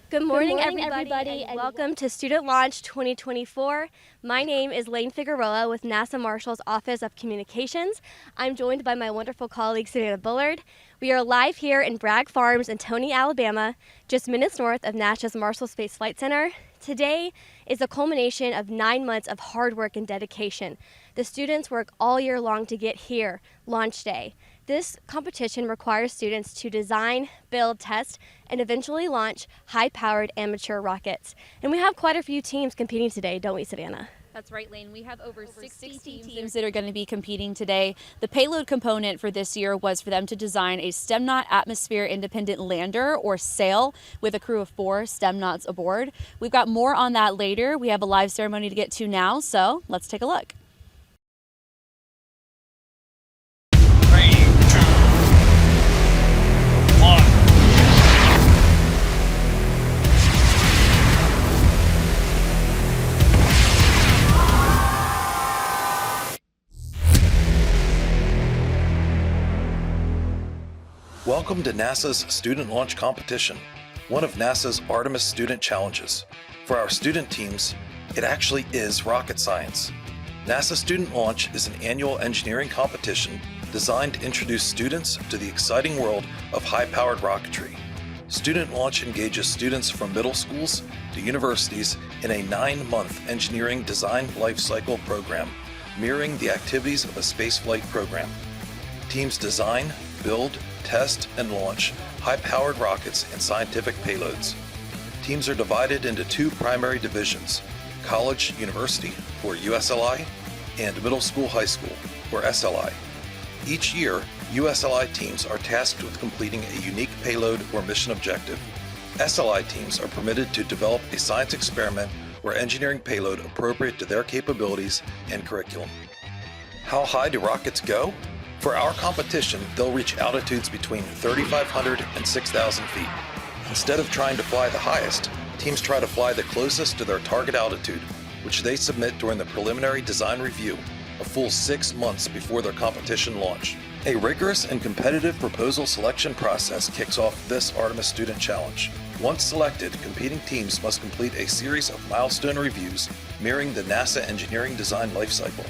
Good morning, everybody, and welcome to Student Launch 2024. My name is Lane Figueroa with NASA Marshall's Office of Communications. I'm joined by my wonderful colleague, Savannah Bullard. We are live here in Bragg Farms in Toney, Alabama, just minutes north of NASA's Marshall Space Flight Center. Today is the culmination of 9 months of hard work and dedication. The students work all year long to get here, launch day. This competition requires students to design, build, test, and eventually launch high-powered amateur rockets. And we have quite a few teams competing today, don't we, Savannah? That's right, Lane. We have over 60 teams that are going to be competing today. The payload component for this year was for them to design a STEMNaut Atmosphere Independent Lander, or SAIL, with a crew of 4 STEMNauts aboard. We've got more on that later. We have a live ceremony to get to now, so let's take a look. 3, 2, 1. Welcome to NASA's Student Launch Competition, one of NASA's Artemis Student Challenges. For our student teams, it actually is rocket science. NASA Student Launch is an annual engineering competition designed to introduce students to the exciting world of high-powered rocketry. Student Launch engages students from middle schools to universities in a 9-month engineering design life cycle program, mirroring the activities of a spaceflight program. Teams design, build, test, and launch high-powered rockets and scientific payloads. Teams are divided into 2 primary divisions: college, university, or USLI, and middle school, high school, or SLI. Each year, USLI teams are tasked with completing a unique payload or mission objective. SLI teams are permitted to develop a science experiment or engineering payload appropriate to their capabilities and curriculum. How high do rockets go? For our competition, they'll reach altitudes between 3,500 and 6,000 feet. Instead of trying to fly the highest, teams try to fly the closest to their target altitude, which they submit during the preliminary design review, a full 6 months before their competition launch. A rigorous and competitive proposal selection process kicks off this Artemis Student Challenge. Once selected, competing teams must complete a series of milestone reviews mirroring the NASA engineering design lifecycle.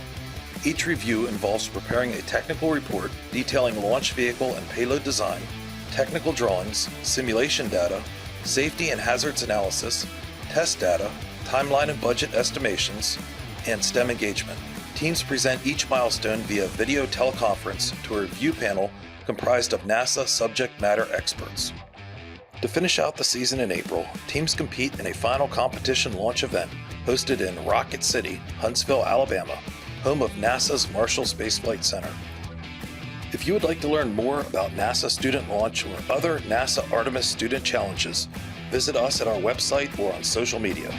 Each review involves preparing a technical report detailing launch vehicle and payload design, technical drawings, simulation data, safety and hazards analysis, test data, timeline and budget estimations, and STEM engagement. Teams present each milestone via video teleconference to a review panel comprised of NASA subject matter experts. To finish out the season in April, teams compete in a final competition launch event hosted in Rocket City, Huntsville, Alabama, home of NASA's Marshall Space Flight Center. If you would like to learn more about NASA Student Launch or other NASA Artemis Student Challenges, visit us at our website or on social media.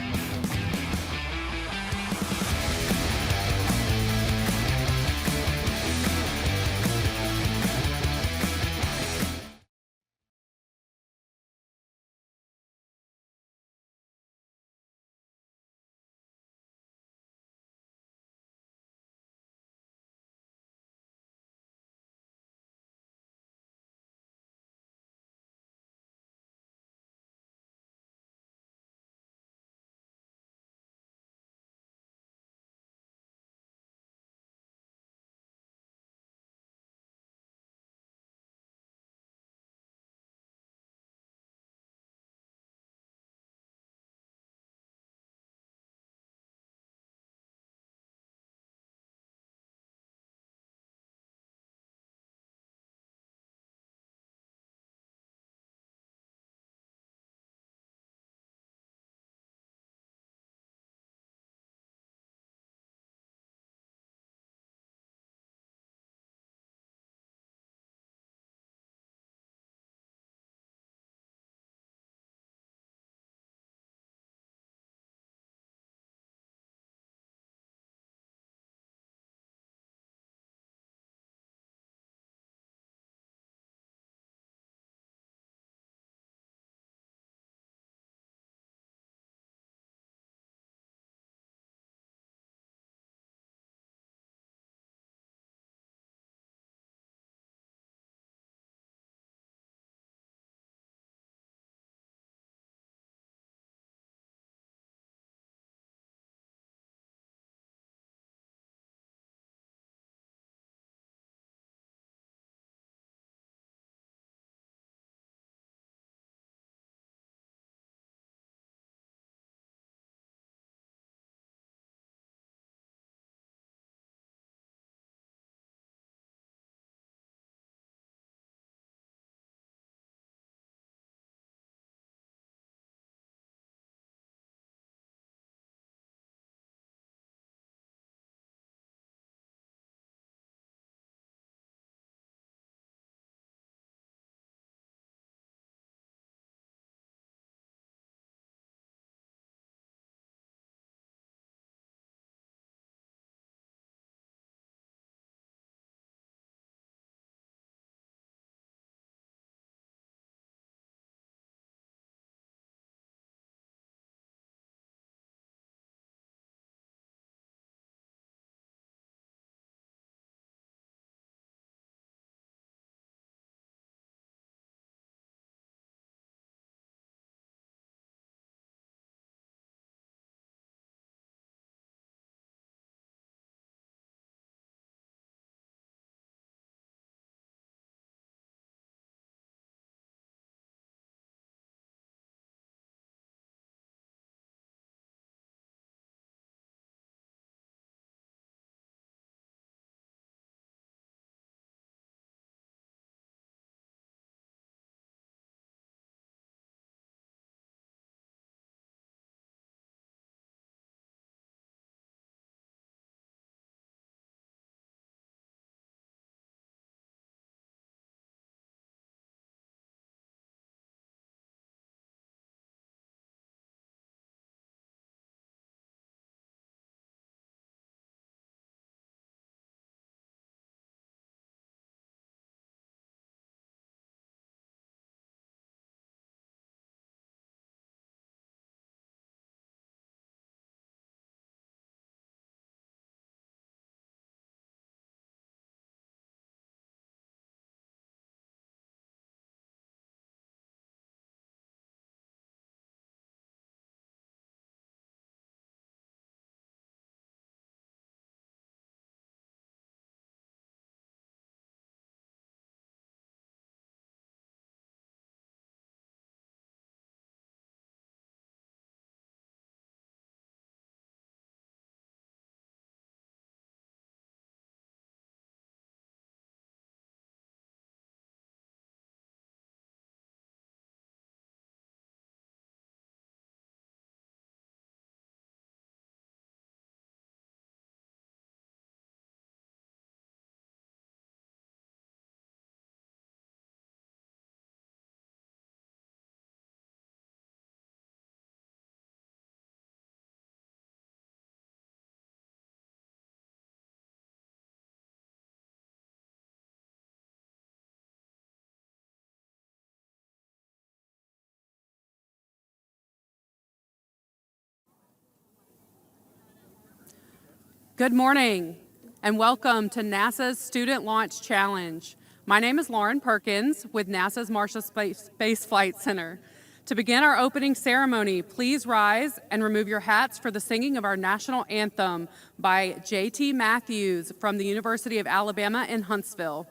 Good morning, and welcome to NASA's Student Launch Challenge. My name is Lauren Perkins with NASA's Marshall Space Flight Center. To begin our opening ceremony, please rise and remove your hats for the singing of our national anthem by J.T. Matthews from the University of Alabama in Huntsville.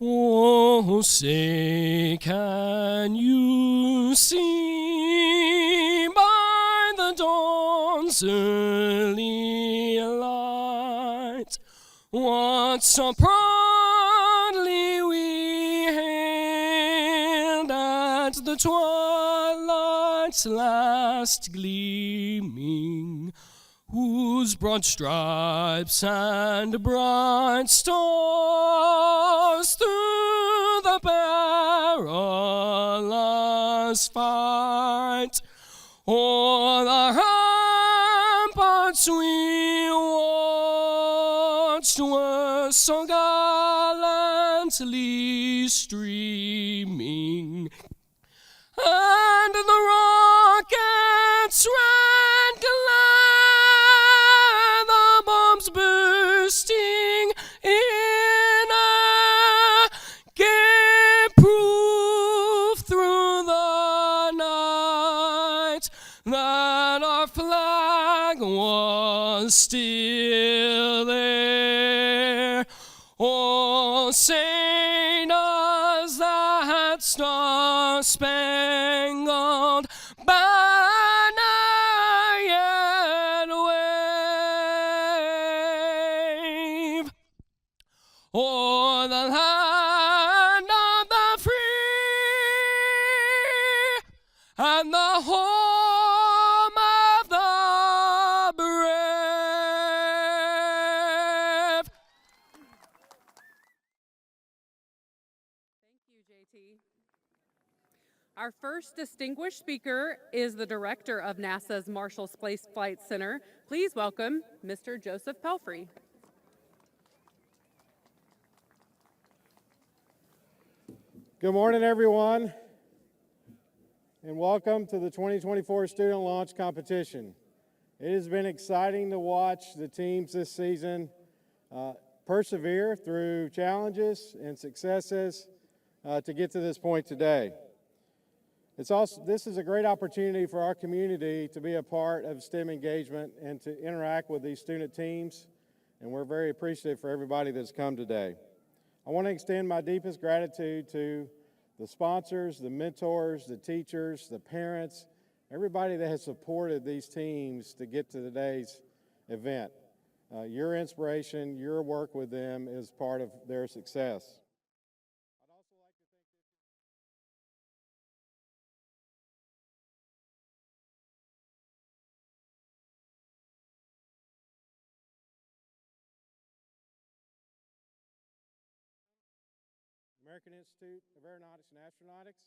Oh, say, can you see by the dawn's early light what so proudly we hailed at the twilight's last gleaming, whose broad stripes and bright stars through the perilous fight o'er the ramparts we watched were so gallantly streaming, and the rockets red glare, the bombs bursting in air, gave proof through the night that our flag was still there. Oh, say does that star-spangled banner yet wave o'er the land of the free and the home of the brave? Thank you, JT. Our first distinguished speaker is the director of NASA's Marshall Space Flight Center. Please welcome Mr. Joseph Pelfrey. Good morning, everyone, and welcome to the 2024 Student Launch Competition. It has been exciting to watch the teams this season persevere through challenges and successes to get to this point today. This is a great opportunity for our community to be a part of STEM engagement and to interact with these student teams, and we're very appreciative for everybody that's come today. I want to extend my deepest gratitude to the sponsors, the mentors, the teachers, the parents, everybody that has supported these teams to get to today's event. Your inspiration, your work with them is part of their success. American Institute of Aeronautics and Astronautics,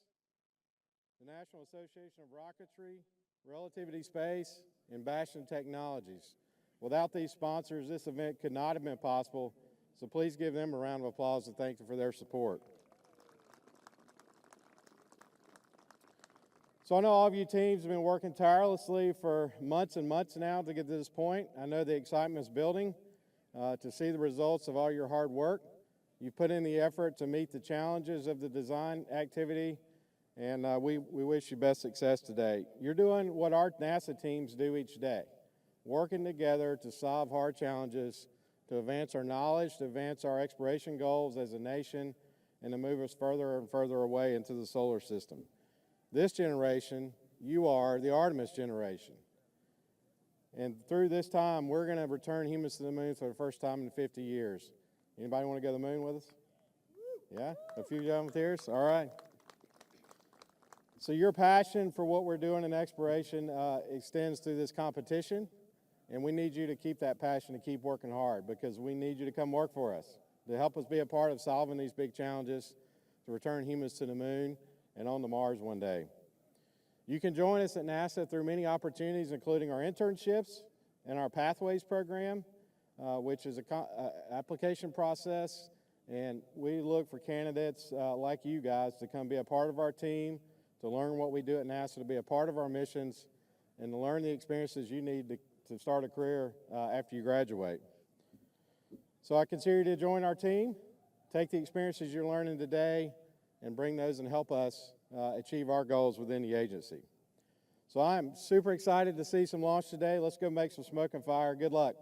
the National Association of Rocketry, Relativity Space, and Bastion Technologies. Without these sponsors, this event could not have been possible, so please give them a round of applause and thank them for their support. So I know all of you teams have been working tirelessly for months and months now to get to this point. I know the excitement is building to see the results of all your hard work. You put in the effort to meet the challenges of the design activity, and we wish you best success today. You're doing what our NASA teams do each day, working together to solve hard challenges, to advance our knowledge, to advance our exploration goals as a nation, and to move us further and further away into the solar system. This generation, you are the Artemis generation. And through this time, we're going to return humans to the moon for the first time in 50 years. Anybody want to go to the moon with us? Yeah? A few volunteers? All right. So your passion for what we're doing in exploration extends through this competition, and we need you to keep that passion and keep working hard because we need you to come work for us, to help us be a part of solving these big challenges, to return humans to the moon and on to Mars one day. You can join us at NASA through many opportunities, including our internships and our Pathways program. which is a application process, and we look for candidates like you guys to come be a part of our team, to learn what we do at NASA, to be a part of our missions, and to learn the experiences you need to start a career after you graduate. So I consider you to join our team, take the experiences you're learning today, and bring those and help us achieve our goals within the agency. So I'm super excited to see some launch today. Let's go make some smoke and fire. Good luck.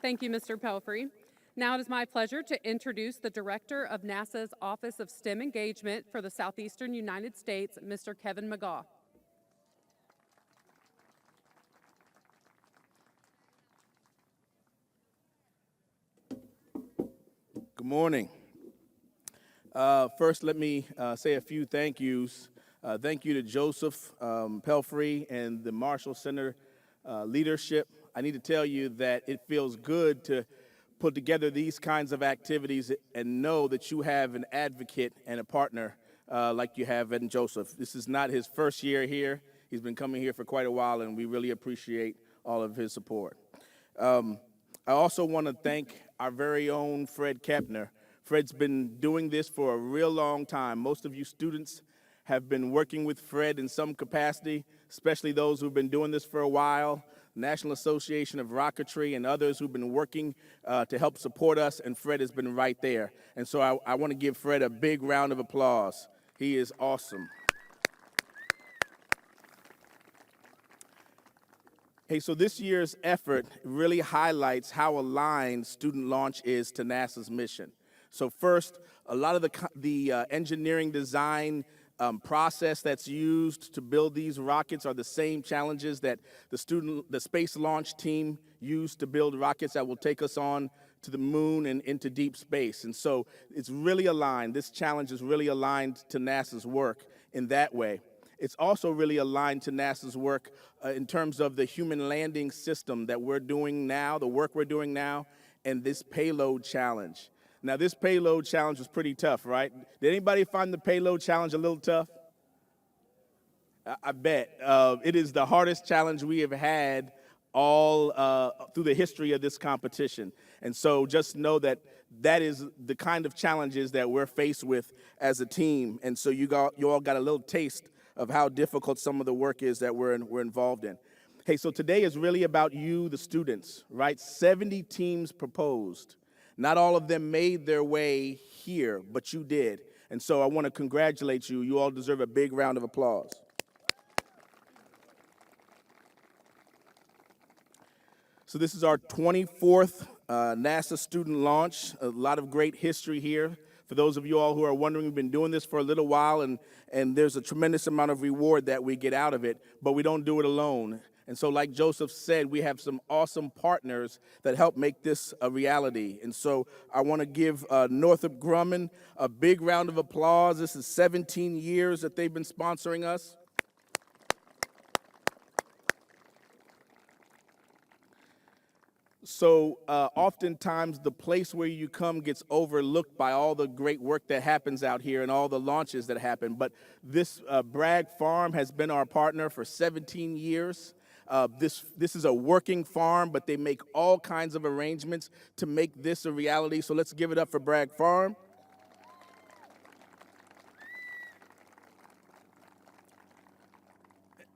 Thank you, Mr. Pelfrey. Now it is my pleasure to introduce the Director of NASA's Office of STEM Engagement for the Southeastern United States, Mr. Kevin McGhaw. Good morning. First, let me say a few thank yous. Thank you to Joseph Pelfrey and the Marshall Center leadership. I need to tell you that it feels good to put together these kinds of activities and know that you have an advocate and a partner like you have in Joseph. This is not his first year here. He's been coming here for quite a while, and we really appreciate all of his support. I also want to thank our very own Fred Kepner. Fred's been doing this for a real long time. Most of you students have been working with Fred in some capacity, especially those who've been doing this for a while. National Association of Rocketry and others who've been working to help support us, and Fred has been right there. And so I want to give Fred a big round of applause. He is awesome. Hey, so this year's effort really highlights how aligned Student Launch is to NASA's mission. So first, a lot of the engineering design process that's used to build these rockets are the same challenges that the space launch team used to build rockets that will take us on to the moon and into deep space. And so it's really aligned. This challenge is really aligned to NASA's work in that way. It's also really aligned to NASA's work in terms of the human landing system that we're doing now, the work we're doing now, and this payload challenge. Now, this payload challenge was pretty tough, right? Did anybody find the payload challenge a little tough? I bet. It is the hardest challenge we have had all through the history of this competition. And so just know that that is the kind of challenges that we're faced with as a team. And so you all got a little taste of how difficult some of the work is that we're involved in. Hey, so today is really about you, the students, right? 70 teams proposed. Not all of them made their way here, but you did. And so I want to congratulate you. You all deserve a big round of applause. So this is our 24th NASA student launch. A lot of great history here. For those of you all who are wondering, we've been doing this for a little while, and there's a tremendous amount of reward that we get out of it, but we don't do it alone. And so like Joseph said, we have some awesome partners that help make this a reality. And so I want to give Northrop Grumman a big round of applause. This is 17 years that they've been sponsoring us. So oftentimes the place where you come gets overlooked by all the great work that happens out here and all the launches that happen. But this Bragg Farm has been our partner for 17 years. This is a working farm, but they make all kinds of arrangements to make this a reality. So let's give it up for Bragg Farm.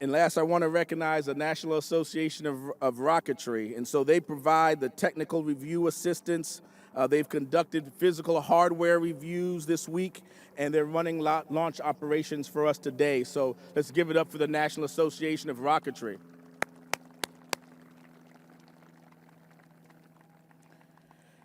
And last, I want to recognize the National Association of Rocketry. And so they provide the technical review assistance. They've conducted physical hardware reviews this week, and they're running launch operations for us today. So let's give it up for the National Association of Rocketry.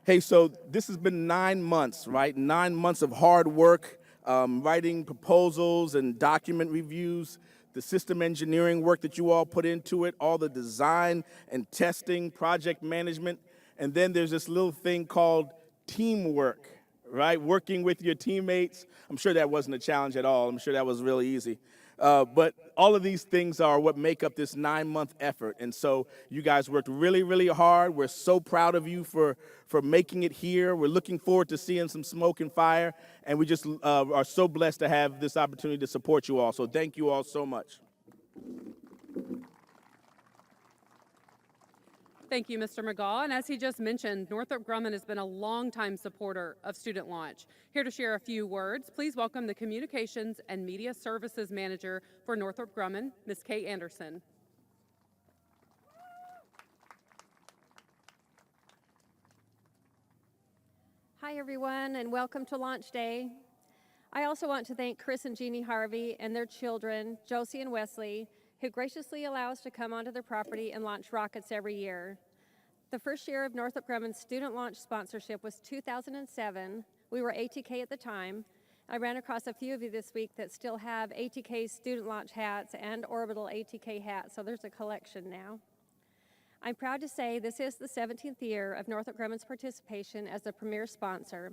Hey, so this has been 9 months, right? 9 months of hard work, writing proposals and document reviews, the system engineering work that you all put into it, all the design and testing, project management, and then there's this little thing called teamwork, right? Working with your teammates. I'm sure that wasn't a challenge at all. I'm sure that was really easy. But all of these things are what make up this 9-month effort. And so you guys worked really, really hard. We're so proud of you for making it here. We're looking forward to seeing some smoke and fire. And we just are so blessed to have this opportunity to support you all. So thank you all so much. Thank you, Mr. McGhaw. And as he just mentioned, Northrop Grumman has been a longtime supporter of Student Launch. Here to share a few words, please welcome the Communications and Media Services Manager for Northrop Grumman, Ms. Kay Anderson. Hi, everyone, and welcome to Launch Day. I also want to thank Chris and Jeannie Harvey and their children, Josie and Wesley, who graciously allow us to come onto their property and launch rockets every year. The first year of Northrop Grumman's student launch sponsorship was 2007. We were ATK at the time. I ran across a few of you this week that still have ATK student launch hats and orbital ATK hats, so there's a collection now. I'm proud to say this is the 17th year of Northrop Grumman's participation as the premier sponsor.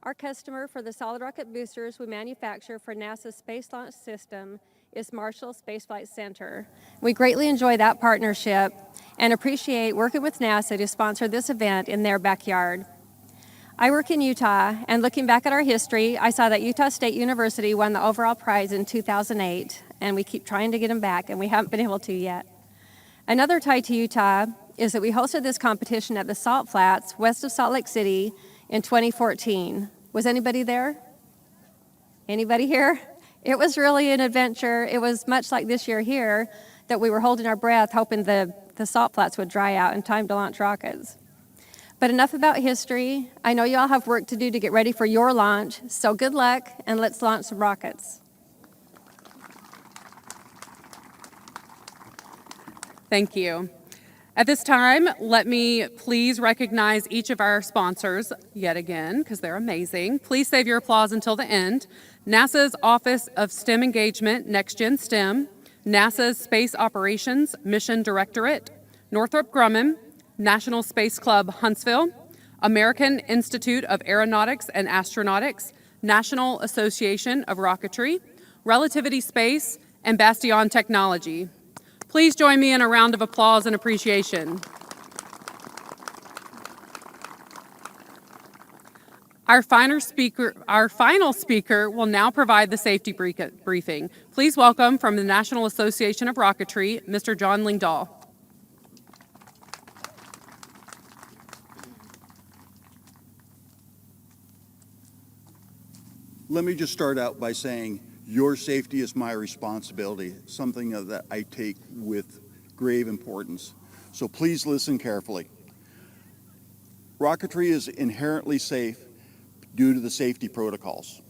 Our customer for the solid rocket boosters we manufacture for NASA's Space Launch System is Marshall Space Flight Center. We greatly enjoy that partnership and appreciate working with NASA to sponsor this event in their backyard. I work in Utah, and looking back at our history, I saw that Utah State University won the overall prize in 2008, and we keep trying to get them back, and we haven't been able to yet. Another tie to Utah is that we hosted this competition at the Salt Flats, west of Salt Lake City, in 2014. Was anybody there? Anybody here? It was really an adventure. It was much like this year here, that we were holding our breath, hoping the salt flats would dry out in time to launch rockets. But enough about history. I know you all have work to do to get ready for your launch, so good luck, and let's launch some rockets. Thank you. At this time, let me please recognize each of our sponsors yet again, because they're amazing. Please save your applause until the end. NASA's Office of STEM Engagement, Next Gen STEM, NASA's Space Operations Mission Directorate, Northrop Grumman, National Space Club Huntsville, American Institute of Aeronautics and Astronautics, National Association of Rocketry, Relativity Space, and Bastion Technology. Please join me in a round of applause and appreciation. Our final speaker will now provide the safety briefing. Please welcome from the National Association of Rocketry, Mr. John Lingdahl. Let me just start out by saying your safety is my responsibility, something that I take with grave importance. So please listen carefully. Rocketry is inherently safe due to the safety protocols.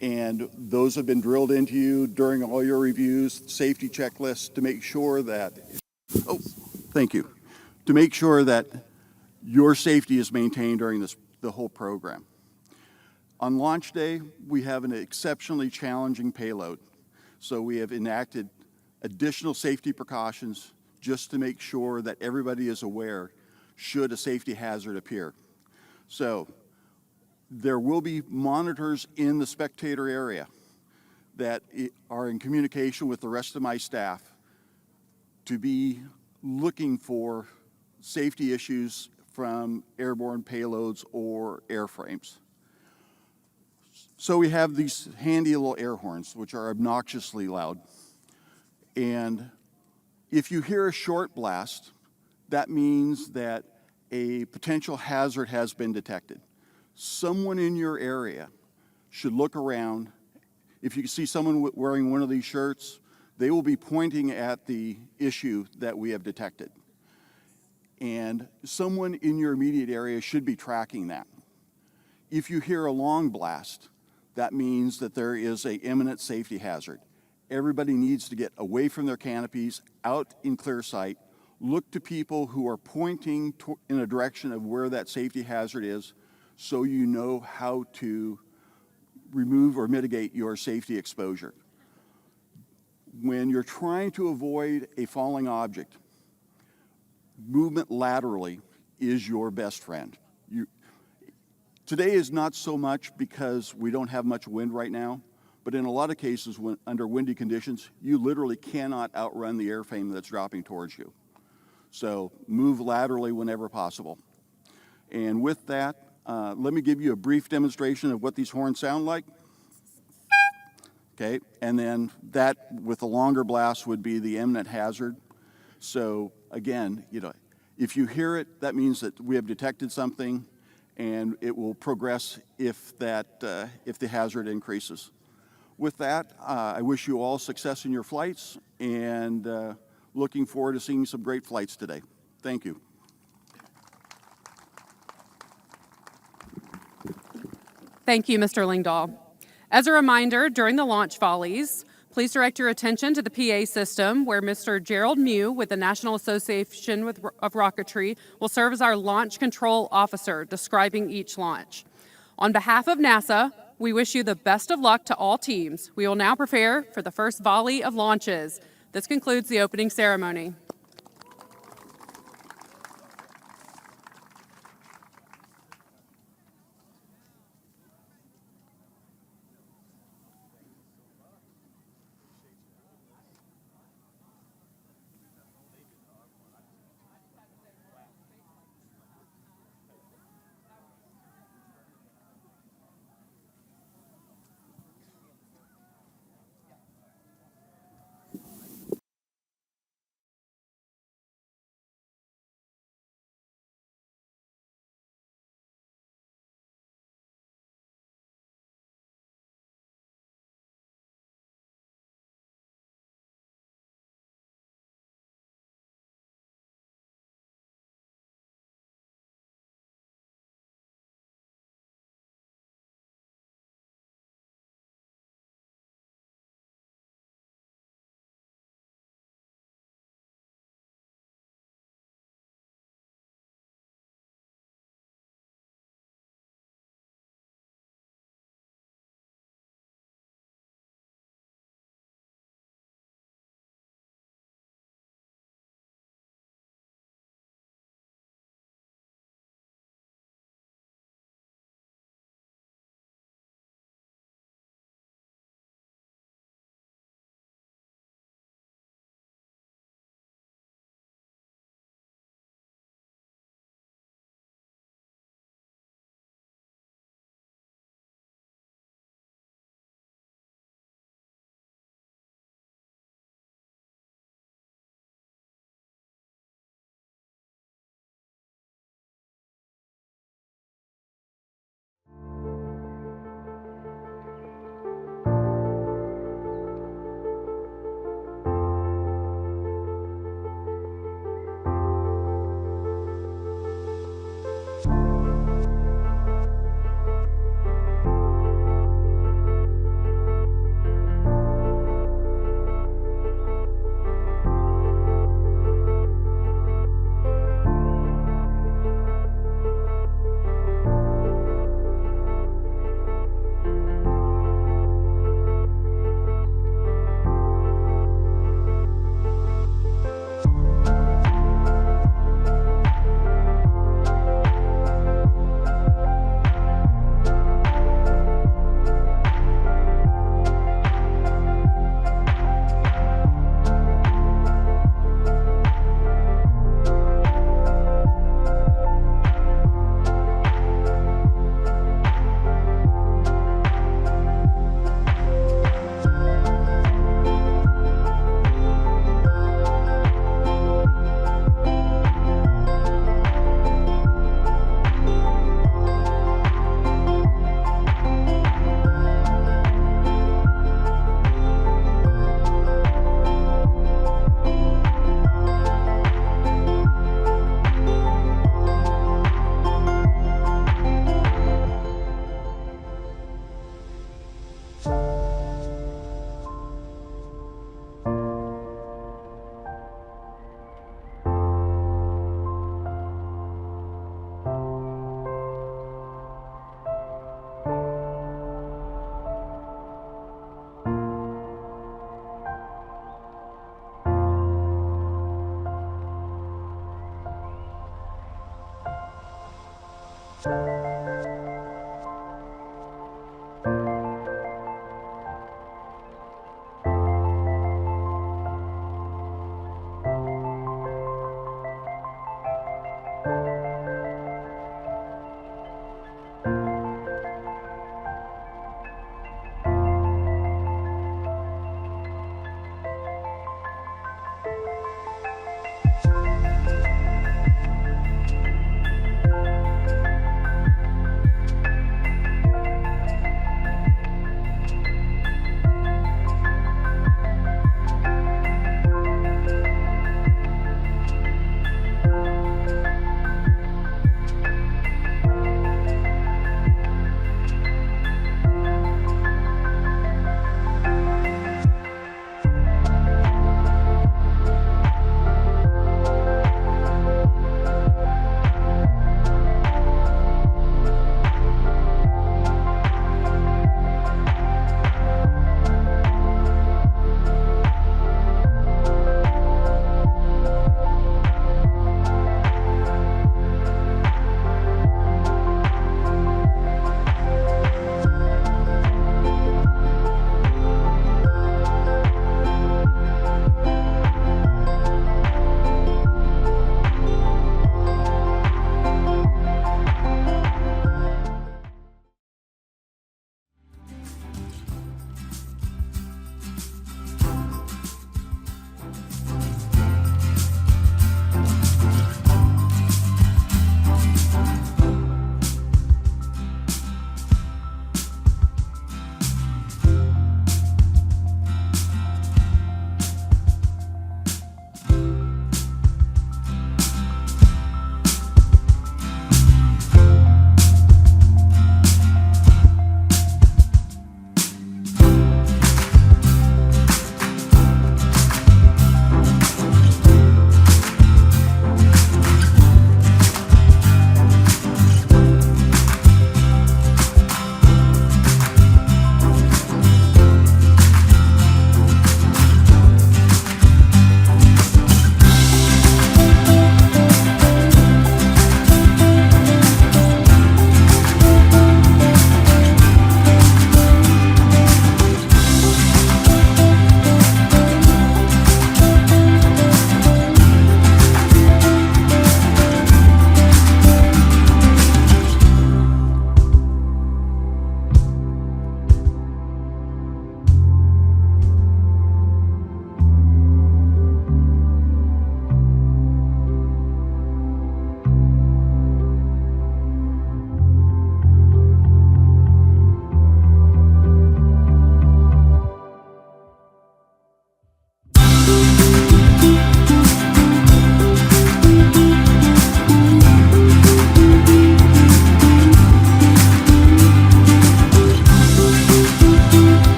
And those have been drilled into you during all your reviews, safety checklists to make sure that, to make sure that your safety is maintained during the whole program. On launch day, we have an exceptionally challenging payload. So we have enacted additional safety precautions just to make sure that everybody is aware should a safety hazard appear. So there will be monitors in the spectator area that are in communication with the rest of my staff to be looking for safety issues from airborne payloads or airframes. So we have these handy little air horns, which are obnoxiously loud. And if you hear a short blast, that means that a potential hazard has been detected. Someone in your area should look around. If you see someone wearing one of these shirts, they will be pointing at the issue that we have detected. And someone in your immediate area should be tracking that. If you hear a long blast, that means that there is an imminent safety hazard. Everybody needs to get away from their canopies, out in clear sight, look to people who are pointing in a direction of where that safety hazard is, so you know how to remove or mitigate your safety exposure. When you're trying to avoid a falling object, movement laterally is your best friend. Today is not so much because we don't have much wind right now, but in a lot of cases, under windy conditions, you literally cannot outrun the airframe that's dropping towards you. So move laterally whenever possible. And with that, let me give you a brief demonstration of what these horns sound like. Okay, and then that with a longer blast would be the imminent hazard. So again, If you hear it, that means that we have detected something, and it will progress if the hazard increases. With that, I wish you all success in your flights, and looking forward to seeing some great flights today. Thank you. Thank you, Mr. Lingdahl. As a reminder, during the launch volleys, please direct your attention to the PA system, where Mr. Gerald Mew with the National Association of Rocketry will serve as our launch control officer, describing each launch. On behalf of NASA, we wish you the best of luck to all teams. We will now prepare for the first volley of launches. This concludes the opening ceremony.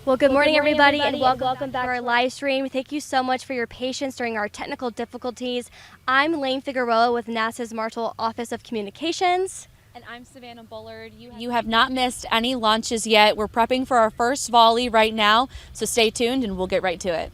Well, good morning, everybody, and welcome back to our live stream. Thank you so much for your patience during our technical difficulties. I'm Lane Figueroa with NASA's Marshall Office of Communications. And I'm Savannah Bullard. You have not missed any launches yet. We're prepping for our first volley right now, so stay tuned and we'll get right to it.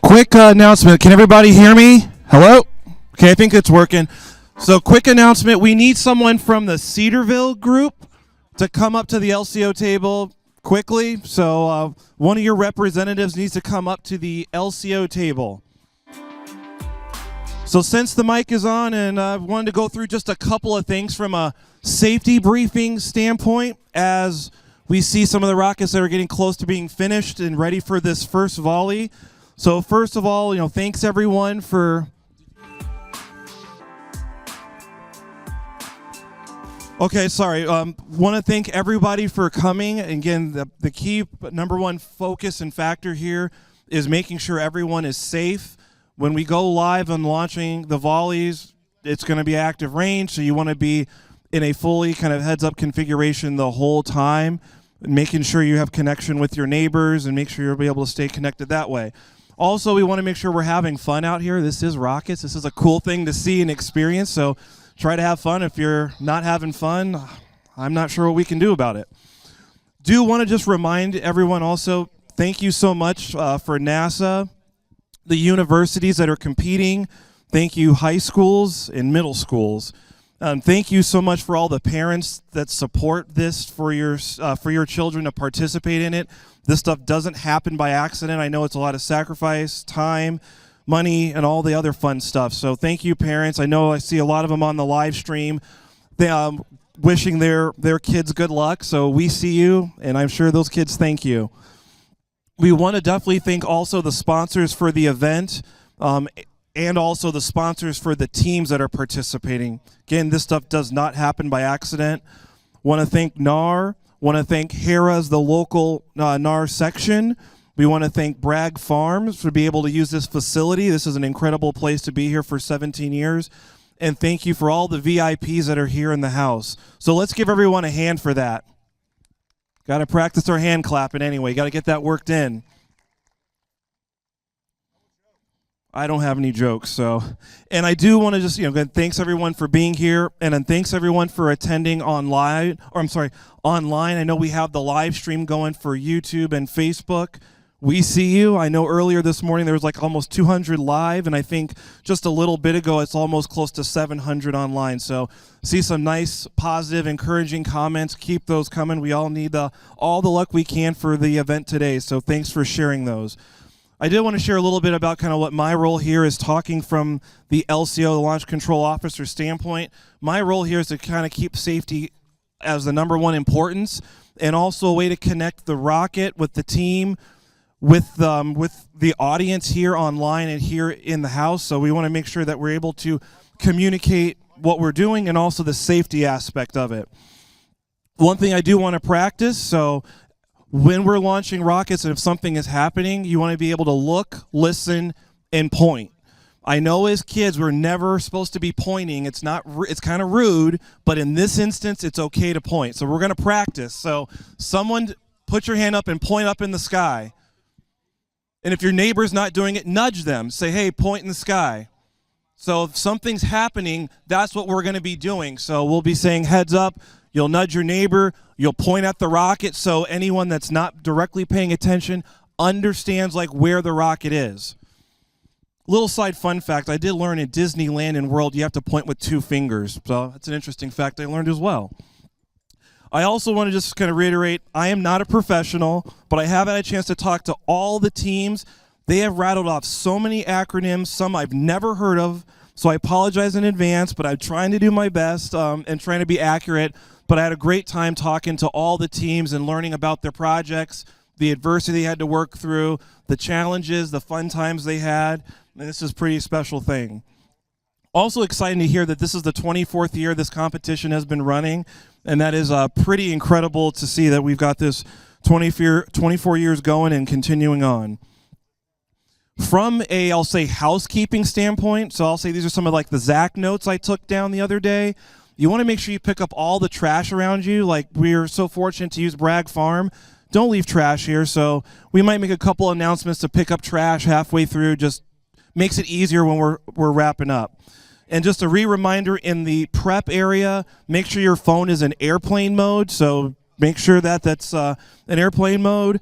Quick announcement. Can everybody hear me? Hello? Okay, I think it's working. So quick announcement. We need someone from the Cedarville group to come up to the LCO table quickly. So one of your representatives needs to come up to the LCO table. So since the mic is on, and I wanted to go through just a couple of things from a safety briefing standpoint as we see some of the rockets that are getting close to being finished and ready for this first volley. So first of all, thanks everyone for... Okay, sorry. Want to thank everybody for coming. Again, the key number one focus and factor here is making sure everyone is safe. When we go live on launching the volleys, it's going to be active range, so you want to be in a fully kind of heads-up configuration the whole time, making sure you have connection with your neighbors and make sure you'll be able to stay connected that way. Also, we want to make sure we're having fun out here. This is rockets. This is a cool thing to see and experience, so try to have fun. If you're not having fun, I'm not sure what we can do about it. Do want to just remind everyone also, thank you so much for NASA, the universities that are competing. Thank you, high schools and middle schools. Thank you so much for all the parents that support this for your children to participate in it. This stuff doesn't happen by accident. I know it's a lot of sacrifice, time, money, and all the other fun stuff. So thank you, parents. I know I see a lot of them on the live stream wishing their kids good luck. So we see you, and I'm sure those kids thank you. We want to definitely thank also the sponsors for the event and also the sponsors for the teams that are participating. Again, this stuff does not happen by accident. Want to thank NAR. Want to thank Harrah's, the local NAR section. We want to thank Bragg Farms for being able to use this facility. This is an incredible place to be here for 17 years. And thank you for all the VIPs that are here in the house. So let's give everyone a hand for that. Got to practice our hand clapping anyway. Got to get that worked in. I don't have any jokes, so. And I do want to just, thanks everyone for being here, and then thanks everyone for attending online. I know we have the live stream going for YouTube and Facebook. We see you. I know earlier this morning there was like almost 200 live, and I think just a little bit ago it's almost close to 700 online. So see some nice, positive, encouraging comments. Keep those coming. We all need all the luck we can for the event today, so thanks for sharing those. I did want to share a little bit about kind of what my role here is, talking from the LCO, the Launch Control Officer standpoint. My role here is to kind of keep safety as the number one importance, and also a way to connect the rocket with the team, with the audience here online and here in the house. So we want to make sure that we're able to communicate what we're doing and also the safety aspect of it. One thing I do want to practice, so when we're launching rockets and if something is happening, you want to be able to look, listen, and point. I know as kids we're never supposed to be pointing. It's kind of rude, but in this instance it's okay to point. So we're going to practice. So someone put your hand up and point up in the sky. And if your neighbor's not doing it, nudge them. Say, hey, point in the sky. So if something's happening, that's what we're going to be doing. So we'll be saying heads up. You'll nudge your neighbor. You'll point at the rocket so anyone that's not directly paying attention understands like where the rocket is. Little side fun fact, I did learn in Disneyland and World you have to point with 2 fingers. So that's an interesting fact I learned as well. I also want to just kind of reiterate, I am not a professional, but I have had a chance to talk to all the teams. They have rattled off so many acronyms, some I've never heard of. So I apologize in advance, but I'm trying to do my best and trying to be accurate. But I had a great time talking to all the teams and learning about their projects, the adversity they had to work through, the challenges, the fun times they had. And this is a pretty special thing. Also exciting to hear that this is the 24th year this competition has been running. And that is pretty incredible to see that we've got this 24 years going and continuing on. From a, I'll say, housekeeping standpoint, so I'll say these are some of like the Zach notes I took down the other day. You want to make sure you pick up all the trash around you. Like we're so fortunate to use Bragg Farm. Don't leave trash here. So we might make a couple announcements to pick up trash halfway through. Just makes it easier when we're wrapping up. And just a reminder in the prep area, make sure your phone is in airplane mode. So make sure that that's in airplane mode.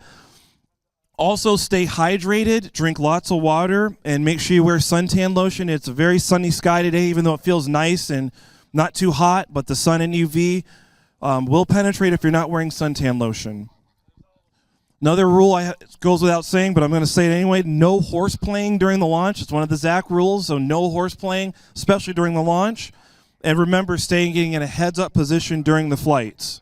Also, stay hydrated, drink lots of water, and make sure you wear suntan lotion. It's a very sunny sky today, even though it feels nice and not too hot, but the sun and UV will penetrate if you're not wearing suntan lotion. Another rule goes without saying, but I'm going to say it anyway, no horse playing during the launch. It's one of the ZAC rules, so no horse playing, especially during the launch. And remember, getting in a heads-up position during the flights.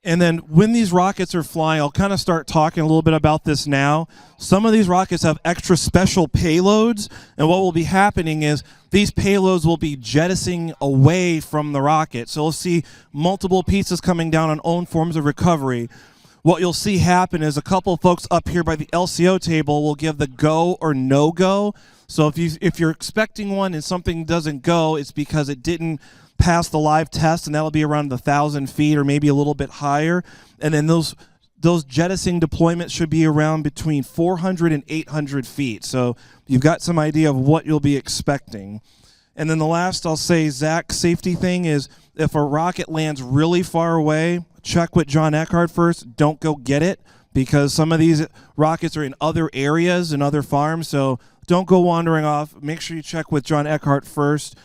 And then when these rockets are flying, I'll kind of start talking a little bit about this now. Some of these rockets have extra special payloads, and what will be happening is these payloads will be jettisoning away from the rocket. So we'll see multiple pieces coming down on own forms of recovery. What you'll see happen is a couple of folks up here by the LCO table will give the go or no go. So if you're expecting one and something doesn't go, it's because it didn't pass the live test, and that'll be around 1,000 feet or maybe a little bit higher. And then those jettisoning deployments should be around between 400 and 800 feet. So you've got some idea of what you'll be expecting. And then the last, I'll say, ZAC safety thing is if a rocket lands really far away, check with John Eckhart first. Don't go get it, because some of these rockets are in other areas and other farms. So don't go wandering off. Make sure you check with John Eckhart first.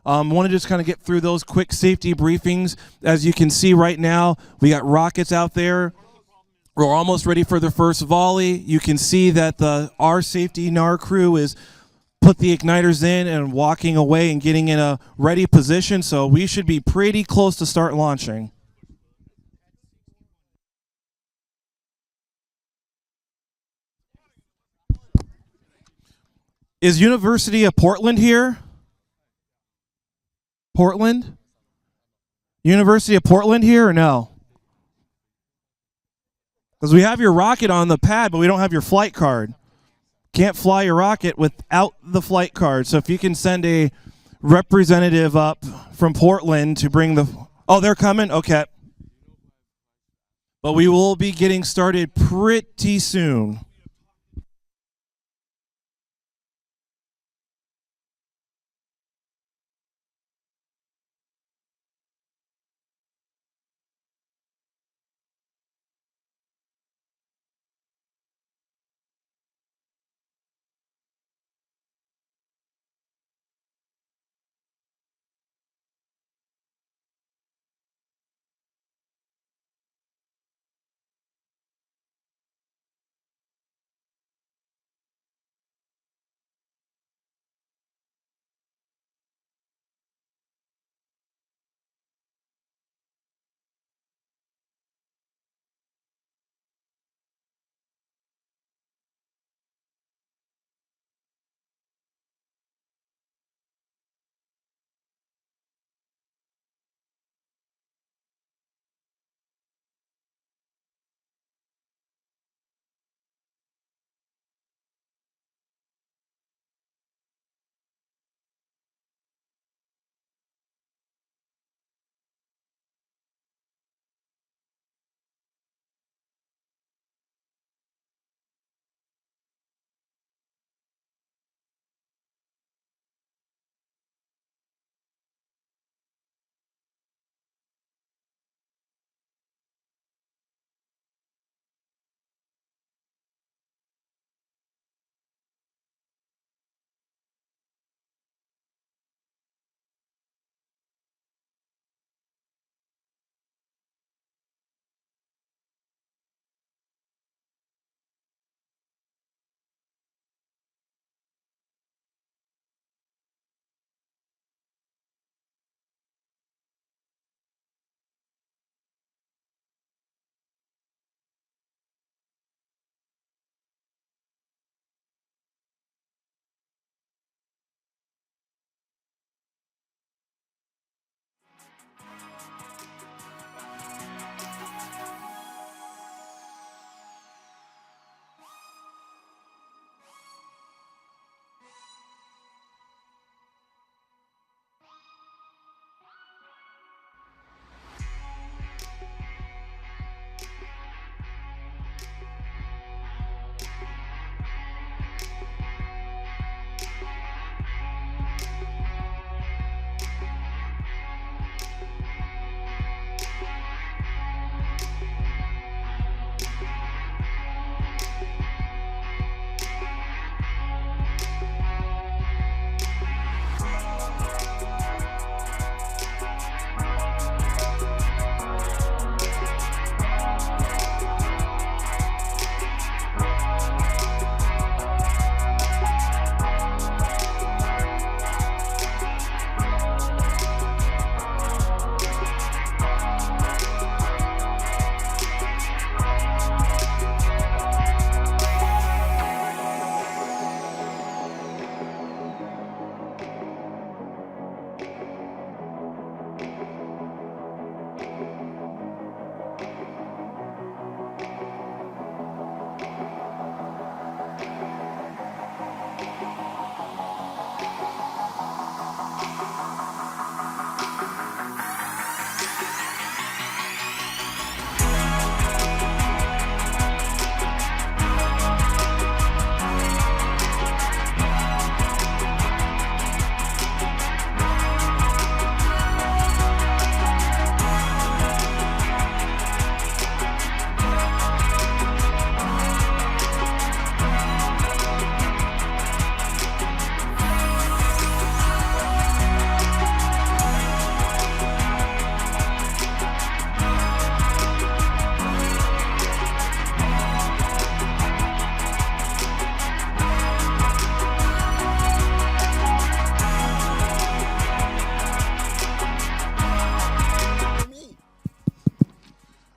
Want to just kind of get through those quick safety briefings. As you can see right now, we got rockets out there. We're almost ready for the first volley. You can see that our safety NAR crew is put the igniters in and walking away and getting in a ready position. So we should be pretty close to start launching. Is University of Portland here? Portland? University of Portland here or no? Because we have your rocket on the pad, but we don't have your flight card. Can't fly your rocket without the flight card. So if you can send a representative up from Portland to bring oh, they're coming? Okay. But we will be getting started pretty soon.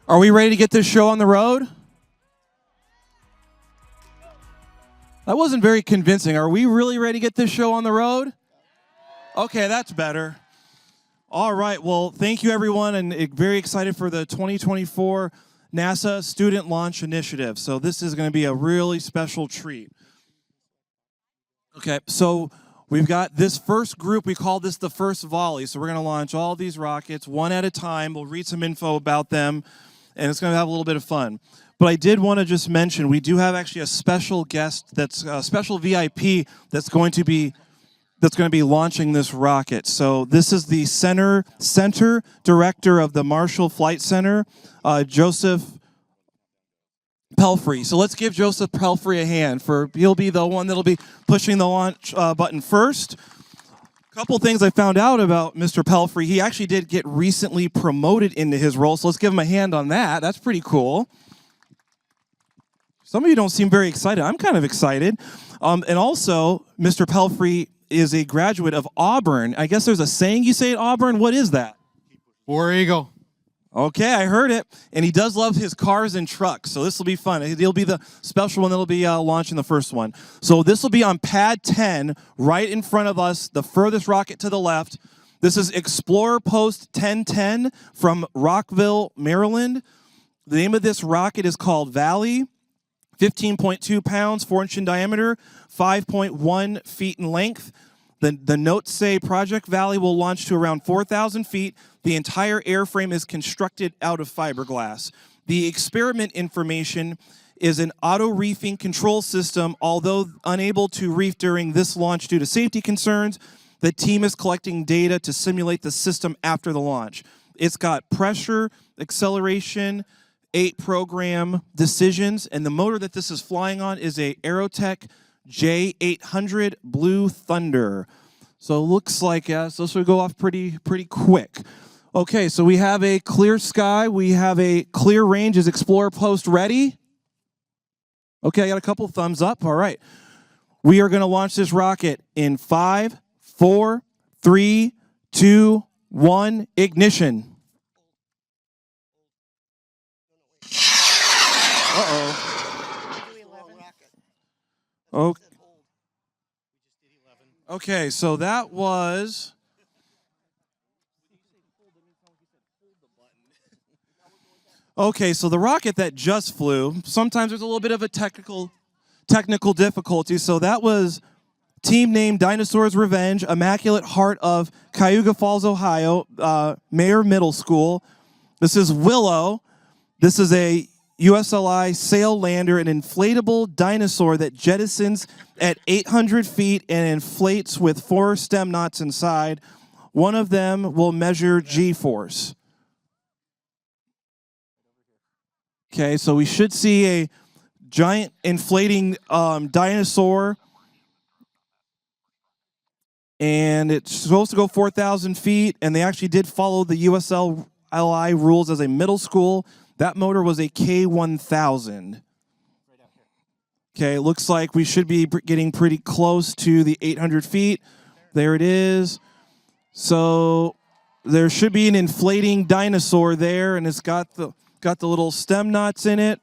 Are we ready to get this show on the road? That wasn't very convincing. Are we really ready to get this show on the road? Okay, that's better. All right, well, thank you, everyone, and very excited for the 2024 NASA Student Launch Initiative. So this is going to be a really special treat. Okay, so we've got this first group. We call this the first volley. So we're going to launch all these rockets one at a time. We'll read some info about them, and it's going to have a little bit of fun. But I did want to just mention, we do have actually a special guest, that's a special VIP that's going to be launching this rocket. So this is the center director of the Marshall Flight Center, Jospeh Pelfrey. So let's give Jospeh Pelfrey a hand. He'll be the one that'll be pushing the launch button first. A couple things I found out about Mr. Pelfrey. He actually did get recently promoted into his role, so let's give him a hand on that. That's pretty cool. Some of you don't seem very excited. I'm kind of excited. And also, Mr. Pelfrey is a graduate of Auburn. I guess there's a saying you say at Auburn. What is that? War Eagle. Okay, I heard it. And he does love his cars and trucks, so this will be fun. He'll be the special one that'll be launching the first one. So this will be on pad 10, right in front of us, the furthest rocket to the left. This is Explorer Post 1010 from Rockville, Maryland. The name of this rocket is called Valley. 15.2 pounds, 4-inch in diameter, 5.1 feet in length. The notes say Project Valley will launch to around 4,000 feet. The entire airframe is constructed out of fiberglass. The experiment information is an auto-reefing control system. Although unable to reef during this launch due to safety concerns, the team is collecting data to simulate the system after the launch. It's got pressure, acceleration, 8 program decisions, and the motor that this is flying on is a Aerotech J800 Blue Thunder. So it looks like this will go off pretty quick. Okay, so we have a clear sky. We have a clear range. Is Explorer Post ready? Okay, I got a couple thumbs up. All right. We are going to launch this rocket in 5, 4, 3, 2, 1, ignition. Okay, so that was... Okay, so the rocket that just flew, sometimes there's a little bit of a technical difficulty. So that was team name Dinosaur's Revenge, Immaculate Heart of Cayuga Falls, Ohio, Mayer Middle School. This is Willow. This is a USLI sail lander, an inflatable dinosaur that jettisons at 800 feet and inflates with 4 stem knots inside. One of them will measure G-force. Okay, so we should see a giant inflating dinosaur, and it's supposed to go 4,000 feet, and they actually did follow the USLI rules as a middle school. That motor was a K1000. Okay, it looks like we should be getting pretty close to the 800 feet. There it is. So there should be an inflating dinosaur there, and it's got the little stem knots in it.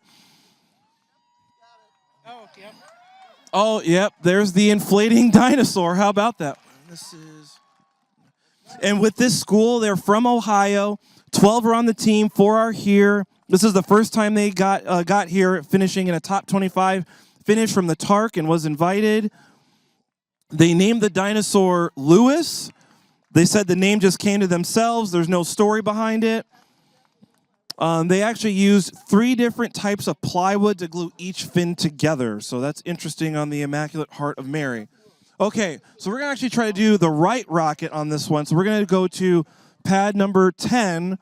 Oh, yep, there's the inflating dinosaur. How about that? And with this school, they're from Ohio. 12 are on the team, 4 are here. This is the first time they got here, finishing in a top 25 finish from the TARC and was invited. They named the dinosaur Lewis. They said the name just came to themselves. There's no story behind it. They actually used 3 different types of plywood to glue each fin together. So that's interesting on the Immaculate Heart of Mary. Okay, so we're going to actually try to do the right rocket on this one. So we're going to go to pad number 10.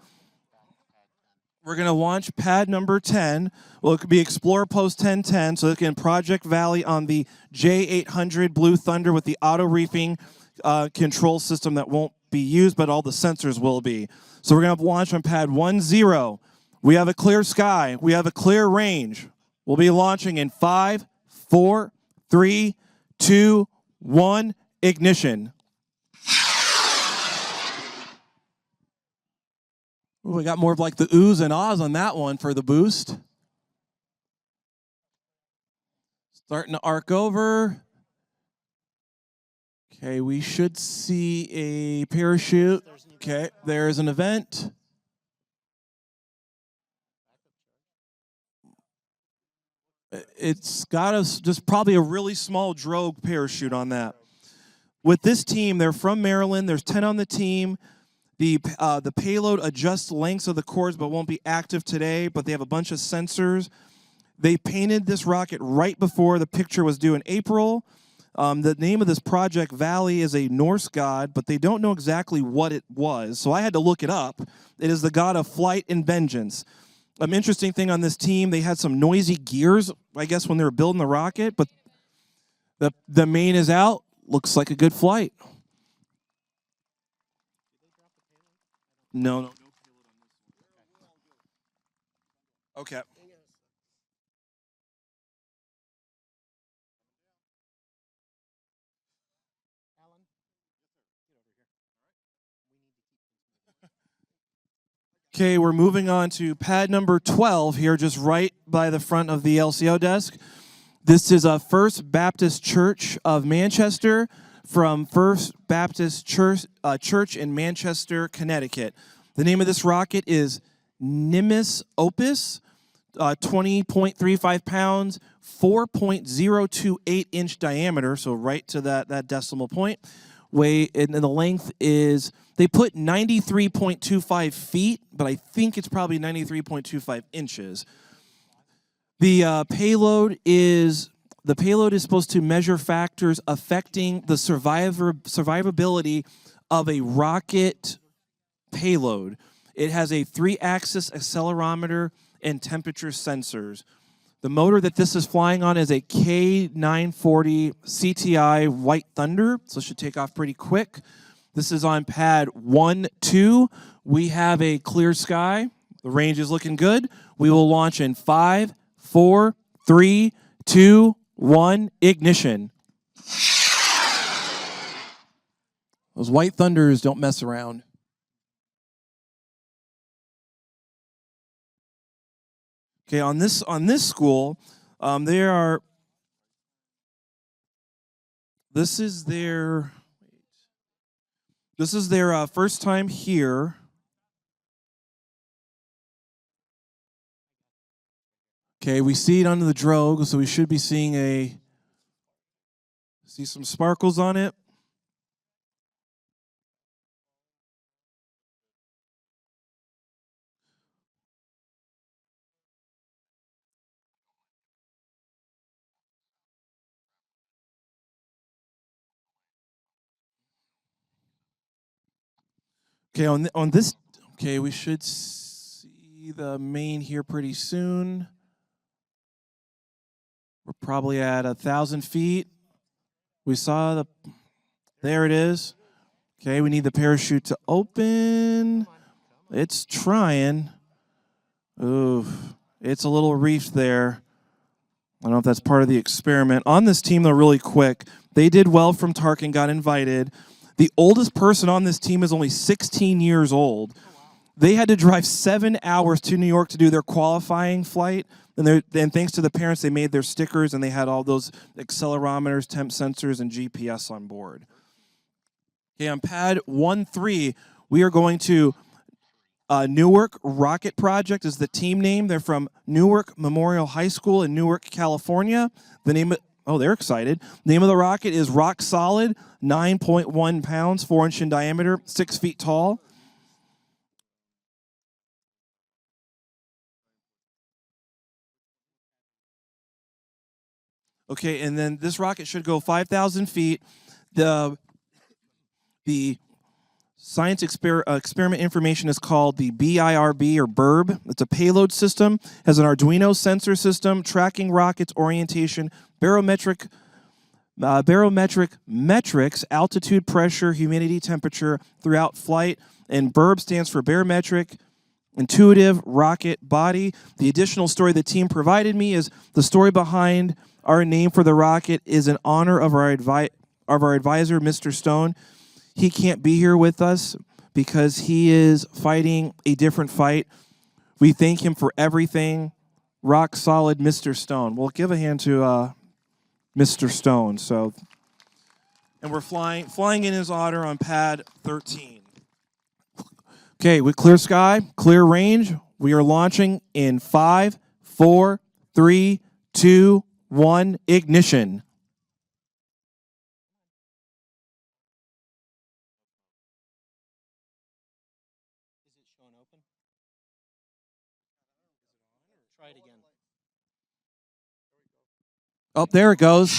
We're going to launch pad number 10. Well, it could be Explorer Post 1010, so it can Project Valley on the J800 Blue Thunder with the auto-reefing control system that won't be used, but all the sensors will be. So we're going to launch on pad 10. We have a clear sky. We have a clear range. We'll be launching in 5, 4, 3, 2, 1, ignition. Ooh, we got more of like the oohs and ahs on that one for the boost. Starting to arc over. Okay, we should see a parachute. Okay, there's an event. It's got us just probably a really small drogue parachute on that. With this team, they're from Maryland. There's 10 on the team. The payload adjusts lengths of the cords but won't be active today, but they have a bunch of sensors. They painted this rocket right before the picture was due in April. The name of this project, Valley, is a Norse god, but they don't know exactly what it was, so I had to look it up. It is the god of flight and vengeance. An interesting thing on this team, they had some noisy gears, I guess, when they were building the rocket, but the main is out. Looks like a good flight. No. Okay. Okay, we're moving on to pad number 12 here, just right by the front of the LCO desk. This is a First Baptist Church of Manchester from First Baptist Church in Manchester, Connecticut. The name of this rocket is Nimbus Opus, 20.35 pounds, 4.028 inch diameter, so right to that decimal point. And the length is, they put 93.25 feet, but I think it's probably 93.25 inches. The payload is supposed to measure factors affecting the survivability of a rocket payload. It has a 3-axis accelerometer and temperature sensors. The motor that this is flying on is a K940 CTI White Thunder, so it should take off pretty quick. This is on pad 1-2. We have a clear sky. The range is looking good. We will launch in 5, 4, 3, 2, 1, ignition. Those White Thunders don't mess around. Okay, on this school, this is their first time here. Okay, we see it under the drogue, so we should be seeing see some sparkles on it. Okay, on this, okay, we should see the main here pretty soon. We're probably at 1,000 feet. We saw there it is. Okay, we need the parachute to open. It's trying. Ooh, it's a little reefed there. I don't know if that's part of the experiment. On this team, though, really quick, they did well from Tarkin, got invited. The oldest person on this team is only 16 years old. They had to drive 7 hours to New York to do their qualifying flight. And thanks to the parents, they made their stickers, and they had all those accelerometers, temp sensors, and GPS on board. Okay, on pad 1-3, we are going to Newark Rocket Project is the team name. They're from Newark Memorial High School in Newark, California. The name they're excited. The name of the rocket is Rock Solid, 9.1 pounds, 4 inch in diameter, 6 feet tall. Okay, and then this rocket should go 5,000 feet. The science experiment information is called the BIRB or BIRB. It's a payload system, has an Arduino sensor system, tracking rockets, orientation, barometric metrics, altitude, pressure, humidity, temperature throughout flight, and BIRB stands for barometric intuitive rocket body. The additional story the team provided me is the story behind our name for the rocket is in honor of our advisor, Mr. Stone. He can't be here with us because he is fighting a different fight. We thank him for everything. Rock solid, Mr. Stone. We'll give a hand to Mr. Stone. So, and we're flying in his honor on pad 13. Okay, with clear sky, clear range, we are launching in 5, 4, 3, 2, 1, ignition. Oh, there it goes.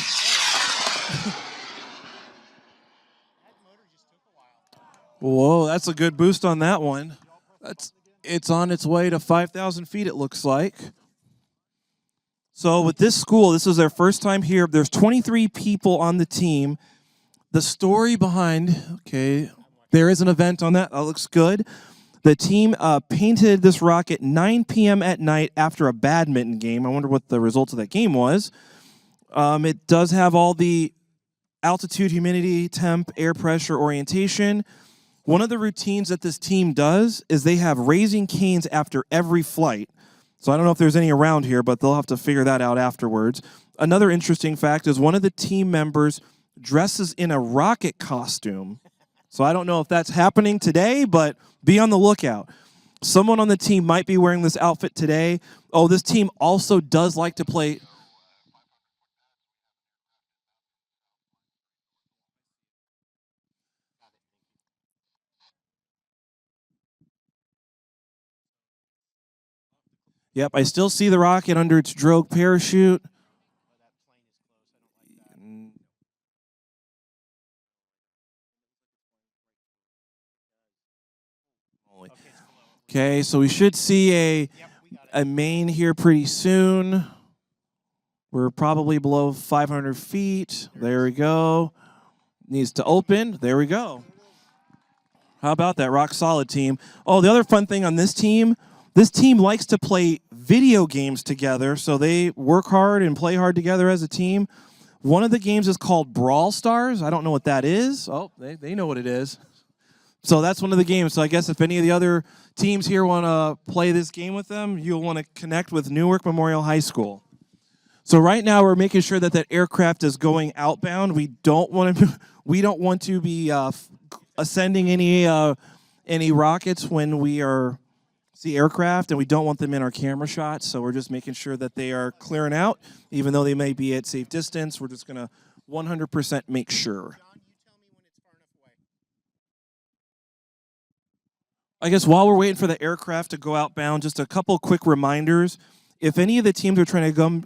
Whoa, that's a good boost on that one. It's on its way to 5,000 feet, it looks like. So with this school, this is their first time here. There's 23 people on the team. The story behind, okay, there is an event on that. That looks good. The team painted this rocket 9 p.m. at night after a badminton game. I wonder what the result of that game was. It does have all the altitude, humidity, temp, air pressure, orientation. One of the routines that this team does is they have raising canes after every flight. So I don't know if there's any around here, but they'll have to figure that out afterwards. Another interesting fact is one of the team members dresses in a rocket costume. So I don't know if that's happening today, but be on the lookout. Someone on the team might be wearing this outfit today. Oh, this team also does like to play... Yep, I still see the rocket under its drogue parachute. Okay, so we should see a main here pretty soon. We're probably below 500 feet. There we go. Needs to open. There we go. How about that? Rock solid, team. Oh, the other fun thing on this team likes to play video games together, so they work hard and play hard together as a team. One of the games is called Brawl Stars. I don't know what that is. Oh, they know what it is. So that's one of the games. So I guess if any of the other teams here want to play this game with them, you'll want to connect with Newark Memorial High School. So right now we're making sure that aircraft is going outbound. We don't want to be ascending any rockets when we are see aircraft, and we don't want them in our camera shots, so we're just making sure that they are clearing out. Even though they may be at safe distance, we're just going to 100% make sure. I guess while we're waiting for the aircraft to go outbound, just a couple quick reminders. If any of the teams are trying to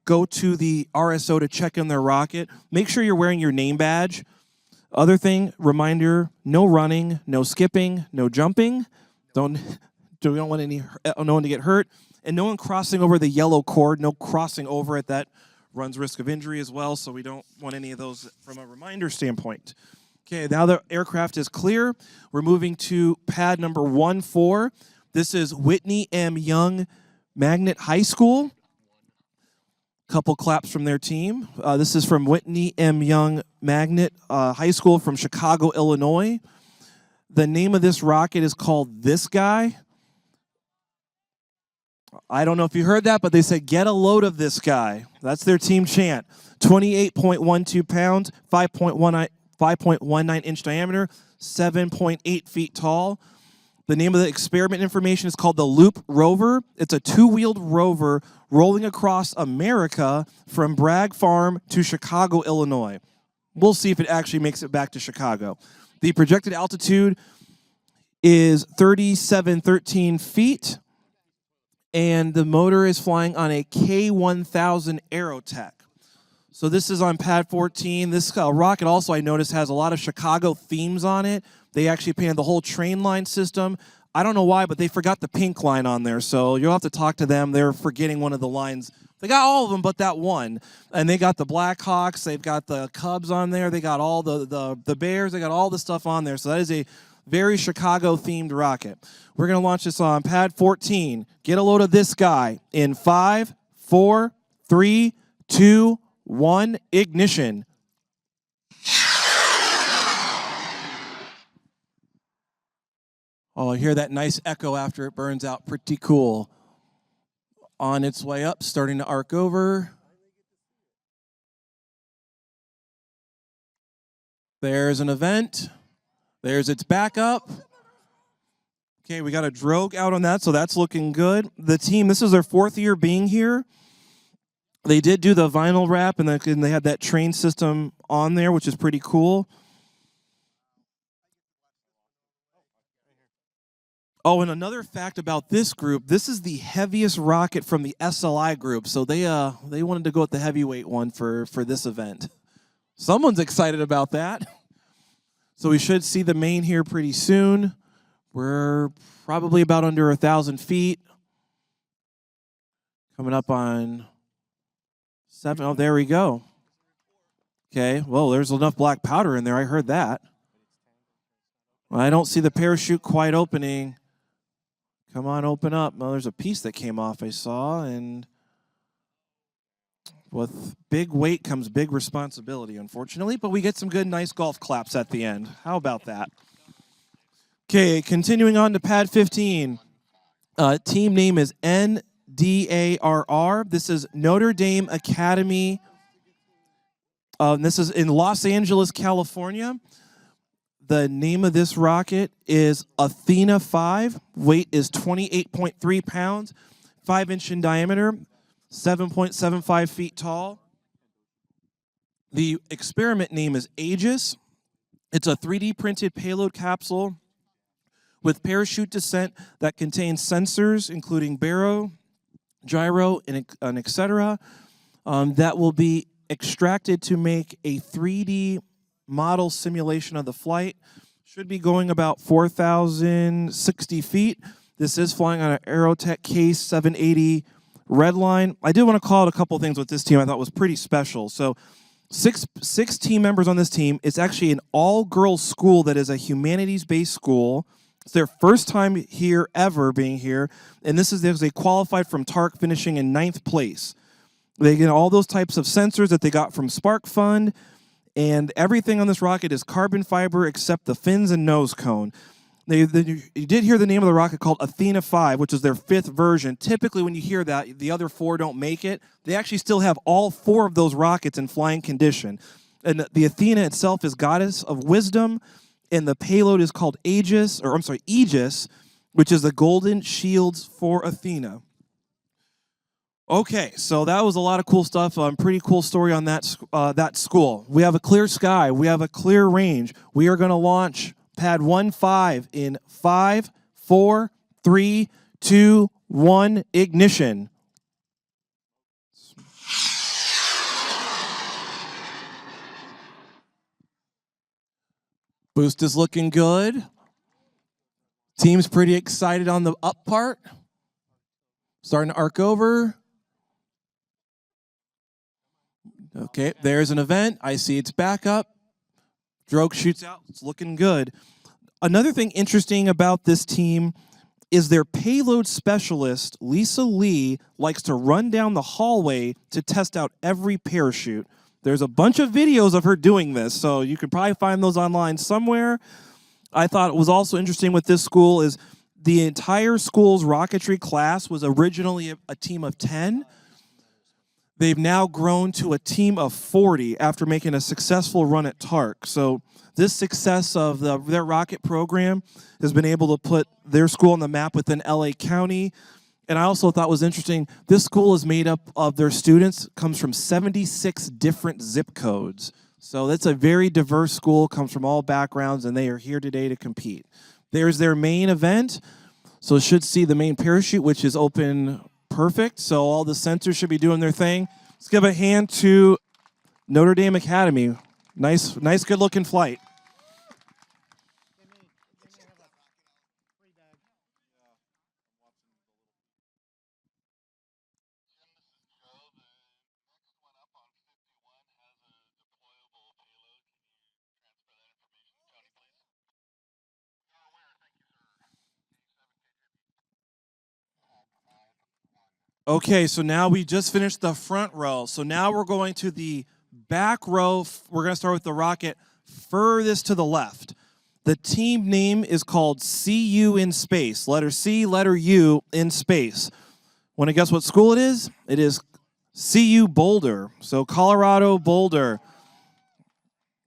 go to the RSO to check in their rocket, make sure you're wearing your name badge. Other thing, reminder, no running, no skipping, no jumping. We don't want no one to get hurt, and no one crossing over the yellow cord. No crossing over it. That runs risk of injury as well, so we don't want any of those from a reminder standpoint. Okay, now the aircraft is clear. We're moving to pad number 14. This is Whitney M. Young Magnet High School. Couple claps from their team. This is from Whitney M. Young Magnet High School from Chicago, Illinois. The name of this rocket is called This Guy. I don't know if you heard that, but they said, get a load of this guy. That's their team chant. 28.12 pounds, 5.19 inch diameter, 7.8 feet tall. The name of the experiment information is called the Loop Rover. It's a two-wheeled rover rolling across America from Bragg Farm to Chicago, Illinois. We'll see if it actually makes it back to Chicago. The projected altitude is 3,713 feet. And the motor is flying on a K1000 Aerotech. So this is on pad 14. This rocket also, I noticed, has a lot of Chicago themes on it. They actually painted the whole train line system. I don't know why, but they forgot the pink line on there. So you'll have to talk to them. They're forgetting one of the lines. They got all of them but that one. And they got the Blackhawks. They've got the Cubs on there. They got all the Bears. They got all the stuff on there. So that is a very Chicago-themed rocket. We're going to launch this on pad 14. Get a load of this guy in 5, 4, 3, 2, 1, ignition. Oh, I hear that nice echo after it burns out. Pretty cool. On its way up, starting to arc over. There's an event. There's its backup. Okay, we got a drogue out on that, so that's looking good. The team, this is their 4th year being here. They did do the vinyl wrap, and they had that train system on there, which is pretty cool. Oh, and another fact about this group, this is the heaviest rocket from the SLI group, so they wanted to go with the heavyweight one for this event. Someone's excited about that. So we should see the main here pretty soon. We're probably about under 1,000 feet. Coming up on 7. Oh, there we go. Okay, well, there's enough black powder in there. I heard that. Well, I don't see the parachute quite opening. Come on, open up. Well, there's a piece that came off I saw, and with big weight comes big responsibility, unfortunately, but we get some good, nice golf claps at the end. How about that? Okay, continuing on to pad 15. Team name is NDARR. This is Notre Dame Academy. This is in Los Angeles, California. The name of this rocket is Athena 5. Weight is 28.3 pounds, 5-inch in diameter, 7.75 feet tall. The experiment name is Aegis. It's a 3D printed payload capsule with parachute descent that contains sensors, including baro, gyro, and etc. That will be extracted to make a 3D model simulation of the flight. Should be going about 4,060 feet. This is flying on an Aerotech Case 780 Redline. I did want to call out a couple things with this team I thought was pretty special. So six team members on this team. It's actually an all-girls school that is a humanities-based school. It's their first time here ever being here, and they qualified from TARC, finishing in 9th place. They get all those types of sensors that they got from Spark Fund, and everything on this rocket is carbon fiber except the fins and nose cone. You did hear the name of the rocket called Athena 5, which is their 5th version. Typically, when you hear that, the other 4 don't make it. They actually still have all 4 of those rockets in flying condition. And the Athena itself is goddess of wisdom, and the payload is called Aegis, which is the golden shields for Athena. Okay, so that was a lot of cool stuff. Pretty cool story on that school. We have a clear sky. We have a clear range. We are going to launch pad 1-5 in 5, 4, 3, 2, 1, ignition. Boost is looking good. Team's pretty excited on the up part. Starting to arc over. Okay, there's an event. I see its backup. Drogue shoots out. It's looking good. Another thing interesting about this team is their payload specialist, Lisa Lee, likes to run down the hallway to test out every parachute. There's a bunch of videos of her doing this, so you can probably find those online somewhere. I thought it was also interesting with this school is the entire school's rocketry class was originally a team of 10. They've now grown to a team of 40 after making a successful run at TARC. So this success of their rocket program has been able to put their school on the map within LA County. And I also thought was interesting, this school is made up of their students, comes from 76 different zip codes. So that's a very diverse school, comes from all backgrounds, and they are here today to compete. There's their main event. So it should see the main parachute, which is open perfect. So all the sensors should be doing their thing. Let's give a hand to Notre Dame Academy. Nice, good-looking flight. Okay, so now we just finished the front row. So now we're going to the back row. We're going to start with the rocket furthest to the left. The team name is called CU in Space. Letter C, letter U in space. Want to guess what school it is? It is CU Boulder. So Colorado Boulder.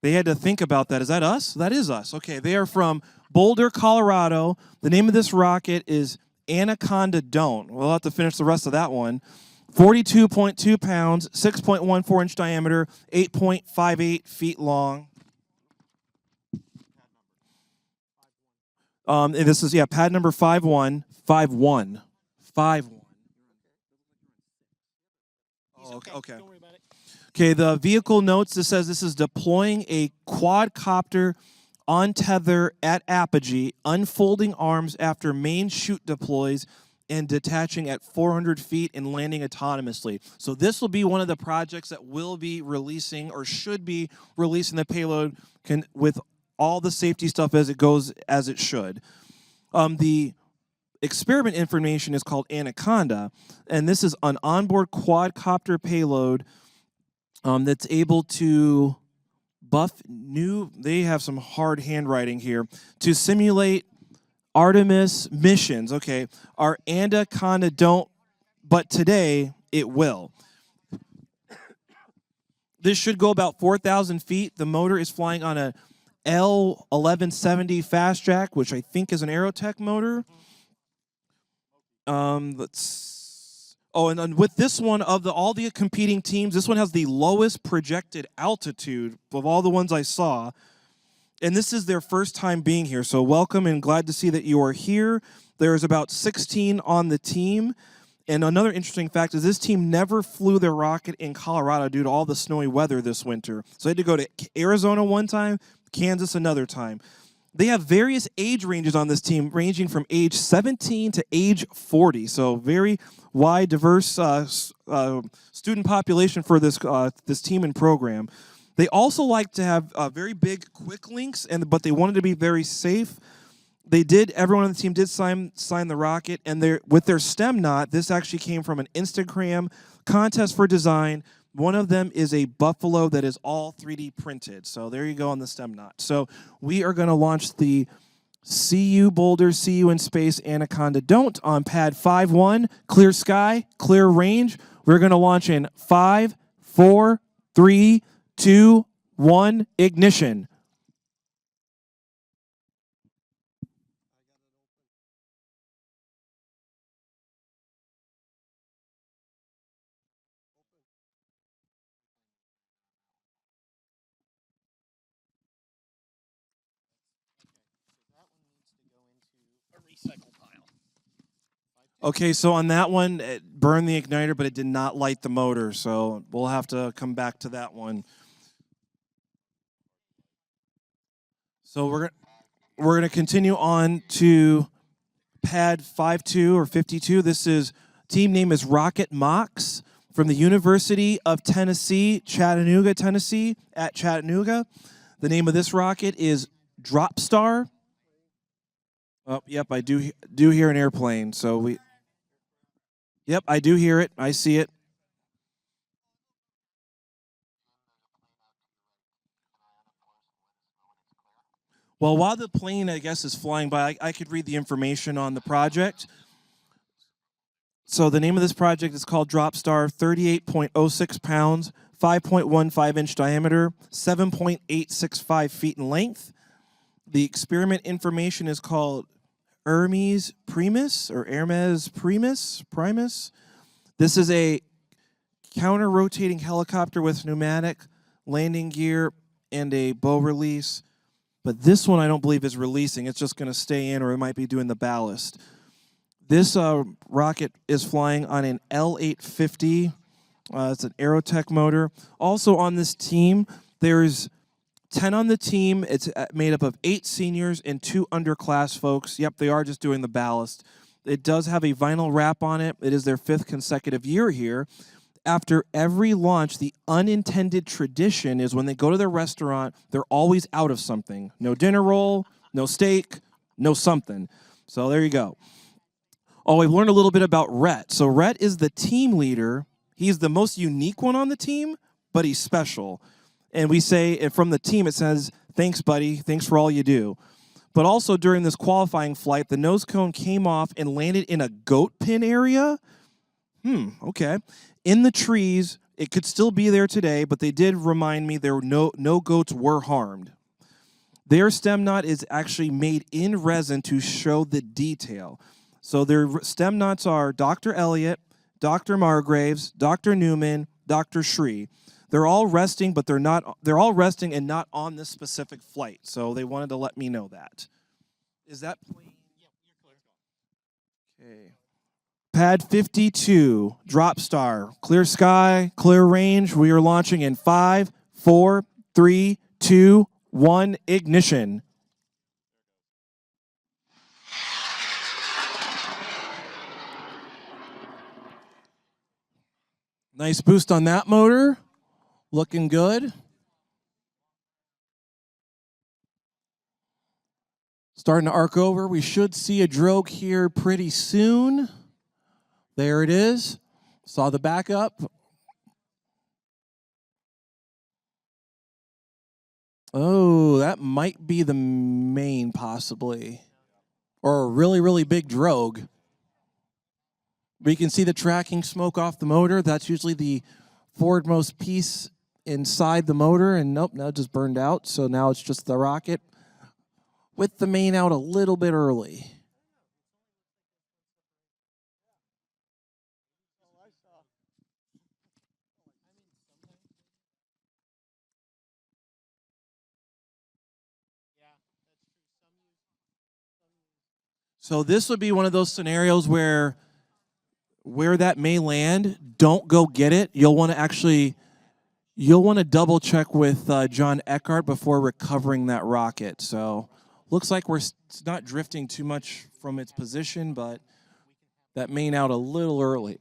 They had to think about that. Is that us? That is us. Okay, they are from Boulder, Colorado. The name of this rocket is Anaconda Don't. We'll have to finish the rest of that one. 42.2 pounds, 6.14 inch diameter, 8.58 feet long. This is, pad number 51. Oh, okay. Okay, the vehicle notes, this says this is deploying a quadcopter on tether at apogee, unfolding arms after main chute deploys, and detaching at 400 feet and landing autonomously. So this will be one of the projects that will be releasing or should be releasing the payload with all the safety stuff as it goes, as it should. The experiment information is called Anaconda, and this is an onboard quadcopter payload that's able to they have some hard handwriting here, to simulate Artemis missions. Okay, our Anaconda don't, but today it will. This should go about 4,000 feet. The motor is flying on a L1170 fast jack, which I think is an Aerotech motor. And with this one, of all the competing teams, this one has the lowest projected altitude of all the ones I saw. And this is their first time being here, so welcome and glad to see that you are here. There's about 16 on the team. And another interesting fact is this team never flew their rocket in Colorado due to all the snowy weather this winter. So they had to go to Arizona one time, Kansas another time. They have various age ranges on this team, ranging from age 17 to age 40. So very wide, diverse student population for this team and program. They also like to have very big quick links, but they wanted to be very safe. Everyone on the team did sign the rocket, and with their stem knot, this actually came from an Instagram contest for design. One of them is a buffalo that is all 3D printed. So there you go on the stem knot. So we are going to launch the CU Boulder, CU in Space Anaconda Don't on pad 51. Clear sky, clear range. We're going to launch in 5, 4, 3, 2, 1, ignition. Okay, so on that one, it burned the igniter, but it did not light the motor, so we'll have to come back to that one. So we're gonna continue on to pad 52 or 52. Team name is Rocket Mox from the University of Tennessee, Chattanooga, Tennessee, at Chattanooga. The name of this rocket is Drop Star. Oh, yep, I do hear an airplane. Yep, I do hear it. I see it. Well, while the plane, I guess, is flying by, I could read the information on the project. So the name of this project is called Drop Star, 38.06 pounds, 5.15 inch diameter, 7.865 feet in length. The experiment information is called Hermes Primus. This is a counter-rotating helicopter with pneumatic landing gear and a bow release. But this one I don't believe is releasing. It's just going to stay in, or it might be doing the ballast. This rocket is flying on an L850. It's an Aerotech motor. Also on this team, there's 10 on the team. It's made up of 8 seniors and 2 underclass folks. Yep, they are just doing the ballast. It does have a vinyl wrap on it. It is their 5th consecutive year here. After every launch, the unintended tradition is when they go to their restaurant, they're always out of something. No dinner roll, no steak, no something. So there you go. Oh, we've learned a little bit about Rhett. So Rhett is the team leader. He's the most unique one on the team, but he's special. And we say, from the team, it says, thanks, buddy. Thanks for all you do. But also during this qualifying flight, the nose cone came off and landed in a goat pen area. Okay. In the trees, it could still be there today, but they did remind me there were no goats were harmed. Their stem knot is actually made in resin to show the detail. So their stem knots are Dr. Elliott, Dr. Margraves, Dr. Newman, Dr. Shree. They're all resting, but they're all resting and not on this specific flight. So they wanted to let me know that. Is that plain? Yeah, you're clear. Okay. Pad 52, drop star, clear sky, clear range. We are launching in 5, 4, 3, 2, 1, ignition. Nice boost on that motor. Looking good. Starting to arc over. We should see a drogue here pretty soon. There it is. Saw the backup. Oh, that might be the main, possibly. Or a really, really big drogue. We can see the tracking smoke off the motor. That's usually the forwardmost piece inside the motor. And nope, now it just burned out. So now it's just the rocket with the main out a little bit early. So this would be one of those scenarios where that may land, don't go get it. You'll want to double check with John Eckhart before recovering that rocket. So looks like it's not drifting too much from its position, but that main out a little early.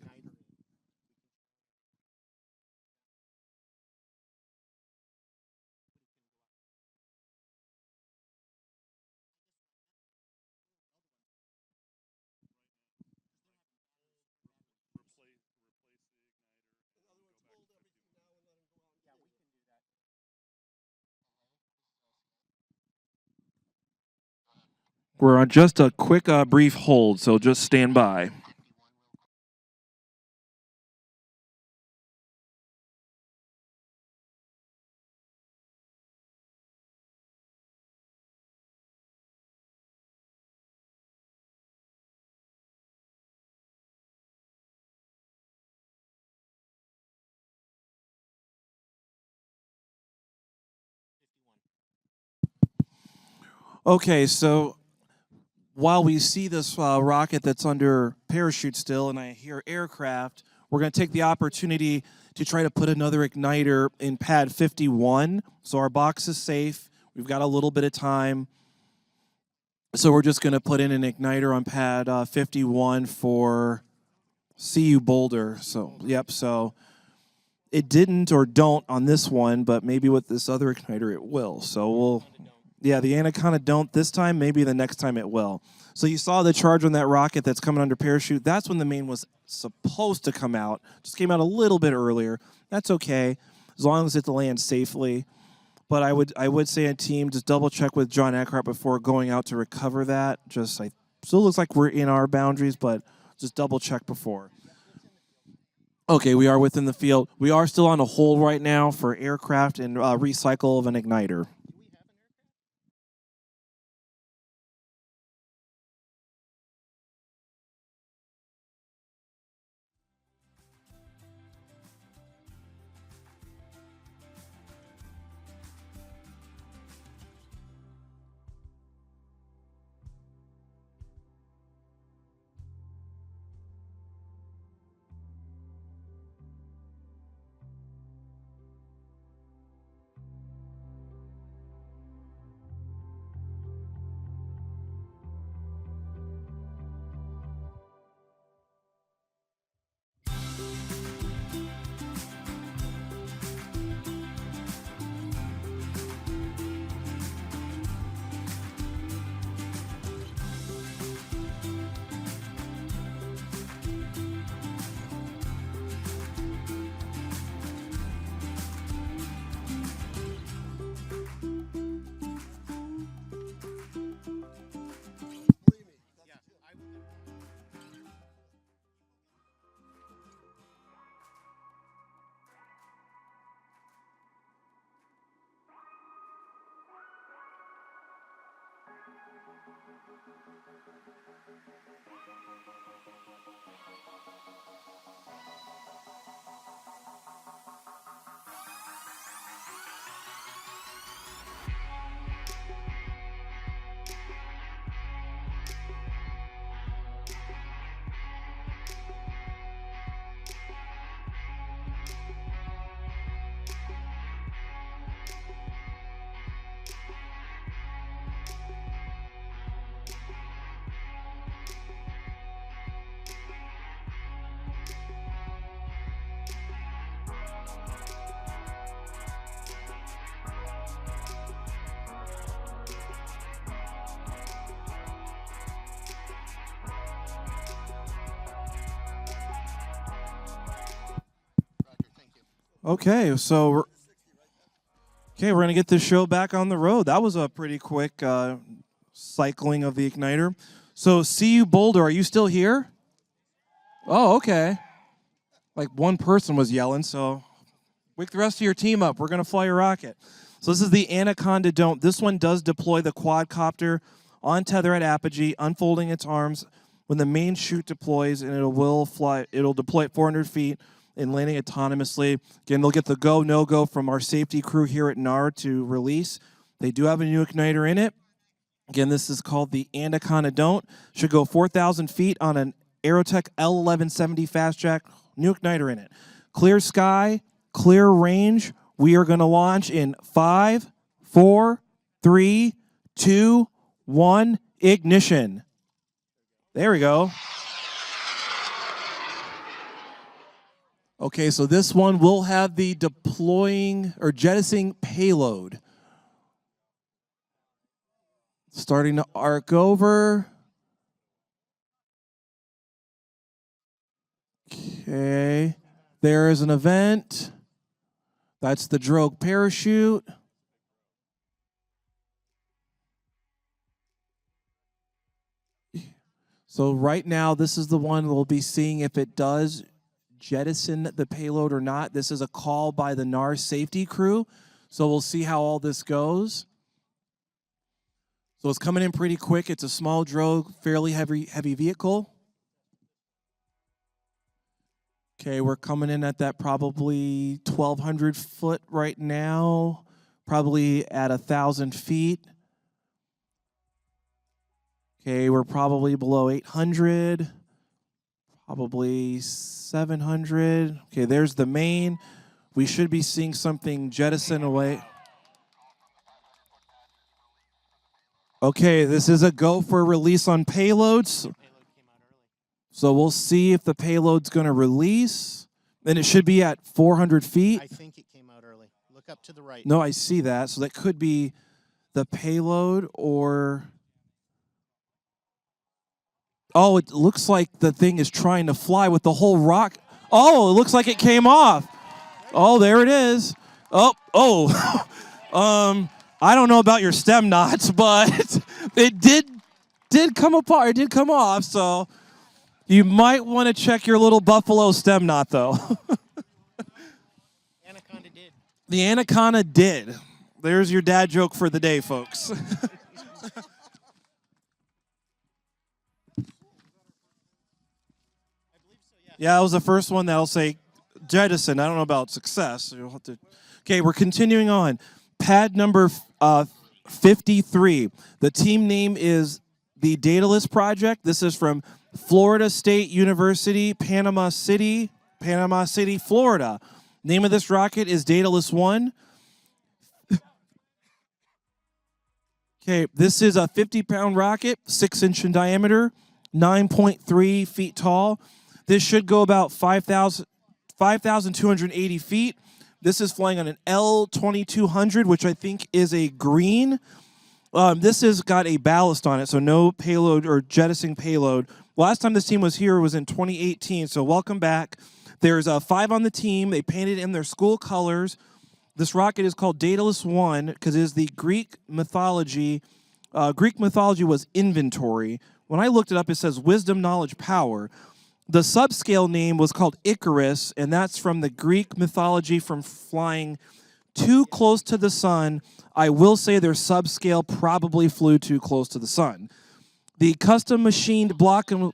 We're on just a quick brief hold, so just stand by. Okay, so while we see this rocket that's under parachute still and I hear aircraft, we're going to take the opportunity to try to put another igniter in pad 51. So our box is safe. We've got a little bit of time. So we're just going to put in an igniter on pad 51 for CU Boulder. So, yep, so it didn't or don't on this one, but maybe with this other igniter it will. So the Anaconda don't this time, maybe the next time it will. So you saw the charge on that rocket that's coming under parachute. That's when the main was supposed to come out. Just came out a little bit earlier. That's okay, as long as it lands safely. But I would say a team, just double check with John Eckhart before going out to recover that. Still looks like we're in our boundaries, but just double check before. Okay, we are within the field. We are still on a hold right now for aircraft and recycle of an igniter. Okay, so we're gonna get this show back on the road. That was a pretty quick cycling of the igniter. So, CU Boulder, are you still here? Oh, okay. Like one person was yelling, so wake the rest of your team up. We're gonna fly a rocket. So this is the Anaconda Don't. This one does deploy the quadcopter on tether at apogee, unfolding its arms when the main chute deploys, and it'll deploy at 400 feet. And landing autonomously. Again, they'll get the go, no-go from our safety crew here at NAR to release. They do have a new igniter in it. Again, this is called the Anaconda Don't. Should go 4,000 feet on an Aerotech L1170 Fast Jack. New igniter in it. Clear sky, clear range. We are going to launch in 5, 4, 3, 2, 1, ignition. There we go. Okay, so this one will have the deploying or jettisoning payload. Starting to arc over. Okay, there is an event. That's the drogue parachute. So right now, this is the one we'll be seeing if it does jettison the payload or not. This is a call by the NAR safety crew, so we'll see how all this goes. So it's coming in pretty quick. It's a small drogue, fairly heavy vehicle. Okay, we're coming in at that probably 1,200 foot right now, probably at 1,000 feet. Okay, we're probably below 800. Probably 700. Okay, there's the main. We should be seeing something jettison away. Okay, this is a go for release on payloads. So we'll see if the payload's going to release. Then it should be at 400 feet. I think it came out early. Look up to the right. No, I see that. So that could be the payload or... Oh, it looks like the thing is trying to fly with the whole rock. Oh, it looks like it came off. Oh, there it is. Oh. I don't know about your stem knots, but it did come apart. It did come off, so you might want to check your little buffalo stem knot, though. Anaconda did. The Anaconda did. There's your dad joke for the day, folks. Yeah, that was the first one that'll say jettison. I don't know about success. So you'll have to. Okay, we're continuing on. Pad number 53. The team name is the Daedalus Project. This is from Florida State University, Panama City, Florida. Name of this rocket is Daedalus 1. Okay, this is a 50-pound rocket, 6-inch in diameter, 9.3 feet tall. This should go about 5,280 feet. This is flying on an L2200, which I think is a green. This has got a ballast on it, so no payload or jettisoning payload. Last time this team was here was in 2018, so welcome back. There's 5 on the team. They painted in their school colors. This rocket is called Daedalus 1 because it is the Greek mythology. Greek mythology was inventory. When I looked it up, it says wisdom, knowledge, power. The subscale name was called Icarus, and that's from the Greek mythology from flying too close to the sun. I will say their subscale probably flew too close to the sun. The custom machined block and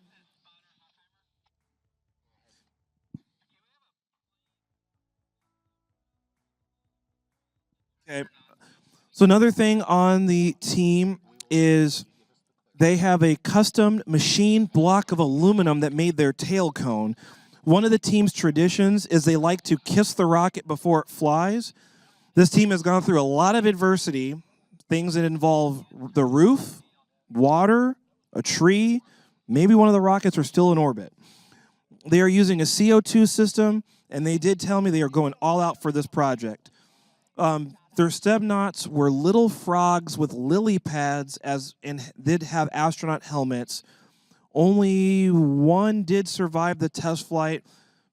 okay. So another thing on the team is they have a custom machined block of aluminum that made their tail cone. One of the team's traditions is they like to kiss the rocket before it flies. This team has gone through a lot of adversity, things that involve the roof, water, a tree, maybe one of the rockets are still in orbit. They are using a CO2 system, and they did tell me they are going all out for this project. Their stem knots were little frogs with lily pads and did have astronaut helmets. Only one did survive the test flight,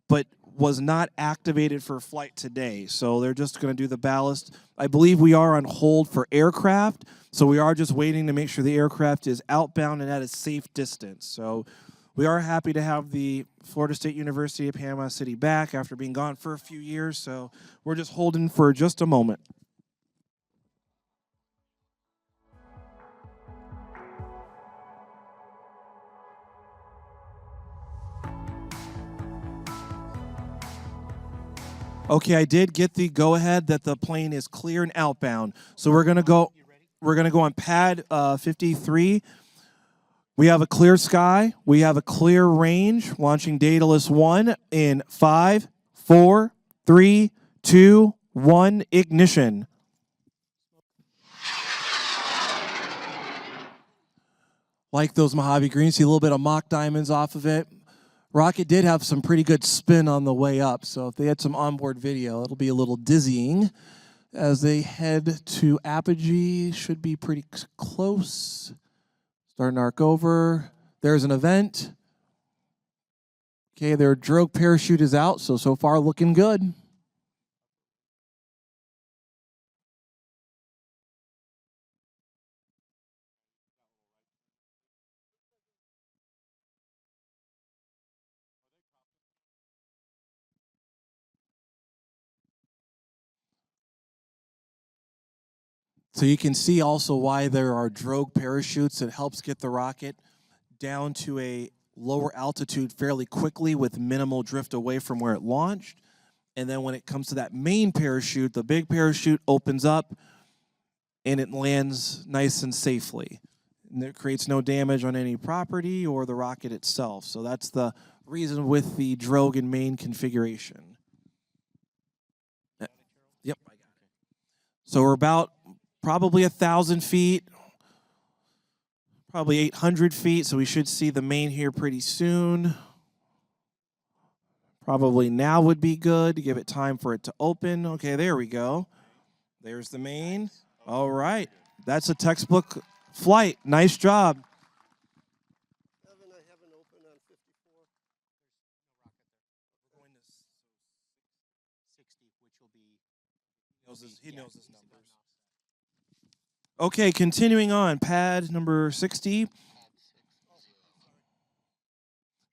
but was not activated for flight today. So they're just going to do the ballast. I believe we are on hold for aircraft, so we are just waiting to make sure the aircraft is outbound and at a safe distance. So we are happy to have the Florida State University of Panama City back after being gone for a few years. So we're just holding for just a moment. Okay, I did get the go-ahead that the plane is clear and outbound. So we're gonna go on pad 53. We have a clear sky. We have a clear range. Launching Daedalus 1 in 5, 4, 3, 2, 1, ignition. Like those Mojave greens, see a little bit of mock diamonds off of it. Rocket did have some pretty good spin on the way up, so if they had some onboard video, it'll be a little dizzying. As they head to apogee, should be pretty close. Starting to arc over. There's an event. Okay, their drogue parachute is out, so far looking good. So you can see also why there are drogue parachutes. It helps get the rocket down to a lower altitude fairly quickly with minimal drift away from where it launched. And then when it comes to that main parachute, the big parachute opens up and it lands nice and safely. And it creates no damage on any property or the rocket itself. So that's the reason with the drogue and main configuration. Yep. So we're about probably 1,000 feet, probably 800 feet, so we should see the main here pretty soon. Probably now would be good to give it time for it to open. Okay, there we go. There's the main. All right, that's a textbook flight. Nice job. He knows his numbers. Okay, continuing on, pad number 60.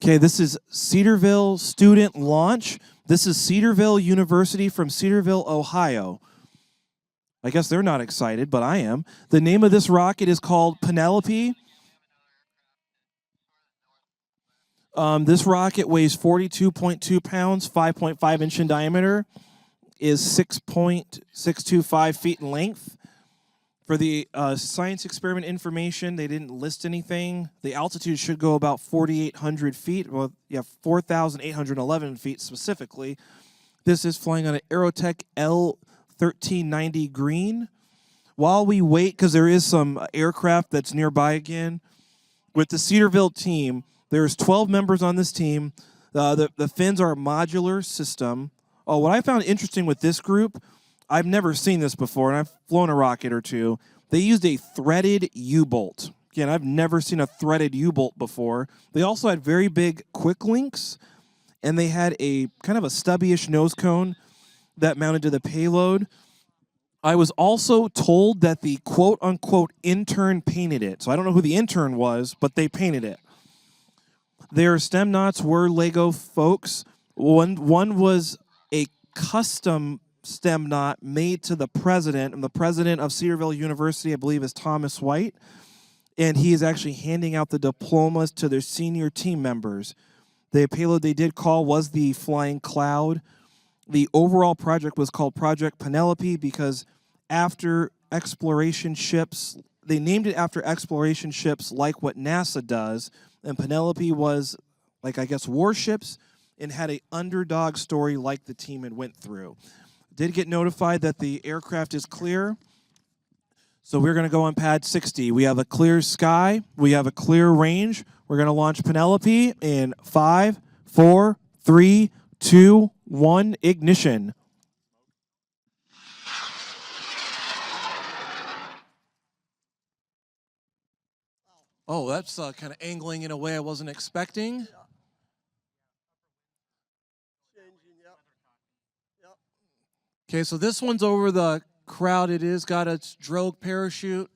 Okay, this is Cedarville student launch. This is Cedarville University from Cedarville, Ohio. I guess they're not excited, but I am. The name of this rocket is called Penelope. This rocket weighs 42.2 pounds, 5.5 inch in diameter, is 6.625 feet in length. For the science experiment information, they didn't list anything. The altitude should go about 4,800 feet. Well, yeah, 4,811 feet specifically. This is flying on an Aerotech L1390 green. While we wait, because there is some aircraft that's nearby again, with the Cedarville team, there's 12 members on this team. The fins are a modular system. Oh, what I found interesting with this group, I've never seen this before, and I've flown a rocket or two. They used a threaded U-bolt. Again, I've never seen a threaded U-bolt before. They also had very big quick links, and they had a kind of a stubby-ish nose cone that mounted to the payload. I was also told that the quote-unquote intern painted it. So I don't know who the intern was, but they painted it. Their stem knots were Lego folks. One was a custom stem knot made to the president, and the president of Cedarville University, I believe, is Thomas White, and he is actually handing out the diplomas to their senior team members. The payload they did call was the Flying Cloud. The overall project was called Project Penelope because after exploration ships, they named it after exploration ships like what NASA does, and Penelope was, like, I guess, warships, and had an underdog story like the team had went through. Did get notified that the aircraft is clear, so we're going to go on pad 60. We have a clear sky. We have a clear range. We're going to launch Penelope in 5, 4, 3, 2, 1, ignition. Oh, that's kind of angling in a way I wasn't expecting. Okay, so this one's over the crowd. It is got its drogue parachute.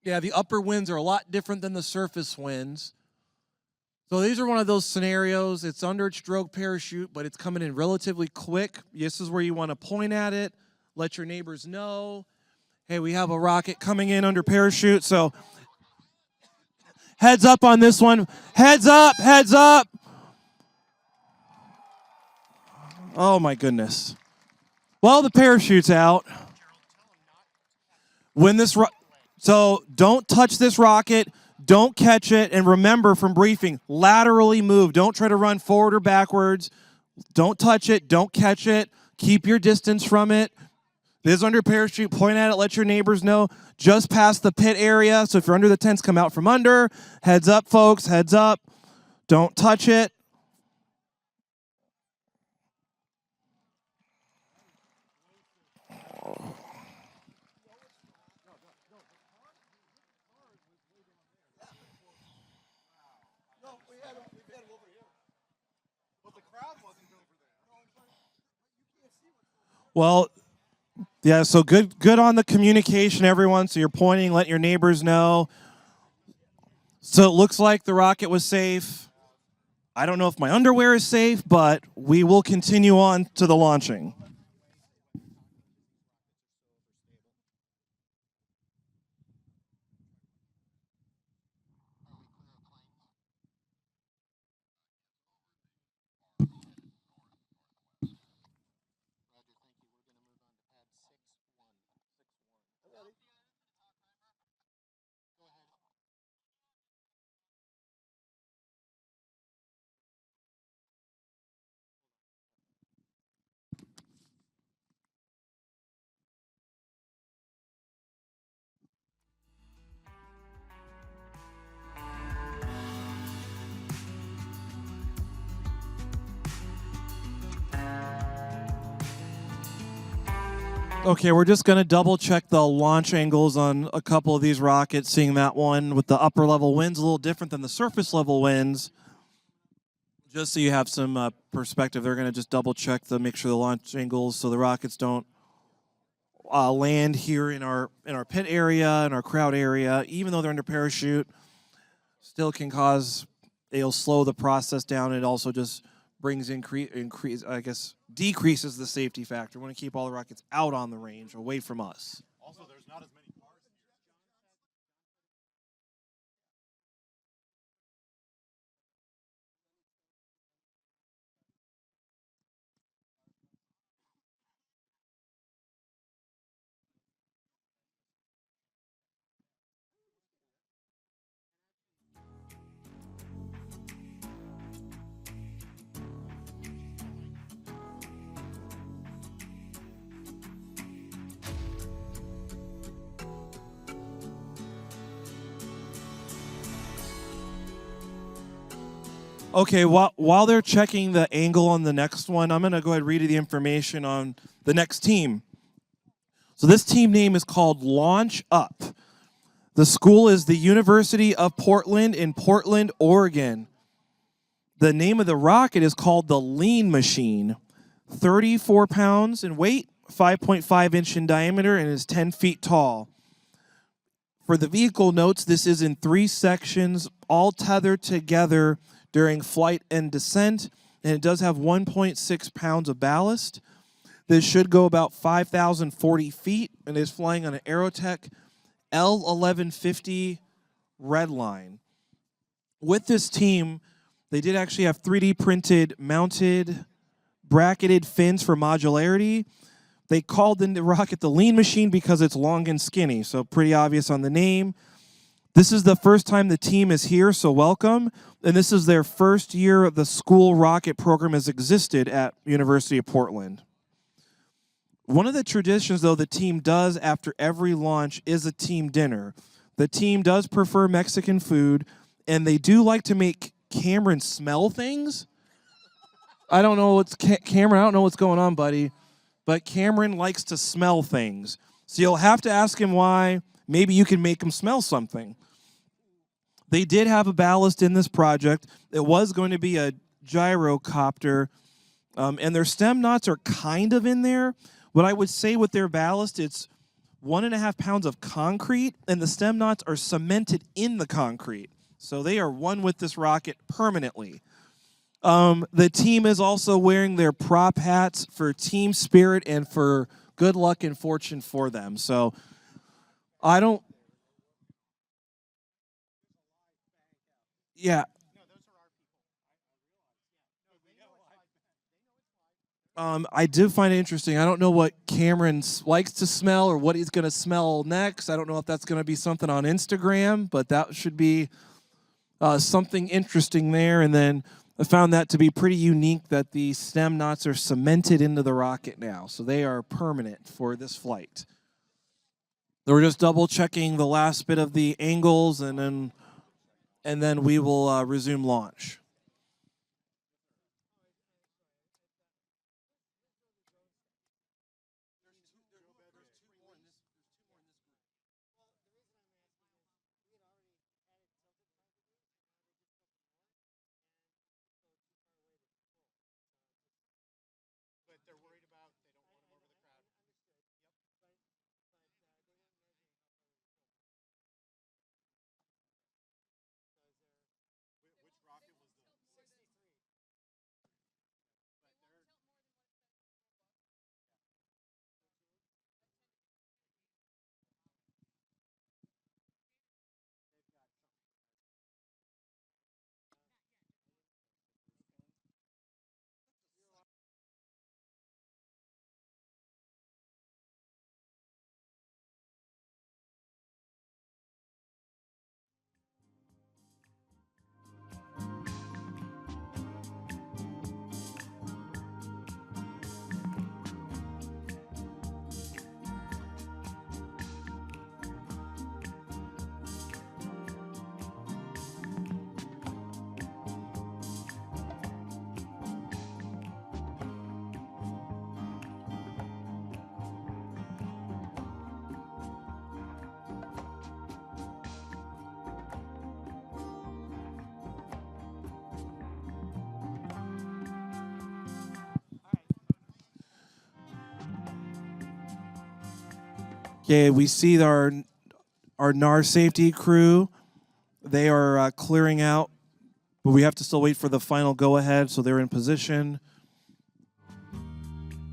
Yeah, the upper winds are a lot different than the surface winds. So these are one of those scenarios. It's under its drogue parachute, but it's coming in relatively quick. This is where you want to point at it, let your neighbors know, hey, we have a rocket coming in under parachute. So heads up on this one. Heads up, heads up. Oh, my goodness. Well, the parachute's out. So don't touch this rocket. Don't catch it. And remember from briefing, laterally move. Don't try to run forward or backwards. Don't touch it. Don't catch it. Keep your distance from it. It is under parachute. Point at it. Let your neighbors know. Just past the pit area. So if you're under the tents, come out from under. Heads up, folks. Heads up. Don't touch it. Well, yeah, so good on the communication, everyone. So you're pointing, letting your neighbors know. So it looks like the rocket was safe. I don't know if my underwear is safe, but we will continue on to the launching. Okay, we're just going to double check the launch angles on a couple of these rockets, seeing that one with the upper level winds a little different than the surface level winds. Just so you have some perspective, they're going to just double check to make sure the launch angles so the rockets don't land here in our pit area, in our crowd area. Even though they're under parachute, still can cause, it'll slow the process down. It also just brings decreases the safety factor. We want to keep all the rockets out on the range, away from us. Also, there's not as many cars. Okay, while they're checking the angle on the next one, I'm going to go ahead and read you the information on the next team. So this team name is called Launch Up. The school is the University of Portland in Portland, Oregon. The name of the rocket is called the Lean Machine. 34 pounds in weight, 5.5 inch in diameter, and is 10 feet tall. For the vehicle notes, this is in 3 sections, all tethered together during flight and descent, and it does have 1.6 pounds of ballast. This should go about 5,040 feet and is flying on an Aerotech L1150 Redline. With this team, they did actually have 3D printed mounted bracketed fins for modularity. They called in the rocket the lean machine because it's long and skinny, so pretty obvious on the name. This is the first time the team is here, so welcome. And this is their first year the school rocket program has existed at University of Portland. One of the traditions, though, the team does after every launch is a team dinner. The team does prefer Mexican food, and they do like to make Cameron smell things. I don't know Cameron, I don't know what's going on, buddy, but Cameron likes to smell things. So you'll have to ask him why. Maybe you can make him smell something. They did have a ballast in this project. It was going to be a gyrocopter, and their stem knots are kind of in there. What I would say with their ballast, it's 1.5 pounds of concrete, and the stem knots are cemented in the concrete. So they are one with this rocket permanently. The team is also wearing their prop hats for team spirit and for good luck and fortune for them. So I don't... Yeah. I do find it interesting. I don't know what Cameron likes to smell or what he's going to smell next. I don't know if that's going to be something on Instagram, but that should be something interesting there. And then I found that to be pretty unique that the stem knots are cemented into the rocket now. So they are permanent for this flight. We're just double checking the last bit of the angles, and then we will resume launch. Okay, we see our NAR safety crew. They are clearing out, but we have to still wait for the final go-ahead, so they're in position.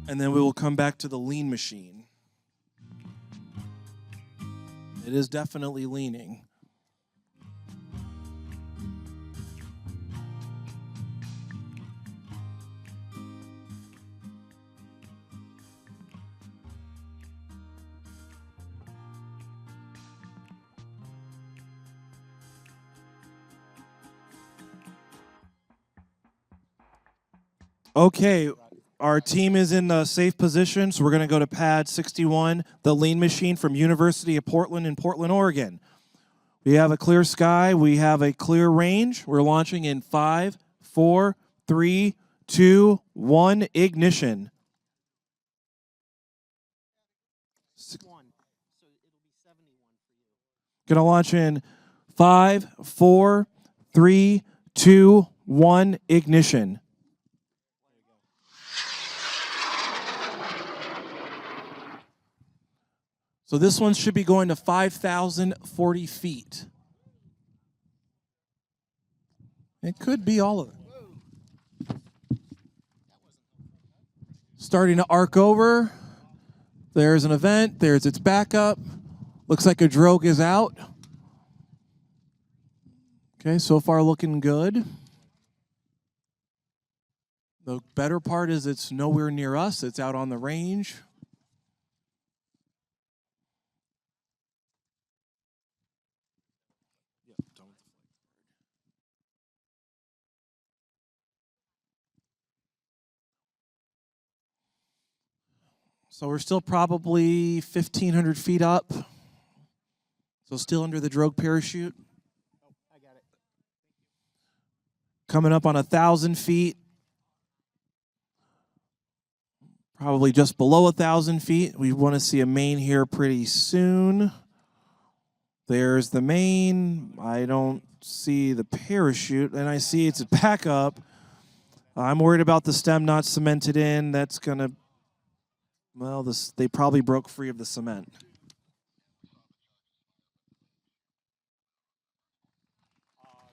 And then we will come back to the lean machine. It is definitely leaning. Okay, our team is in a safe position, so we're going to go to pad 61, the lean machine from University of Portland in Portland, Oregon. We have a clear sky. We have a clear range. We're launching in 5, 4, 3, 2, 1, ignition. Going to launch in 5, 4, 3, 2, 1, ignition. So this one should be going to 5,040 feet. It could be all of it. Starting to arc over. There's an event. There's its backup. Looks like a drogue is out. Okay, so far looking good. The better part is it's nowhere near us. It's out on the range. So we're still probably 1,500 feet up. So still under the drogue parachute. Oh, I got it. Coming up on 1,000 feet. Probably just below 1,000 feet. We want to see a main here pretty soon. There's the main. I don't see the parachute, and I see it's a backup. I'm worried about the stem not cemented in. That's going to, well, they probably broke free of the cement.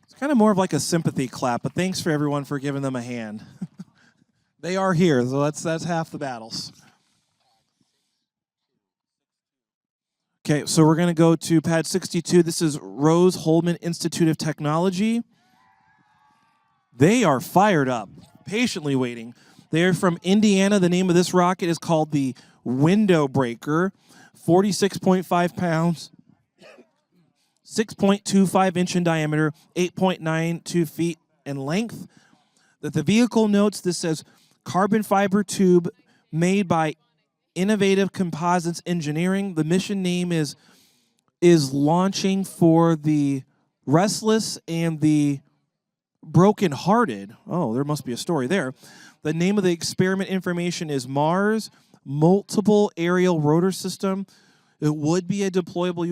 It's kind of more of like a sympathy clap, but thanks for everyone for giving them a hand. They are here, so that's half the battles. Okay, so we're going to go to pad 62. This is Rose-Hulman Institute of Technology. They are fired up, patiently waiting. They are from Indiana. The name of this rocket is called the Window Breaker, 46.5 pounds, 6.25 inch in diameter, 8.92 feet in length. That the vehicle notes, this says carbon fiber tube made by Innovative Composites Engineering. The mission name is launching for the restless and the broken-hearted. Oh, there must be a story there. The name of the experiment information is Mars Multiple Aerial Rotor System. It would be a deployable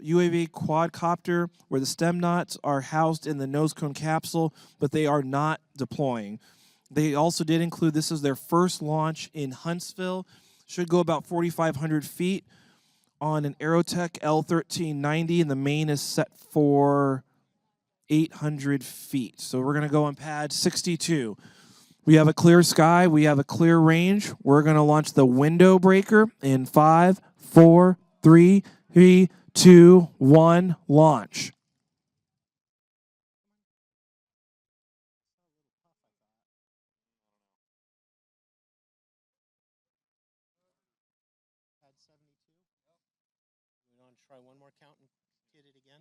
UAV quadcopter where the stem knots are housed in the nose cone capsule, but they are not deploying. They also did include, this is their first launch in Huntsville. Should go about 4,500 feet on an Aerotech L1390, and the main is set for 800 feet. So we're going to go on pad 62. We have a clear sky. We have a clear range. We're going to launch the Window Breaker in 5, 4, 3, 2, 1, launch. Pad 72. We want to try one more count and hit it again.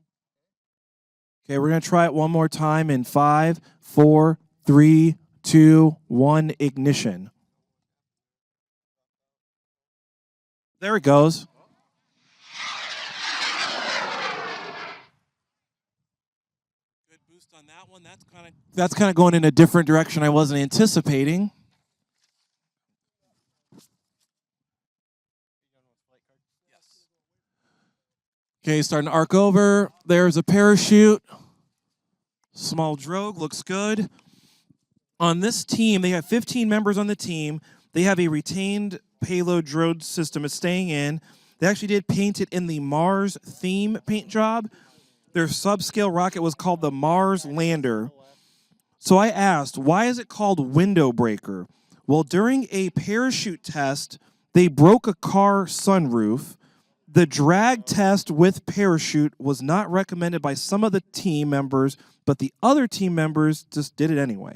Okay, we're going to try it one more time in 5, 4, 3, 2, 1, ignition. There it goes. Good boost on that one. That's kind of going in a different direction I wasn't anticipating. Okay, starting to arc over. There's a parachute. Small drogue, looks good. On this team, they have 15 members on the team. They have a retained payload drogue system. It's staying in. They actually did paint it in the Mars theme paint job. Their subscale rocket was called the Mars Lander. So I asked, why is it called Window Breaker? Well, during a parachute test, they broke a car sunroof. The drag test with parachute was not recommended by some of the team members, but the other team members just did it anyway.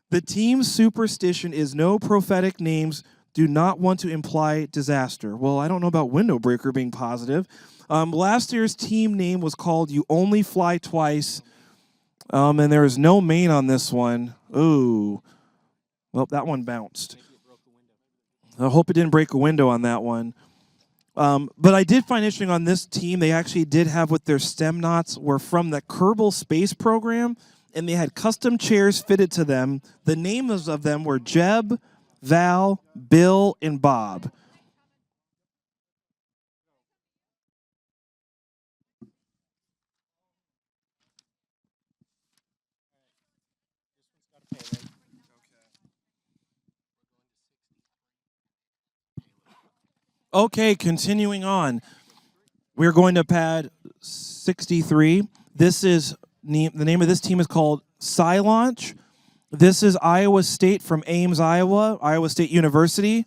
The team's superstition is no prophetic names do not want to imply disaster. Well, I don't know about Window Breaker being positive. Last year's team name was called You Only Fly Twice, and there is no main on this one. Ooh. Well, that one bounced. I hope it didn't break a window on that one. But I did find interesting on this team, they actually did have with their stem knots were from the Kerbal Space Program, and they had custom chairs fitted to them. The names of them were Jeb, Val, Bill, and Bob. Okay, continuing on. We're going to pad 63. This is the name of this team is called Studentlaunch. This is Iowa State from Ames, Iowa, Iowa State University.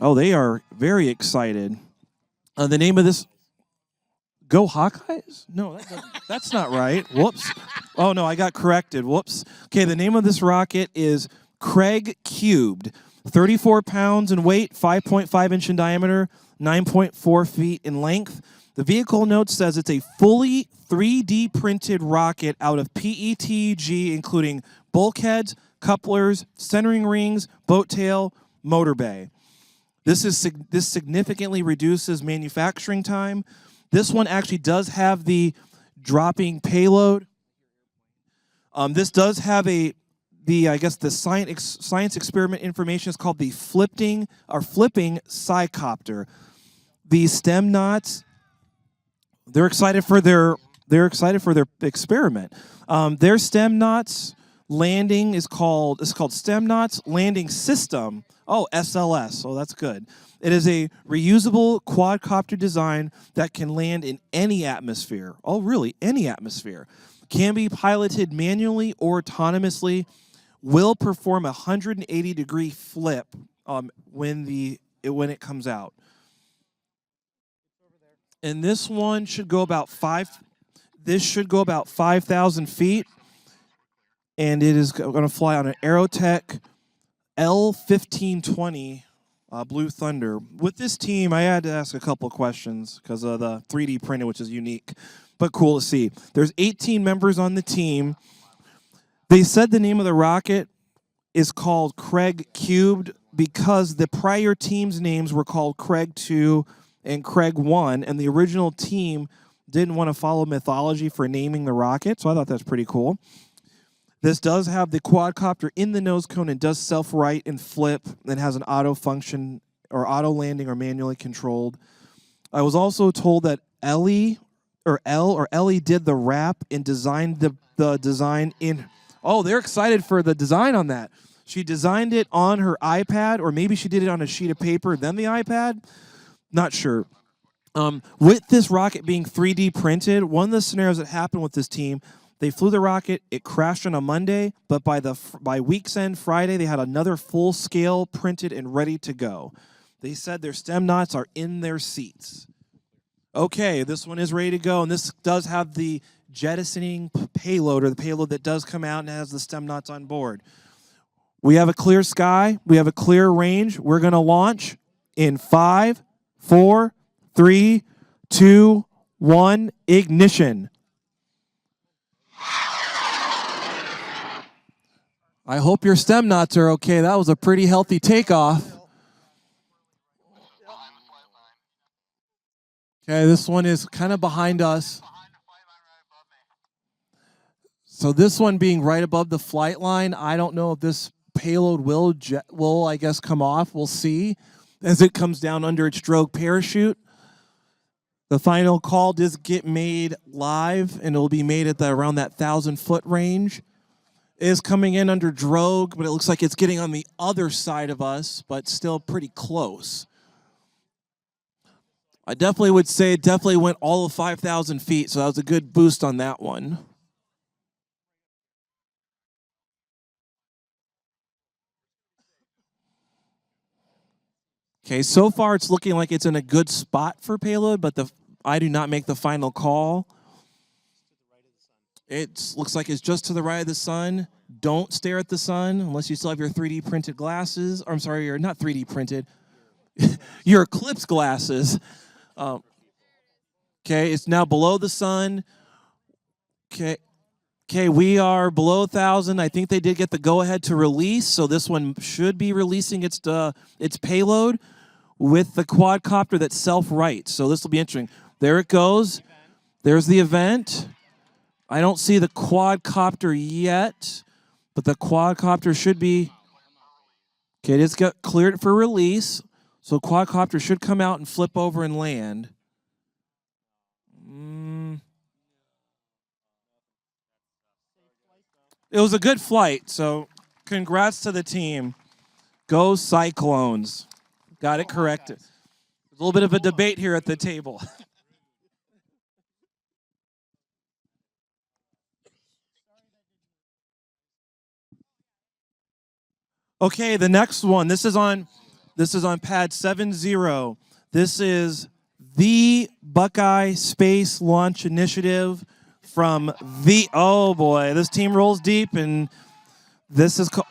Oh, they are very excited. The name of this, Go Hawkeyes? No, that's not right. Whoops. Oh, no, I got corrected. Whoops. Okay, the name of this rocket is Craig Cubed. 34 pounds in weight, 5.5 inch in diameter, 9.4 feet in length. The vehicle note says it's a fully 3D printed rocket out of PETG, including bulkheads, couplers, centering rings, boat tail, motor bay. This significantly reduces manufacturing time. This one actually does have the dropping payload. This does have the science experiment information is called the flipping Psychopter. The stem knots, they're excited for their experiment. Their stem knots landing is called Stem Knots Landing System. Oh, SLS. So that's good. It is a reusable quadcopter design that can land in any atmosphere. Oh, really? Any atmosphere. Can be piloted manually or autonomously. Will perform a 180-degree flip when it comes out. And this one should go about 5,000 feet. And it is going to fly on an Aerotech L1520 Blue Thunder. With this team, I had to ask a couple questions because of the 3D printing, which is unique, but cool to see. There's 18 members on the team. They said the name of the rocket is called Craig Cubed because the prior team's names were called Craig 2 and Craig 1, and the original team didn't want to follow mythology for naming the rocket, so I thought that's pretty cool. This does have the quadcopter in the nose cone and does self-right and flip and has an auto function or auto landing or manually controlled. I was also told that Ellie did the wrap and designed the design in. Oh, they're excited for the design on that. She designed it on her iPad, or maybe she did it on a sheet of paper, then the iPad. Not sure. With this rocket being 3D printed, one of the scenarios that happened with this team, they flew the rocket, it crashed on a Monday, but by week's end, Friday, they had another full-scale printed and ready to go. They said their stem knots are in their seats. Okay, this one is ready to go, and this does have the jettisoning payload, or the payload that does come out and has the stem knots on board. We have a clear sky. We have a clear range. We're going to launch in 5, 4, 3, 2, 1, ignition. I hope your stem knots are okay. That was a pretty healthy takeoff. Okay, this one is kind of behind us. So this one being right above the flight line, I don't know if this payload will I guess, come off. We'll see as it comes down under its drogue parachute. The final call does get made live, and it will be made at around that 1,000-foot range. It is coming in under drogue, but it looks like it's getting on the other side of us, but still pretty close. I definitely would say it definitely went all of 5,000 feet, so that was a good boost on that one. Okay, so far it's looking like it's in a good spot for payload, but I do not make the final call. It looks like it's just to the right of the sun. Don't stare at the sun unless you still have your 3D printed glasses. Or I'm sorry, you're not 3D printed. Your Eclipse glasses. Okay, it's now below the sun. Okay, we are below 1,000. I think they did get the go-ahead to release, so this one should be releasing its payload with the quadcopter that's self-right. So this will be interesting. There it goes. There's the event. I don't see the quadcopter yet, but the quadcopter should be. Okay, it is got cleared for release, so quadcopter should come out and flip over and land. It was a good flight, so congrats to the team. Go Cyclones. Got it corrected. A little bit of a debate here at the table. Okay, the next one. This is on pad 70. This is the Buckeye Space Launch Initiative from the, oh boy, this team rolls deep, and this is called,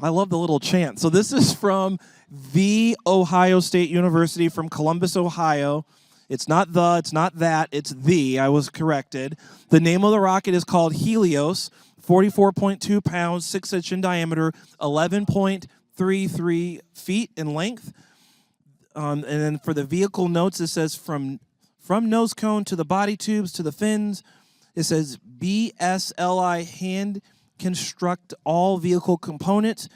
I love the little chant. So this is from the Ohio State University from Columbus, Ohio. It's not the, it's not that, it's the, I was corrected. The name of the rocket is called Helios, 44.2 pounds, 6 inch in diameter, 11.33 feet in length. And then for the vehicle notes, it says from nose cone to the body tubes to the fins, it says BSLI hand construct all vehicle components.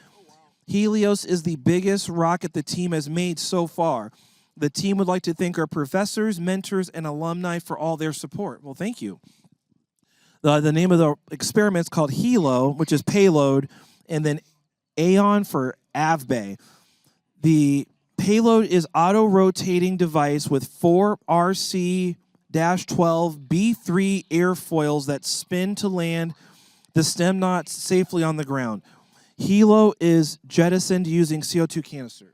Helios is the biggest rocket the team has made so far. The team would like to thank our professors, mentors, and alumni for all their support. Well, thank you. The name of the experiment is called Helo, which is payload, and then Aeon for Avbe. The payload is auto-rotating device with 4 RC-12 B3 airfoils that spin to land the stem knots safely on the ground. Helo is jettisoned using CO2 canisters.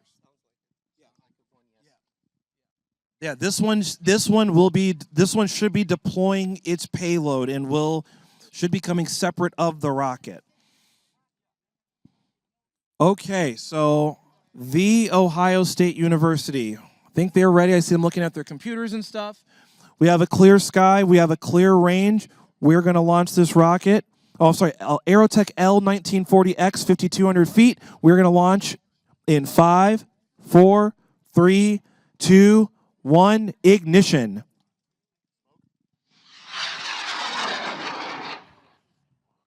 Yeah, this one should be deploying its payload and should be coming separate of the rocket. Okay, so the Ohio State University. I think they're ready. I see them looking at their computers and stuff. We have a clear sky. We have a clear range. We're going to launch this rocket. Oh, sorry, Aerotech L1940X, 5,200 feet. We're going to launch in 5, 4, 3, 2, 1, ignition.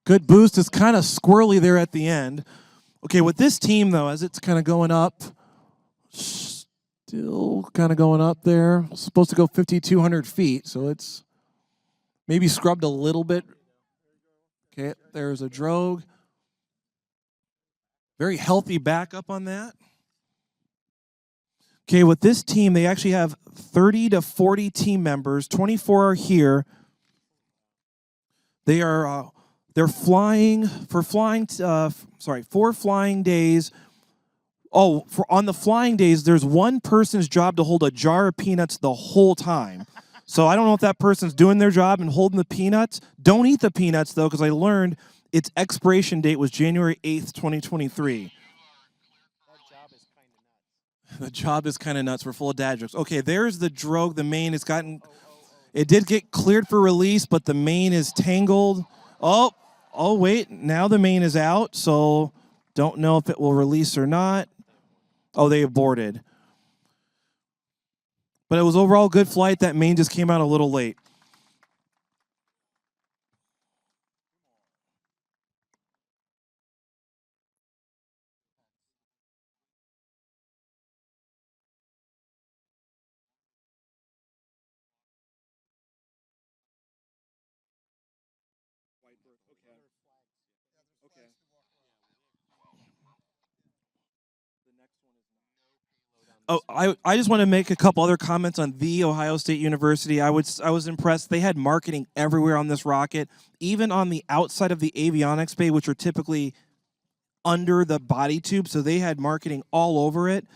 Good boost. It's kind of squirrely there at the end. Okay, with this team, though, as it's kind of going up, still kind of going up there. It's supposed to go 5,200 feet, so it's maybe scrubbed a little bit. Okay, there's a drogue. Very healthy backup on that. Okay, with this team, they actually have 30 to 40 team members. 24 are here. They're flying for 4 flying days. Oh, on the flying days, there's one person's job to hold a jar of peanuts the whole time. So I don't know if that person's doing their job and holding the peanuts. Don't eat the peanuts, though, because I learned its expiration date was January 8th, 2023. The job is kind of nuts. We're full of dad jokes. Okay, there's the drogue. The main has gotten... It did get cleared for release, but the main is tangled. Oh, wait. Now the main is out, so don't know if it will release or not. Oh, they aborted. But it was overall a good flight. That main just came out a little late. Oh, I just want to make a couple other comments on the Ohio State University. I was impressed. They had marketing everywhere on this rocket, even on the outside of the avionics bay, which are typically under the body tube. So they had marketing all over it.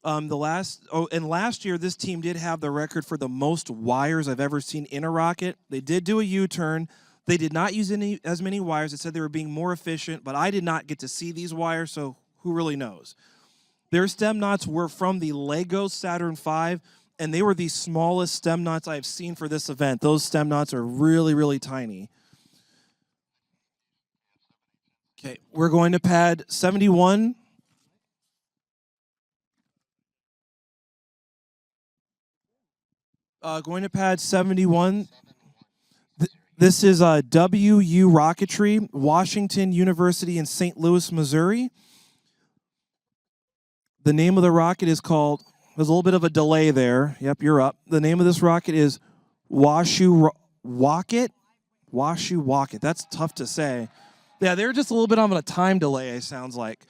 Last year, this team did have the record for the most wires I've ever seen in a rocket. They did do a U-turn. They did not use as many wires. They said they were being more efficient, but I did not get to see these wires, so who really knows? Their stem knots were from the Lego Saturn V, and they were the smallest stem knots I've seen for this event. Those stem knots are really, really tiny. Okay, we're going to pad 71. Going to pad 71. This is WU Rocketry, Washington University in St. Louis, Missouri. The name of the rocket is called, there's a little bit of a delay there. Yep, you're up. The name of this rocket is Washoe Rocket. That's tough to say. Yeah, they're just a little bit on a time delay, it sounds like.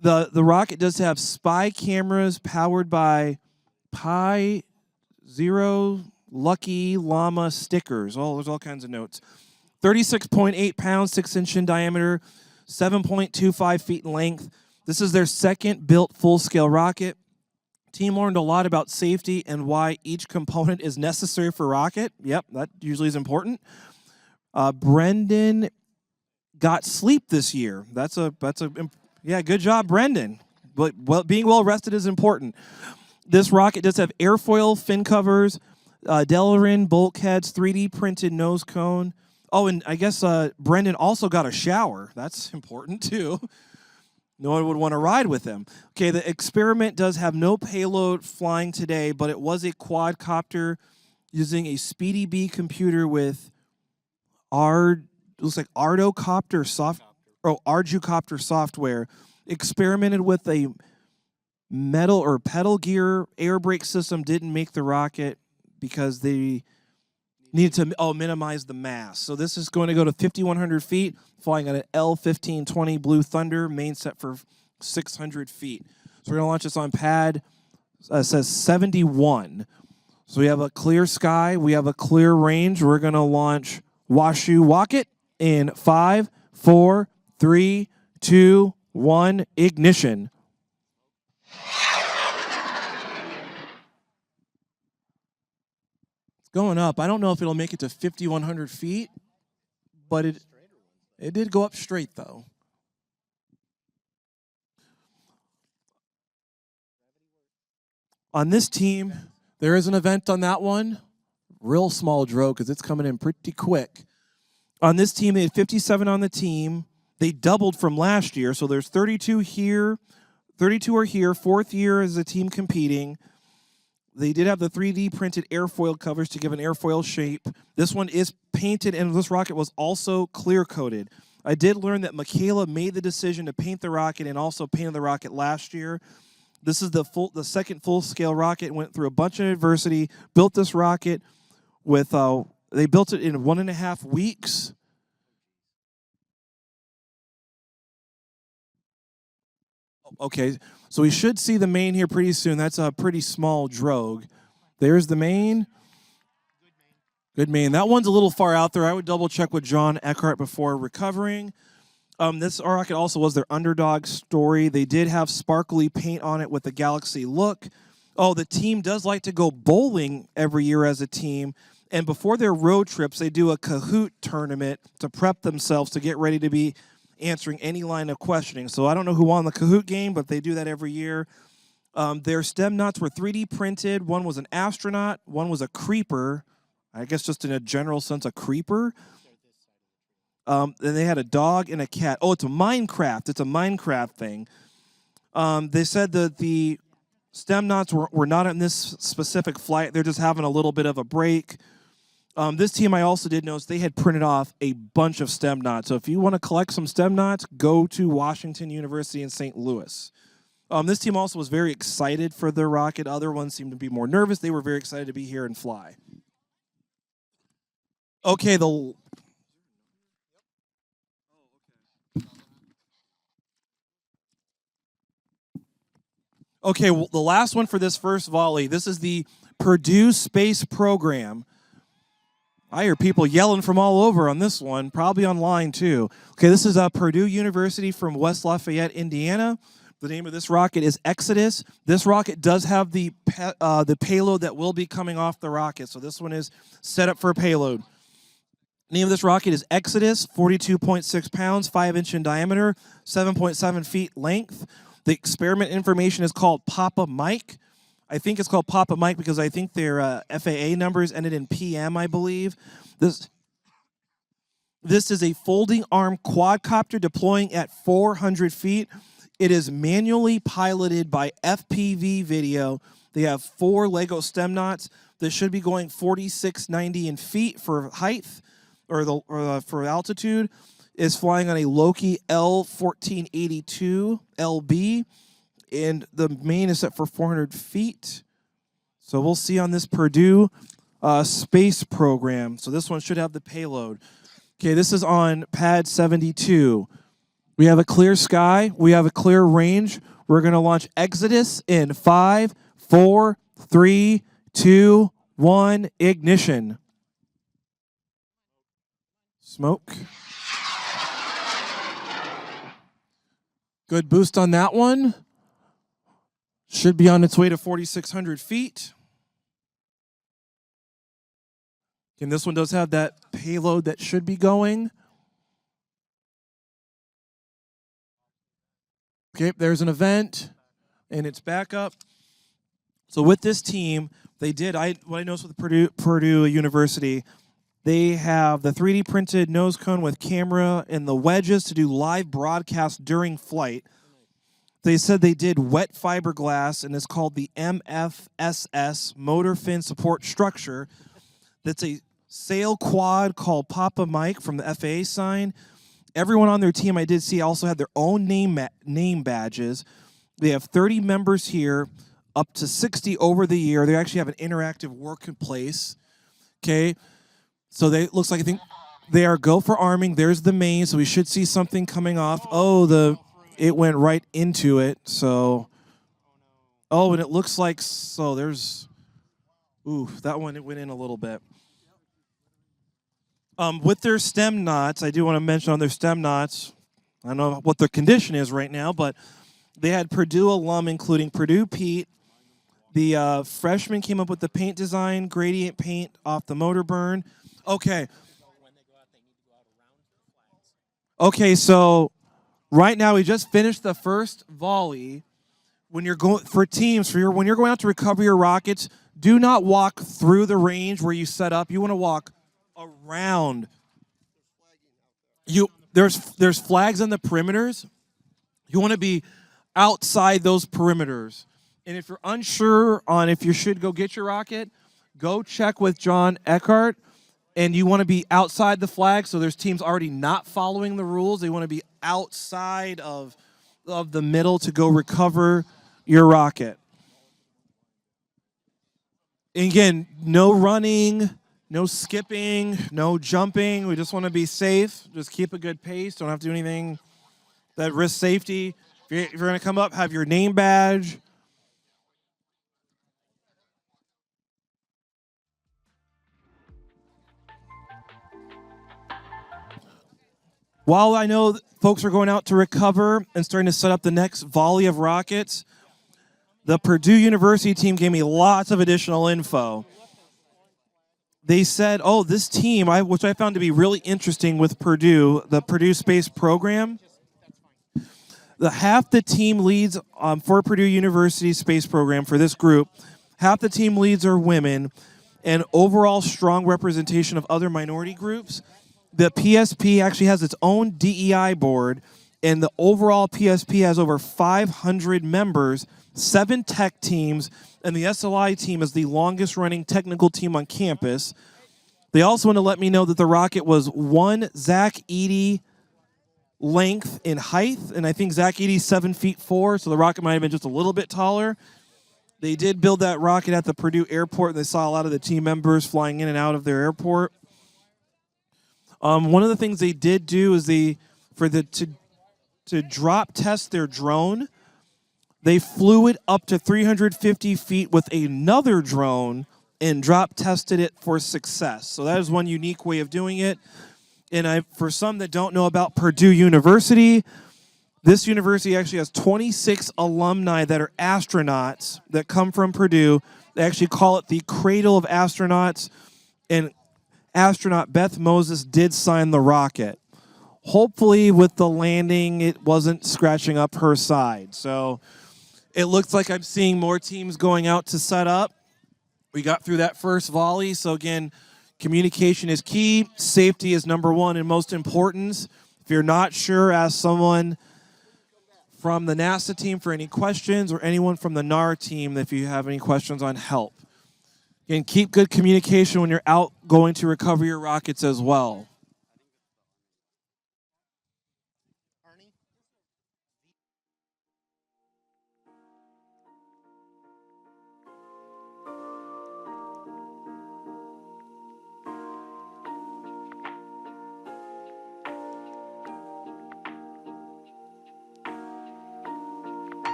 The rocket does have spy cameras powered by Pi 0 Lucky Llama stickers. Oh, there's all kinds of notes. 36.8 pounds, 6-inch in diameter, 7.25 feet in length. This is their second built full-scale rocket. Team learned a lot about safety and why each component is necessary for rocket. Yep, that usually is important. Brendan got sleep this year. Yeah, good job, Brendan. But being well rested is important. This rocket does have airfoil, fin covers, Delrin bulkheads, 3D printed nose cone. Oh, and I guess Brendan also got a shower. That's important too. No one would want to ride with him. Okay, the experiment does have no payload flying today, but it was a quadcopter using a Speedy Bee computer with looks like Ardocopter Arducopter software. Experimented with a metal or pedal gear air brake system. Didn't make the rocket because they needed to minimize the mass. So this is going to go to 5,100 feet, flying on an L-1520 Blue Thunder, main set for 600 feet. So we're going to launch this on pad, it says 71. So we have a clear sky, we have a clear range. We're going to launch Washoe Rocket in 5, 4, 3, 2, 1, ignition. Going up. I don't know if it'll make it to 5,100 feet, but it did go up straight, though. On this team, there is an event on that one. Real small draw because it's coming in pretty quick. On this team, they had 57 on the team. They doubled from last year, so there's 32 here. 32 are here. Fourth year as a team competing. They did have the 3D printed airfoil covers to give an airfoil shape. This one is painted, and this rocket was also clear coated. I did learn that Michaela made the decision to paint the rocket and also painted the rocket last year. This is the second full-scale rocket. Went through a bunch of adversity. Built this rocket with they built it in 1.5 weeks. Okay, so we should see the main here pretty soon. That's a pretty small drogue. There's the main. Good main. That one's a little far out there. I would double check with John Eckhart before recovering. This rocket also was their underdog story. They did have sparkly paint on it with the galaxy look. Oh, the team does like to go bowling every year as a team. And before their road trips, they do a Kahoot tournament to prep themselves to get ready to be answering any line of questioning. So I don't know who won the Kahoot game, but they do that every year. Their stem knots were 3D printed. One was an astronaut. One was a creeper. I guess just in a general sense, a creeper. Then they had a dog and a cat. Oh, it's a Minecraft. It's a Minecraft thing. They said that the stem knots were not in this specific flight. They're just having a little bit of a break. This team, I also did notice they had printed off a bunch of stem knots. So if you want to collect some stem knots, go to Washington University in St. Louis. This team also was very excited for their rocket. Other ones seemed to be more nervous. They were very excited to be here and fly. Okay, well, the last one for this first volley. This is the Purdue Space Program. I hear people yelling from all over on this one, probably online too. Okay, this is Purdue University from West Lafayette, Indiana. The name of this rocket is Exodus. This rocket does have the payload that will be coming off the rocket, so this one is set up for a payload. Name of this rocket is Exodus, 42.6 pounds, 5-inch in diameter, 7.7 feet length. The experiment information is called Papa Mike. I think it's called Papa Mike because I think their FAA numbers ended in PM, I believe. This is a folding arm quadcopter deploying at 400 feet. It is manually piloted by FPV video. They have 4 Lego stem knots. This should be going 4690 in feet for height or for altitude. Is flying on a Loki L1482 LB. And the main is set for 400 feet. So we'll see on this Purdue space program. So this one should have the payload. Okay, this is on pad 72. We have a clear sky. We have a clear range. We're going to launch Exodus in 5, 4, 3, 2, 1, ignition. Smoke. Good boost on that one. Should be on its way to 4,600 feet. And this one does have that payload that should be going. Okay, there's an event, and it's back up. So with this team, they did, what I noticed with Purdue University, they have the 3D printed nose cone with camera and the wedges to do live broadcast during flight. They said they did wet fiberglass, and it's called the MFSS, Motor Fin Support Structure. That's a sail quad called Papa Mike from the FAA sign. Everyone on their team I did see also had their own name badges. They have 30 members here, up to 60 over the year. They actually have an interactive workplace. Okay, so looks like I think they are go for arming. There's the main, so we should see something coming off. Oh, it went right into it. So, and it looks like there's, that one it went in a little bit. With their stem knots, I do want to mention on their stem knots, I don't know what their condition is right now, but they had Purdue alum, including Purdue Pete. The freshman came up with the paint design, gradient paint off the motor burn. Okay, so right now we just finished the first volley. When you're going for teams, when you're going out to recover your rockets, do not walk through the range where you set up. You want to walk around. There's flags on the perimeters. You want to be outside those perimeters. And if you're unsure on if you should go get your rocket, go check with John Eckhart. And you want to be outside the flag, so there's teams already not following the rules. They want to be outside of the middle to go recover your rocket. And again, no running, no skipping, no jumping. We just want to be safe. Just keep a good pace. Don't have to do anything that risks safety. If you're going to come up, have your name badge. While I know folks are going out to recover and starting to set up the next volley of rockets, the Purdue University team gave me lots of additional info. They said, this team, which I found to be really interesting with Purdue, the Purdue Space Program, half the team leads for Purdue University Space Program for this group, half the team leads are women, and overall strong representation of other minority groups. The PSP actually has its own DEI board, and the overall PSP has over 500 members, 7 tech teams, and the SLI team is the longest-running technical team on campus. They also want to let me know that the rocket was 1 Zach Eady length in height, and I think Zach Eady's 7'4", so the rocket might have been just a little bit taller. They did build that rocket at the Purdue airport, and they saw a lot of the team members flying in and out of their airport. One of the things they did do is to drop test their drone, they flew it up to 350 feet with another drone and drop tested it for success. So that is one unique way of doing it. And for some that don't know about Purdue University, this university actually has 26 alumni that are astronauts that come from Purdue. They actually call it the Cradle of Astronauts, and astronaut Beth Moses did sign the rocket. Hopefully with the landing, it wasn't scratching up her side. So it looks like I'm seeing more teams going out to set up. We got through that first volley. So again, communication is key. Safety is number one and most important. If you're not sure, ask someone from the NASA team for any questions, or anyone from the NAR team if you have any questions on help. And keep good communication when you're out going to recover your rockets as well.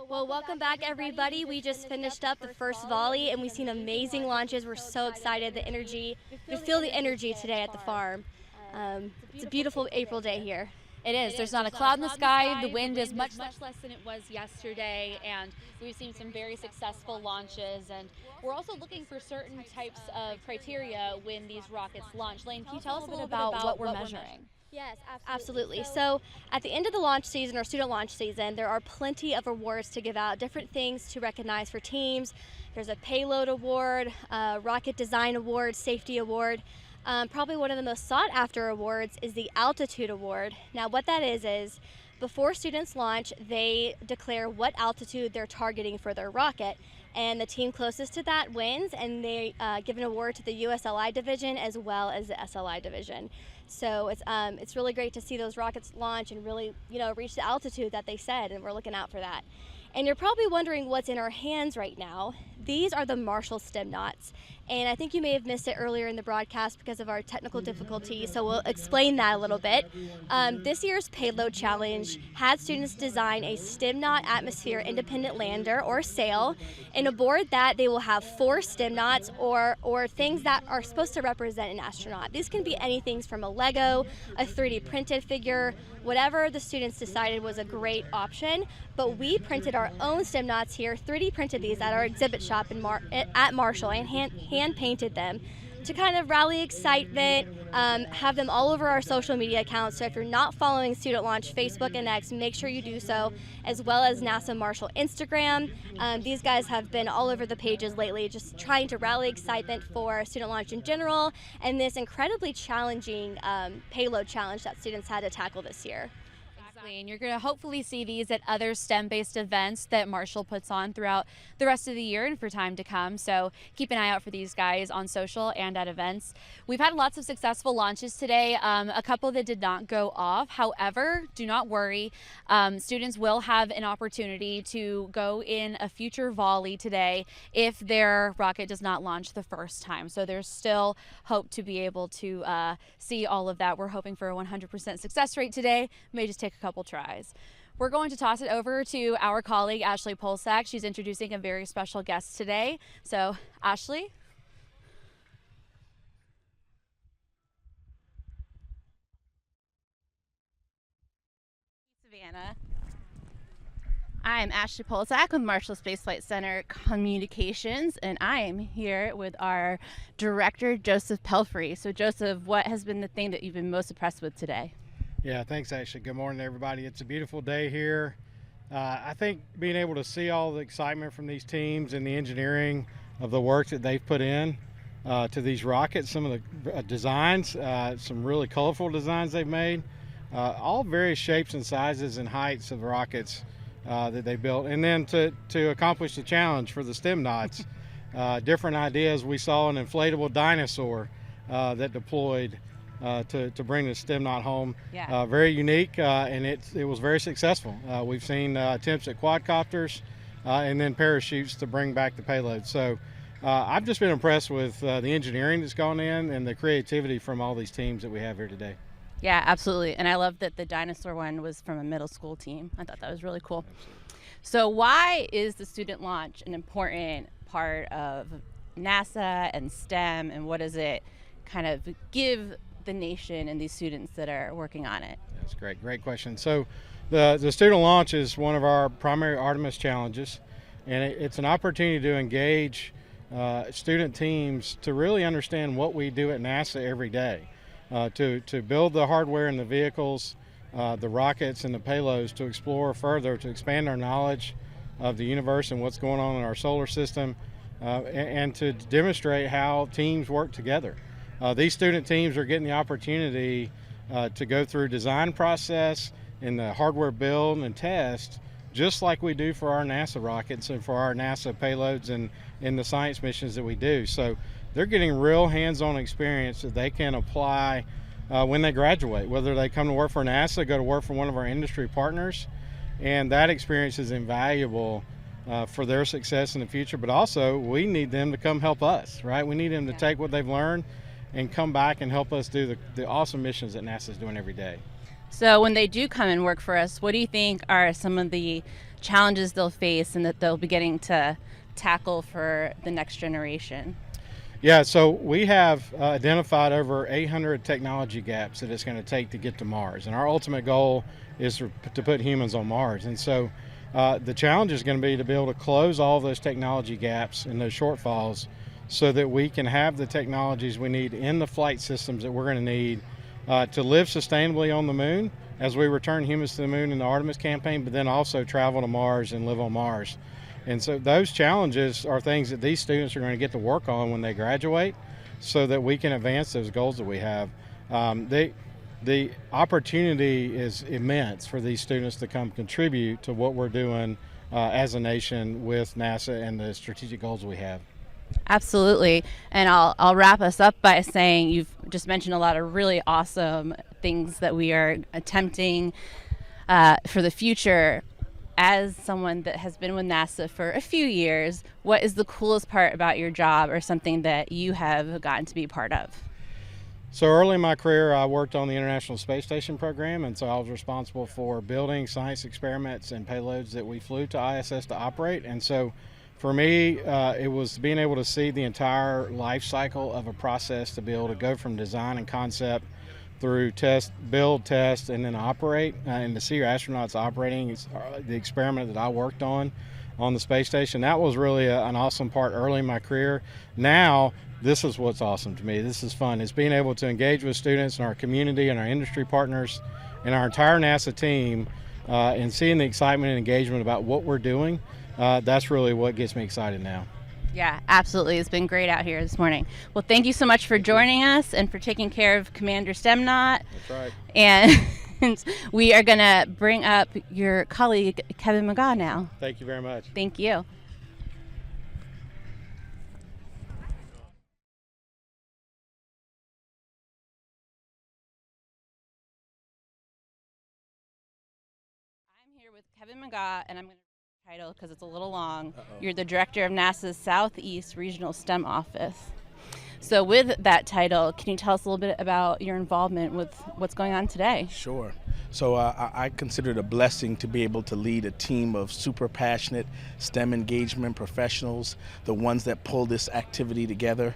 Well, welcome back, everybody. We just finished up the first volley, and we've seen amazing launches. We're so excited. The energy, you feel the energy today at the farm. It's a beautiful April day here. It is. There's not a cloud in the sky. The wind is much less than it was yesterday, and we've seen some very successful launches. And we're also looking for certain types of criteria when these rockets launch. Lane, can you tell us a little bit about what we're measuring? Yes, absolutely. So at the end of the launch season or student launch season, there are plenty of awards to give out, different things to recognize for teams. There's a payload award, rocket design award, safety award. Probably one of the most sought after awards is the altitude award. Now what that is before students launch, they declare what altitude they're targeting for their rocket. And the team closest to that wins, and they give an award to the USLI division as well as the SLI division. So it's really great to see those rockets launch and really, reach the altitude that they said, and we're looking out for that. And you're probably wondering what's in our hands right now. These are the Marshall stem knots. And I think you may have missed it earlier in the broadcast because of our technical difficulties, so we'll explain that a little bit. This year's Payload Challenge had students design a stem knot atmosphere independent lander, or SAIL, and aboard that they will have 4 stem knots or things that are supposed to represent an astronaut. These can be anything from a Lego, a 3D printed figure, whatever the students decided was a great option. But we printed our own stem knots here, 3D printed these at our exhibit shop at Marshall, and hand painted them to kind of rally excitement, have them all over our social media accounts. So if you're not following Student Launch Facebook and X, make sure you do so, as well as NASA Marshall Instagram. These guys have been all over the pages lately, just trying to rally excitement for Student Launch in general and this incredibly challenging payload challenge that students had to tackle this year. And you're going to hopefully see these at other STEM-based events that Marshall puts on throughout the rest of the year and for time to come. So keep an eye out for these guys on social and at events. We've had lots of successful launches today, a couple that did not go off. However, do not worry. Students will have an opportunity to go in a future volley today if their rocket does not launch the first time. So there's still hope to be able to see all of that. We're hoping for a 100% success rate today. May just take a couple tries. We're going to toss it over to our colleague Ashley Polsak. She's introducing a very special guest today. So Ashley. Savannah. I'm Ashley Polzak with Marshall Space Flight Center Communications, and I am here with our director, Jospeh Pelfrey. So, Jospeh, what has been the thing that you've been most impressed with today? Yeah, thanks, Ashley. Good morning, everybody. It's a beautiful day here. I think being able to see all the excitement from these teams and the engineering of the work that they've put in to these rockets, some of the designs, some really colorful designs they've made, all various shapes and sizes and heights of rockets that they built, and then to accomplish the challenge for the STEM knots. Different ideas. We saw an inflatable dinosaur that deployed to bring the STEM knot home. Yeah. Very unique, and it was very successful. We've seen attempts at quadcopters and then parachutes to bring back the payload. So I've just been impressed with the engineering that's gone in and the creativity from all these teams that we have here today. Yeah, absolutely. And I love that the dinosaur one was from a middle school team. I thought that was really cool. Absolutely. So why is the student launch an important part of NASA and STEM, and what does it kind of give the nation and these students that are working on it? That's great question. So the student launch is one of our primary Artemis challenges, and it's an opportunity to engage student teams to really understand what we do at NASA every day. To build the hardware and the vehicles, the rockets and the payloads, to explore further, to expand our knowledge of the universe and what's going on in our solar system, and to demonstrate how teams work together. These student teams are getting the opportunity to go through design process and the hardware build and test, just like we do for our NASA rockets and for our NASA payloads and in the science missions that we do. So they're getting real hands-on experience that they can apply when they graduate, whether they come to work for NASA, go to work for one of our industry partners, and that experience is invaluable for their success in the future. But also, we need them to come help us, right? We need them to take what they've learned and come back and help us do the awesome missions that NASA is doing every day. So when they do come and work for us, what do you think are some of the challenges they'll face and that they'll be getting to tackle for the next generation? Yeah, so we have identified over 800 technology gaps that it's going to take to get to Mars. And our ultimate goal is to put humans on Mars. And so the challenge is going to be to be able to close all those technology gaps and those shortfalls so that we can have the technologies we need in the flight systems that we're going to need to live sustainably on the moon as we return humans to the moon in the Artemis campaign, but then also travel to Mars and live on Mars. And so those challenges are things that these students are going to get to work on when they graduate so that we can advance those goals that we have. The opportunity is immense for these students to come contribute to what we're doing as a nation with NASA and the strategic goals we have. Absolutely. And I'll wrap us up by saying you've just mentioned a lot of really awesome things that we are attempting for the future. As someone that has been with NASA for a few years, what is the coolest part about your job or something that you have gotten to be part of? So early in my career, I worked on the International Space Station program, and so I was responsible for building science experiments and payloads that we flew to ISS to operate. And so for me, it was being able to see the entire life cycle of a process, to be able to go from design and concept through test, build, test, and then operate, and to see your astronauts operating. The experiment that I worked on the space station, that was really an awesome part early in my career. Now, this is what's awesome to me. This is fun. It's being able to engage with students and our community and our industry partners and our entire NASA team and seeing the excitement and engagement about what we're doing. That's really what gets me excited now. Yeah, absolutely. It's been great out here this morning. Well, thank you so much for joining us and for taking care of Commander Stemnot. That's right. And we are going to bring up your colleague, Kevin McGhaw, now. Thank you very much. Thank you. I'm here with Kevin McGhaw, and I'm going to title because it's a little long. You're the director of NASA's Southeast Regional STEM Office. So with that title, can you tell us a little bit about your involvement with what's going on today? Sure. So I consider it a blessing to be able to lead a team of super passionate STEM engagement professionals, the ones that pull this activity together.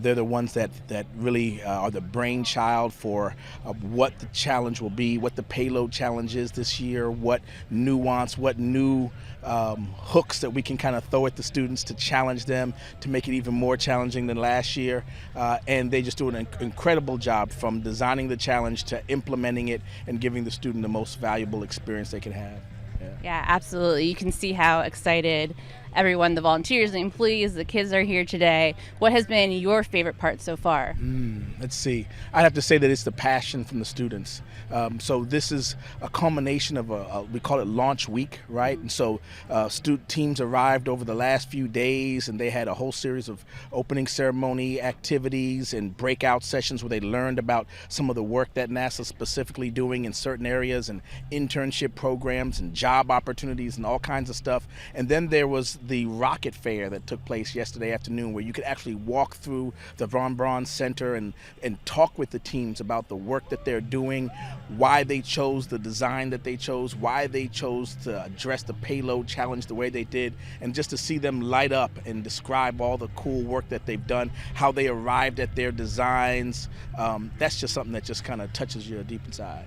They're the ones that really are the brainchild for what the challenge will be, what the payload challenge is this year, what nuance, what new hooks that we can kind of throw at the students to challenge them, to make it even more challenging than last year. And they just do an incredible job from designing the challenge to implementing it and giving the student the most valuable experience they can have. Yeah, absolutely. You can see how excited everyone, the volunteers, the employees, the kids are here today. What has been your favorite part so far? Let's see. I'd have to say that it's the passion from the students. So this is a culmination of we call it launch week, right? And so student teams arrived over the last few days, and they had a whole series of opening ceremony activities and breakout sessions where they learned about some of the work that NASA's specifically doing in certain areas, and internship programs and job opportunities and all kinds of stuff. And then there was the rocket fair that took place yesterday afternoon, where you could actually walk through the Von Braun Center and talk with the teams about the work that they're doing, why they chose the design that they chose, why they chose to address the payload challenge the way they did, and just to see them light up and describe all the cool work that they've done, how they arrived at their designs. That's just something that just kind of touches you deep inside.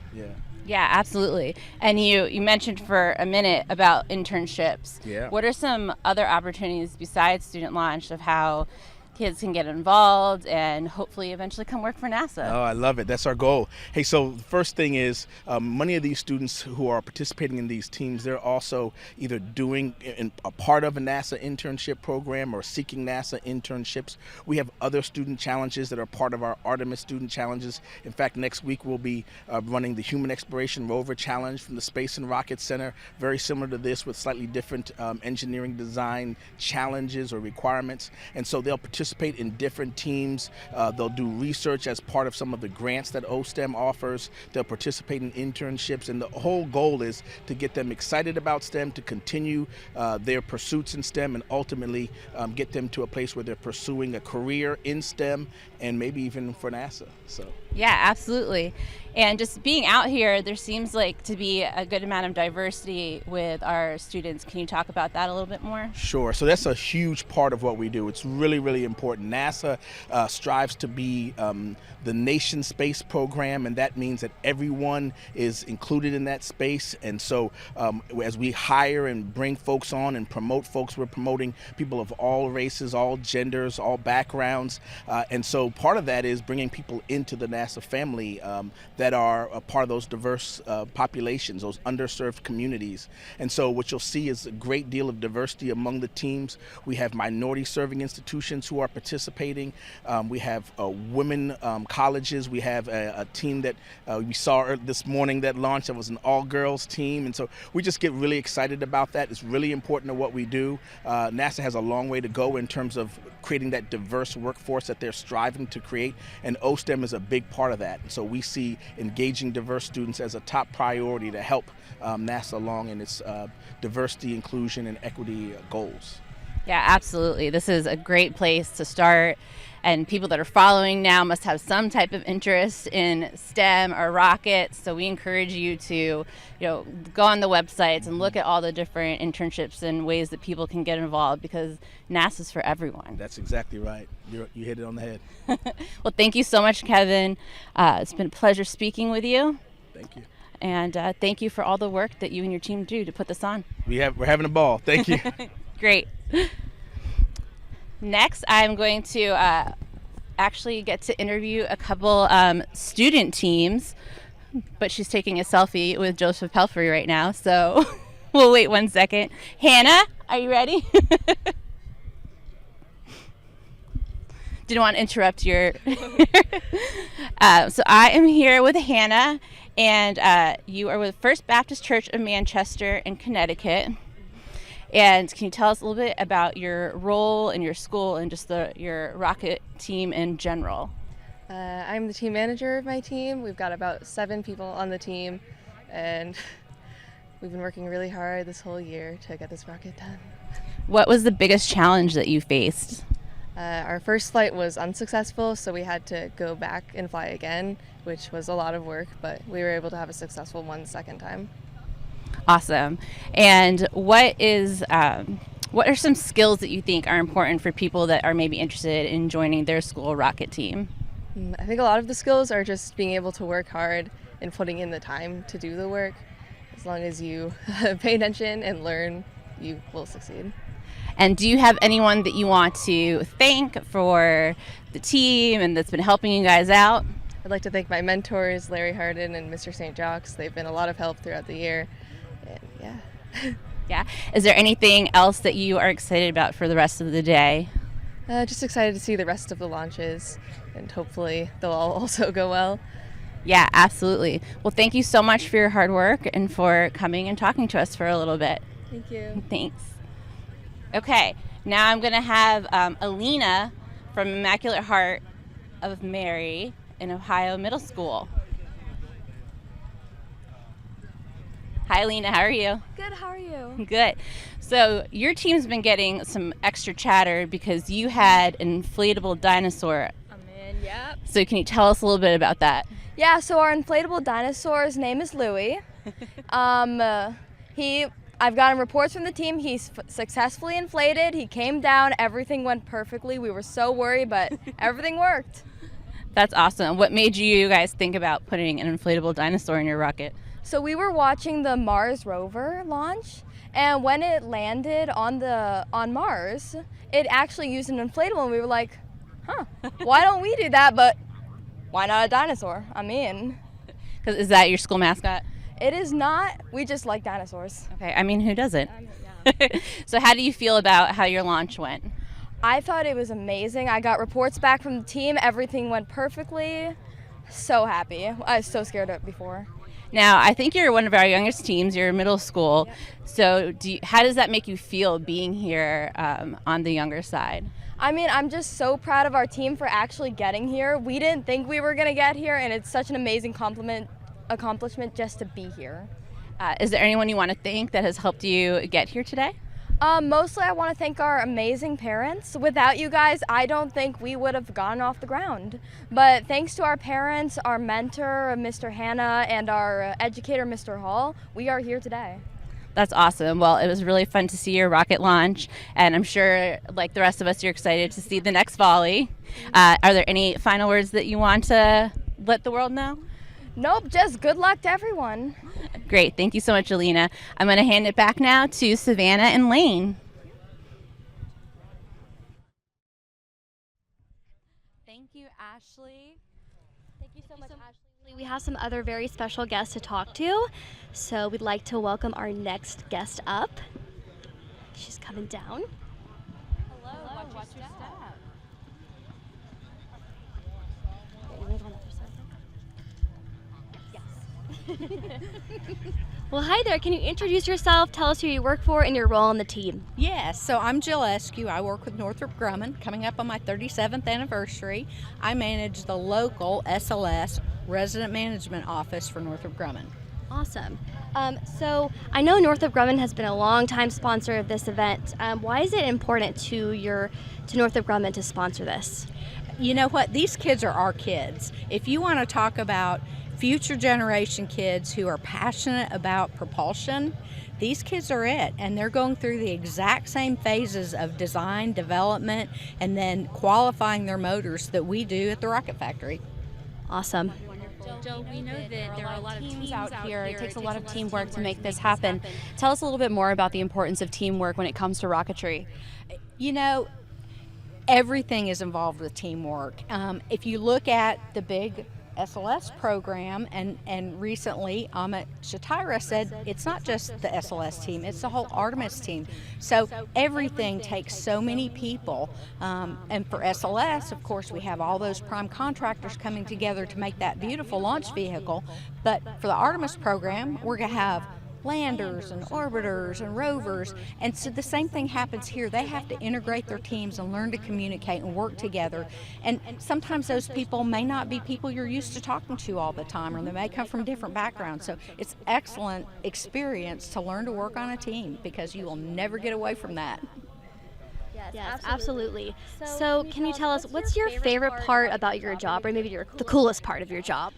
Yeah, absolutely. And you mentioned for a minute about internships. Yeah. What are some other opportunities besides Student Launch of how kids can get involved and hopefully eventually come work for NASA? Oh, I love it. That's our goal. Hey, so the first thing is many of these students who are participating in these teams, they're also either doing a part of a NASA internship program or seeking NASA internships. We have other student challenges that are part of our Artemis student challenges. In fact, next week we'll be running the Human Exploration Rover Challenge from the Space and Rocket Center, very similar to this with slightly different engineering design challenges or requirements. And so they'll participate in different teams. They'll do research as part of some of the grants that OSTEM offers. They'll participate in internships, and the whole goal is to get them excited about STEM, to continue their pursuits in STEM, and ultimately get them to a place where they're pursuing a career in STEM and maybe even for NASA. So. Yeah, absolutely. And just being out here, there seems like to be a good amount of diversity with our students. Can you talk about that a little bit more? Sure. So that's a huge part of what we do. It's really, really important. NASA strives to be the nation space program, and that means that everyone is included in that space. And so as we hire and bring folks on and promote folks, we're promoting people of all races, all genders, all backgrounds. And so part of that is bringing people into the NASA family that are a part of those diverse populations, those underserved communities. And so what you'll see is a great deal of diversity among the teams. We have minority serving institutions who are participating. We have women colleges. We have a team that we saw this morning that launched. That was an all-girls team. And so we just get really excited about that. It's really important to what we do. NASA has a long way to go in terms of creating that diverse workforce that they're striving to create, and OSTEM is a big part of that. And so we see engaging diverse students as a top priority to help NASA along in its diversity, inclusion, and equity goals. Yeah, absolutely. This is a great place to start, and people that are following now must have some type of interest in STEM or rockets. So we encourage you to, go on the websites and look at all the different internships and ways that people can get involved, because NASA's for everyone. That's exactly right. You hit it on the head. Well, thank you so much, Kevin. It's been a pleasure speaking with you. Thank you. And thank you for all the work that you and your team do to put this on. We're having a ball. Thank you. Great. Next, I'm going to actually get to interview a couple student teams, but she's taking a selfie with Jospeh Pelfrey right now, so we'll wait 1 second. Hannah, are you ready? Didn't want to interrupt your... So I am here with Hannah, and you are with First Baptist Church of Manchester in Connecticut. And can you tell us a little bit about your role in your school and just your rocket team in general? I'm the team manager of my team. We've got about 7 people on the team, and we've been working really hard this whole year to get this rocket done. What was the biggest challenge that you faced? Our first flight was unsuccessful, so we had to go back and fly again, which was a lot of work, but we were able to have a successful one second time. Awesome. And what are some skills that you think are important for people that are maybe interested in joining their school rocket team? I think a lot of the skills are just being able to work hard and putting in the time to do the work. As long as you pay attention and learn, you will succeed. And do you have anyone that you want to thank for the team and that's been helping you guys out? I'd like to thank my mentors, Larry Hardin and Mr. St. Jacques. They've been a lot of help throughout the year. And yeah. Yeah. Is there anything else that you are excited about for the rest of the day? Just excited to see the rest of the launches, and hopefully they'll all also go well. Yeah, absolutely. Well, thank you so much for your hard work and for coming and talking to us for a little bit. Thank you. Thanks. Okay, now I'm going to have Alina from Immaculate Heart of Mary in Ohio Middle School. Hi, Alina. How are you? Good. How are you? Good. So your team's been getting some extra chatter because you had an inflatable dinosaur. I'm in. Yep. So can you tell us a little bit about that? Yeah. So our inflatable dinosaur's name is Louie. I've gotten reports from the team. He's successfully inflated. He came down. Everything went perfectly. We were so worried, but everything worked. That's awesome. What made you guys think about putting an inflatable dinosaur in your rocket? So we were watching the Mars rover launch, and when it landed on Mars, it actually used an inflatable, and we were like, huh, why don't we do that? But why not a dinosaur? I mean. Is that your school mascot? It is not. We just like dinosaurs. Okay, I mean, who doesn't? Yeah. So how do you feel about how your launch went? I thought it was amazing. I got reports back from the team. Everything went perfectly. So happy. I was so scared of it before. Now, I think you're one of our youngest teams. You're middle school. Yep. So how does that make you feel being here on the younger side? I mean, I'm just so proud of our team for actually getting here. We didn't think we were going to get here, and it's such an amazing accomplishment just to be here. Is there anyone you want to thank that has helped you get here today? Mostly I want to thank our amazing parents. Without you guys, I don't think we would have gotten off the ground. But thanks to our parents, our mentor, Mr. Hannah, and our educator, Mr. Hall, we are here today. That's awesome. Well, it was really fun to see your rocket launch, and I'm sure, like the rest of us, you're excited to see the next volley. Are there any final words that you want to let the world know? Nope, just good luck to everyone. Great. Thank you so much, Alina. I'm going to hand it back now to Savannah and Lane. Thank you, Ashley. Thank you so much, Ashley. We have some other very special guests to talk to, so we'd like to welcome our next guest up. She's coming down. Hello. Watch your step. Well, hi there. Can you introduce yourself, tell us who you work for, and your role on the team? Yes, so I'm Jill Askew. I work with Northrop Grumman. Coming up on my 37th anniversary, I manage the local SLS Resident Management Office for Northrop Grumman. Awesome. So I know Northrop Grumman has been a long-time sponsor of this event. Why is it important to Northrop Grumman to sponsor this? You know what? These kids are our kids. If you want to talk about future generation kids who are passionate about propulsion, these kids are it, and they're going through the exact same phases of design, development, and then qualifying their motors that we do at the Rocket Factory. Awesome. Joe, we know that there are a lot of teams out here. It takes a lot of teamwork to make this happen. Tell us a little bit more about the importance of teamwork when it comes to rocketry. You know, everything is involved with teamwork. If you look at the big SLS program, and recently Shatira said it's not just the SLS team, it's the whole Artemis team. So everything takes so many people, and for SLS, of course, we have all those prime contractors coming together to make that beautiful launch vehicle. But for the Artemis program, we're going to have landers and orbiters and rovers, and so the same thing happens here. They have to integrate their teams and learn to communicate and work together, and sometimes those people may not be people you're used to talking to all the time, or they may come from different backgrounds. So it's excellent experience to learn to work on a team, because you will never get away from that. Yes, absolutely. So can you tell us, what's your favorite part about your job, or maybe the coolest part of your job?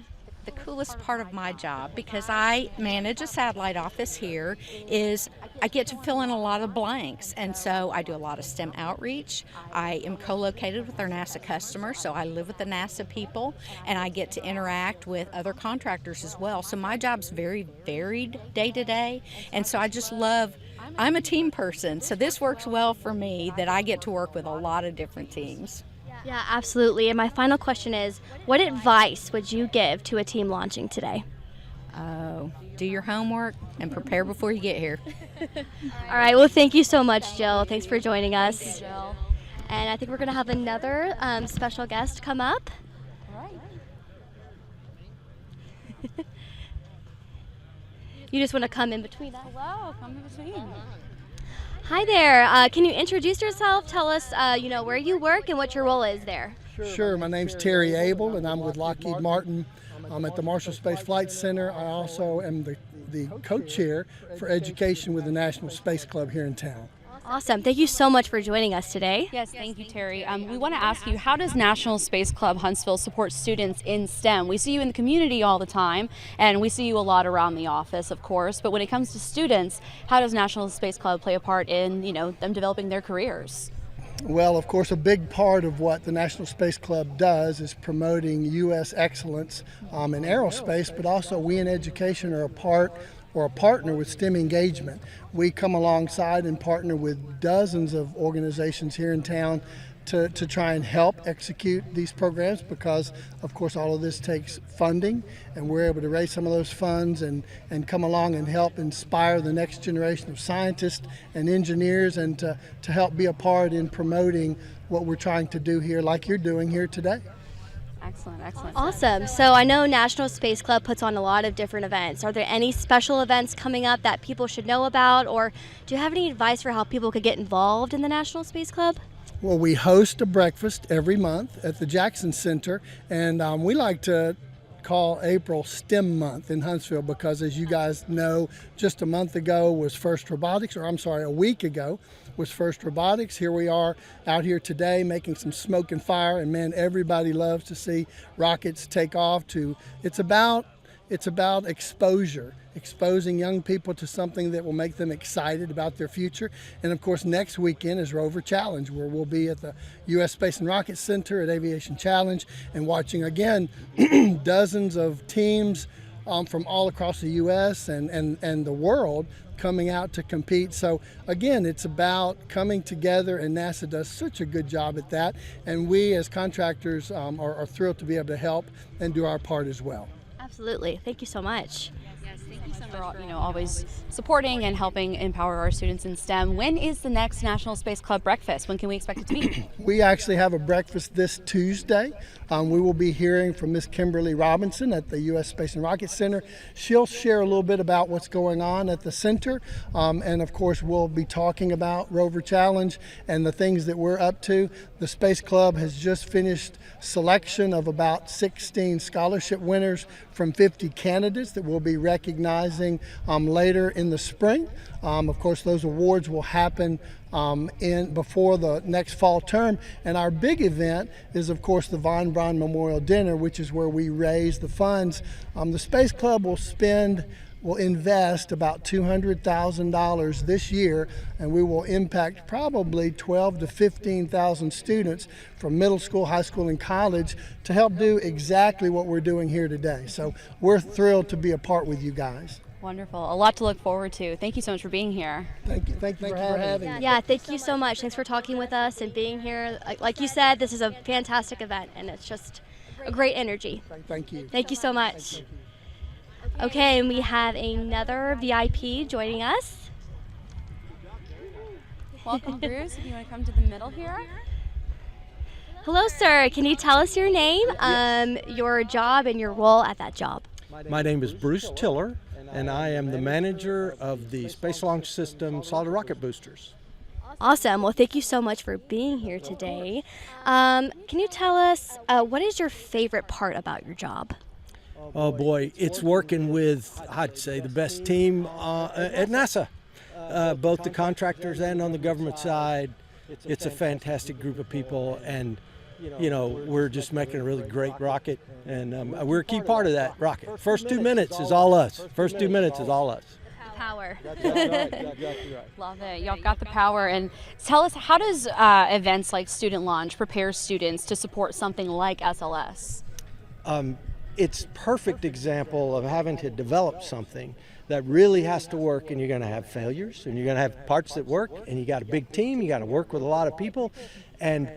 The coolest part of my job, because I manage a satellite office here, is I get to fill in a lot of blanks. And so I do a lot of STEM outreach. I am co-located with our NASA customers, so I live with the NASA people, and I get to interact with other contractors as well. So my job's very varied day to day, and so I just love, I'm a team person, so this works well for me that I get to work with a lot of different teams. Yeah, absolutely. And my final question is, what advice would you give to a team launching today? Oh, do your homework and prepare before you get here. All right, well, thank you so much, Jill. Thanks for joining us. Thank you, Jill. And I think we're going to have another special guest come up. All right. You just want to come in between us? Hello, come in between. Hi there. Can you introduce yourself? Tell us, where you work and what your role is there. Sure. My name's Terry Abel, and I'm with Lockheed Martin. I'm at the Marshall Space Flight Center. I also am the co-chair for education with the National Space Club here in town. Awesome. Thank you so much for joining us today. Yes, thank you, Terry. We want to ask you, how does National Space Club Huntsville support students in STEM? We see you in the community all the time, and we see you a lot around the office, of course, but when it comes to students, how does National Space Club play a part in, them developing their careers? Well, of course, a big part of what the National Space Club does is promoting U.S. excellence in aerospace, but also we in education are a partner with STEM engagement. We come alongside and partner with dozens of organizations here in town to try and help execute these programs, because of course all of this takes funding, and we're able to raise some of those funds and come along and help inspire the next generation of scientists and engineers, and to help be a part in promoting what we're trying to do here, like you're doing here today. Excellent, excellent. Awesome. So I know National Space Club puts on a lot of different events. Are there any special events coming up that people should know about, or do you have any advice for how people could get involved in the National Space Club? Well, we host a breakfast every month at the Jackson Center, and we like to call April STEM Month in Huntsville, because as you guys know, just a week ago was First Robotics. Here we are out here today making some smoke and fire, and man, everybody loves to see rockets take off. It's about exposing young people to something that will make them excited about their future. And of course, next weekend is Rover Challenge, where we'll be at the U.S. Space and Rocket Center at Aviation Challenge and watching again dozens of teams from all across the U.S. and the world coming out to compete. So again, it's about coming together, and NASA does such a good job at that. And we as contractors are thrilled to be able to help and do our part as well. Absolutely. Thank you so much. Yes, thank you so much for always supporting and helping empower our students in STEM. When is the next National Space Club breakfast? When can we expect it to be? We actually have a breakfast this Tuesday. We will be hearing from Miss Kimberly Robinson at the U.S. Space and Rocket Center. She'll share a little bit about what's going on at the center, and of course we'll be talking about Rover Challenge and the things that we're up to. The Space Club has just finished selection of about 16 scholarship winners from 50 candidates that we'll be recognizing later in the spring. Of course, those awards will happen before the next fall term, and our big event is of course the Von Braun Memorial Dinner, which is where we raise the funds. The Space Club will invest about $200,000 this year, and we will impact probably 12 to 15,000 students from middle school, high school, and college to help do exactly what we're doing here today. So we're thrilled to be a part with you guys. Wonderful. A lot to look forward to. Thank you so much for being here. Thank you for having me. Yeah, thank you so much. Thanks for talking with us and being here. Like you said, this is a fantastic event, and it's just a great energy. Thank you. Thank you so much. Okay, and we have another VIP joining us. Welcome, Bruce. If you want to come to the middle here. Hello, sir. Can you tell us your name, your job, and your role at that job? My name is Bruce Tiller, and I am the manager of the Space Launch System solid rocket boosters. Awesome. Well, thank you so much for being here today. Can you tell us what is your favorite part about your job? Oh boy, it's working with, I'd say, the best team at NASA, both the contractors and on the government side. it's a fantastic group of people, and we're just making a really great rocket, and we're a key part of that rocket. First 2 minutes is all us. First 2 minutes is all us. Power. Love it. Y'all got the power. And tell us, how does events like Student Launch prepare students to support something like SLS? It's perfect example of having to develop something that really has to work, and you're going to have failures, and you're going to have parts that work, and you got a big team, you got to work with a lot of people, and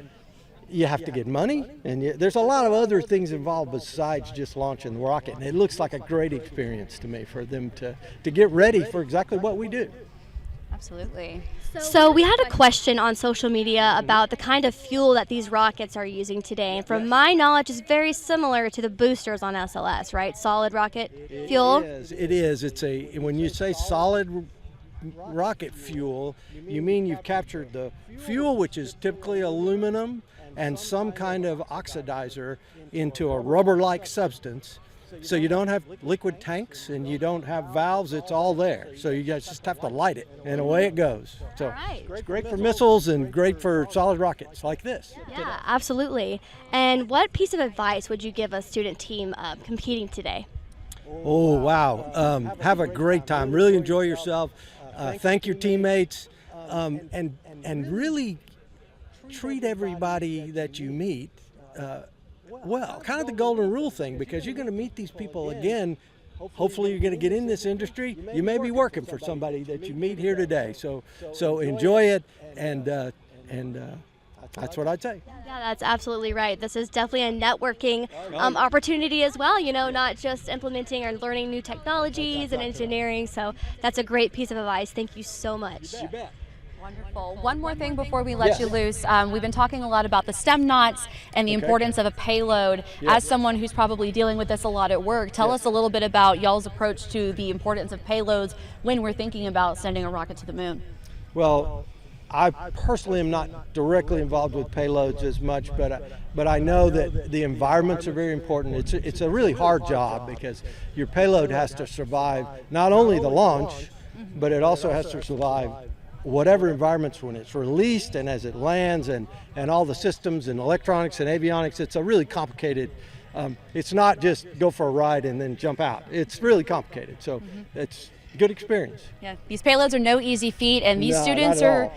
you have to get money, and there's a lot of other things involved besides just launching the rocket. And it looks like a great experience to me for them to get ready for exactly what we do. Absolutely. So we had a question on social media about the kind of fuel that these rockets are using today. And from my knowledge, it's very similar to the boosters on SLS, right? Solid rocket fuel? It is. It's when you say solid rocket fuel, you mean you've captured the fuel, which is typically aluminum and some kind of oxidizer, into a rubber-like substance. So you don't have liquid tanks and you don't have valves, it's all there. So you guys just have to light it, and away it goes. So it's great for missiles and great for solid rockets like this. Yeah, absolutely. And what piece of advice would you give a student team competing today? Oh, wow. Have a great time. Really enjoy yourself. Thank your teammates, and really treat everybody that you meet well, kind of the golden rule thing, because you're going to meet these people again. Hopefully you're going to get in this industry. You may be working for somebody that you meet here today. So enjoy it, and that's what I'd say. Yeah, that's absolutely right. This is definitely a networking opportunity as well, not just implementing or learning new technologies and engineering. So that's a great piece of advice. Thank you so much. You bet. Wonderful. One more thing before we let you loose. We've been talking a lot about the STEM knots and the importance of a payload. As someone who's probably dealing with this a lot at work, tell us a little bit about y'all's approach to the importance of payloads when we're thinking about sending a rocket to the moon. Well, I personally am not directly involved with payloads as much, but I know that the environments are very important. It's a really hard job, because your payload has to survive not only the launch, but it also has to survive whatever environments when it's released and as it lands, and all the systems and electronics and avionics. It's a really complicated, it's not just go for a ride and then jump out. It's really complicated. So it's a good experience. Yeah, these payloads are no easy feat, and these students are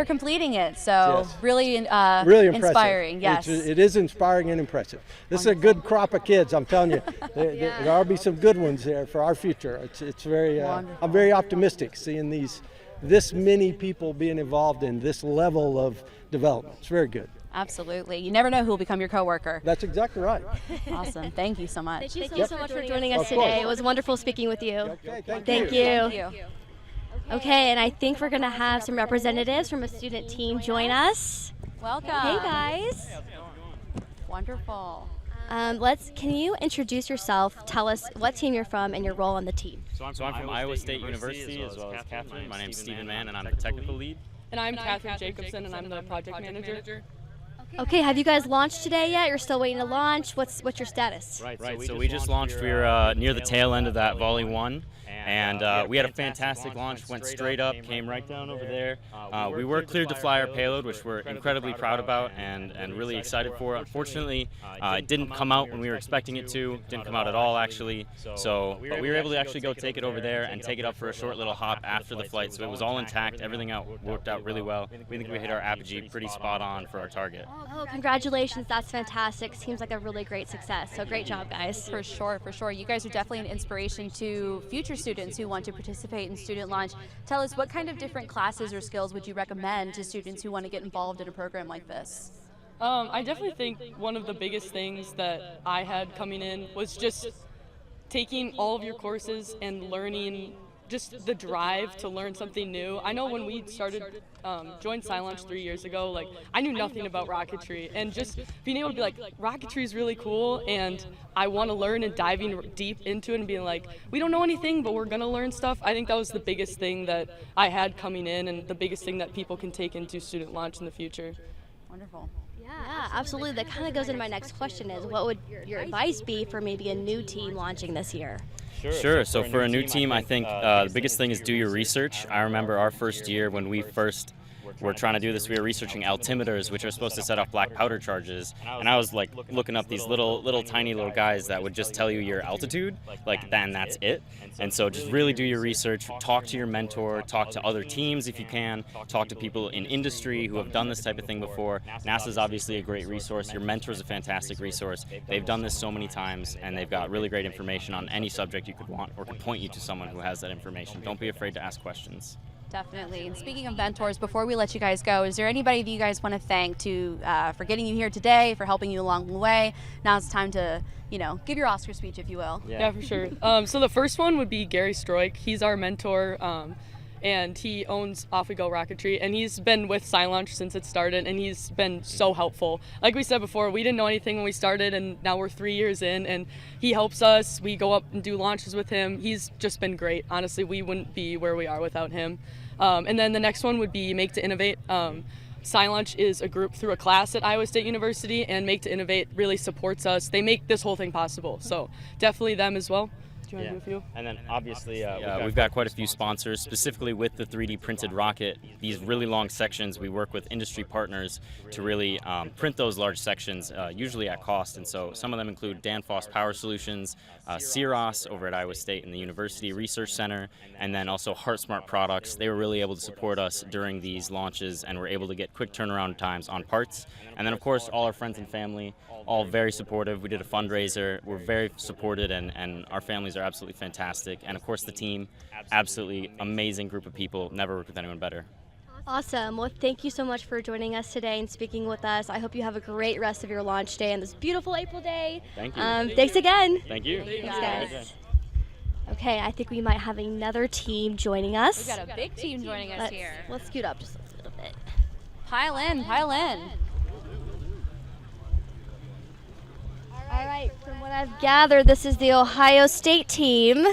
completing it. So really inspiring. Yes. It is inspiring and impressive. This is a good crop of kids, I'm telling you. There will be some good ones there for our future. It's very, I'm very optimistic seeing this many people being involved in this level of development. It's very good. Absolutely. You never know who will become your coworker. That's exactly right. Awesome. Thank you so much. Thank you so much for joining us today. It was wonderful speaking with you. Okay, thank you. Okay, and I think we're going to have some representatives from a student team join us. Welcome. Hey, guys. Wonderful. Can you introduce yourself, tell us what team you're from and your role on the team? So I'm from Iowa State University, as well as Catherine. My name's Stephen Mann, and I'm the technical lead. And I'm Catherine Jacobson, and I'm the project manager. Okay, have you guys launched today yet? You're still waiting to launch? What's your status? Right, so we just launched. We were near the tail end of that Volley 1. And we had a fantastic launch, went straight up, came right down over there. We were cleared to fly our payload, which we're incredibly proud about and really excited for. Unfortunately, it didn't come out when we were expecting it to. Didn't come out at all, actually. But we were able to actually go take it over there and take it up for a short little hop after the flight. So it was all intact. Everything worked out really well. We think we hit our apogee pretty spot on for our target. Oh, congratulations. That's fantastic. Seems like a really great success. So great job, guys. For sure, for sure. You guys are definitely an inspiration to future students who want to participate in Student Launch. Tell us, what kind of different classes or skills would you recommend to students who want to get involved in a program like this? I definitely think one of the biggest things that I had coming in was just taking all of your courses and learning, just the drive to learn something new. I know when we started, joined SciLaunch 3 years ago, like I knew nothing about rocketry, and just being able to be like, rocketry is really cool and I want to learn, and diving deep into it and being like, we don't know anything, but we're going to learn stuff. I think that was the biggest thing that I had coming in, and the biggest thing that people can take into Student Launch in the future. Wonderful. Yeah, absolutely. That kind of goes into my next question is, what would your advice be for maybe a new team launching this year? Sure. So for a new team, I think the biggest thing is do your research. I remember our first year when we first were trying to do this. We were researching altimeters, which are supposed to set off black powder charges. And I was like looking up these little tiny little guys that would just tell you your altitude, like then that's it. And so just really do your research, talk to your mentor, talk to other teams if you can, talk to people in industry who have done this type of thing before. NASA is obviously a great resource. Your mentor is a fantastic resource. They've done this so many times, and they've got really great information on any subject you could want, or could point you to someone who has that information. Don't be afraid to ask questions. Definitely. And speaking of mentors, before we let you guys go, is there anybody that you guys want to thank for getting you here today, for helping you along the way? Now's the time to, give your Oscar speech, if you will. Yeah, for sure. So the first one would be Gary Stroik. He's our mentor, and he owns Off We Go Rocketry, and he's been with SciLaunch since it started, and he's been so helpful. Like we said before, we didn't know anything when we started, and now we're 3 years in, and he helps us. We go up and do launches with him. He's just been great. Honestly, we wouldn't be where we are without him. And then the next one would be Make to Innovate. SciLaunch is a group through a class at Iowa State University, and Make to Innovate really supports us. They make this whole thing possible, so definitely them as well. Do you want to do a few? And then obviously we've got quite a few sponsors, specifically with the 3D printed rocket. These really long sections, we work with industry partners to really print those large sections, usually at cost. And so some of them include Danfoss Power Solutions, Ciros over at Iowa State and the University Research Center, and then also HeartSmart Products. They were really able to support us during these launches, and were able to get quick turnaround times on parts. And then of course all our friends and family, all very supportive. We did a fundraiser. We're very supported, and our families are absolutely fantastic. And of course the team, absolutely amazing group of people. Never worked with anyone better. Awesome. Well, thank you so much for joining us today and speaking with us. I hope you have a great rest of your launch day on this beautiful April day. Thank you. Thanks again. Thank you. Thanks, guys. Okay, I think we might have another team joining us. We've got a big team joining us here. Let's scoot up just a little bit. Pile in, pile in. All right, from what I've gathered, this is the Ohio State team.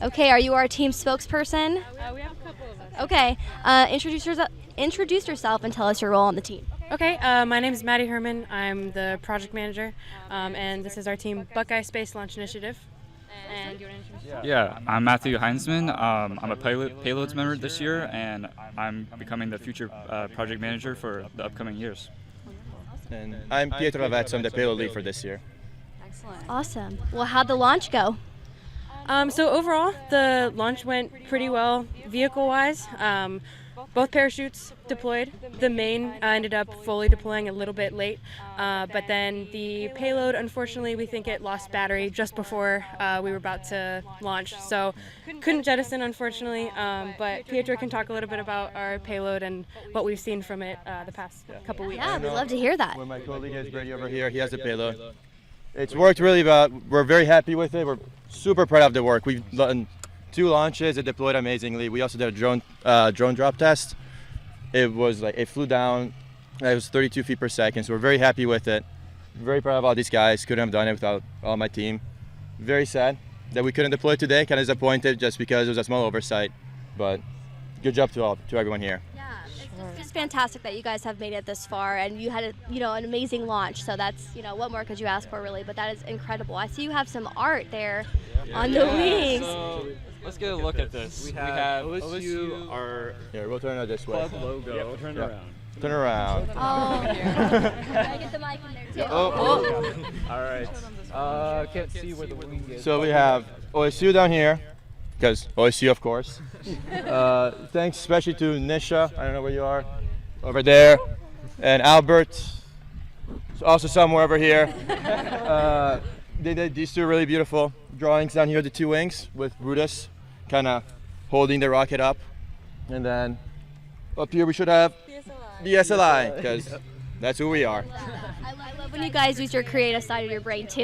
Okay, are you our team spokesperson? We have a couple of us. Okay, introduce yourself and tell us your role on the team. Okay, my name is Maddie Herman. I'm the project manager, and this is our team Buckeye Space Launch Initiative. And you want to introduce yourself? Yeah, I'm Matthew Heinzman. I'm a payloads member this year, and I'm becoming the future project manager for the upcoming years. And I'm Pietro Lavezzo. I'm the payload lead for this year. Excellent. Awesome. Well, how'd the launch go? So overall, the launch went pretty well vehicle-wise. Both parachutes deployed. The main ended up fully deploying a little bit late, but then the payload, unfortunately, we think it lost battery just before we were about to launch, so couldn't jettison, unfortunately, but Pietro can talk a little bit about our payload and what we've seen from it the past couple weeks. Yeah, we'd love to hear that. When my colleague is Brady over here, he has the payload. It's worked really well. We're very happy with it. We're super proud of the work. We've done 2 launches. It deployed amazingly. We also did a drone drop test. It flew down. It was 32 feet per second. So we're very happy with it. Very proud of all these guys. Couldn't have done it without all my team. Very sad that we couldn't deploy today. Kind of disappointed just because it was a small oversight. But good job to everyone here. It's fantastic that you guys have made it this far, and you had an amazing launch. So that's what more could you ask for, really? But that is incredible. I see you have some art there on the wings. So let's get a look at this. We have OSU, our we'll turn it this way. club logo. Yeah, turn it around. Turn around. Oh, can I get the mic in there too? All right. Can't see where the wing is. So we have OSU down here, because OSU, of course. Thanks especially to Nisha, I don't know where you are, over there, and Albert, also somewhere over here. They did these 2 really beautiful drawings down here, the 2 wings, with Brutus kind of holding the rocket up. And then up here we should have DSLI, because that's who we are. I love when you guys use your creative side of your brain too,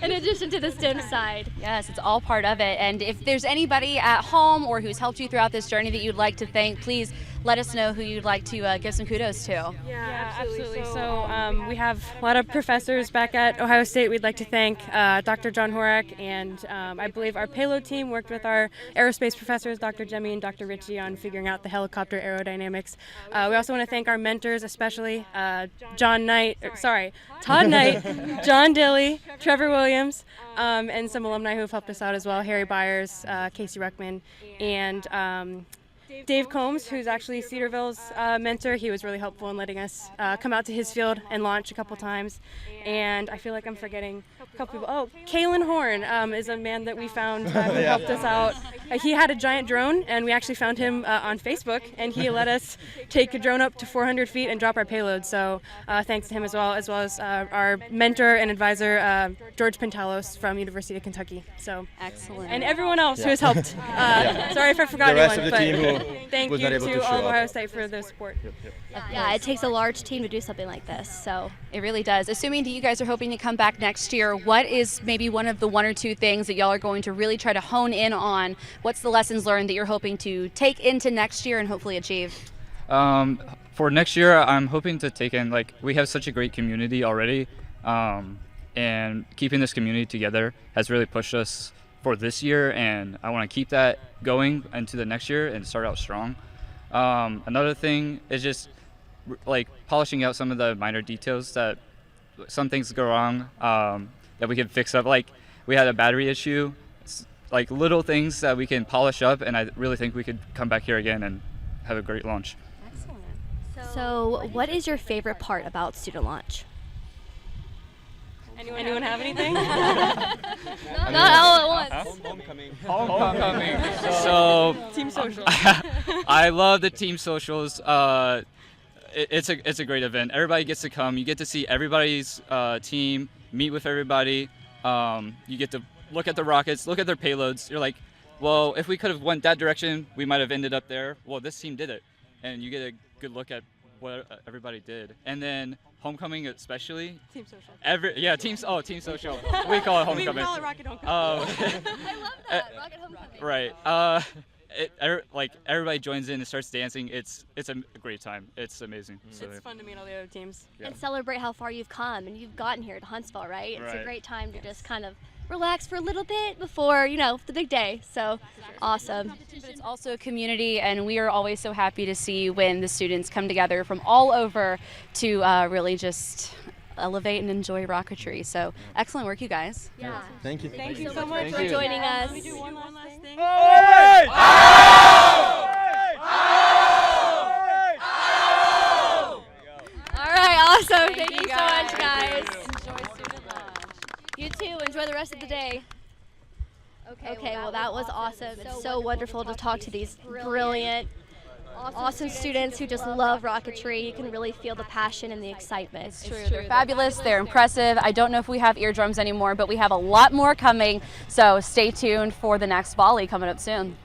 in addition to the STEM side. Yes, it's all part of it. And if there's anybody at home or who's helped you throughout this journey that you'd like to thank, please let us know who you'd like to give some kudos to. Yeah, absolutely. So we have a lot of professors back at Ohio State we'd like to thank. Dr. John Horak, and I believe our payload team worked with our aerospace professors, Dr. Jemmy and Dr. Ritchie, on figuring out the helicopter aerodynamics. We also want to thank our mentors, especially Todd Knight, John Dilly, Trevor Williams, and some alumni who have helped us out as well, Harry Byers, Casey Ruckman, and Dave Combs, who's actually Cedarville's mentor. He was really helpful in letting us come out to his field and launch a couple times. And I feel like I'm forgetting a couple people. Oh, Kalen Horn is a man that we found who helped us out. He had a giant drone, and we actually found him on Facebook, and he let us take a drone up to 400 feet and drop our payload. So thanks to him as well as our mentor and advisor, George Pentalos from University of Kentucky. So excellent. And everyone else who has helped. Sorry if I forgot the rest anyone, of the team who thank was you not able to to all of show Ohio up. State for the support. Yeah, it takes a large team to do something like this. So it really does. Assuming that you guys are hoping to come back next year, what is maybe one of the one or two things that y'all are going to really try to hone in on? What's the lessons learned that you're hoping to take into next year and hopefully achieve? For next year, I'm hoping to take in, like, we have such a great community already, and keeping this community together has really pushed us for this year, and I want to keep that going into the next year and start out strong. Another thing is just like polishing out some of the minor details that some things go wrong that we can fix up. Like we had a battery issue, like little things that we can polish up, and I really think we could come back here again and have a great launch. Excellent. So what is your favorite part about Student Launch? Anyone have anything? Not all at once. Homecoming. So team social. I love the team socials. It's a great event. Everybody gets to come. You get to see everybody's team, meet with everybody. You get to look at the rockets, look at their payloads. You're like, well, if we could have went that direction, we might have ended up there. Well, this team did it, and you get a good look at what everybody did. And then homecoming especially. Team social. Team social. We call it homecoming. We call it Rocket Homecoming. I love that, Rocket Homecoming. Right. Like everybody joins in and starts dancing. It's a great time. It's amazing. It's fun to meet all the other teams. Yeah. And celebrate how far you've come and you've gotten here to Huntsville, right? It's a Right. great time to just kind of relax for a little bit before, the big day. So awesome. But it's also a community, and we are always so happy to see when the students come together from all over to really just elevate and enjoy rocketry. So excellent work, you guys. Yeah. Thank you. Thank you so much for joining us. Can we do one last thing? All right, awesome. Thank you so much, guys. Enjoy Student Launch. You too. Enjoy the rest of the day. Okay, well, that was awesome. It's so wonderful to talk to these brilliant, awesome students who just love rocketry. You can really feel the passion and the excitement. It's true. They're fabulous. They're impressive. I don't know if we have eardrums anymore, but we have a lot more coming. So stay tuned for the next volley coming up soon.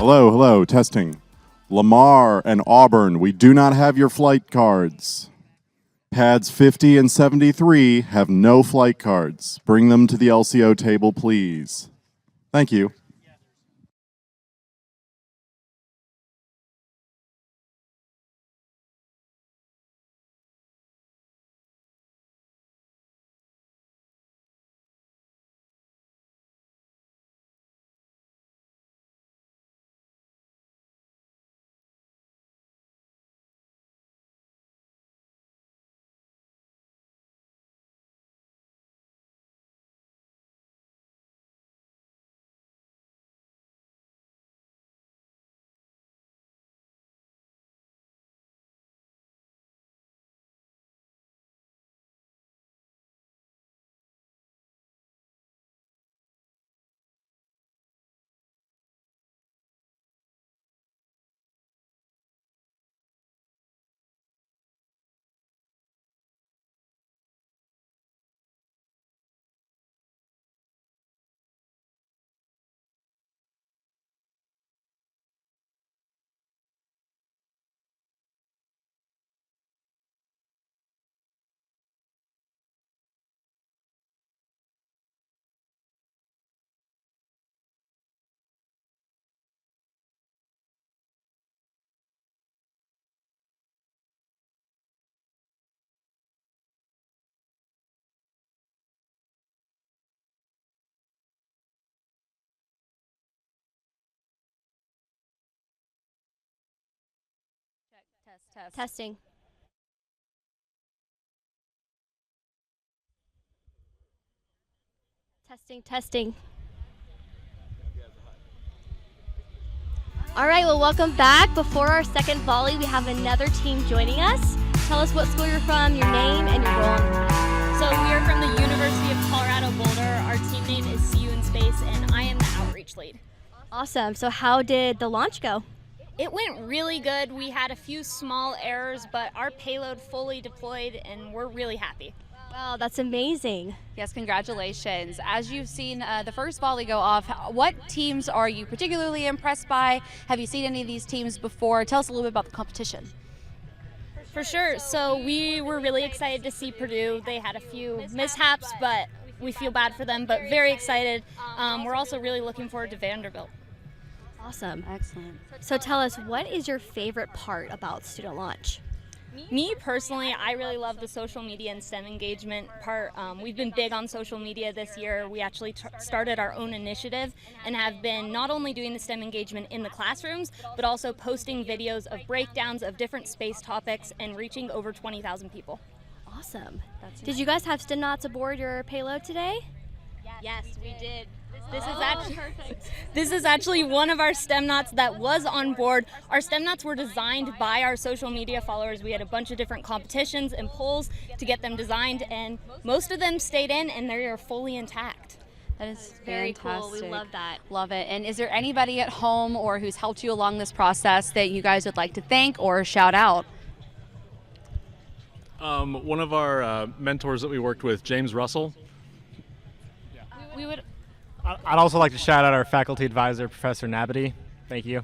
Hello, hello, testing. Lamar and Auburn, we do not have your flight cards. Pads 50 and 73 have no flight cards. Bring them to the LCO table, please. Thank you. Testing. Testing. All right, well, welcome back. Before our second volley, we have another team joining us. Tell us what school you're from, your name, and your role on the team. So we are from the University of Colorado Boulder. Our team name is See You in Space, and I am the outreach lead. Awesome. So how did the launch go? It went really good. We had a few small errors, but our payload fully deployed, and we're really happy. Wow, that's amazing. Yes, congratulations. As you've seen the first volley go off, what teams are you particularly impressed by? Have you seen any of these teams before? Tell us a little bit about the competition. For sure. So we were really excited to see Purdue. They had a few mishaps, but we feel bad for them, but very excited. We're also really looking forward to Vanderbilt. Awesome. Excellent. So tell us, what is your favorite part about Student Launch? Me personally, I really love the social media and STEM engagement part. We've been big on social media this year. We actually started our own initiative and have been not only doing the STEM engagement in the classrooms, but also posting videos of breakdowns of different space topics and reaching over 20,000 people. Awesome. Did you guys have STEM knots aboard your payload today? Yes, we did. This is actually one of our STEM knots that was on board. Our STEM knots were designed by our social media followers. We had a bunch of different competitions and polls to get them designed, and most of them stayed in, and they are fully intact. That is Very fantastic. cool. We love that. Love it. And is there anybody at home or who's helped you along this process that you guys would like to thank or shout out? One of our mentors that we worked with, James Russell. We would. I'd also like to shout out our faculty advisor, Professor Nabity. Thank you.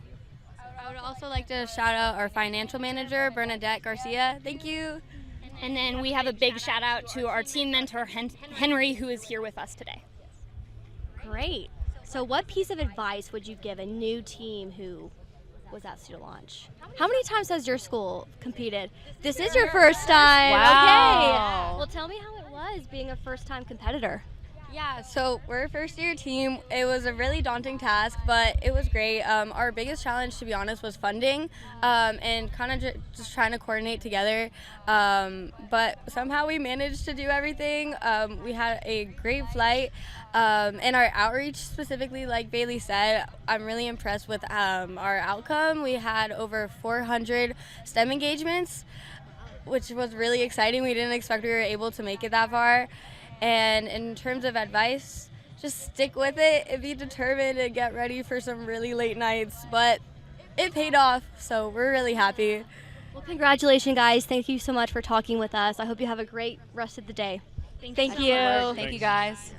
I would also like to shout out our financial manager, Bernadette Garcia. Thank you. And then we have a big shout out to our team mentor, Henry, who is here with us today. Great. So what piece of advice would you give a new team who was at Student Launch? How many times has your school competed? This is your first time. Wow. Okay. Well, tell me how it was being a first-time competitor. Yeah, so we're a first-year team. It was a really daunting task, but it was great. Our biggest challenge, to be honest, was funding and kind of just trying to coordinate together. But somehow we managed to do everything. We had a great flight. And our outreach specifically, like Bailey said, I'm really impressed with our outcome. We had over 400 STEM engagements, which was really exciting. We didn't expect we were able to make it that far. And in terms of advice, just stick with it and be determined and get ready for some really late nights. But it paid off, so we're really happy. Well, congratulations, guys. Thank you so much for talking with us. I hope you have a great rest of the day. Thank you. Thank you, guys.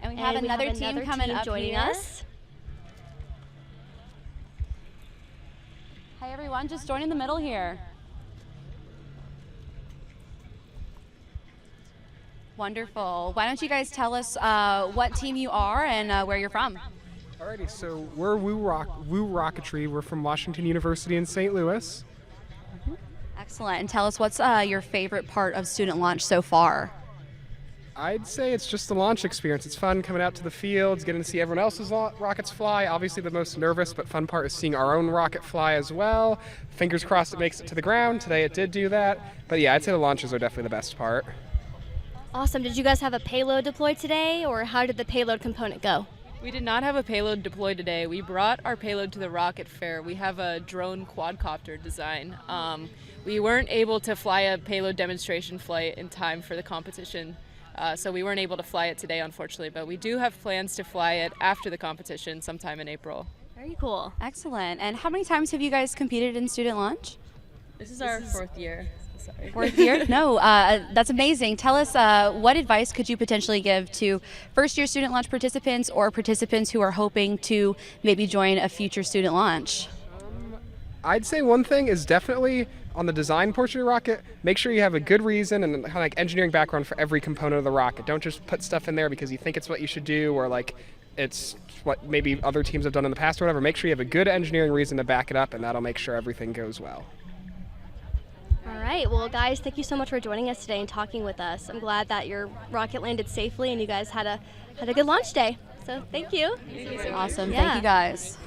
And we have another team coming up joining here. us. Hi everyone, just join in the middle here. Wonderful. Why don't you guys tell us what team you are and where you're from? Alrighty, so we're Woo Rocketry. We're from Washington University in St. Louis. Excellent. And tell us what's your favorite part of student launch so far? I'd say it's just the launch experience. It's fun coming out to the fields, getting to see everyone else's rockets fly. Obviously the most nervous but fun part is seeing our own rocket fly as well. Fingers crossed it makes it to the ground. Today it did do that. But yeah, I'd say the launches are definitely the best part. Awesome. Did you guys have a payload deployed today, or how did the payload component go? We did not have a payload deployed today. We brought our payload to the rocket fair. We have a drone quadcopter design. We weren't able to fly a payload demonstration flight in time for the competition, so we weren't able to fly it today, unfortunately, but we do have plans to fly it after the competition sometime in April. Very cool. Excellent. And how many times have you guys competed in student launch? This is our 4th year. Sorry. 4th year? No, that's amazing. Tell us what advice could you potentially give to first-year student launch participants or participants who are hoping to maybe join a future student launch? I'd say one thing is definitely on the design portion of the rocket, make sure you have a good reason and kind of like engineering background for every component of the rocket. Don't just put stuff in there because you think it's what you should do or like it's what maybe other teams have done in the past or whatever. Make sure you have a good engineering reason to back it up, and that'll make sure everything goes well. All right, well guys, thank you so much for joining us today and talking with us. I'm glad that your rocket landed safely and you guys had a good launch day. So thank you. Awesome, thank you guys.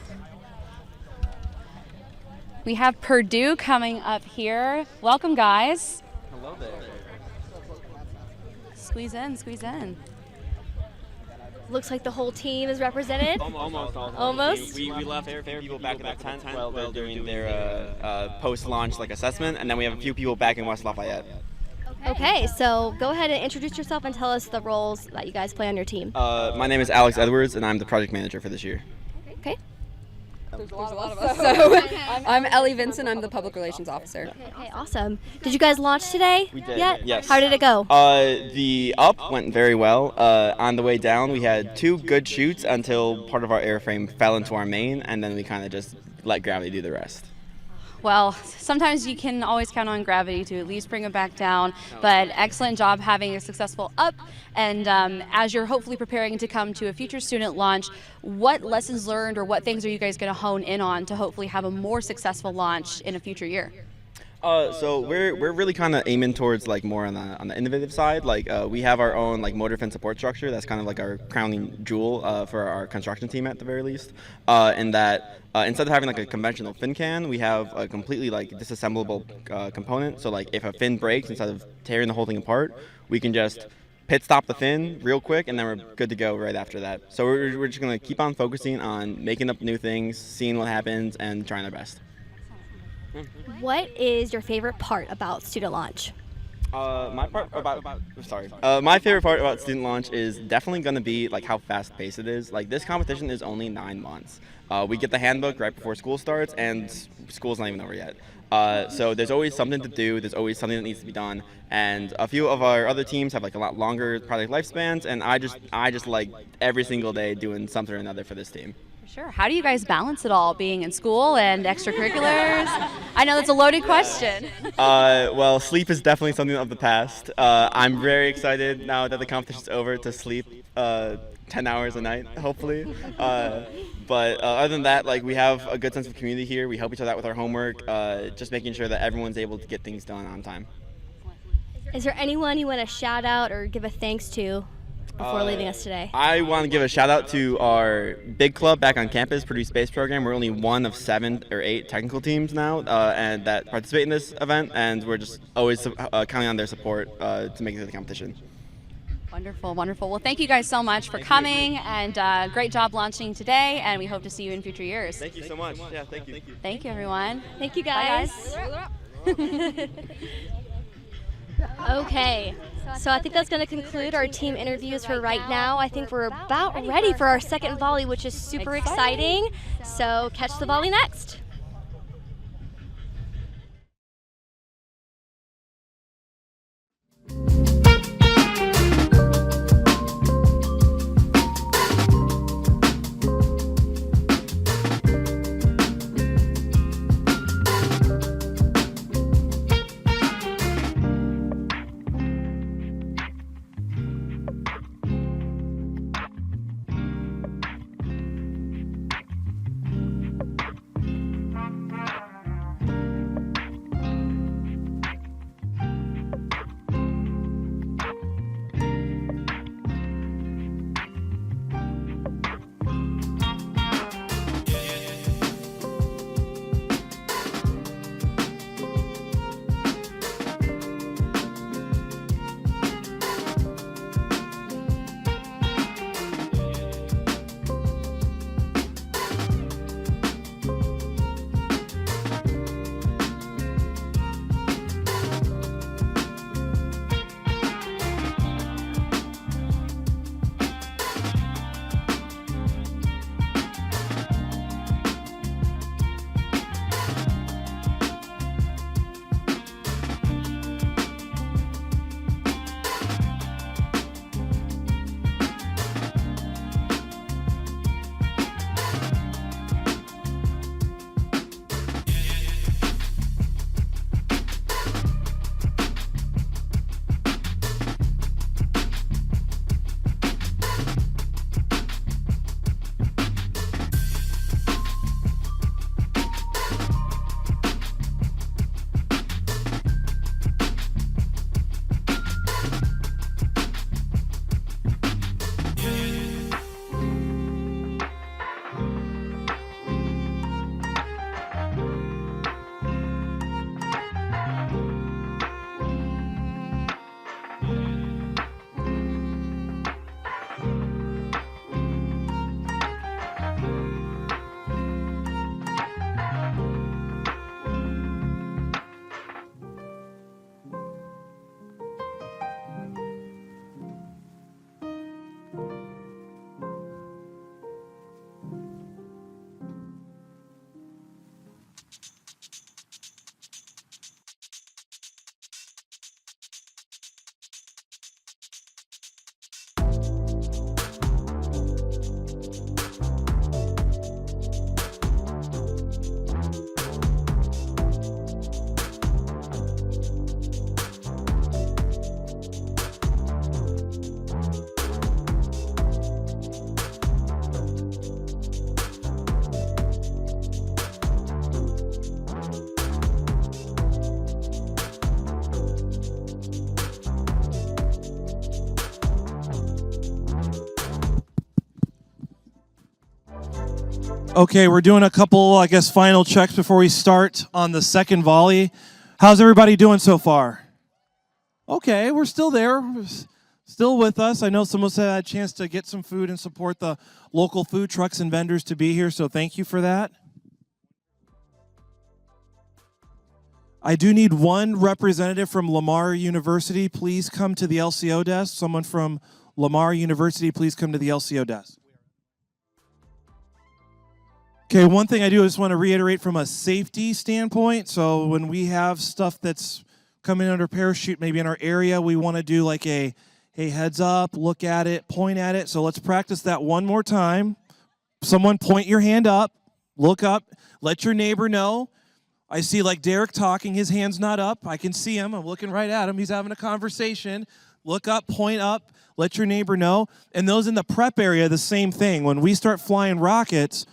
We have Purdue coming up here. Welcome guys. Hello there. Squeeze in, squeeze in. Looks like the whole team is represented. Almost. We left a few people back in the tent while they're doing their post-launch assessment, and then we have a few people back in West Lafayette. Okay, so go ahead and introduce yourself and tell us the roles that you guys play on your team. My name is Alex Edwards, and I'm the project manager for this year. Okay. There's a lot of us. So I'm Ellie Vincent. I'm the public relations officer. Okay, awesome. Did you guys launch today? We did. Yet? Yes. How did it go? The up went very well. On the way down, we had 2 good shoots until part of our airframe fell into our main, and then we kind of just let gravity do the rest. Well, sometimes you can always count on gravity to at least bring it back down, but excellent job having a successful up. And as you're hopefully preparing to come to a future student launch, what lessons learned or what things are you guys going to hone in on to hopefully have a more successful launch in a future year? So we're really kind of aiming towards more on the innovative side. We have our own motor fin support structure. That's kind of our crowning jewel for our construction team at the very least. In that instead of having a conventional fin can, we have a completely disassemblable component. So if a fin breaks, instead of tearing the whole thing apart, we can just pit stop the fin real quick, and then we're good to go right after that. So we're just gonna keep on focusing on making up new things, seeing what happens, and trying our best. What is your favorite part about student launch? My favorite part about student launch is definitely going to be how fast paced it is. This competition is only 9 months. We get the handbook right before school starts, and school's not even over yet. So there's always something to do. There's always something that needs to be done. And a few of our other teams have a lot longer project lifespans, and I just like every single day doing something or another for this team. Sure. How do you guys balance it all, being in school and extracurriculars? I know that's a loaded question. Well, sleep is definitely something of the past. I'm very excited now that the competition's over to sleep 10 hours a night, hopefully. But other than that, we have a good sense of community here. We help each other out with our homework, just making sure that everyone's able to get things done on time. Is there anyone you want to shout out or give a thanks to before leaving us today? I want to give a shout out to our big club back on campus, Purdue Space Program. We're only one of 7 or 8 technical teams now and that participate in this event, and we're just always counting on their support to make it to the competition. Wonderful, wonderful. Well, thank you guys so much for coming, and great job launching today, and we hope to see you in future years. Thank you so much. Yeah, thank you. Thank you, everyone. Thank you, guys. Okay, so I think that's going to conclude our team interviews for right now. I think we're about ready for our second volley, which is super exciting. So catch the volley next. Okay, we're doing a couple, I guess, final checks before we start on the second volley. How's everybody doing so far? Okay, we're still there, still with us. I know some of us had a chance to get some food and support the local food trucks and vendors to be here, so thank you for that. I do need one representative from Lamar University. Please come to the LCO desk. Someone from Lamar University, please come to the LCO desk. Okay, one thing I do is want to reiterate from a safety standpoint. So when we have stuff that's coming under parachute, maybe in our area, we want to do like a, hey, heads up, look at it, point at it. So let's practice that one more time. Someone point your hand up, look up, let your neighbor know. I see like Derek talking, his hand's not up. I can see him, I'm looking right at him. He's having a conversation. Look up, point up, let your neighbor know. And those in the prep area, the same thing. When we start flying rockets,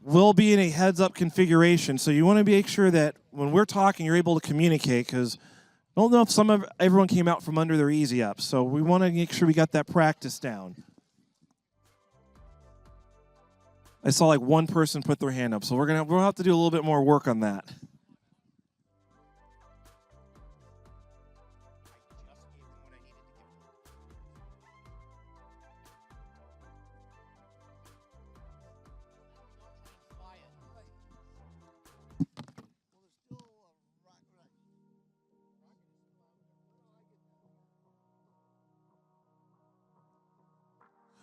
we'll be in a heads-up configuration. So you want to make sure that when we're talking, you're able to communicate, because I don't know if everyone came out from under their easy up. So we want to make sure we got that practice down. I saw like one person put their hand up, so we'll have to do a little bit more work on that.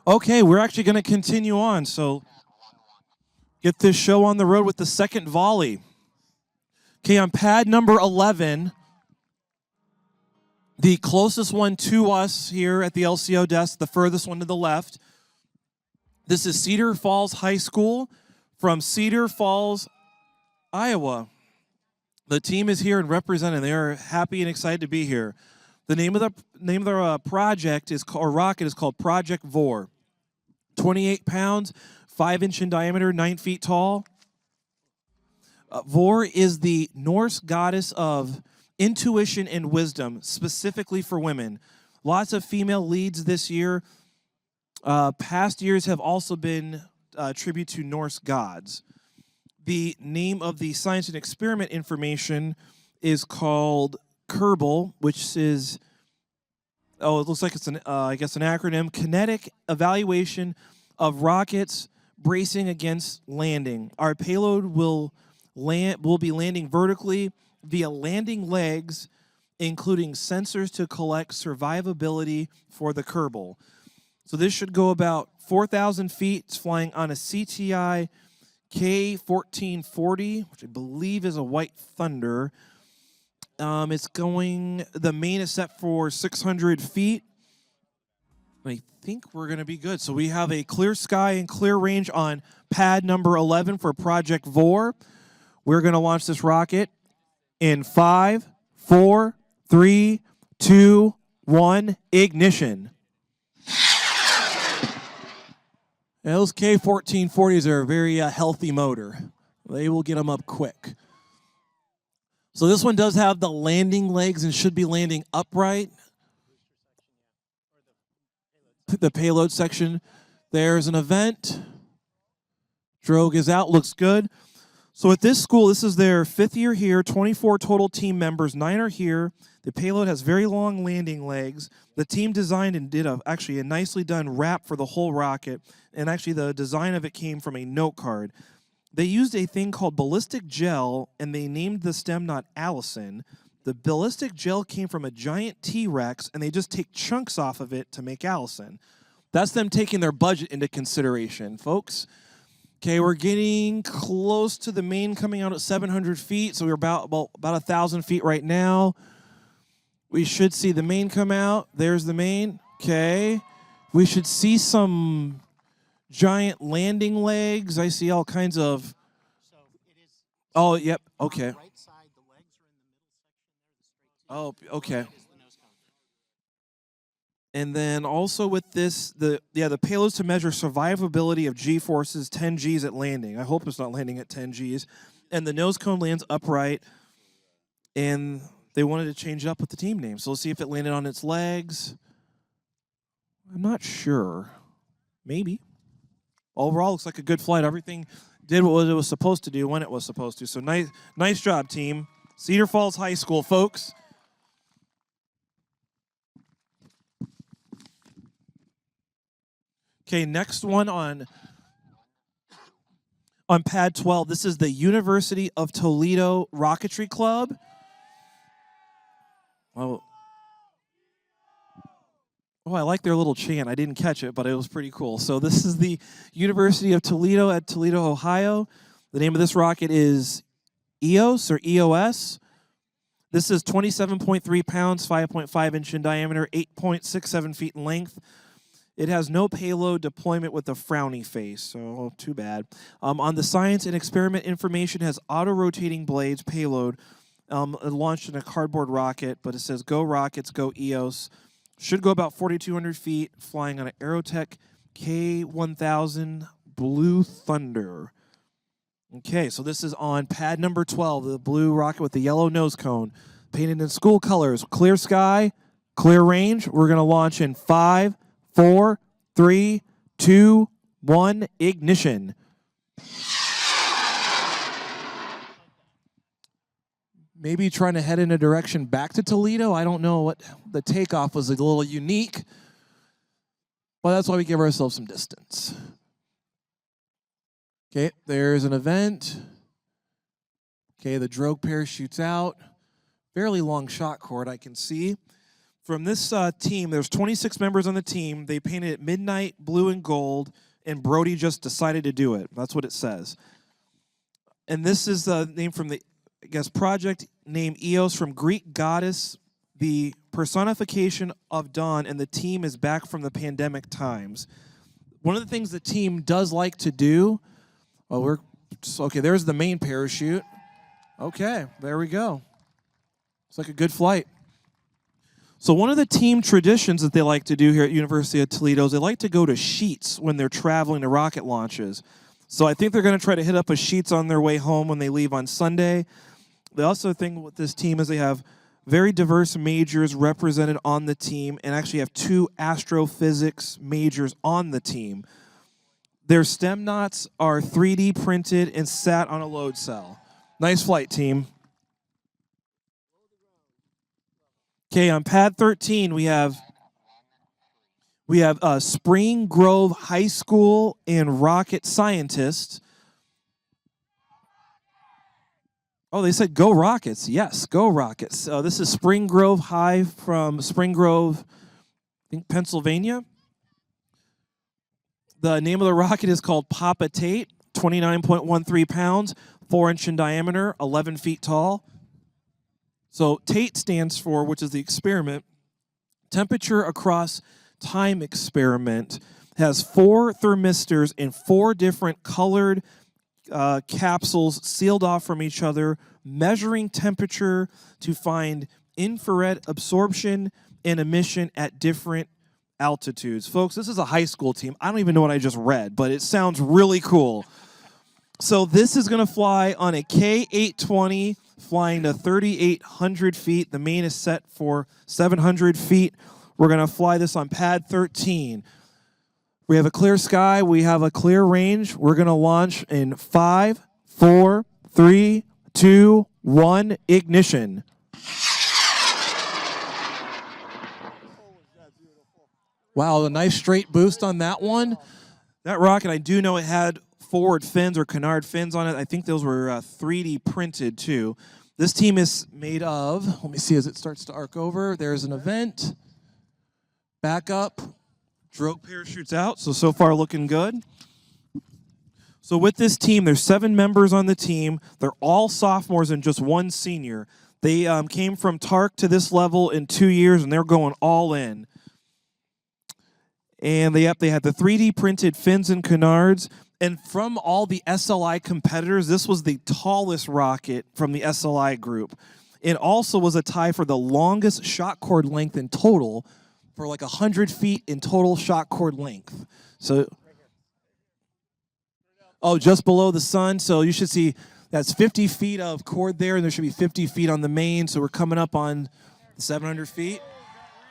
Okay, we're actually going to continue on, so get this show on the road with the second volley. Okay, on pad number 11, the closest one to us here at the LCO desk, the furthest one to the left. This is Cedar Falls High School from Cedar Falls, Iowa. The team is here and representing. They are happy and excited to be here. The name of the project or rocket is called Project VOR. 28 pounds, 5-inch in diameter, 9 feet tall. VOR is the Norse goddess of intuition and wisdom, specifically for women. Lots of female leads this year. Past years have also been a tribute to Norse gods. The name of the science and experiment information is called Kerbal, which is, it looks like it's I guess an acronym, Kinetic Evaluation of Rockets Bracing Against Landing. Our payload will be landing vertically via landing legs, including sensors to collect survivability for the Kerbal. So this should go about 4,000 feet. It's flying on a CTI K-1440, which I believe is a White Thunder. The main is set for 600 feet. I think we're going to be good. So we have a clear sky and clear range on pad number 11 for Project VOR. We're going to launch this rocket in 5, 4, 3, 2, 1, ignition. Those K-1440s are a very healthy motor. They will get them up quick. So this one does have the landing legs and should be landing upright. The payload section. There's an event. Drogue is out, looks good. So at this school, this is their 5th year here, 24 total team members, 9 are here. The payload has very long landing legs. The team designed and did actually a nicely done wrap for the whole rocket, and actually the design of it came from a note card. They used a thing called ballistic gel, and they named the stem knot Allison. The ballistic gel came from a giant T-Rex, and they just take chunks off of it to make Allison. That's them taking their budget into consideration, folks. Okay, we're getting close to the main coming out at 700 feet, so we're about 1,000 feet right now. We should see the main come out. There's the main. Okay. We should see some giant landing legs. I see all kinds of... Oh, yep, okay. Oh, okay. And then also with this, the payloads to measure survivability of G-forces, 10 Gs at landing. I hope it's not landing at 10 Gs. And the nose cone lands upright. And they wanted to change it up with the team name. So let's see if it landed on its legs. I'm not sure. Maybe. overall, looks like a good flight. Everything did what it was supposed to do when it was supposed to. So nice job, team. Cedar Falls High School, folks. Okay, next one on pad 12. This is the University of Toledo Rocketry Club. Oh, I like their little chant. I didn't catch it, but it was pretty cool. So this is the University of Toledo at Toledo, Ohio. The name of this rocket is EOS or EOS. This is 27.3 pounds, 5.5 inch in diameter, 8.67 feet in length. It has no payload deployment with a frowny face, so too bad. On the science and experiment information, has auto-rotating blades payload. Launched in a cardboard rocket, but it says go rockets, go EOS. Should go about 4,200 feet, flying on an Aerotech K1000 Blue Thunder. Okay, so this is on pad number 12, the blue rocket with the yellow nose cone. Painted in school colors, clear sky, clear range. We're going to launch in 5, 4, 3, 2, 1, ignition. Maybe trying to head in a direction back to Toledo. I don't know what the takeoff was, a little unique, but that's why we give ourselves some distance. Okay, there's an event. Okay, the drogue parachutes out. Fairly long shot cord, I can see. From this team, there's 26 members on the team. They painted it midnight blue and gold, and Brody just decided to do it. That's what it says. And this is the name from the, I guess, project name EOS, from Greek goddess, the personification of dawn, and the team is back from the pandemic times. One of the things the team does like to do, okay, there's the main parachute. Okay, there we go. It's like a good flight. So one of the team traditions that they like to do here at University of Toledo is they like to go to Sheetz when they're traveling to rocket launches. So I think they're going to try to hit up a Sheetz on their way home when they leave on Sunday. The also thing with this team is they have very diverse majors represented on the team, and actually have 2 astrophysics majors on the team. Their stem knots are 3D printed and sat on a load cell. Nice flight, team. Okay, on pad 13, we have Spring Grove High School and rocket scientists. Oh, they said go Rockets. Yes, go Rockets. This is Spring Grove High from Spring Grove, I think, Pennsylvania. The name of the rocket is called Papa Tate, 29.13 pounds, 4 inch in diameter, 11 feet tall. So Tate stands for, which is the experiment, temperature across time experiment. Has 4 thermistors in 4 different colored capsules sealed off from each other, measuring temperature to find infrared absorption and emission at different altitudes. Folks, this is a high school team. I don't even know what I just read, but it sounds really cool. So this is going to fly on a K-820, flying to 3,800 feet. The main is set for 700 feet. We're going to fly this on pad 13. We have a clear sky. We have a clear range. We're going to launch in 5, 4, 3, 2, 1, ignition. Wow, a nice straight boost on that one. That rocket, I do know it had forward fins or canard fins on it. I think those were 3D printed too. This team is made of, let me see as it starts to arc over. There's an event. Back up. Drogue parachutes out, so far looking good. So with this team, there's 7 members on the team. They're all sophomores and just 1 senior. They came from TARC to this level in 2 years, and they're going all in. And they had the 3D printed fins and canards. And from all the SLI competitors, this was the tallest rocket from the SLI group. It also was a tie for the longest shot cord length in total, for like 100 feet in total shot cord length. So, just below the sun. So you should see that's 50 feet of cord there, and there should be 50 feet on the main. So we're coming up on 700 feet.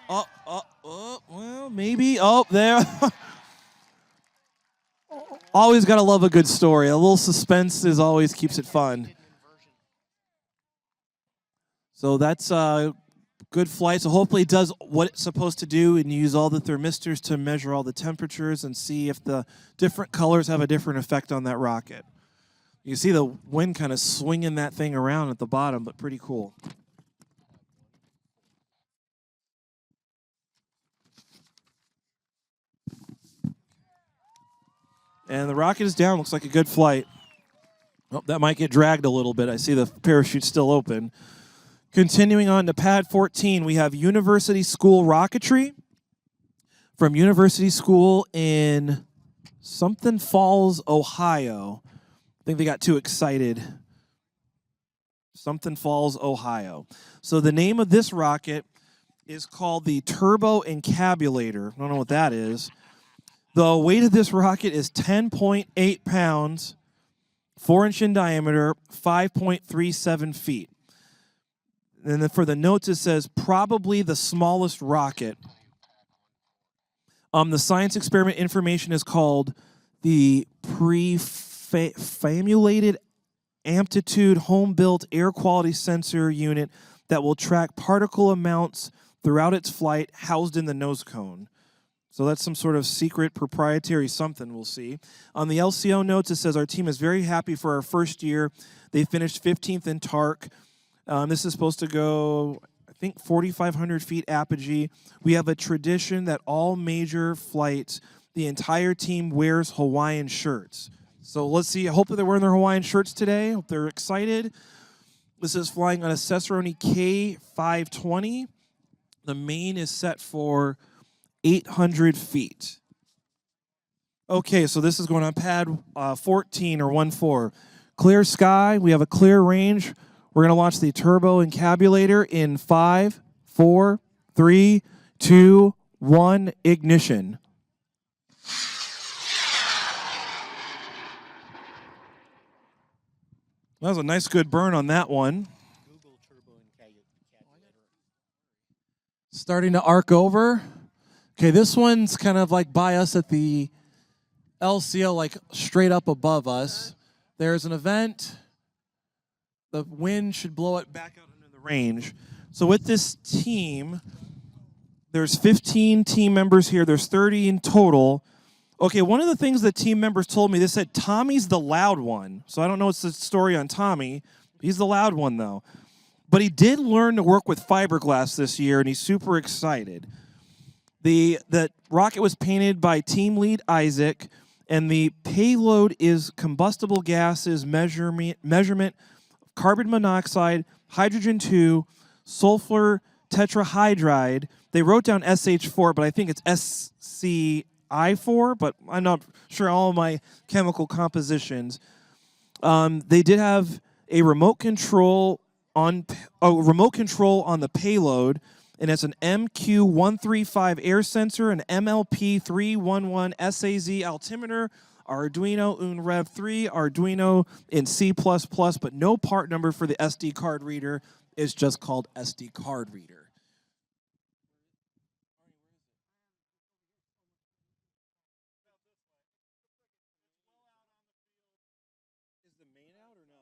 Well, maybe. Oh, there. Always got to love a good story. A little suspense always keeps it fun. So that's a good flight. So hopefully it does what it's supposed to do and use all the thermistors to measure all the temperatures and see if the different colors have a different effect on that rocket. You see the wind kind of swinging that thing around at the bottom, but pretty cool. And the rocket is down. Looks like a good flight. Oh, that might get dragged a little bit. I see the parachute still open. Continuing on to pad 14, we have University School Rocketry from University School in something Falls, Ohio. I think they got too excited. Something Falls, Ohio. So the name of this rocket is called the Turbo Encabulator. I don't know what that is. The weight of this rocket is 10.8 pounds, 4-inch in diameter, 5.37 feet. And then for the notes, it says probably the smallest rocket. The science experiment information is called the Prefamulated Amplitude Home-Built Air Quality Sensor Unit that will track particle amounts throughout its flight housed in the nose cone. So that's some sort of secret proprietary something we'll see. On the LCO notes, it says our team is very happy for our first year. They finished 15th in TARC. This is supposed to go, I think, 4,500 feet apogee. We have a tradition that all major flights, the entire team wears Hawaiian shirts. So let's see. Hopefully they're wearing their Hawaiian shirts today. Hope they're excited. This is flying on a Cessaroni K520. The main is set for 800 feet. Okay, so this is going on pad 14 or 1-4. Clear sky. We have a clear range. We're going to launch the Turbo Encabulator in 5, 4, 3, 2, 1, ignition. That was a nice good burn on that one. Starting to arc over. Okay, this one's kind of like by us at the LCO, like straight up above us. There's an event. The wind should blow it back out into the range. So with this team, there's 15 team members here. There's 30 in total. Okay, one of the things that team members told me, they said Tommy's the loud one. So I don't know what's the story on Tommy. He's the loud one, though. But he did learn to work with fiberglass this year, and he's super excited. The rocket was painted by team lead Isaac, and the payload is combustible gases measurement, carbon monoxide, hydrogen-2, sulfur tetrahydride. They wrote down SH4, but I think it's SCI4, but I'm not sure all of my chemical compositions. They did have a remote control on the payload, and it's an MQ135 air sensor, an MLP311 SAZ altimeter, Arduino UNREV 3, Arduino in C++, but no part number for the SD card reader. It's just called SD card reader. Is the main out or no?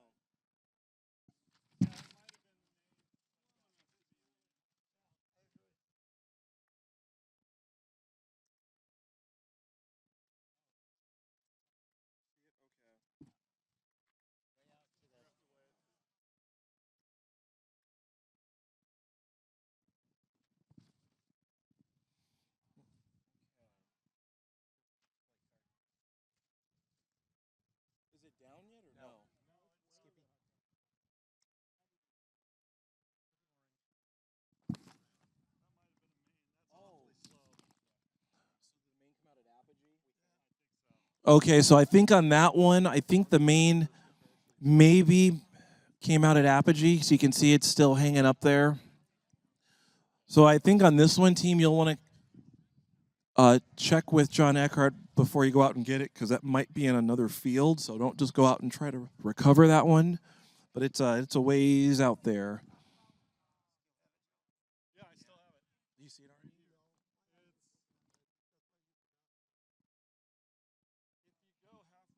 Is it down yet or no? Okay, so I think on that one, I think the main maybe came out at apogee, so you can see it's still hanging up there. So I think on this one, team, you'll want to check with John Eckhart before you go out and get it, because that might be in another field, so don't just go out and try to recover that one. But it's a ways out there. Yeah, I still have it. Do you see it already? If you go halfway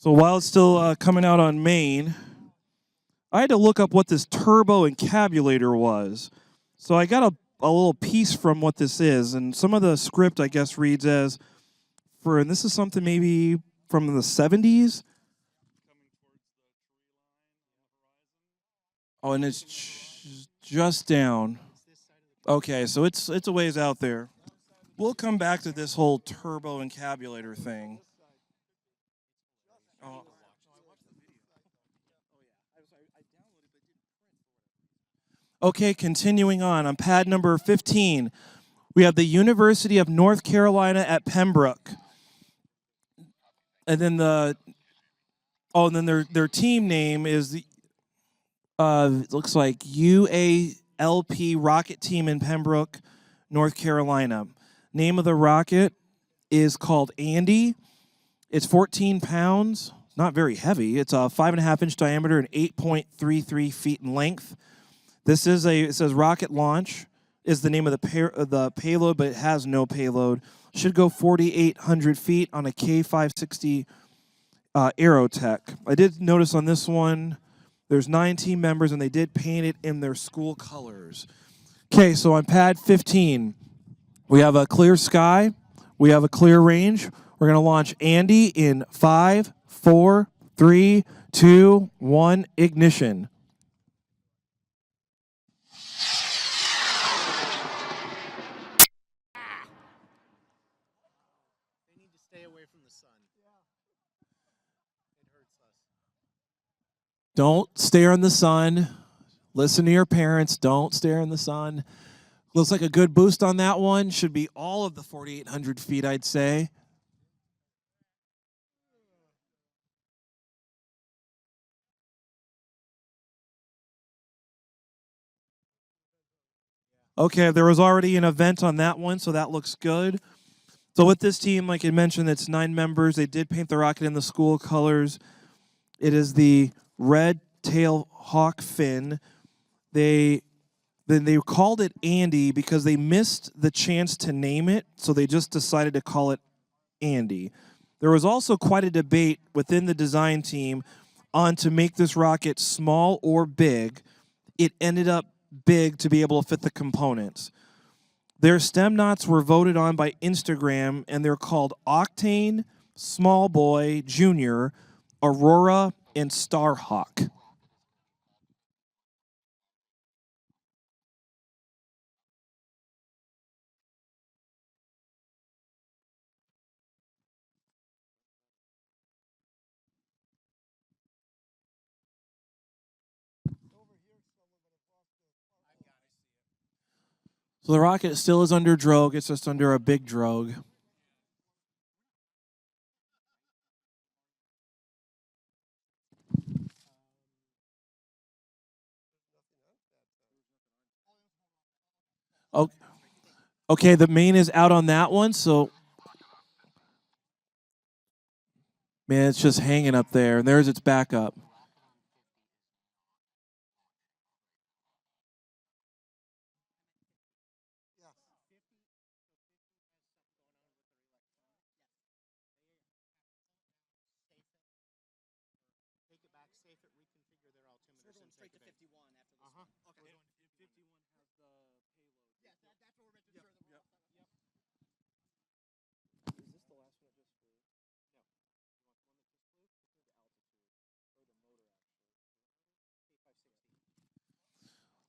So while it's still coming out on Main, I had to look up what this turbo encabulator was. So I got a little piece from what this is, and some of the script, I guess, reads as, and this is something maybe from the 70s. Oh, and it's just down. Okay, so it's a ways out there. We'll come back to this whole turbo encabulator thing. Oh. Okay, continuing on pad number 15, we have the University of North Carolina at Pembroke. And then their team name is looks like UALP Rocket Team in Pembroke, North Carolina. Name of the rocket is called Andy. It's 14 pounds, not very heavy. It's a 5.5-inch diameter and 8.33 feet in length. This is it says rocket launch is the name of the payload, but it has no payload. Should go 4,800 feet on a K560 Aerotech. I did notice on this one, there's 9 team members, and they did paint it in their school colors. Okay, so on pad 15, we have a clear sky. We have a clear range. We're going to launch Andy in 5, 4, 3, 2, 1, ignition. Don't stare in the sun. Listen to your parents. Don't stare in the sun. Looks like a good boost on that one. Should be all of the 4,800 feet, I'd say. Okay, there was already an event on that one, so that looks good. So with this team, like I mentioned, it's 9 members. They did paint the rocket in the school colors. It is the red tail hawk fin. They called it Andy because they missed the chance to name it, so they just decided to call it Andy. There was also quite a debate within the design team on to make this rocket small or big. It ended up big to be able to fit the components. Their stem knots were voted on by Instagram, and they're called Octane, Small Boy, Junior, Aurora, and Starhawk. So the rocket still is under drogue. It's just under a big drogue. Okay, the main is out on that one, so man, it's just hanging up there, and there's its backup.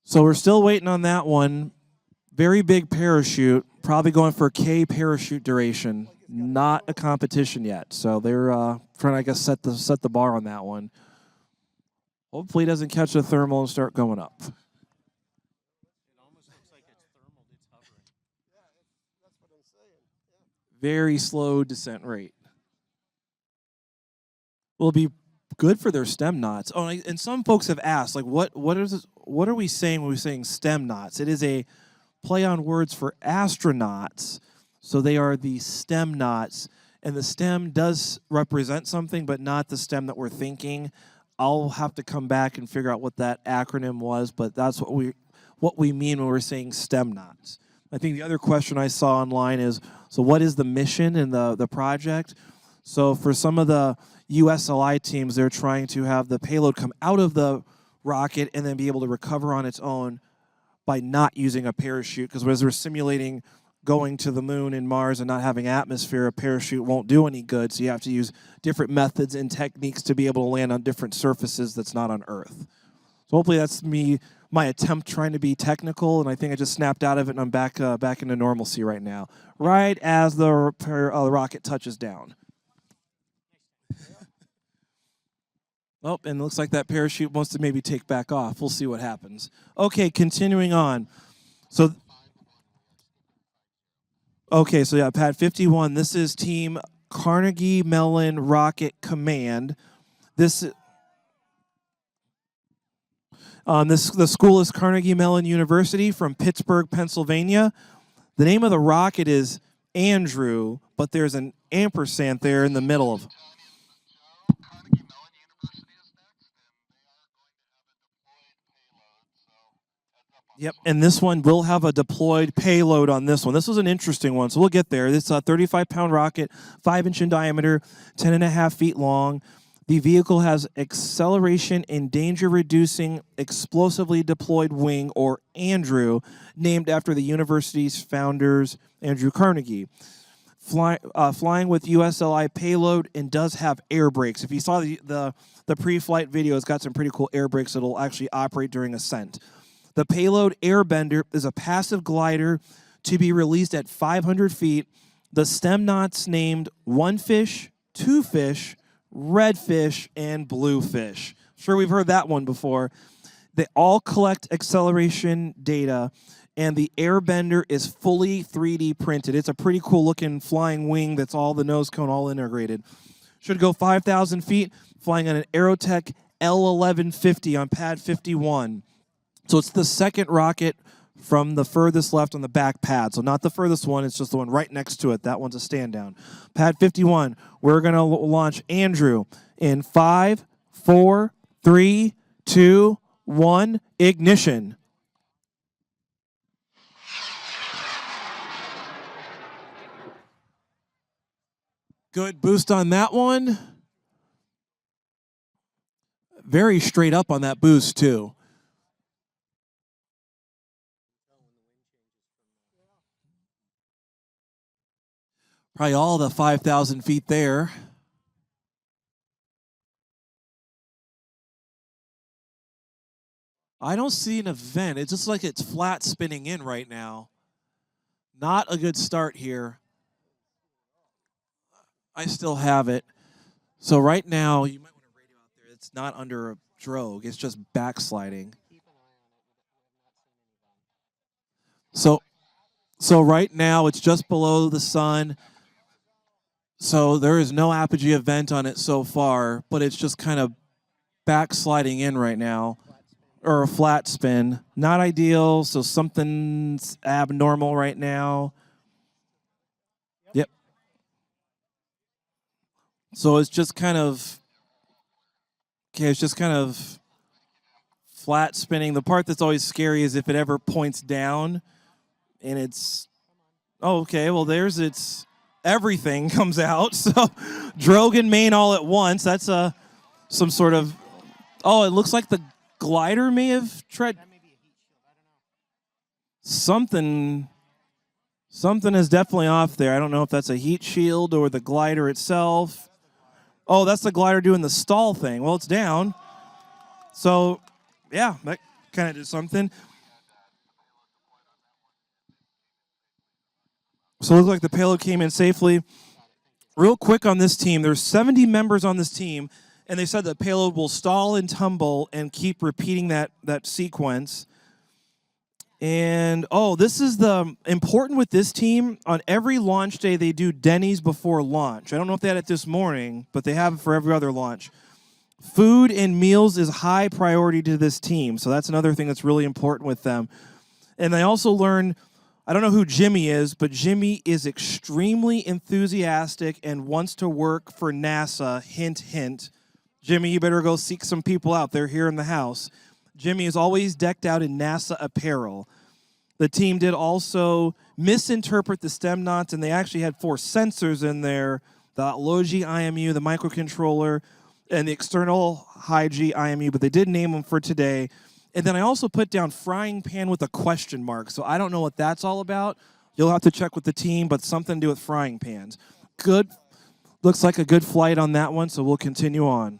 So we're still waiting on that one. Very big parachute, probably going for K parachute duration. Not a competition yet, so they're trying to, I guess, set the bar on that one. Hopefully, it doesn't catch the thermal and start going up. It almost looks like it's thermal. It's hovering. Yeah, that's what I'm saying. Yeah. Very slow descent rate. Will be good for their stem knots. Oh, and some folks have asked, like, what are we saying when we're saying stem knots? It is a play on words for astronauts, so they are the stem knots, and the stem does represent something, but not the stem that we're thinking. I'll have to come back and figure out what that acronym was, but that's what we mean when we're saying stem knots. I think the other question I saw online is, so what is the mission and the project? So for some of the USLI teams, they're trying to have the payload come out of the rocket and then be able to recover on its own by not using a parachute, because as we're simulating going to the moon and Mars and not having atmosphere, a parachute won't do any good, so you have to use different methods and techniques to be able to land on different surfaces that's not on Earth. So hopefully that's my attempt trying to be technical, and I think I just snapped out of it and I'm back into normalcy right now, right as the rocket touches down. Oh, and it looks like that parachute wants to maybe take back off. We'll see what happens. Okay, continuing on. So yeah, pad 51. This is Team Carnegie Mellon Rocket Command. The school is Carnegie Mellon University from Pittsburgh, Pennsylvania. The name of the rocket is Andrew, but there's an ampersand there in the middle of. Yep, and this one will have a deployed payload on this one. This was an interesting one, so we'll get there. It's a 35-pound rocket, 5-inch in diameter, 10.5 feet long. The vehicle has acceleration and danger-reducing explosively deployed wing, or ANDREW, named after the university's founders, Andrew Carnegie. Flying with USLI payload and does have air brakes. If you saw the pre-flight video, it's got some pretty cool air brakes that will actually operate during ascent. The payload airbender is a passive glider to be released at 500 feet. The stem knots named one fish, two fish, red fish, and blue fish. Sure, we've heard that one before. They all collect acceleration data, and the airbender is fully 3D printed. It's a pretty cool looking flying wing that's all the nose cone all integrated. Should go 5,000 feet, flying on an Aerotech L1150 on pad 51. So it's the second rocket from the furthest left on the back pad. So not the furthest one, it's just the one right next to it. That one's a stand down. Pad 51, we're going to launch Andrew in 5, 4, 3, 2, 1, ignition. Good boost on that one. Very straight up on that boost too. Probably all the 5,000 feet there. I don't see an event. It's just like it's flat spinning in right now. Not a good start here. I still have it. So right now, you might want to radio out there. It's not under a drogue. It's just backsliding. So right now, it's just below the sun. So there is no apogee event on it so far, but it's just kind of backsliding in right now, or a flat spin. Not ideal, so something's abnormal right now. Yep. So it's just kind of, flat spinning. The part that's always scary is if it ever points down and it's, oh, okay, well, there's its... Everything comes out, so drogue and main all at once. That's some sort of, oh, it looks like the glider may have tried. Something is definitely off there. I don't know if that's a heat shield or the glider itself. Oh, that's the glider doing the stall thing. Well, it's down. So, yeah, that kind of did something. So it looked like the payload came in safely. Real quick on this team, there's 70 members on this team, and they said the payload will stall and tumble and keep repeating that sequence. And, oh, this is the important with this team. On every launch day, they do Denny's before launch. I don't know if they had it this morning, but they have it for every other launch. Food and meals is high priority to this team, so that's another thing that's really important with them. And they also learn... I don't know who Jimmy is, but Jimmy is extremely enthusiastic and wants to work for NASA. Hint, hint. Jimmy, you better go seek some people out. They're here in the house. Jimmy is always decked out in NASA apparel. The team did also misinterpret the stem knots, and they actually had 4 sensors in there the low-G IMU, the microcontroller, and the external high-G IMU, but they did name them for today. And then I also put down frying pan with a question mark, so I don't know what that's all about. You'll have to check with the team, but something to do with frying pans. Good. Looks like a good flight on that one, so we'll continue on.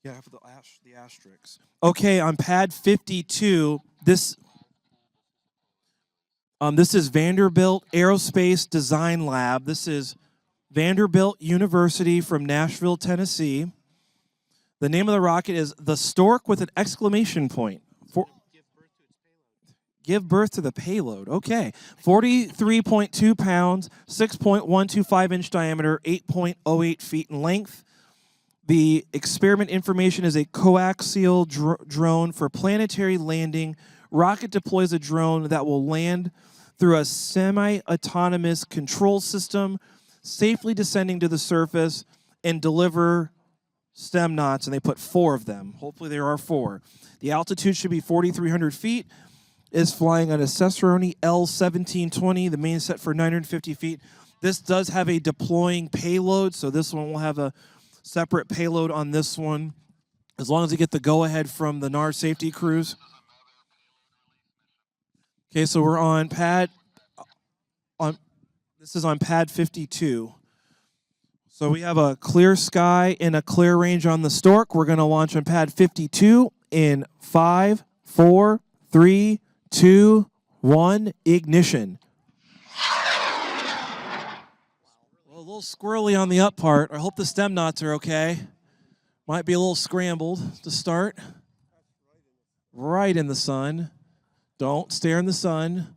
Yeah, for the asterisks. Okay, on pad 52, this is Vanderbilt Aerospace Design Lab. This is Vanderbilt University from Nashville, Tennessee. The name of the rocket is the Stork with an exclamation point. Give birth to the payload. Okay. 43.2 pounds, 6.125-inch diameter, 8.08 feet in length. The experiment information is a coaxial drone for planetary landing. Rocket deploys a drone that will land through a semi-autonomous control system, safely descending to the surface and deliver STEM knots, and they put 4 of them. Hopefully there are 4. The altitude should be 4,300 feet. Is flying on a Cicerone L1720, the main set for 950 feet. This does have a deploying payload, so this one will have a separate payload on this one, as long as you get the go-ahead from the NAR safety crews. Okay, so we're on this is on pad 52. So we have a clear sky and a clear range on the Stork. We're going to launch on pad 52 in 5, 4, 3, 2, 1, ignition. Well, a little squirrely on the up part. I hope the stem knots are okay. Might be a little scrambled to start. Right in the sun. Don't stare in the sun.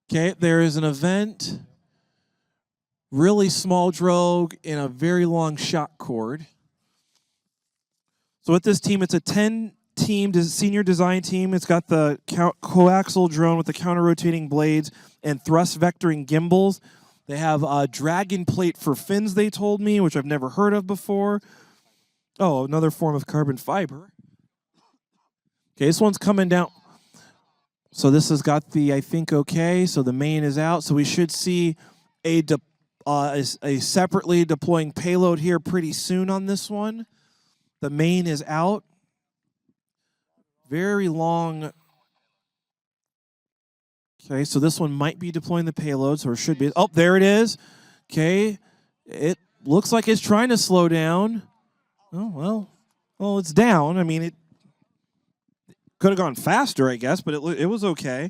Okay, there is an event. Really small drogue and a very long shock cord. So with this team, it's a 10-team senior design team. It's got the coaxial drone with the counter-rotating blades and thrust vectoring gimbals. They have a dragon plate for fins, they told me, which I've never heard of before. Oh, another form of carbon fiber. Okay, this one's coming down. So this has got the, I think, okay. So the main is out. So we should see a separately deploying payload here pretty soon on this one. The main is out. Very long. Okay, so this one might be deploying the payload, so it should be. Oh, there it is. Okay, it looks like it's trying to slow down. Oh, well, it's down. I mean, it could have gone faster, I guess, but it was okay.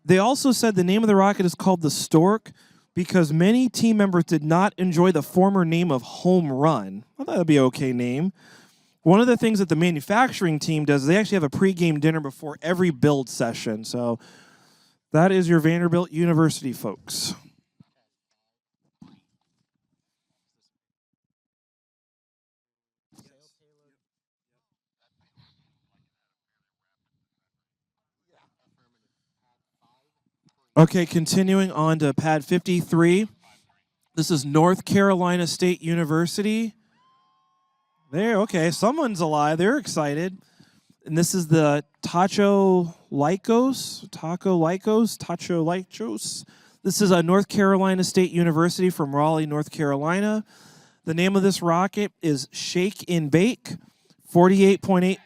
They also said the name of the rocket is called the Stork because many team members did not enjoy the former name of Home Run. I thought that'd be an okay name. One of the things that the manufacturing team does is they actually have a pregame dinner before every build session. So that is your Vanderbilt University folks. Okay, continuing on to pad 53. This is North Carolina State University. There, okay, someone's alive. They're excited. And this is the Tacho Lycos. This is a North Carolina State University from Raleigh, North Carolina. The name of this rocket is Shake and Bake, 48.8.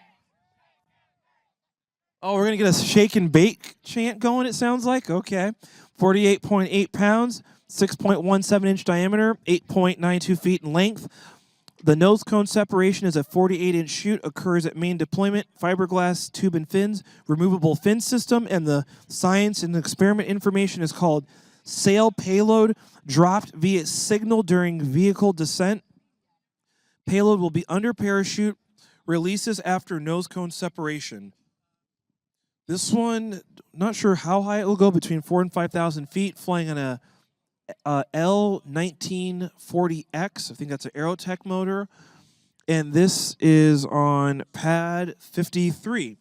Oh, we're going to get a shake and bake chant going, it sounds like. Okay. 48.8 pounds, 6.17-inch diameter, 8.92 feet in length. The nose cone separation is a 48-inch chute, occurs at main deployment, fiberglass tube and fins, removable fin system, and the science and experiment information is called sail payload, dropped via signal during vehicle descent. Payload will be under parachute, releases after nose cone separation. This one, not sure how high it will go, between 4,000 and 5,000 feet, flying on a L1940X. I think that's an Aerotech motor. And this is on pad 53.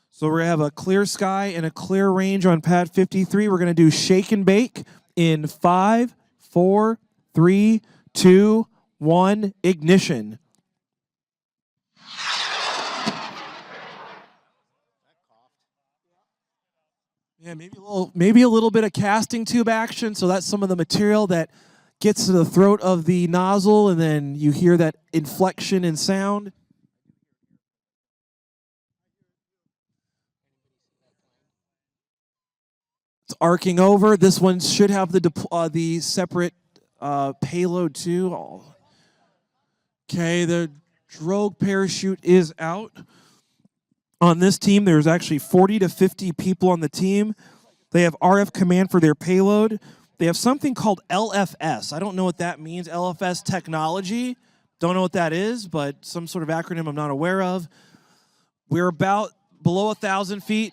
So we're going to have a clear sky and a clear range on pad 53. We're going to do shake and bake in 5, 4, 3, 2, 1, ignition. Yeah, maybe a little bit of casting tube action. So that's some of the material that gets to the throat of the nozzle, and then you hear that inflection in sound. It's arcing over. This one should have the separate payload too. Okay, the drogue parachute is out. On this team, there's actually 40 to 50 people on the team. They have RF command for their payload. They have something called LFS. I don't know what that means. LFS technology. Don't know what that is, but some sort of acronym I'm not aware of. We're about below 1,000 feet.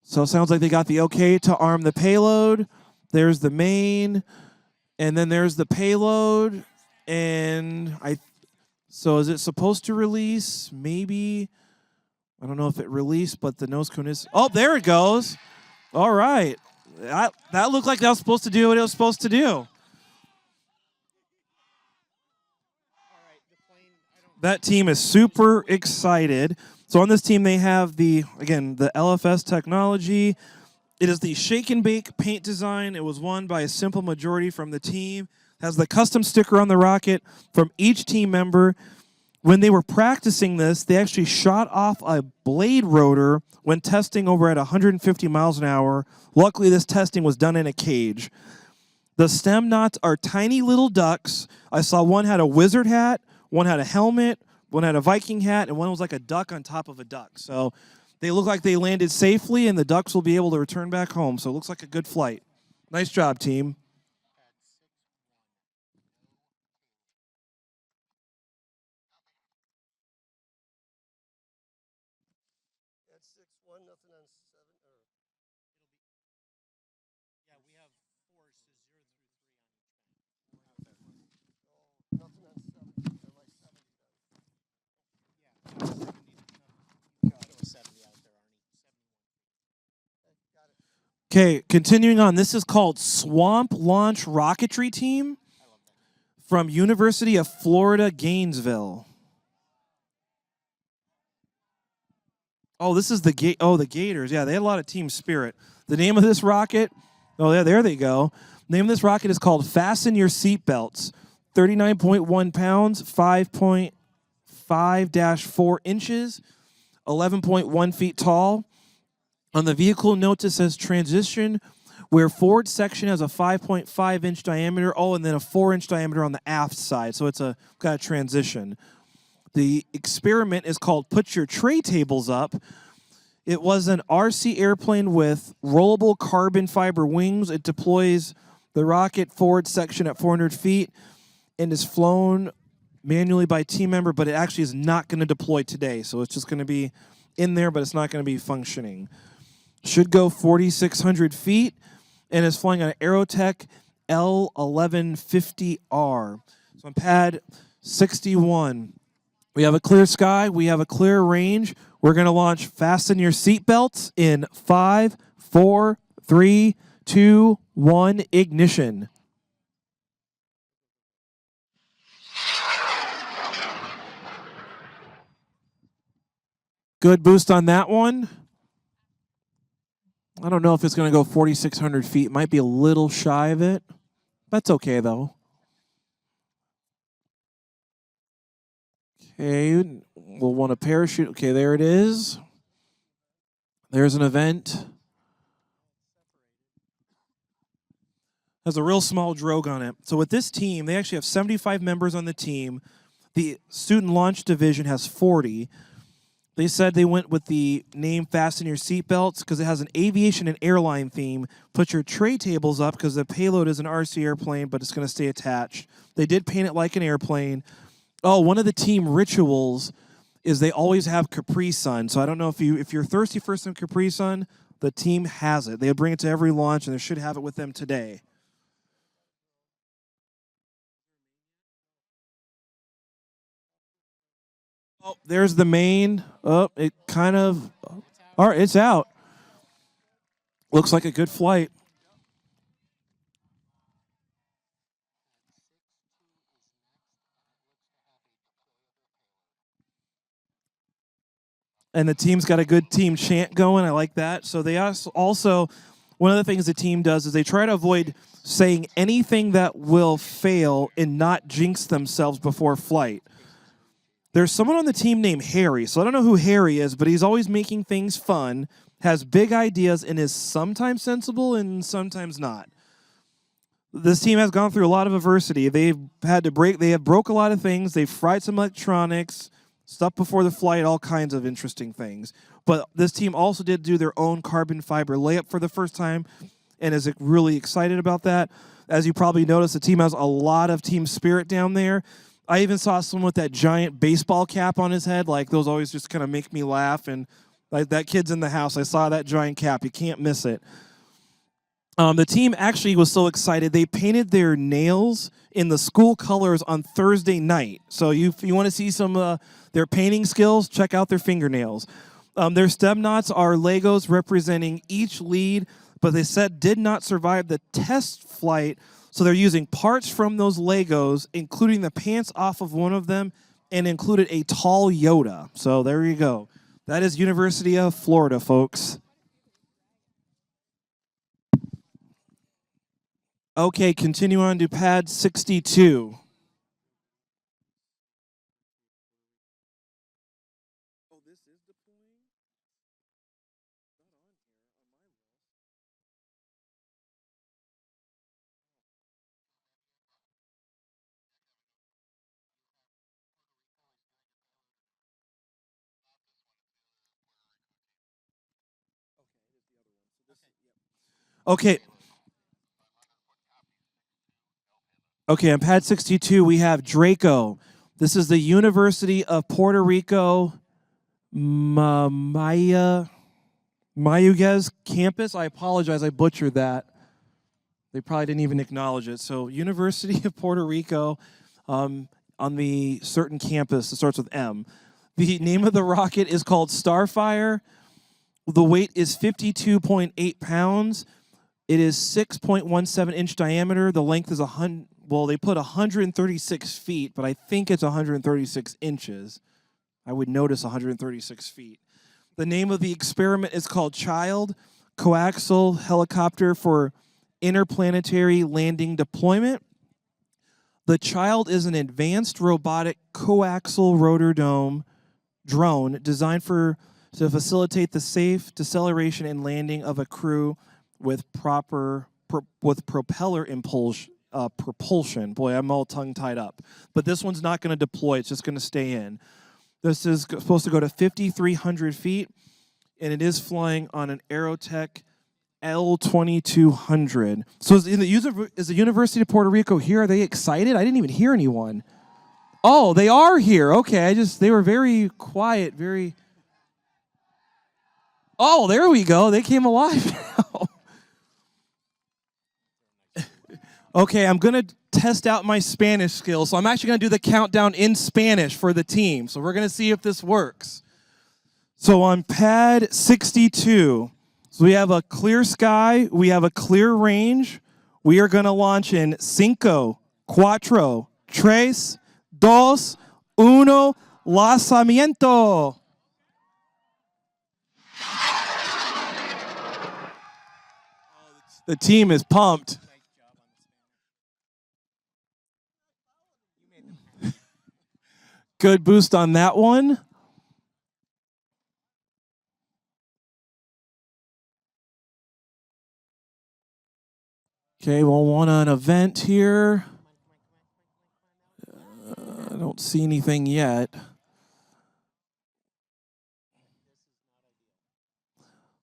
So it sounds like they got the okay to arm the payload. There's the main, and then there's the payload. And so is it supposed to release? Maybe. I don't know if it released, but the nose cone is. Oh, there it goes. All right. That looked like that was supposed to do what it was supposed to do. That team is super excited. So on this team, they have the LFS technology. It is the shake and bake paint design. It was won by a simple majority from the team. Has the custom sticker on the rocket from each team member. When they were practicing this, they actually shot off a blade rotor when testing over at 150 miles an hour. Luckily, this testing was done in a cage. The stem knots are tiny little ducks. I saw one had a wizard hat, one had a helmet, one had a Viking hat, and one was like a duck on top of a duck. So they look like they landed safely, and the ducks will be able to return back home. So it looks like a good flight. Nice job, team. Okay, continuing on. This is called Swamp Launch Rocketry Team from University of Florida, Gainesville. Oh, this is the Gators. Yeah, they had a lot of team spirit. The name of this rocket, there they go. The name of this rocket is called Fasten Your Seatbelts. 39.1 pounds, 5.5-4 inches, 11.1 feet tall. On the vehicle note, it says transition, where forward section has a 5.5-inch diameter. Oh, and then a 4-inch diameter on the aft side. So it's got a transition. The experiment is called Put Your Tray Tables Up. It was an RC airplane with rollable carbon fiber wings. It deploys the rocket forward section at 400 feet and is flown manually by a team member, but it actually is not going to deploy today. So it's just going to be in there, but it's not going to be functioning. Should go 4,600 feet and is flying on an Aerotech L1150R. So on pad 61. We have a clear sky. We have a clear range. We're going to launch Fasten Your Seatbelts in 5, 4, 3, 2, 1, ignition. Good boost on that one. I don't know if it's going to go 4,600 feet. It might be a little shy of it. That's okay, though. Okay, we'll want a parachute. Okay, there it is. There's an event. Has a real small drogue on it. So with this team, they actually have 75 members on the team. The student launch division has 40. They said they went with the name Fasten Your Seatbelts because it has an aviation and airline theme. Put your tray tables up because the payload is an RC airplane, but it's going to stay attached. They did paint it like an airplane. Oh, one of the team rituals is they always have Capri Sun. So I don't know if you're thirsty for some Capri Sun, the team has it. They'll bring it to every launch, and they should have it with them today. Oh, there's the main. Oh, it kind of. All right, it's out. Looks like a good flight. And the team's got a good team chant going. I like that. So they also, one of the things the team does is they try to avoid saying anything that will fail and not jinx themselves before flight. There's someone on the team named Harry. So I don't know who Harry is, but he's always making things fun, has big ideas, and is sometimes sensible and sometimes not. This team has gone through a lot of adversity. They have broke a lot of things. They've fried some electronics, stuff before the flight, all kinds of interesting things. But this team also did do their own carbon fiber layup for the first time and is really excited about that. As you probably noticed, the team has a lot of team spirit down there. I even saw someone with that giant baseball cap on his head. Like, those always just kind of make me laugh. And like, that kid's in the house. I saw that giant cap. You can't miss it. The team actually was so excited, they painted their nails in the school colors on Thursday night. So if you want to see some of their painting skills, check out their fingernails. Their stem knots are Legos representing each lead, but they said did not survive the test flight. So they're using parts from those Legos, including the pants off of one of them, and included a tall Yoda. So there you go. That is University of Florida, folks. Okay, continue on to pad 62. Okay. Okay, on pad 62, we have Draco. This is the University of Puerto Rico Mayaguez campus. I apologize, I butchered that. They probably didn't even acknowledge it. So University of Puerto Rico on the certain campus, it starts with M. The name of the rocket is called Starfire. The weight is 52.8 pounds. It is 6.17-inch diameter. The length is they put 136 feet, but I think it's 136 inches. I would notice 136 feet. The name of the experiment is called Child Coaxial Helicopter for Interplanetary Landing Deployment. The Child is an advanced robotic coaxial rotor drone designed to facilitate the safe deceleration and landing of a crew with propeller propulsion. Boy, I'm all tongue-tied up. But this one's not going to deploy. It's just going to stay in. This is supposed to go to 5,300 feet, and it is flying on an Aerotech L2200. So is the University of Puerto Rico here? Are they excited? I didn't even hear anyone. Oh, they are here. Okay, they were very quiet, very... Oh, there we go. They came alive now. Okay, I'm going to test out my Spanish skills. So I'm actually going to do the countdown in Spanish for the team. So we're going to see if this works. So on pad 62, so we have a clear sky. We have a clear range. We are going to launch in 5, 4, 3, 2, 1, lanzamiento. The team is pumped. Good boost on that one. Okay, we'll want an event here. I don't see anything yet.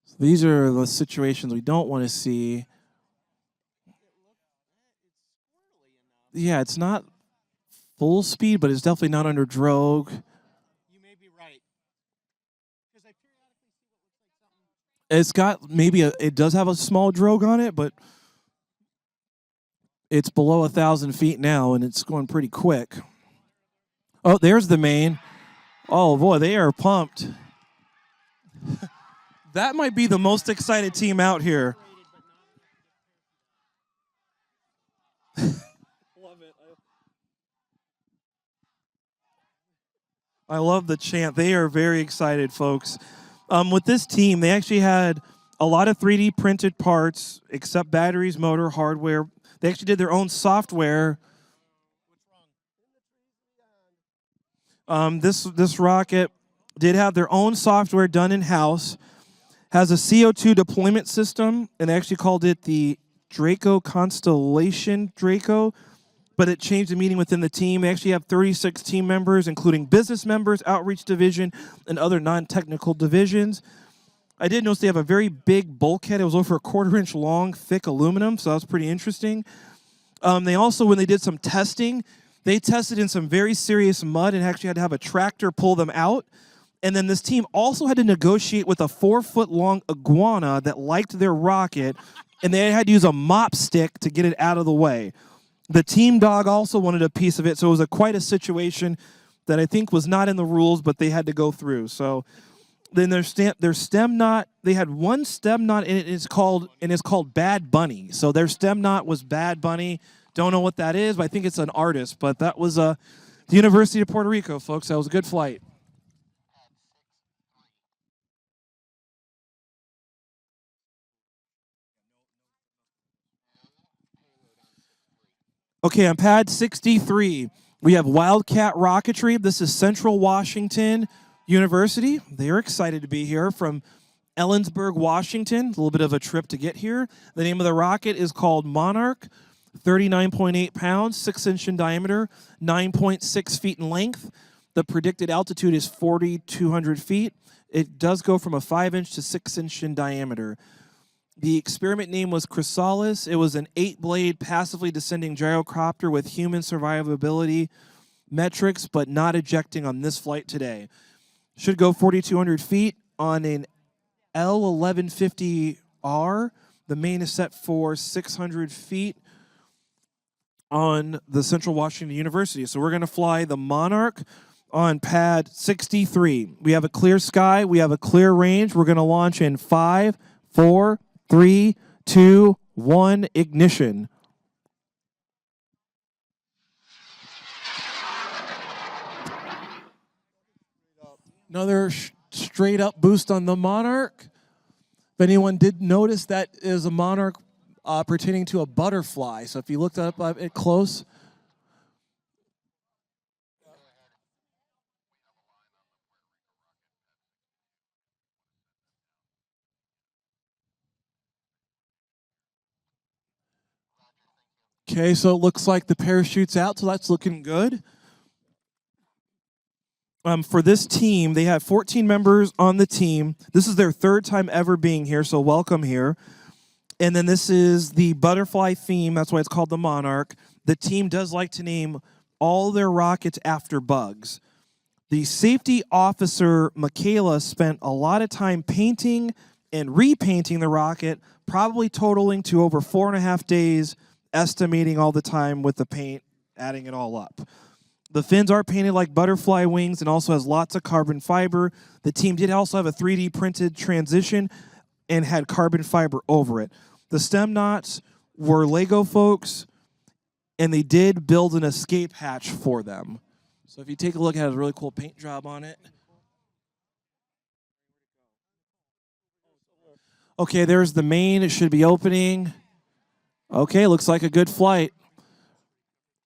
So these are the situations we don't want to see. Yeah, it's not full speed, but it's definitely not under drogue. You may be right. It's got it does have a small drogue on it, but it's below 1,000 feet now, and it's going pretty quick. Oh, there's the main. Oh, boy, they are pumped. That might be the most excited team out here. I love the chant. They are very excited, folks. With this team, they actually had a lot of 3D printed parts, except batteries, motor, hardware. They actually did their own software. This rocket did have their own software done in-house, has a CO2 deployment system, and they actually called it the Draco Constellation Draco, but it changed the meaning within the team. They actually have 36 team members, including business members, outreach division, and other non-technical divisions. I did notice they have a very big bulkhead. It was over a 1/4 inch long, thick aluminum, so that was pretty interesting. They also, when they did some testing, they tested in some very serious mud and actually had to have a tractor pull them out. And then this team also had to negotiate with a 4-foot-long iguana that liked their rocket, and they had to use a mop stick to get it out of the way. The team dog also wanted a piece of it, so it was quite a situation that I think was not in the rules, but they had to go through. So then their stem knot, they had one stem knot, and it's called Bad Bunny. So their stem knot was Bad Bunny. Don't know what that is, but I think it's an artist. But that was the University of Puerto Rico, folks. That was a good flight. Okay, on pad 63, we have Wildcat Rocketry. This is Central Washington University. They're excited to be here from Ellensburg, Washington. A little bit of a trip to get here. The name of the rocket is called Monarch, 39.8 pounds, 6-inch in diameter, 9.6 feet in length. The predicted altitude is 4,200 feet. It does go from a 5-inch to 6-inch in diameter. The experiment name was Chrysalis. It was an 8-blade passively descending gyrocopter with human survivability metrics, but not ejecting on this flight today. Should go 4,200 feet on an L1150R. The main is set for 600 feet on the Central Washington University. So we're going to fly the Monarch on pad 63. We have a clear sky. We have a clear range. We're going to launch in 5, 4, 3, 2, 1, ignition. Another straight up boost on the Monarch. If anyone did notice, that is a Monarch pertaining to a butterfly. So if you looked up it close. Okay, so it looks like the parachute's out, so that's looking good. For this team, they have 14 members on the team. This is their 3rd time ever being here, so welcome here. And then this is the butterfly theme. That's why it's called the Monarch. The team does like to name all their rockets after bugs. The safety officer, Michaela, spent a lot of time painting and repainting the rocket, probably totaling to over 4.5 days, estimating all the time with the paint, adding it all up. The fins are painted like butterfly wings and also has lots of carbon fiber. The team did also have a 3D printed transition and had carbon fiber over it. The stem knots were Lego folks, and they did build an escape hatch for them. So if you take a look, it has a really cool paint job on it. Okay, there's the main. It should be opening. Okay, looks like a good flight.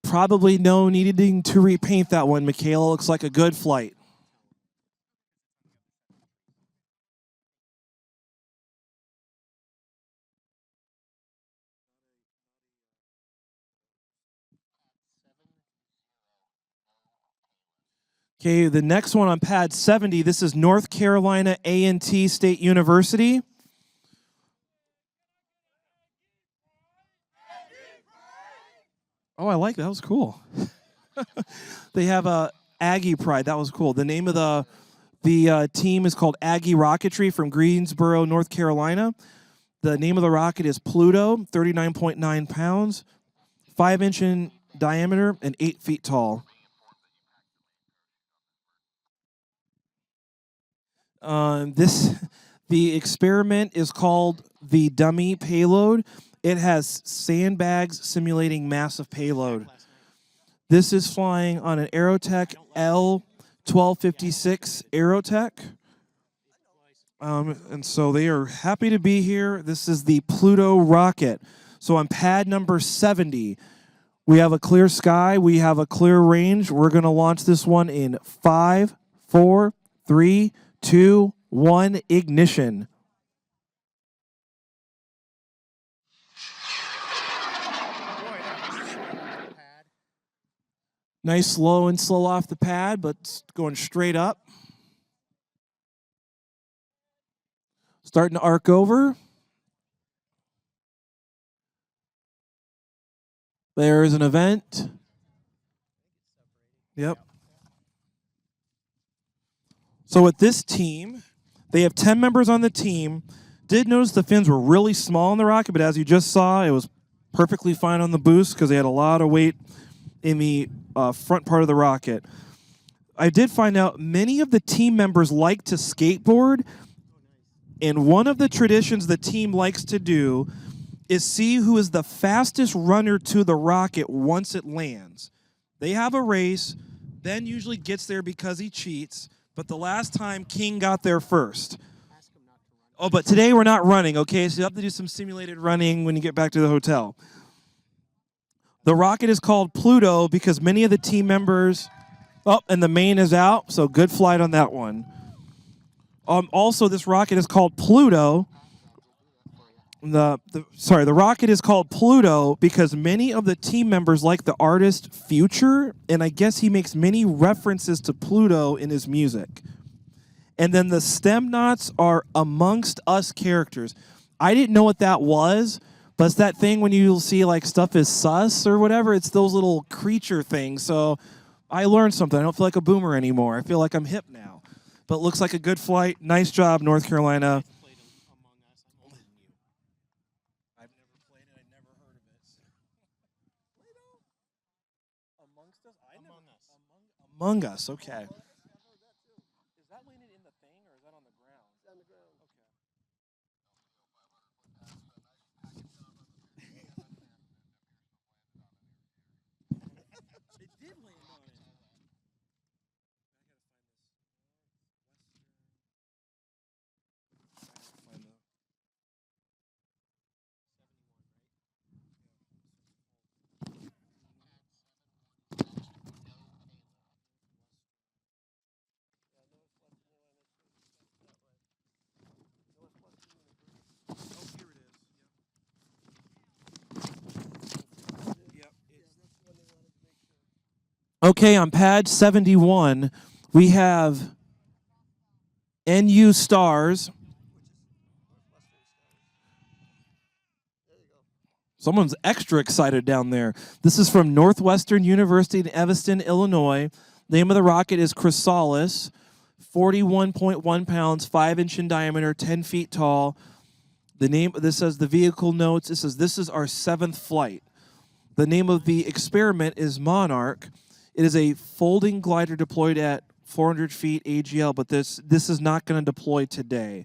Probably no needing to repaint that one, Michaela. Looks like a good flight. Okay, the next one on pad 70, this is North Carolina A&T State University. Oh, I like that. That was cool. They have a Aggie Pride. That was cool. The name of the team is called Aggie Rocketry from Greensboro, North Carolina. The name of the rocket is Pluto, 39.9 pounds, 5-inch in diameter, and 8 feet tall. The experiment is called the Dummy Payload. It has sandbags simulating massive payload. This is flying on an Aerotech 1256 Aerotech. And so they are happy to be here. This is the Pluto rocket. So on pad number 70, we have a clear sky. We have a clear range. We're going to launch this one in 5, 4, 3, 2, 1, ignition. Nice slow and slow off the pad, but going straight up. Starting to arc over. There's an event. Yep. So with this team, they have 10 members on the team. Did notice the fins were really small in the rocket, but as you just saw, it was perfectly fine on the boost because they had a lot of weight in the front part of the rocket. I did find out many of the team members like to skateboard, and one of the traditions the team likes to do is see who is the fastest runner to the rocket once it lands. They have a race. Ben usually gets there because he cheats, but the last time King got there first. Oh, but today we're not running, okay? So you have to do some simulated running when you get back to the hotel. The rocket is called Pluto because many of the team members... Oh, and the main is out, so good flight on that one. Also, this rocket is called Pluto. The rocket is called Pluto because many of the team members like the artist Future, and I guess he makes many references to Pluto in his music. And then the stem knots are Amongst Us characters. I didn't know what that was, but it's that thing when you see like stuff is sus or whatever. It's those little creature things. So I learned something. I don't feel like a boomer anymore. I feel like I'm hip now. But it looks like a good flight. Nice job, North Carolina. I've never played it. I never heard of it. Amongst Us? Among Us, okay. Is that landed in the thing or is that on the ground? It's on the ground. Okay. It did land on it. Okay, on pad 71, we have NU Stars. Someone's extra excited down there. This is from Northwestern University in Evanston, Illinois. The name of the rocket is Chrysalis, 41.1 pounds, 5-inch in diameter, 10 feet tall. This says the vehicle notes. It says this is our 7th flight. The name of the experiment is Monarch. It is a folding glider deployed at 400 feet AGL, but this is not going to deploy today.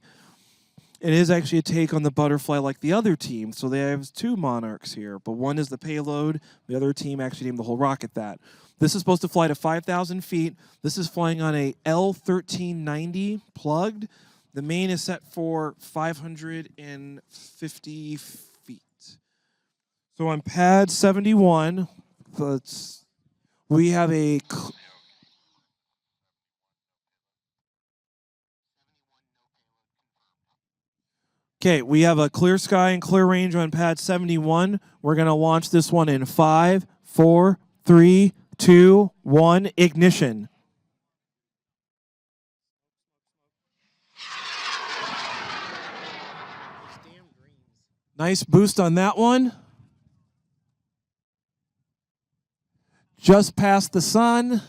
It is actually a take on the Butterfly like the other team, so they have 2 Monarchs here, but one is the payload. The other team actually named the whole rocket that. This is supposed to fly to 5,000 feet. This is flying on a L1390 plugged. The main is set for 550 feet. So on pad 71, we have a... Okay, we have a clear sky and clear range on pad 71. We're going to launch this one in 5, 4, 3, 2, 1, ignition. Nice boost on that one. Just past the sun.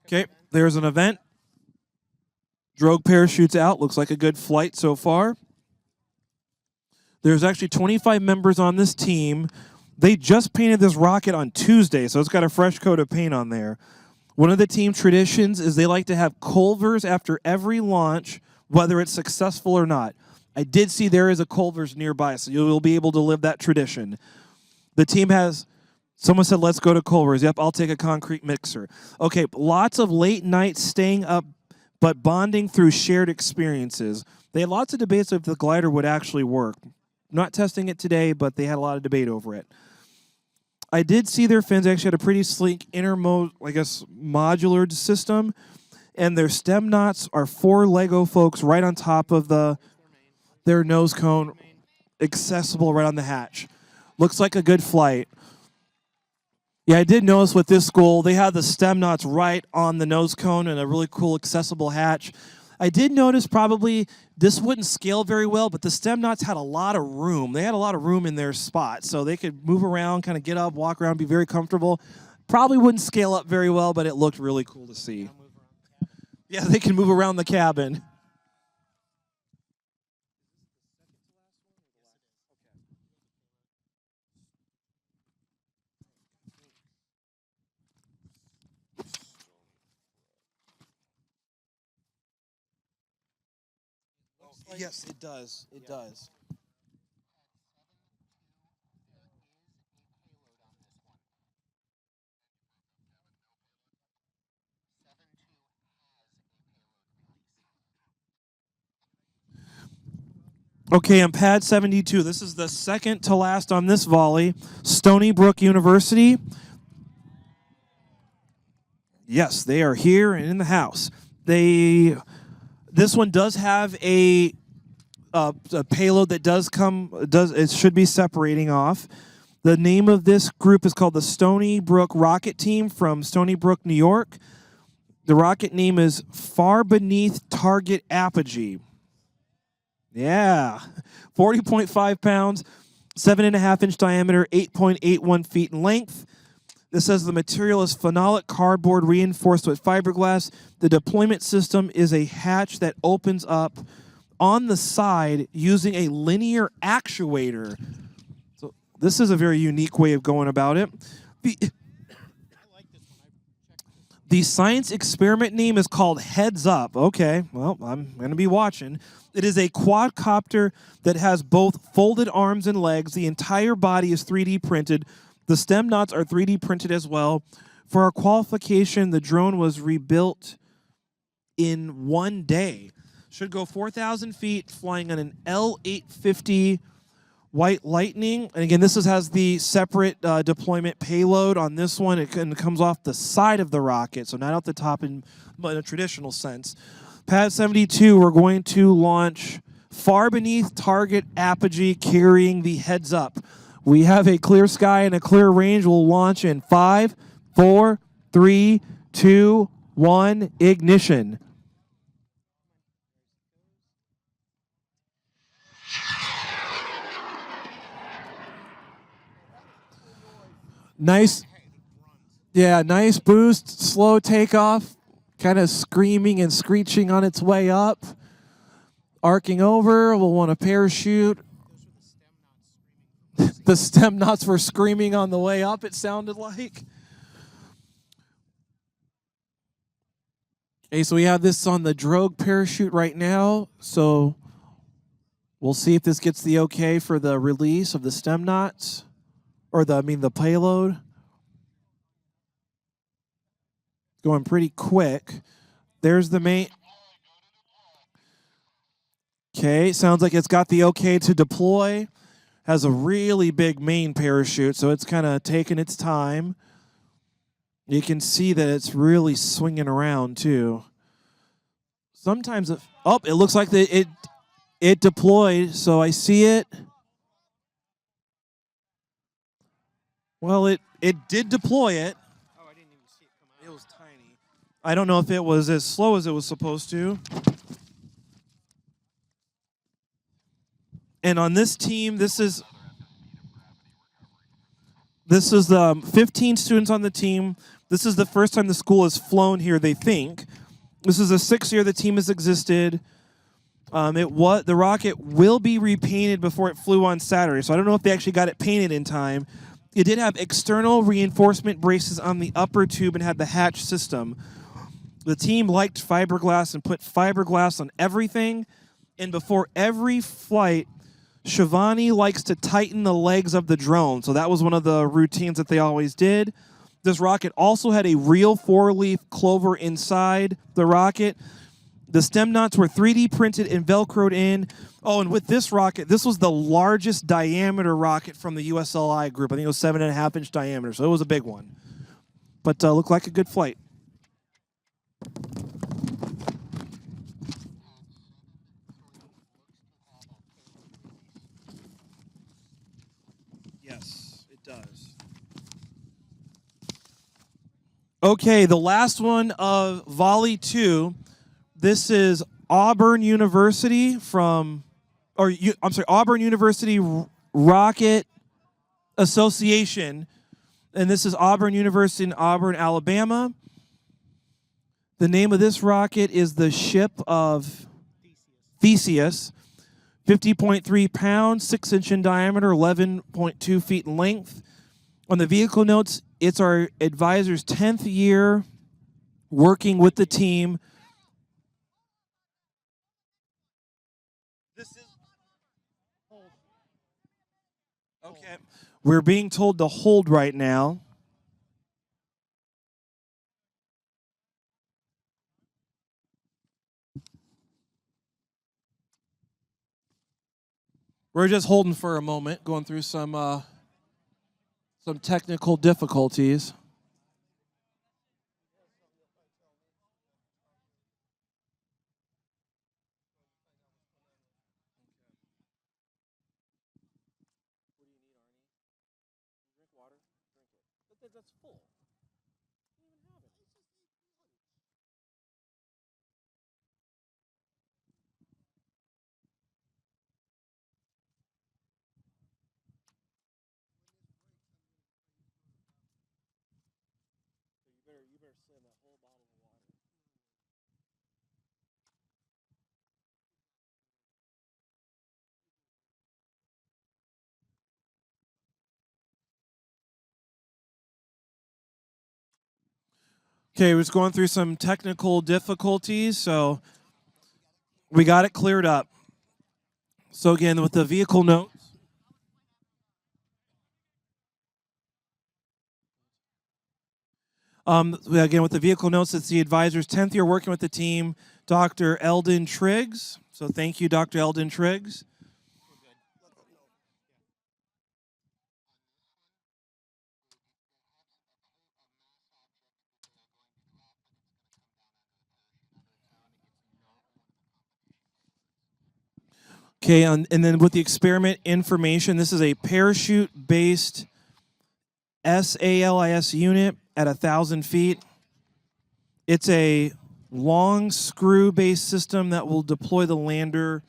Okay, there's an event. Drogue parachutes out. Looks like a good flight so far. There's actually 25 members on this team. They just painted this rocket on Tuesday, so it's got a fresh coat of paint on there. One of the team traditions is they like to have Culvers after every launch, whether it's successful or not. I did see there is a Culver's nearby, so you'll be able to live that tradition. The team has, someone said, let's go to Culver's. Yep, I'll take a concrete mixer. Okay, lots of late nights staying up, but bonding through shared experiences. They had lots of debates if the glider would actually work. Not testing it today, but they had a lot of debate over it. I did see their fins actually had a pretty sleek modular system, and their stem knots are 4 Lego folks right on top of their nose cone, accessible right on the hatch. Looks like a good flight. Yeah, I did notice with this school, they had the stem knots right on the nose cone and a really cool accessible hatch. I did notice probably this wouldn't scale very well, but the stem knots had a lot of room. They had a lot of room in their spot, so they could move around, kind of get up, walk around, be very comfortable. Probably wouldn't scale up very well, but it looked really cool to see. Yeah, they can move around the cabin. Yes, it does. It does. Okay, on pad 72, this is the second to last on this volley. Stony Brook University. Yes, they are here and in the house. This one does have a payload that it should be separating off. The name of this group is called the Stony Brook Rocket Team from Stony Brook, New York. The rocket name is Far Beneath Target Apogee. Yeah, 40.5 pounds, 7.5-inch diameter, 8.81 feet in length. This says the material is phenolic cardboard reinforced with fiberglass. The deployment system is a hatch that opens up on the side using a linear actuator. So this is a very unique way of going about it. The science experiment name is called Heads Up. Okay, well, I'm going to be watching. It is a quadcopter that has both folded arms and legs. The entire body is 3D printed. The stem knots are 3D printed as well. For our qualification, the drone was rebuilt in 1 day. Should go 4,000 feet, flying on an L850 White Lightning. And again, this has the separate deployment payload on this one. It comes off the side of the rocket, so not out the top in a traditional sense. Pad 72, we're going to launch Far Beneath Target Apogee carrying the Heads Up. We have a clear sky and a clear range. We'll launch in 5, 4, 3, 2, 1, ignition. Nice boost, slow takeoff, kind of screaming and screeching on its way up. Arcing over, we'll want a parachute. The stem knots were screaming on the way up, it sounded like. Okay, so we have this on the drogue parachute right now, so we'll see if this gets the okay for the release of the stem knots. Or the payload. Going pretty quick. There's the main. Okay, sounds like it's got the okay to deploy. Has a really big main parachute, so it's kind of taking its time. You can see that it's really swinging around too. Sometimes it looks like it deployed, so I see it. Well, it did deploy it. Oh, I didn't even see it come out. It was tiny. I don't know if it was as slow as it was supposed to. And on this team, this is the 15 students on the team. This is the first time the school has flown here, they think. This is the 6th year the team has existed. The rocket will be repainted before it flew on Saturday, so I don't know if they actually got it painted in time. It did have external reinforcement braces on the upper tube and had the hatch system. The team liked fiberglass and put fiberglass on everything. And before every flight, Shivani likes to tighten the legs of the drone. So that was one of the routines that they always did. This rocket also had a real 4-leaf clover inside the rocket. The stem knots were 3D printed and Velcroed in. Oh, and with this rocket, this was the largest diameter rocket from the USLI group. I think it was 7.5-inch diameter, so it was a big one. But looked like a good flight. Yes, it does. Okay, the last one of Volley 2. This is Auburn University Auburn University Rocket Association. And this is Auburn University in Auburn, Alabama. The name of this rocket is the Ship of Theseus. 50.3 pounds, 6-inch in diameter, 11.2 feet in length. On the vehicle notes, it's our advisor's 10th year working with the team. Okay. We're being told to hold right now. We're just holding for a moment, going through some technical difficulties. That's full. You better send that whole bottle of water. Okay, we're just going through some technical difficulties, so we got it cleared up. So again, with the vehicle notes. Again, with the vehicle notes, it's the advisor's 10th year working with the team, Dr. Eldon Triggs. So thank you, Dr. Eldon Triggs. Okay, and then with the experiment information, this is a parachute-based SALIS unit at 1,000 feet. It's a long screw-based system that will deploy the lander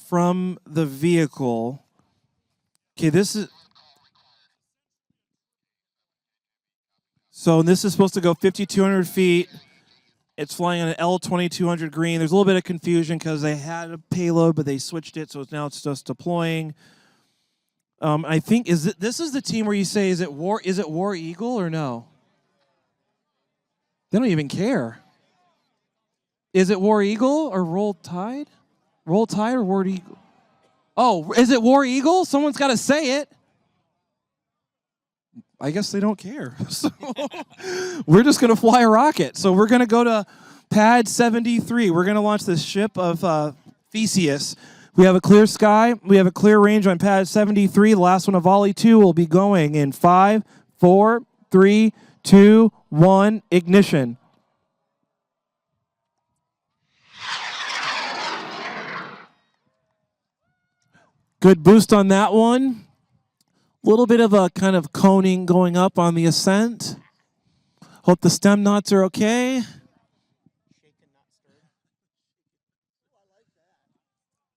from the vehicle. Okay, this is supposed to go 5,200 feet. It's flying on an L2200 green. There's a little bit of confusion because they had a payload, but they switched it, so now it's just deploying. I think this is the team where you say, is it War Eagle or no? They don't even care. Is it War Eagle or Roll Tide? Roll Tide or War Eagle? Oh, is it War Eagle? Someone's got to say it. I guess they don't care. So we're just going to fly a rocket. So we're going to go to pad 73. We're going to launch this ship of Theseus. We have a clear sky. We have a clear range on pad 73. The last one of Volley 2 will be going in 5, 4, 3, 2, 1, ignition. Good boost on that one. A little bit of a kind of coning going up on the ascent. Hope the stem knots are okay.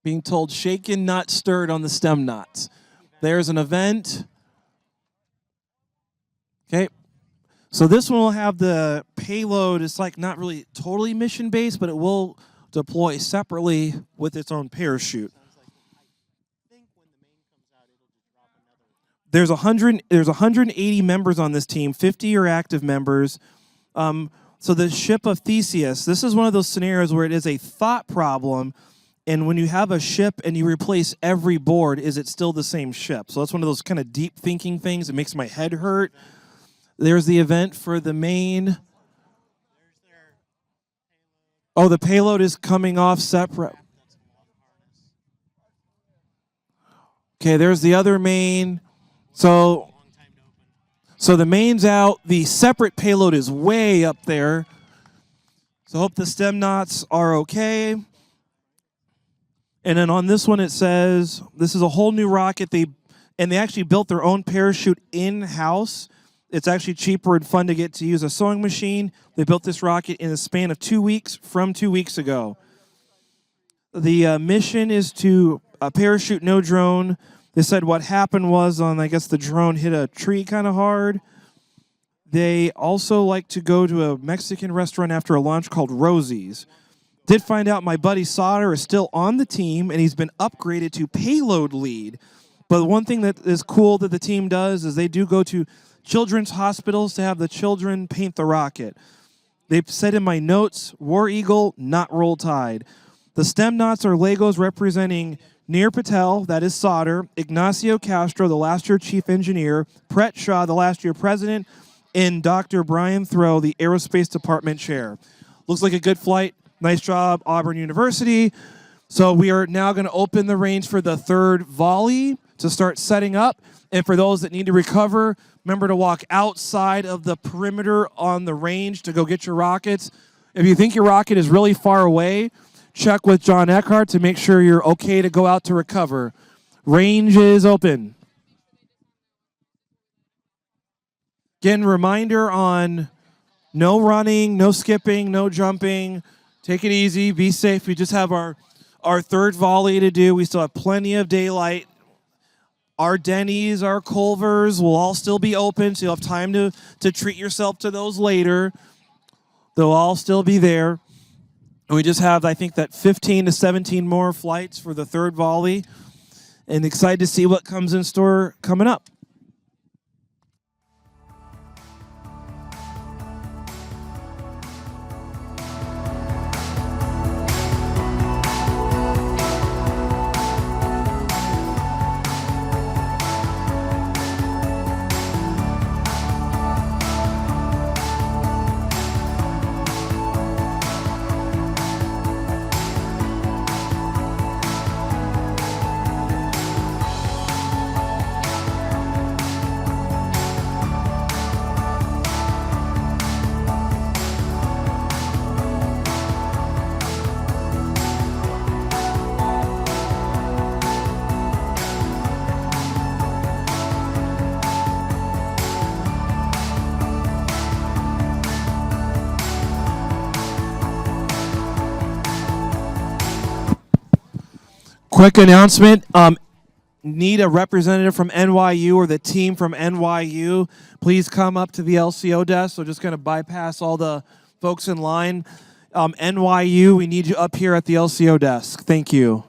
Being told shaken, not stirred on the stem knots. There's an event. Okay. So this one will have the payload. It's like not really totally mission-based, but it will deploy separately with its own parachute. There's 180 members on this team. 50 are active members. So the ship of Theseus, this is one of those scenarios where it is a thought problem And when you have a ship and you replace every board, is it still the same ship? So that's one of those kind of deep thinking things. It makes my head hurt. There's the event for the main. Oh, the payload is coming off separate. Okay, there's the other main. So the main's out. The separate payload is way up there. So hope the stem knots are okay. And then on this one, it says, this is a whole new rocket. They actually built their own parachute in-house. It's actually cheaper and fun to get to use a sewing machine. They built this rocket in the span of 2 weeks from 2 weeks ago. The mission is to parachute, no drone. They said what happened was I guess the drone hit a tree kind of hard. They also like to go to a Mexican restaurant after a launch called Rosie's. Did find out my buddy Cedar is still on the team, and he's been upgraded to payload lead. But one thing that is cool that the team does is they do go to children's hospitals to have the children paint the rocket. They've said in my notes, War Eagle, not Roll Tide. The stem knots are Legos representing Nir Patel, that is Solder, Ignacio Castro, the last year chief engineer, Pret Shah, the last year president, and Dr. Brian Throw, the aerospace department chair. Looks like a good flight. Nice job, Auburn University. So we are now going to open the range for the third volley to start setting up. And for those that need to recover, remember to walk outside of the perimeter on the range to go get your rockets. If you think your rocket is really far away, check with John Eckhart to make sure you're okay to go out to recover. Range is open. Again, reminder on no running, no skipping, no jumping. Take it easy, be safe. We just have our third volley to do. We still have plenty of daylight. Our Denny's, our Culvers will all still be open, so you'll have time to treat yourself to those later. They'll all still be there. And we just have, I think, that 15 to 17 more flights for the third volley. And excited to see what comes in store coming up. Quick announcement, need a representative from NYU or the team from NYU, please come up to the LCO desk. So just going to bypass all the folks in line. NYU, we need you up here at the LCO desk. Thank you.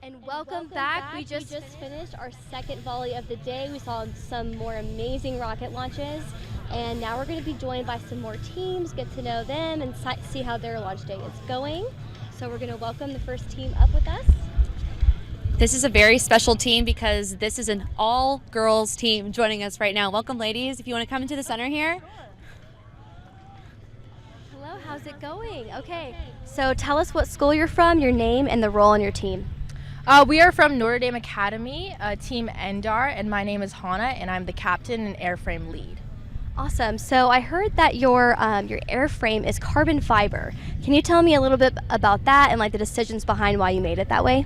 And welcome back. We just finished our second volley of the day. We saw some more amazing rocket launches. And now we're going to be joined by some more teams, get to know them, and see how their launch day is going. So we're going to welcome the first team up with us. This is a very special team because this is an all-girls team joining us right now. Welcome, ladies. If you want to come into the center here. Hello, how's it going? Okay, so tell us what school you're from, your name, and the role on your team. We are from Notre Dame Academy, Team Endar, and my name is Hannah, and I'm the captain and airframe lead. Awesome. So I heard that your airframe is carbon fiber. Can you tell me a little bit about that and like the decisions behind why you made it that way?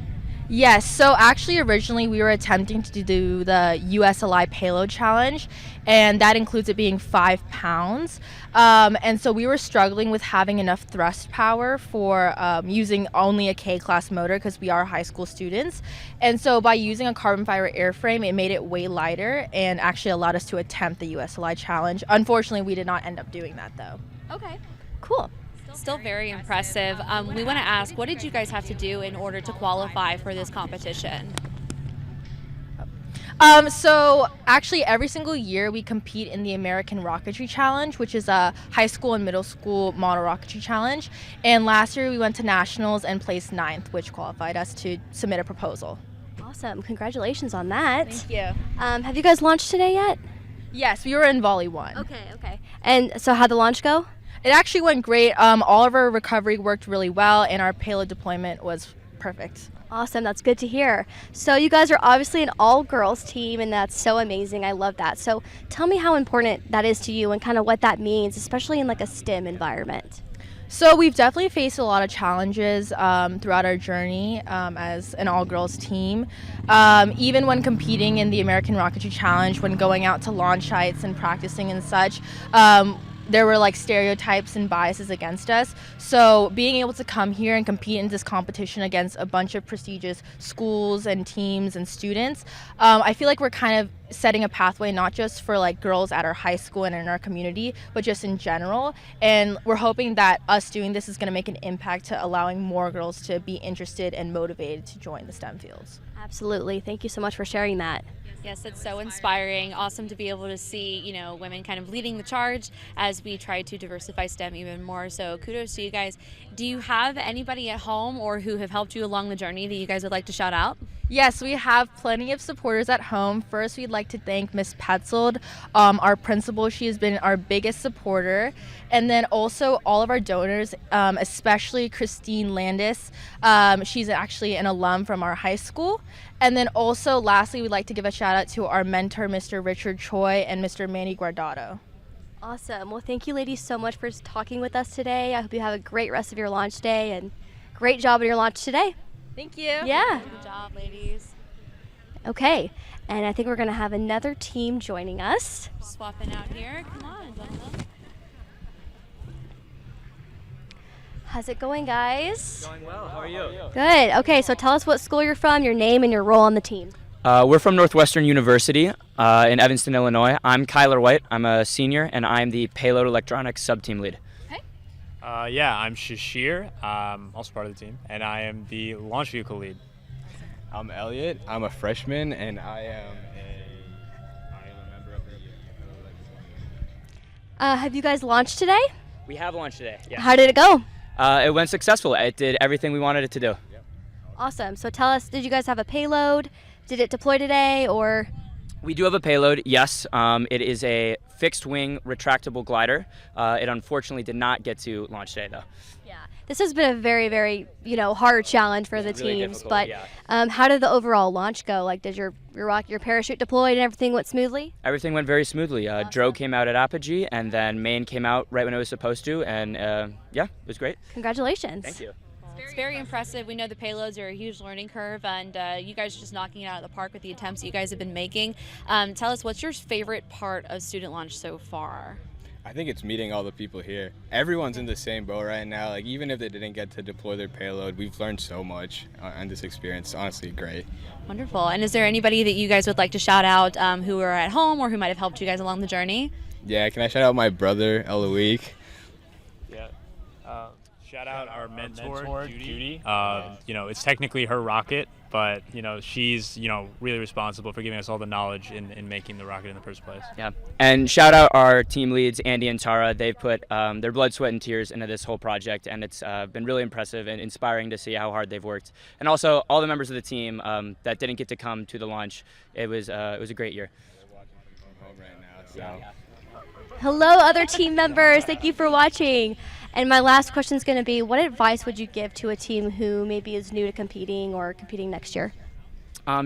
Yes, so actually originally we were attempting to do the USLI payload challenge, and that includes it being 5 pounds. And so we were struggling with having enough thrust power for using only a K-class motor because we are high school students. And so by using a carbon fiber airframe, it made it way lighter and actually allowed us to attempt the USLI challenge. Unfortunately, we did not end up doing that though. Okay, cool. Still very impressive. We want to ask, what did you guys have to do in order to qualify for this competition? So actually every single year we compete in the American Rocketry Challenge, which is a high school and middle school model rocketry challenge. And last year we went to nationals and placed 9th, which qualified us to submit a proposal. Awesome, congratulations on that. Thank you. Have you guys launched today yet? Yes, we were in Volley 1. Okay. And so how'd the launch go? It actually went great. All of our recovery worked really well, and our payload deployment was perfect. Awesome, that's good to hear. So you guys are obviously an all-girls team, and that's so amazing. I love that. So tell me how important that is to you and kind of what that means, especially in like a STEM environment. So we've definitely faced a lot of challenges throughout our journey as an all-girls team. Even when competing in the American Rocketry Challenge, when going out to launch sites and practicing and such, there were like stereotypes and biases against us. So being able to come here and compete in this competition against a bunch of prestigious schools and teams and students, I feel like we're kind of setting a pathway not just for like girls at our high school and in our community, but just in general. And we're hoping that us doing this is going to make an impact to allowing more girls to be interested and motivated to join the STEM fields. Absolutely. Thank you so much for sharing that. Yes, it's so inspiring. Awesome to be able to see, women kind of leading the charge as we try to diversify STEM even more. So kudos to you guys. Do you have anybody at home or who have helped you along the journey that you guys would like to shout out? Yes, we have plenty of supporters at home. First, we'd like to thank Miss Petzold, our principal. She has been our biggest supporter. And then also all of our donors, especially Christine Landis. She's actually an alum from our high school. And then also, lastly, we'd like to give a shout out to our mentor, Mr. Richard Choi and Mr. Manny Guardado. Awesome. Well, thank you ladies so much for talking with us today. I hope you have a great rest of your launch day and great job on your launch today. Thank you. Yeah. Good job, ladies. Okay, and I think we're going to have another team joining us. Swapping out here. Come on, gentlemen. How's it going, guys? Going well. How are you? Good. Okay, so tell us what school you're from, your name, and your role on the team. We're from Northwestern University in Evanston, Illinois. I'm Kyler White. I'm a senior, and I'm the payload electronics sub-team lead. Yeah, I'm Shashir, also part of the team, and I am the launch vehicle lead. I'm Elliot. I'm a freshman, and I am a member of the Have you guys launched today? We have launched today, yes. How did it go? It went successful. It did everything we wanted it to do. Awesome. So tell us, did you guys have a payload? Did it deploy today, or? We do have a payload, yes. It is a fixed-wing retractable glider. It unfortunately did not get to launch today, though. Yeah, this has been a very, very, hard challenge for the really teams. difficult, but yeah. How did the overall launch go? Like, did your parachute deployed and everything went smoothly? Everything went very smoothly. Dro came out at apogee, and then main came out right when it was supposed to, and yeah, it was great. Congratulations. Thank you. It's very impressive. We know the payloads are a huge learning curve, and you guys are just knocking it out of the park with the attempts you guys have been making. Tell us, what's your favorite part of Student Launch so far? I think it's meeting all the people here. Everyone's in the same boat right now. Like, even if they didn't get to deploy their payload, we've learned so much on this experience. It's honestly great. Wonderful. And is there anybody that you guys would like to shout out who are at home or who might have helped you guys along the journey? Yeah, can I shout out my brother, Eloic? Yeah. Shout out our mentor, Judy. It's technically her rocket, but she's really responsible for giving us all the knowledge in making the rocket in the first place. Yeah, and shout out our team leads, Andy and Tara. They've put their blood, sweat, and tears into this whole project, and it's been really impressive and inspiring to see how hard they've worked. And also all the members of the team that didn't get to come to the launch. It was a great year. Hello, other team members. Thank you for watching. And my last question is going to be, what advice would you give to a team who maybe is new to competing or competing next year?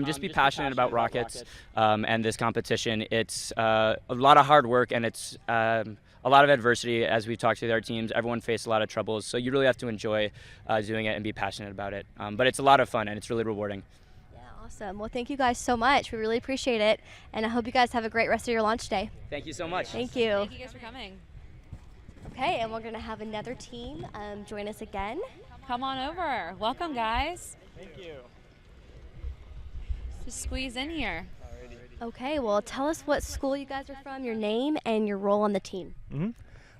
Just be passionate about rockets and this competition. It's a lot of hard work, and it's a lot of adversity. As we've talked to our teams, everyone faced a lot of troubles, so you really have to enjoy doing it and be passionate about it. But it's a lot of fun, and it's really rewarding. Yeah, awesome. Well, thank you guys so much. We really appreciate it, and I hope you guys have a great rest of your launch day. Thank you so much. Thank you. Thank you guys for coming. Okay, and we're going to have another team join us again. Come on over. Welcome, guys. Thank you. Just squeeze in here. Okay, well, tell us what school you guys are from, your name, and your role on the team.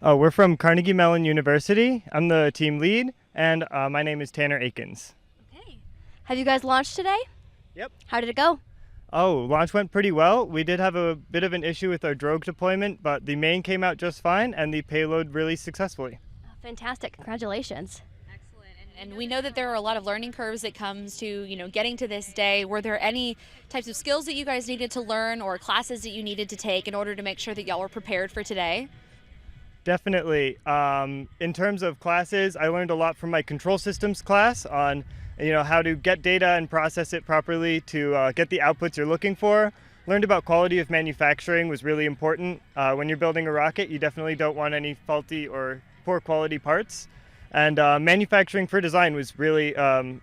We're from Carnegie Mellon University. I'm the team lead, and my name is Tanner Akins. Okay. Have you guys launched today? Yep. How did it go? Launch went pretty well. We did have a bit of an issue with our drogue deployment, but the main came out just fine, and the payload really successfully. Fantastic. Congratulations. And we know that there are a lot of learning curves that comes to, getting to this day. Were there any types of skills that you guys needed to learn or classes that you needed to take in order to make sure that y'all were prepared for today? Definitely. In terms of classes, I learned a lot from my control systems class on how to get data and process it properly to get the outputs you're looking for. Learned about quality of manufacturing was really important. When you're building a rocket, you definitely don't want any faulty or poor quality parts. And manufacturing for design was really,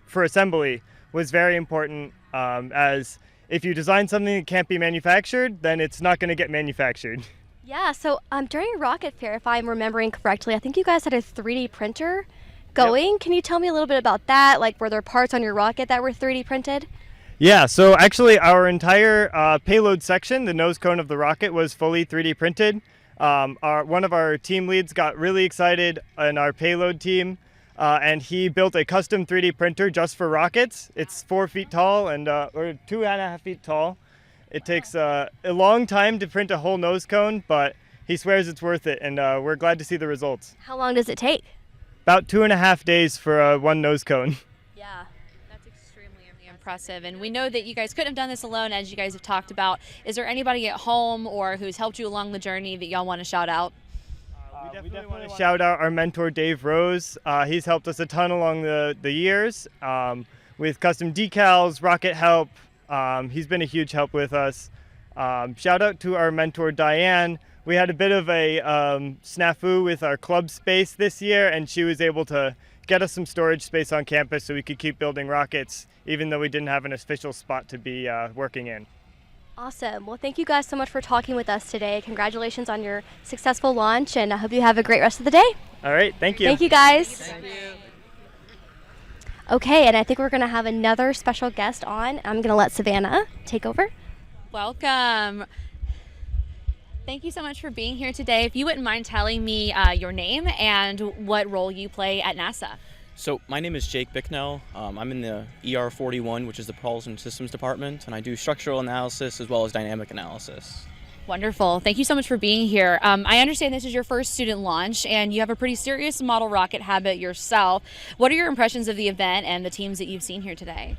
for assembly, was very important, as if you design something that can't be manufactured, then it's not going to get manufactured. Yeah, so during Rocket Fair, if I'm remembering correctly, I think you guys had a 3D printer going. Yep. Can you tell me a little bit about that? Like, were there parts on your rocket that were 3D printed? Yeah, so actually our entire payload section, the nose cone of the rocket, was fully 3D printed. One of our team leads got really excited in our payload team, and he built a custom 3D printer just for rockets. It's 4 feet tall or 2.5 feet tall. It takes a long time to print a whole nose cone, but he swears it's worth it, and we're glad to see the results. How long does it take? About 2.5 days for one nose cone. Yeah. That's extremely impressive. And we know that you guys couldn't have done this alone, as you guys have talked about. Is there anybody at home or who's helped you along the journey that y'all want to shout out? We definitely want to shout out our mentor, Dave Rose. He's helped us a ton along the years with custom decals, rocket help. He's been a huge help with us. Shout out to our mentor, Diane. We had a bit of a snafu with our club space this year, and she was able to get us some storage space on campus so we could keep building rockets, even though we didn't have an official spot to be working in. Awesome. Well, thank you guys so much for talking with us today. Congratulations on your successful launch, and I hope you have a great rest of the day. All right. Thank you. Thank you, guys. Thank you. Okay, and I think we're going to have another special guest on. I'm going to let Savannah take over. Welcome. Thank you so much for being here today. If you wouldn't mind telling me your name and what role you play at NASA. So my name is Jake Bicknell. I'm in the ER41, which is the Propulsion Systems Department, and I do structural analysis as well as dynamic analysis. Wonderful. Thank you so much for being here. I understand this is your first student launch, and you have a pretty serious model rocket habit yourself. What are your impressions of the event and the teams that you've seen here today?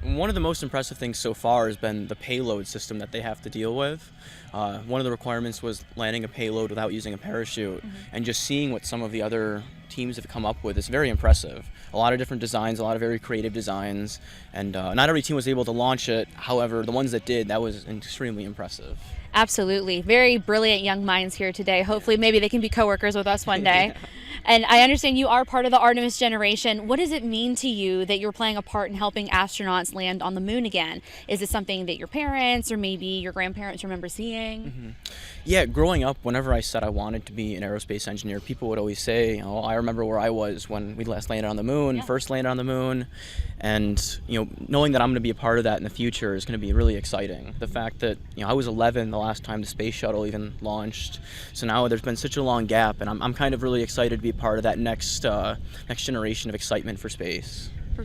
One of the most impressive things so far has been the payload system that they have to deal with. One of the requirements was landing a payload without using a parachute, and just seeing what some of the other teams have come up with is very impressive. A lot of different designs, a lot of very creative designs, and not every team was able to launch it. However, the ones that did, that was extremely impressive. Absolutely. Very brilliant young minds here today. Hopefully maybe they can be coworkers with us one day. Yeah. And I understand you are part of the Artemis generation. What does it mean to you that you're playing a part in helping astronauts land on the moon again? Is it something that your parents or maybe your grandparents remember seeing? Yeah, growing up, whenever I said I wanted to be an aerospace engineer, people would always say, "Oh, I remember where I was when we last landed on the moon, first landed on the moon," and knowing that I'm going to be a part of that in the future is going to be really exciting. The fact that I was 11 the last time the space shuttle even launched, so now there's been such a long gap, and I'm kind of really excited to be a part of that next generation of excitement for space. For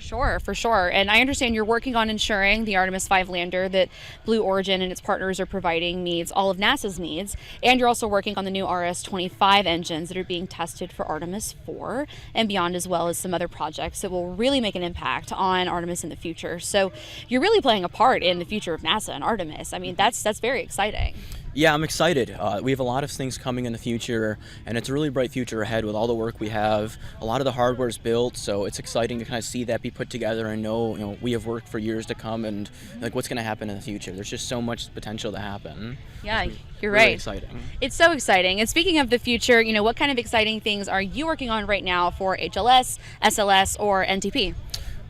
sure. And I understand you're working on ensuring the Artemis 5 lander that Blue Origin and its partners are providing meets all of NASA's needs. And you're also working on the new RS-25 engines that are being tested for Artemis 4 and beyond, as well as some other projects that will really make an impact on Artemis in the future. So you're really playing a part in the future of NASA and Artemis. I mean, that's very exciting. Yeah, I'm excited. We have a lot of things coming in the future, and it's a really bright future ahead with all the work we have. A lot of the hardware's built, so it's exciting to kind of see that be put together and know, we have worked for years to come, and like what's going to happen in the future. There's just so much potential to happen. Yeah, you're really right. Exciting. It's so exciting. And speaking of the future, what kind of exciting things are you working on right now for HLS, SLS, or NTP?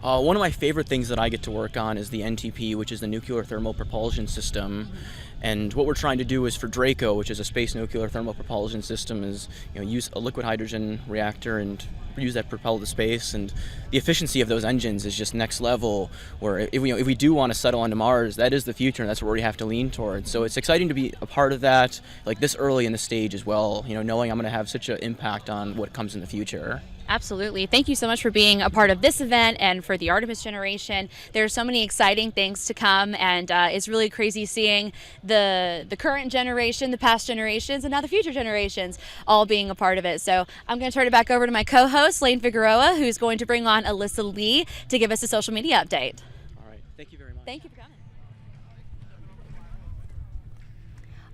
One of my favorite things that I get to work on is the NTP, which is the Nuclear Thermal Propulsion System. And what we're trying to do is for Draco, which is a space nuclear thermal propulsion system, is use a liquid hydrogen reactor and use that to propel to space. And the efficiency of those engines is just next level. Where if we do want to settle onto Mars, that is the future, and that's where we have to lean towards. So it's exciting to be a part of that, like this early in the stage as well. Knowing I'm going to have such an impact on what comes in the future. Absolutely. Thank you so much for being a part of this event and for the Artemis generation. There are so many exciting things to come, and it's really crazy seeing the current generation, the past generations, and now the future generations all being a part of it. So I'm going to turn it back over to my co-host, Lane Figueroa, who's going to bring on Alyssa Lee to give us a social media update. All right. Thank you very much. Thank you for coming.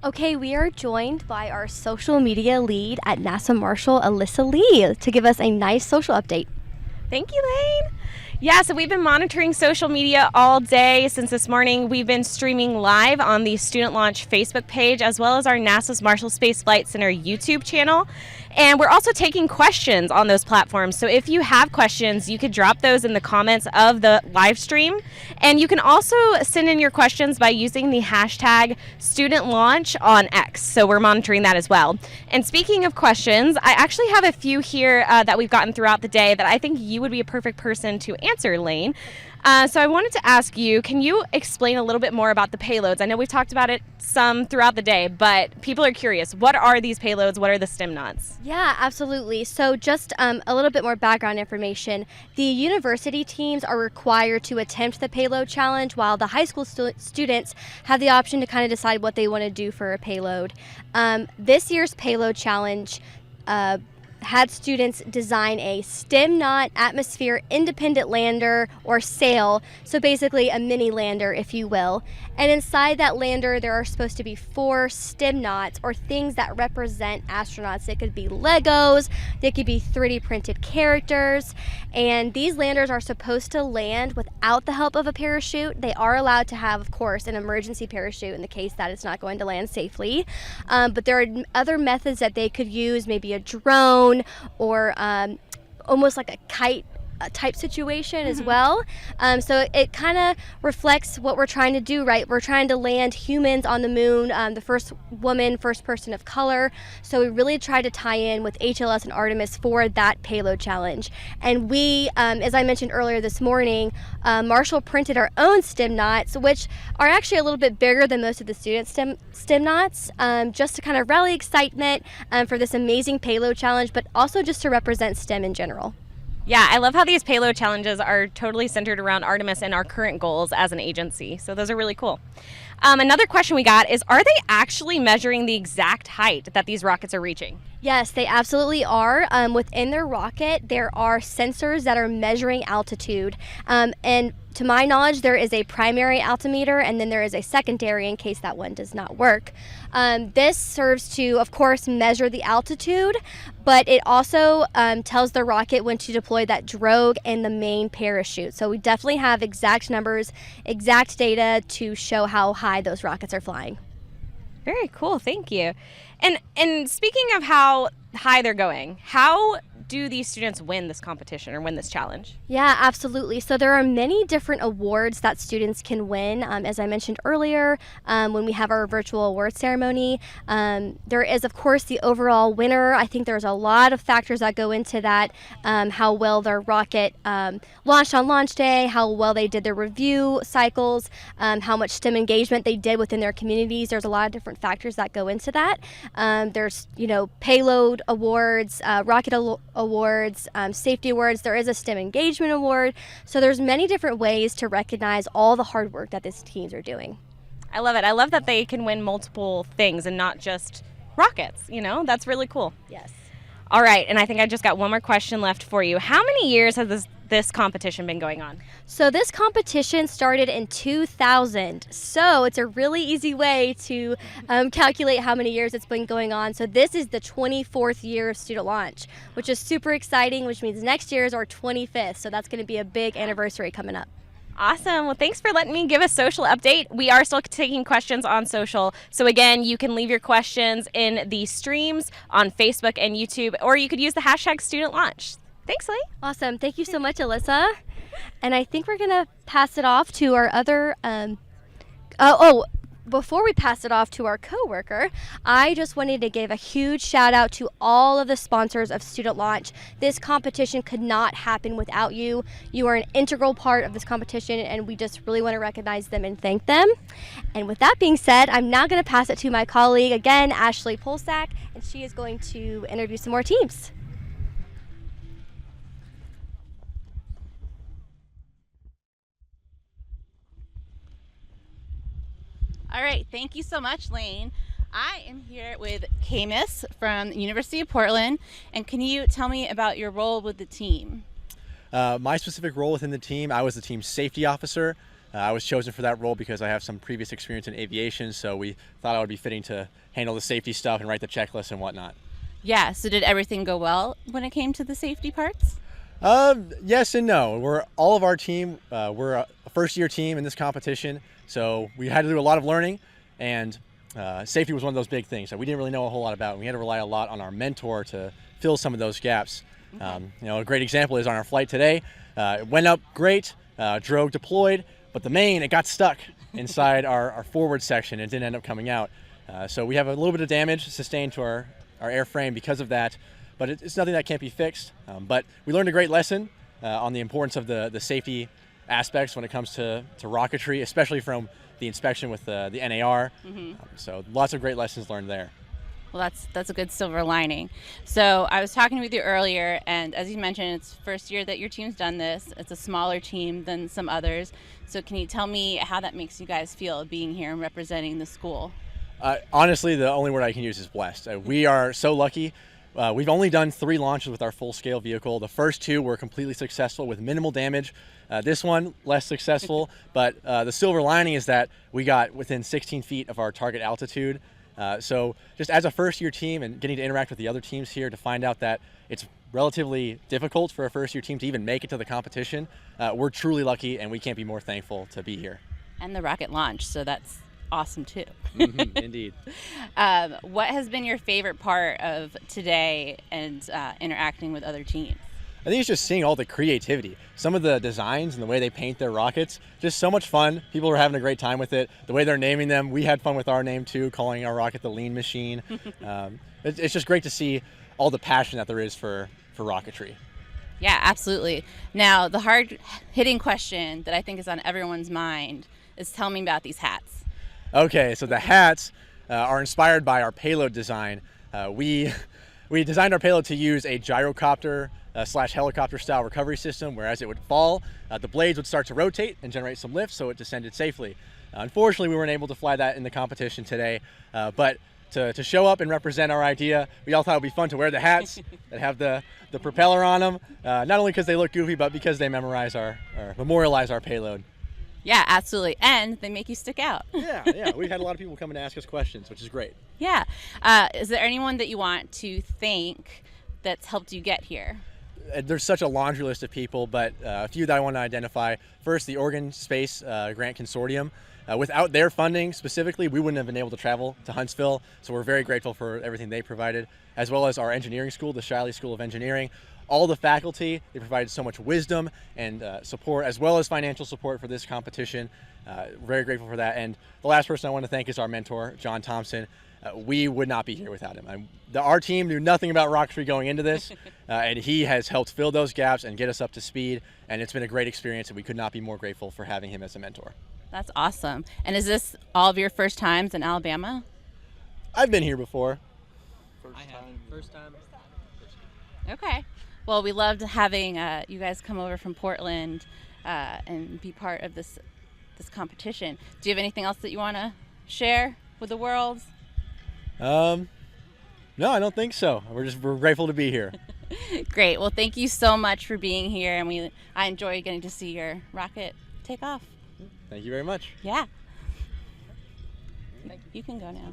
Okay, we are joined by our social media lead at NASA Marshall, Alyssa Lee, to give us a nice social update. Thank you, Lane. Yeah, so we've been monitoring social media all day since this morning. We've been streaming live on the Student Launch Facebook page, as well as our NASA's Marshall Space Flight Center YouTube channel. And we're also taking questions on those platforms. So if you have questions, you could drop those in the comments of the live stream. And you can also send in your questions by using the hashtag studentlaunch on X. So we're monitoring that as well. And speaking of questions, I actually have a few here that we've gotten throughout the day that I think you would be a perfect person to answer, Lane. So I wanted to ask you, can you explain a little bit more about the payloads? I know we've talked about it some throughout the day, but people are curious. What are these payloads? What are the STEM knots? Yeah, absolutely. So just a little bit more background information. The university teams are required to attempt the payload challenge, while the high school students have the option to kind of decide what they want to do for a payload. This year's payload challenge had students design a STEM knot atmosphere independent lander, or SAIL, so basically a mini lander, if you will. And inside that lander, there are supposed to be 4 STEM knots, or things that represent astronauts. It could be Legos, they could be 3D printed characters, and these landers are supposed to land without the help of a parachute. They are allowed to have, of course, an emergency parachute in the case that it's not going to land safely. But there are other methods that they could use, maybe a drone, or almost like a kite type situation as well. So it kind of reflects what we're trying to do, right? We're trying to land humans on the moon, the first woman, first person of color. So we really tried to tie in with HLS and Artemis for that payload challenge. And we, as I mentioned earlier this morning, Marshall printed our own STEM knots, which are actually a little bit bigger than most of the student STEM knots, just to kind of rally excitement for this amazing payload challenge, but also just to represent STEM in general. Yeah, I love how these payload challenges are totally centered around Artemis and our current goals as an agency. So those are really cool. Another question we got is, are they actually measuring the exact height that these rockets are reaching? Yes, they absolutely are. Within their rocket, there are sensors that are measuring altitude. And to my knowledge, there is a primary altimeter, and then there is a secondary in case that one does not work. This serves to, of course, measure the altitude, but it also tells the rocket when to deploy that drogue and the main parachute. So we definitely have exact numbers, exact data to show how high those rockets are flying. Very cool, thank you. And speaking of how high they're going, how do these students win this competition or win this challenge? Yeah, absolutely. So there are many different awards that students can win. As I mentioned earlier, when we have our virtual award ceremony, there is, of course, the overall winner. I think there's a lot of factors that go into that, how well their rocket launched on launch day, how well they did their review cycles, how much STEM engagement they did within their communities. There's a lot of different factors that go into that. There's, payload awards, rocket awards, safety awards. There is a STEM engagement award. So there's many different ways to recognize all the hard work that these teams are doing. I love it. I love that they can win multiple things and not just rockets. That's really cool. Yes. All right, and I think I just got one more question left for you. How many years has this competition been going on? So this competition started in 2000. So it's a really easy way to calculate how many years it's been going on. So this is the 24th year of Student Launch, which is super exciting, which means next year is our 25th. So that's going to be a big anniversary coming up. Awesome. Well, thanks for letting me give a social update. We are still taking questions on social. So again, you can leave your questions in the streams on Facebook and YouTube, or you could use the hashtag Student Launch. Thanks, Lee. Awesome. Thank you so much, Alyssa. And I think we're going to pass it off to our other, before we pass it off to our coworker, I just wanted to give a huge shout out to all of the sponsors of Student Launch. This competition could not happen without you. You are an integral part of this competition, and we just really want to recognize them and thank them. And with that being said, I'm now going to pass it to my colleague again, Ashley Polsak, and she is going to interview some more teams. All right, thank you so much, Lane. I am here with Camus from the University of Portland, and can you tell me about your role with the team? My specific role within the team, I was the team safety officer. I was chosen for that role because I have some previous experience in aviation, so we thought I would be fitting to handle the safety stuff and write the checklist and whatnot. Yeah, so did everything go well when it came to the safety parts? Yes and no. All of our team, we're a first-year team in this competition, so we had to do a lot of learning, and safety was one of those big things that we didn't really know a whole lot about. And we had to rely a lot on our mentor to fill some of those gaps. Okay. A great example is on our flight today. It went up great, drogue deployed, but the main, it got stuck inside our forward section and didn't end up coming out. So we have a little bit of damage sustained to our airframe because of that, but it's nothing that can't be fixed. But we learned a great lesson on the importance of the safety aspects when it comes to rocketry, especially from the inspection with the NAR. Mm-hmm. So lots of great lessons learned there. Well, that's a good silver lining. So I was talking with you earlier, and as you mentioned, it's the first year that your team's done this. It's a smaller team than some others. So can you tell me how that makes you guys feel being here and representing the school? Honestly, the only word I can use is blessed. We are so lucky. We've only done 3 launches with our full-scale vehicle. The first 2 were completely successful with minimal damage. This one, less successful, but the silver lining is that we got within 16 feet of our target altitude. So just as a first-year team and getting to interact with the other teams here to find out that it's relatively difficult for a first-year team to even make it to the competition, we're truly lucky, and we can't be more thankful to be here. And the rocket launch, so that's awesome too. Mm-hmm, indeed. What has been your favorite part of today and interacting with other teams? I think it's just seeing all the creativity. Some of the designs and the way they paint their rockets, just so much fun. People are having a great time with it. The way they're naming them, we had fun with our name too, calling our rocket the Lean Machine. It's just great to see all the passion that there is for rocketry. Yeah, absolutely. Now, the hard-hitting question that I think is on everyone's mind is tell me about these hats. Okay, so the hats are inspired by our payload design. We designed our payload to use a gyrocopter / helicopter style recovery system, where as it would fall, the blades would start to rotate and generate some lift so it descended safely. Unfortunately, we weren't able to fly that in the competition today, but to show up and represent our idea, we all thought it would be fun to wear the hats that have the propeller on them, not only because they look goofy, but because they memorialize our payload. Yeah, absolutely. And they make you stick out. Yeah. We've had a lot of people come and ask us questions, which is great. Yeah. Is there anyone that you want to thank that's helped you get here? There's such a laundry list of people, but a few that I want to identify. First, the Oregon Space Grant Consortium. Without their funding specifically, we wouldn't have been able to travel to Huntsville. So we're very grateful for everything they provided, as well as our engineering school, the Shiley School of Engineering. All the faculty, they provided so much wisdom and support, as well as financial support for this competition. Very grateful for that. And the last person I want to thank is our mentor, John Thompson. We would not be here without him. Our team knew nothing about rocketry going into this, and he has helped fill those gaps and get us up to speed. And it's been a great experience, and we could not be more grateful for having him as a mentor. That's awesome. And is this all of your first times in Alabama? I've been here before. First time. Okay. Well, we loved having you guys come over from Portland and be part of this competition. Do you have anything else that you want to share with the world? No, I don't think so. We're grateful to be here. Great. Well, thank you so much for being here, and I enjoy getting to see your rocket take off. Thank you very much. Yeah. You can go now.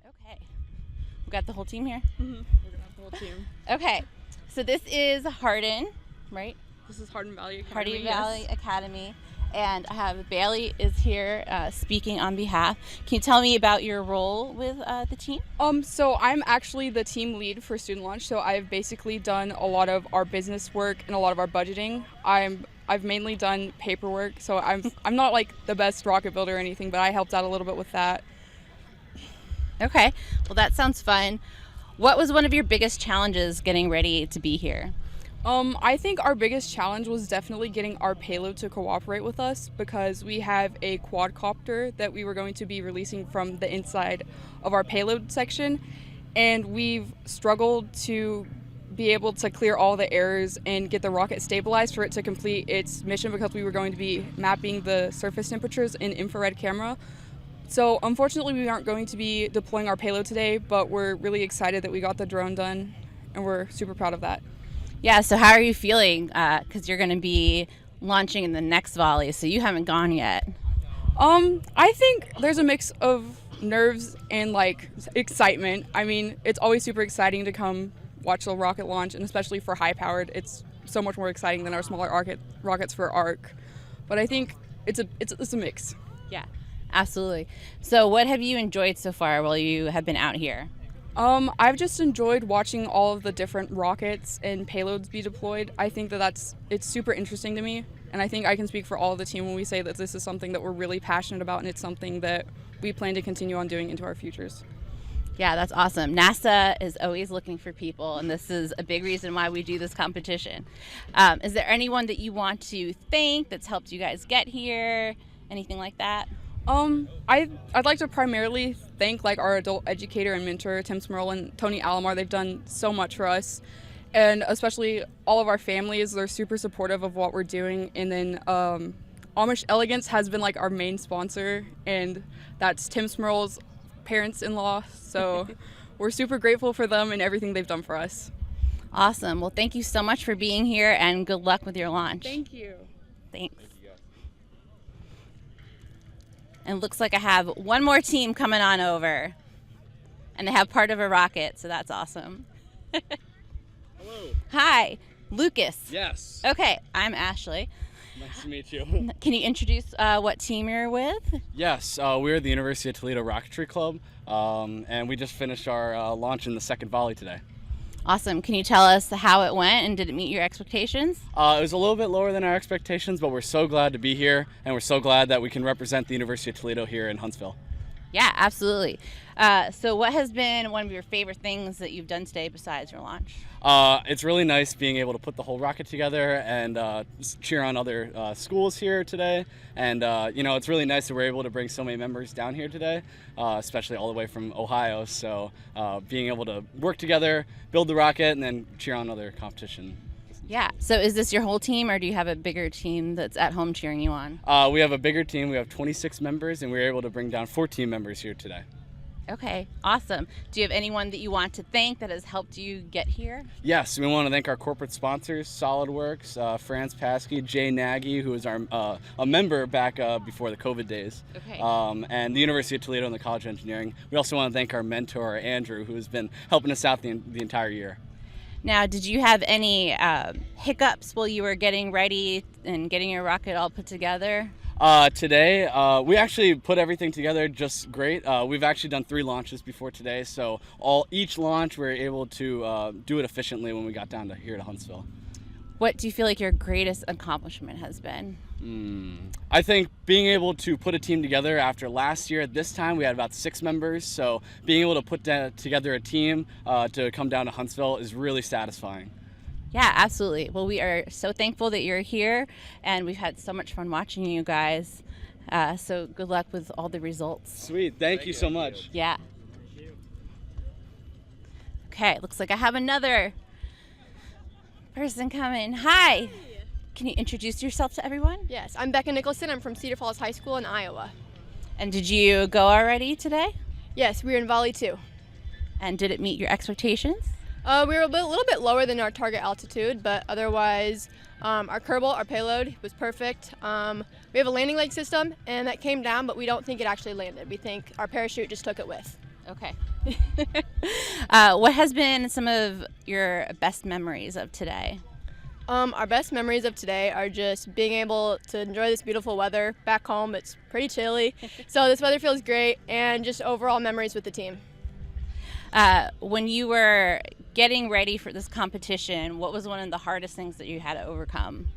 Okay. We got the whole team here? Mm-hmm. We're gonna have the whole team. Okay. So this is Hardin, right? This is Hardin Valley Academy. Hardin Valley Academy. And I have Bailey is here speaking on behalf. Can you tell me about your role with the team? So I'm actually the team lead for Student Launch. So I've basically done a lot of our business work and a lot of our budgeting. I've mainly done paperwork. So I'm not like the best rocket builder or anything, but I helped out a little bit with that. Okay. Well, that sounds fun. What was one of your biggest challenges getting ready to be here? I think our biggest challenge was definitely getting our payload to cooperate with us, because we have a quadcopter that we were going to be releasing from the inside of our payload section, and we've struggled to be able to clear all the errors and get the rocket stabilized for it to complete its mission, because we were going to be mapping the surface temperatures in infrared camera. So unfortunately we aren't going to be deploying our payload today, but we're really excited that we got the drone done, and we're super proud of that. Yeah, so how are you feeling? Because you're going to be launching in the next volley, so you haven't gone yet. I think there's a mix of nerves and like excitement. I mean, it's always super exciting to come watch the rocket launch, and especially for high-powered, it's so much more exciting than our smaller rockets for ARC. But I think it's a mix. Yeah, absolutely. So what have you enjoyed so far while you have been out here? I've just enjoyed watching all of the different rockets and payloads be deployed. I think it's super interesting to me, and I think I can speak for all of the team when we say that this is something that we're really passionate about, and it's something that we plan to continue on doing into our futures. Yeah, that's awesome. NASA is always looking for people, and this is a big reason why we do this competition. Is there anyone that you want to thank that's helped you guys get here? Anything like that? I'd like to primarily thank like our adult educator and mentor, Tim Smurl and Toney Alomar. They've done so much for us, and especially all of our families. They're super supportive of what we're doing. And then Amish Elegance has been like our main sponsor, and that's Tim Smurl's parents-in-law. So we're super grateful for them and everything they've done for us. Awesome. Well, thank you so much for being here, and good luck with your launch. Thank you. Thanks. And it looks like I have one more team coming on over. And they have part of a rocket, so that's awesome. Hello. Hi, Lucas. Yes. Okay, I'm Ashley. Nice to meet you. Can you introduce what team you're with? Yes, we're the University of Toledo Rocketry Club, and we just finished our launch in the second volley today. Awesome. Can you tell us how it went, and did it meet your expectations? It was a little bit lower than our expectations, but we're so glad to be here, and we're so glad that we can represent the University of Toledo here in Huntsville. Yeah, absolutely. So what has been one of your favorite things that you've done today besides your launch? It's really nice being able to put the whole rocket together and cheer on other schools here today. And, it's really nice that we're able to bring so many members down here today, especially all the way from Ohio. So being able to work together, build the rocket, and then cheer on other competition. Yeah. So is this your whole team, or do you have a bigger team that's at home cheering you on? We have a bigger team. We have 26 members, and we were able to bring down 14 members here today. Okay, awesome. Do you have anyone that you want to thank that has helped you get here? Yes, we want to thank our corporate sponsors, SolidWorks, Franz Paskey, Jay Nagy, who is our a member back before the COVID days, okay. And the University of Toledo and the College of Engineering. We also want to thank our mentor, Andrew, who has been helping us out the entire year. Now, did you have any hiccups while you were getting ready and getting your rocket all put together? Today, we actually put everything together just great. We've actually done 3 launches before today, so each launch we were able to do it efficiently when we got down here to Huntsville. What do you feel like your greatest accomplishment has been? I think being able to put a team together after last year at this time, we had about 6 members, so being able to put together a team to come down to Huntsville is really satisfying. Yeah, absolutely. Well, we are so thankful that you're here, and we've had so much fun watching you guys. So good luck with all the results. Sweet. Thank you so much. Yeah. Okay, looks like I have another person coming. Hi. Can you introduce yourself to everyone? Yes, I'm Becca Nicholson. I'm from Cedar Falls High School in Iowa. And did you go already today? Yes, we were in Volley 2. And did it meet your expectations? We were a little bit lower than our target altitude, but otherwise our Kerbal, our payload, was perfect. We have a landing leg system, and that came down, but we don't think it actually landed. We think our parachute just took it with. Okay. What has been some of your best memories of today? Our best memories of today are just being able to enjoy this beautiful weather. Back home, it's pretty chilly, so this weather feels great, and just overall memories with the team. When you were getting ready for this competition, what was one of the hardest things that you had to overcome?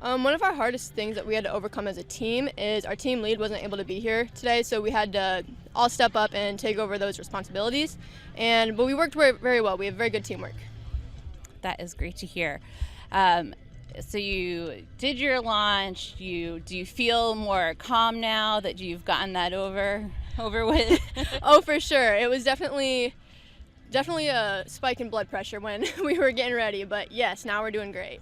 One of our hardest things that we had to overcome as a team is our team lead wasn't able to be here today, so we had to all step up and take over those responsibilities. But we worked very well. We have very good teamwork. That is great to hear. So you did your launch. Do you feel more calm now that you've gotten that over with? Oh, for sure. It was definitely a spike in blood pressure when we were getting ready, but yes, now we're doing great.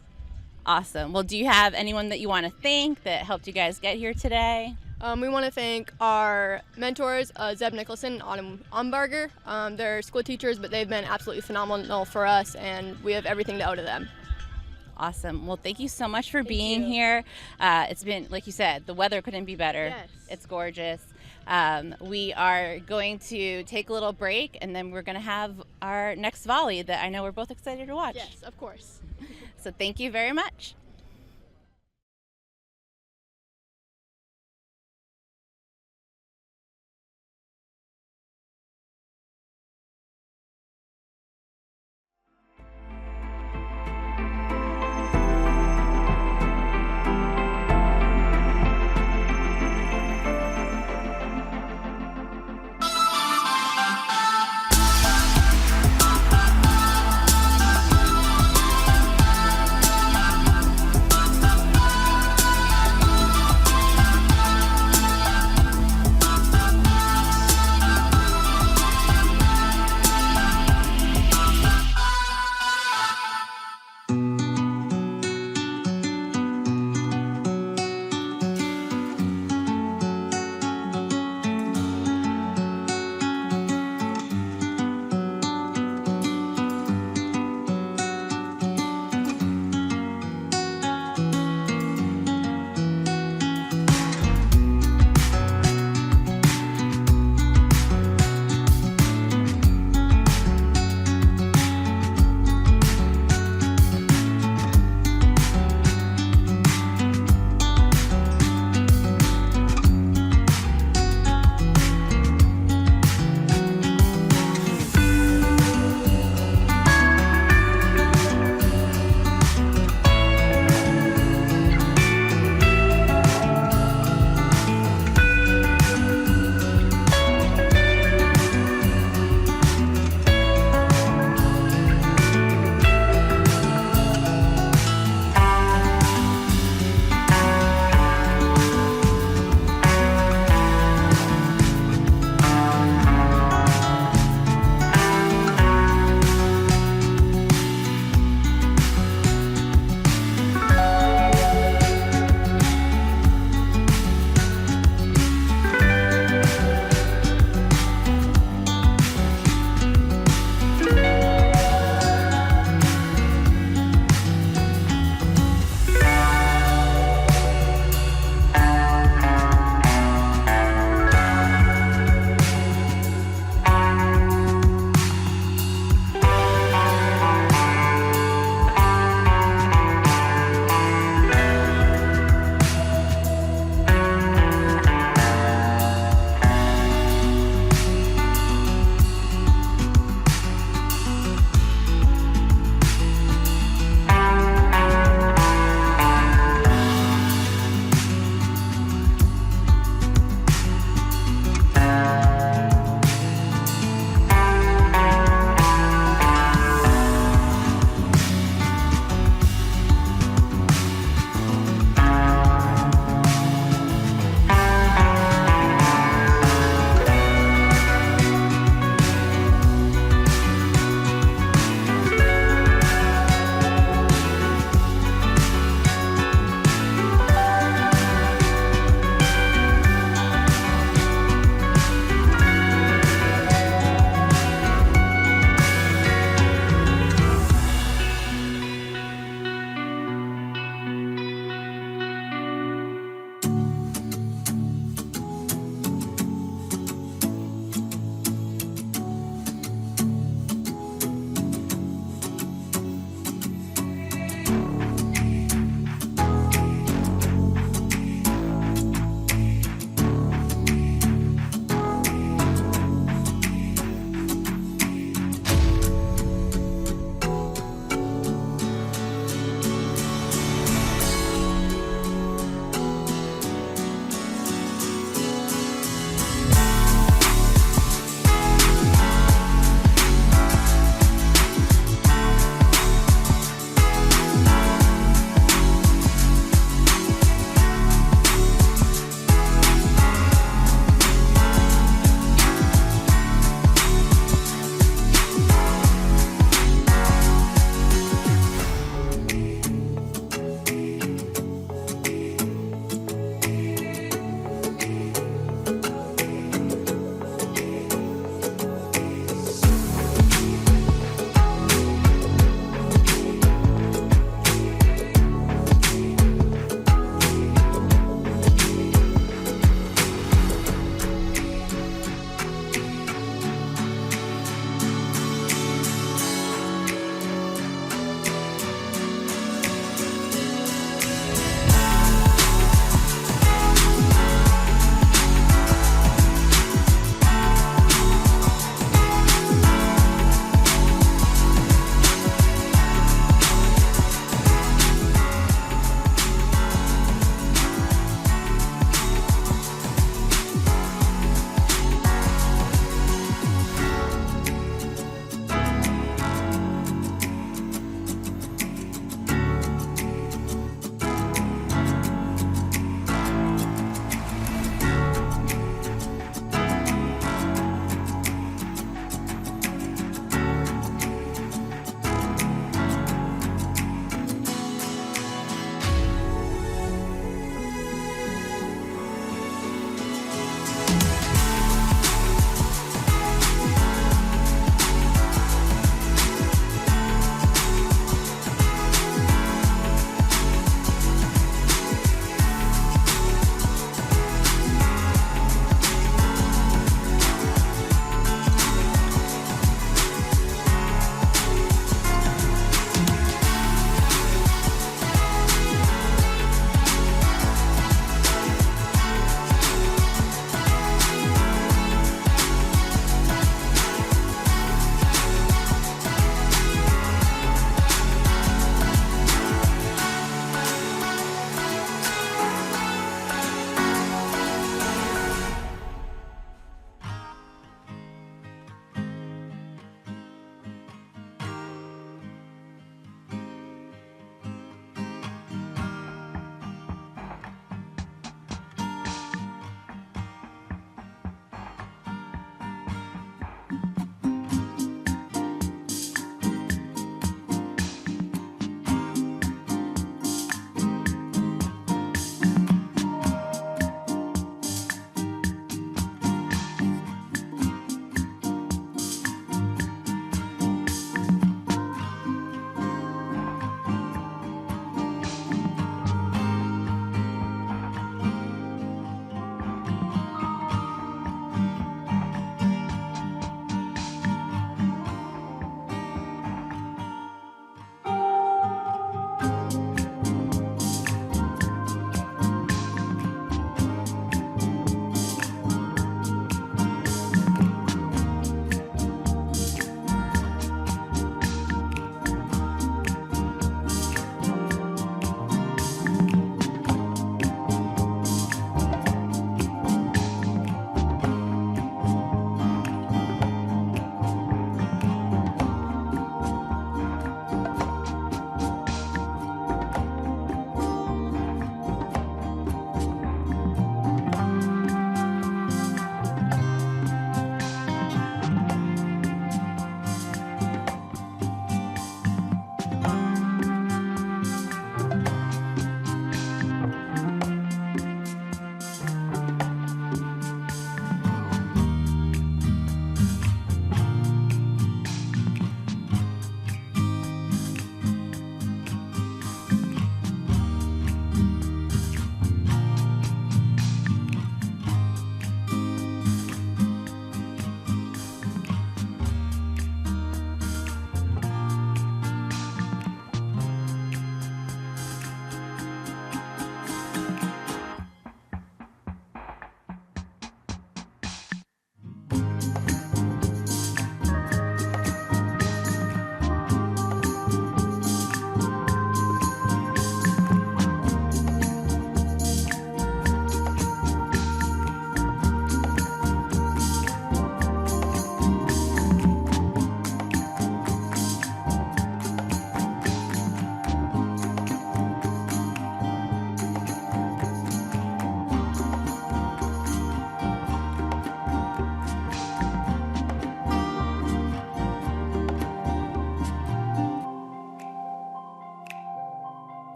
Awesome. Well, do you have anyone that you want to thank that helped you guys get here today? We want to thank our mentors, Zeb Nicholson and Autumn Umbarger. They're school teachers, but they've been absolutely phenomenal for us, and we have everything to owe to them. Awesome. Well, thank you so much for being here. It's been, like you said, the weather couldn't be better. Yes. It's gorgeous. We are going to take a little break, and then we're going to have our next volley that I know we're both excited to watch. Yes, of course. So thank you very much.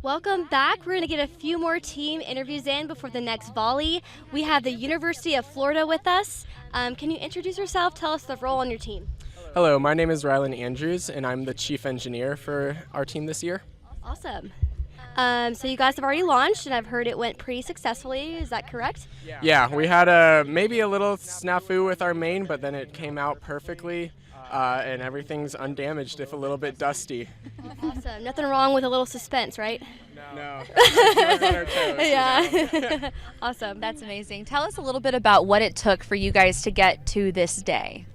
Welcome back. We're going to get a few more team interviews in before the next volley. We have the University of Florida with us. Can you introduce yourself? Tell us the role on your team. Hello, my name is Rylan Andrews, and I'm the chief engineer for our team this year. Awesome. So you guys have already launched, and I've heard it went pretty successfully. Is that correct? Yeah, we had maybe a little snafu with our main, but then it came out perfectly, and everything's undamaged, if a little bit dusty. Awesome. Nothing wrong with a little suspense, right? No. Yeah. Awesome. That's amazing. Tell us a little bit about what it took for you guys to get to this day.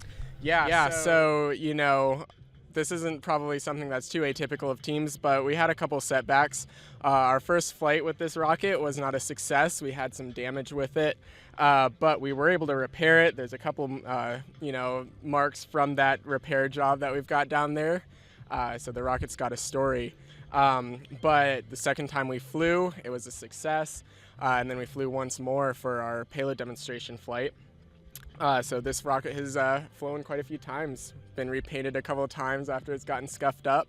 Yeah, so, you know, this isn't probably something that's too atypical of teams, but we had a couple setbacks. Our first flight with this rocket was not a success. We had some damage with it, but we were able to repair it. There's a couple, you know, marks from that repair job that we've got down there. So the rocket's got a story. But the second time we flew, it was a success. And then we flew once more for our payload demonstration flight. So this rocket has flown quite a few times, been repainted a couple of times after it's gotten scuffed up,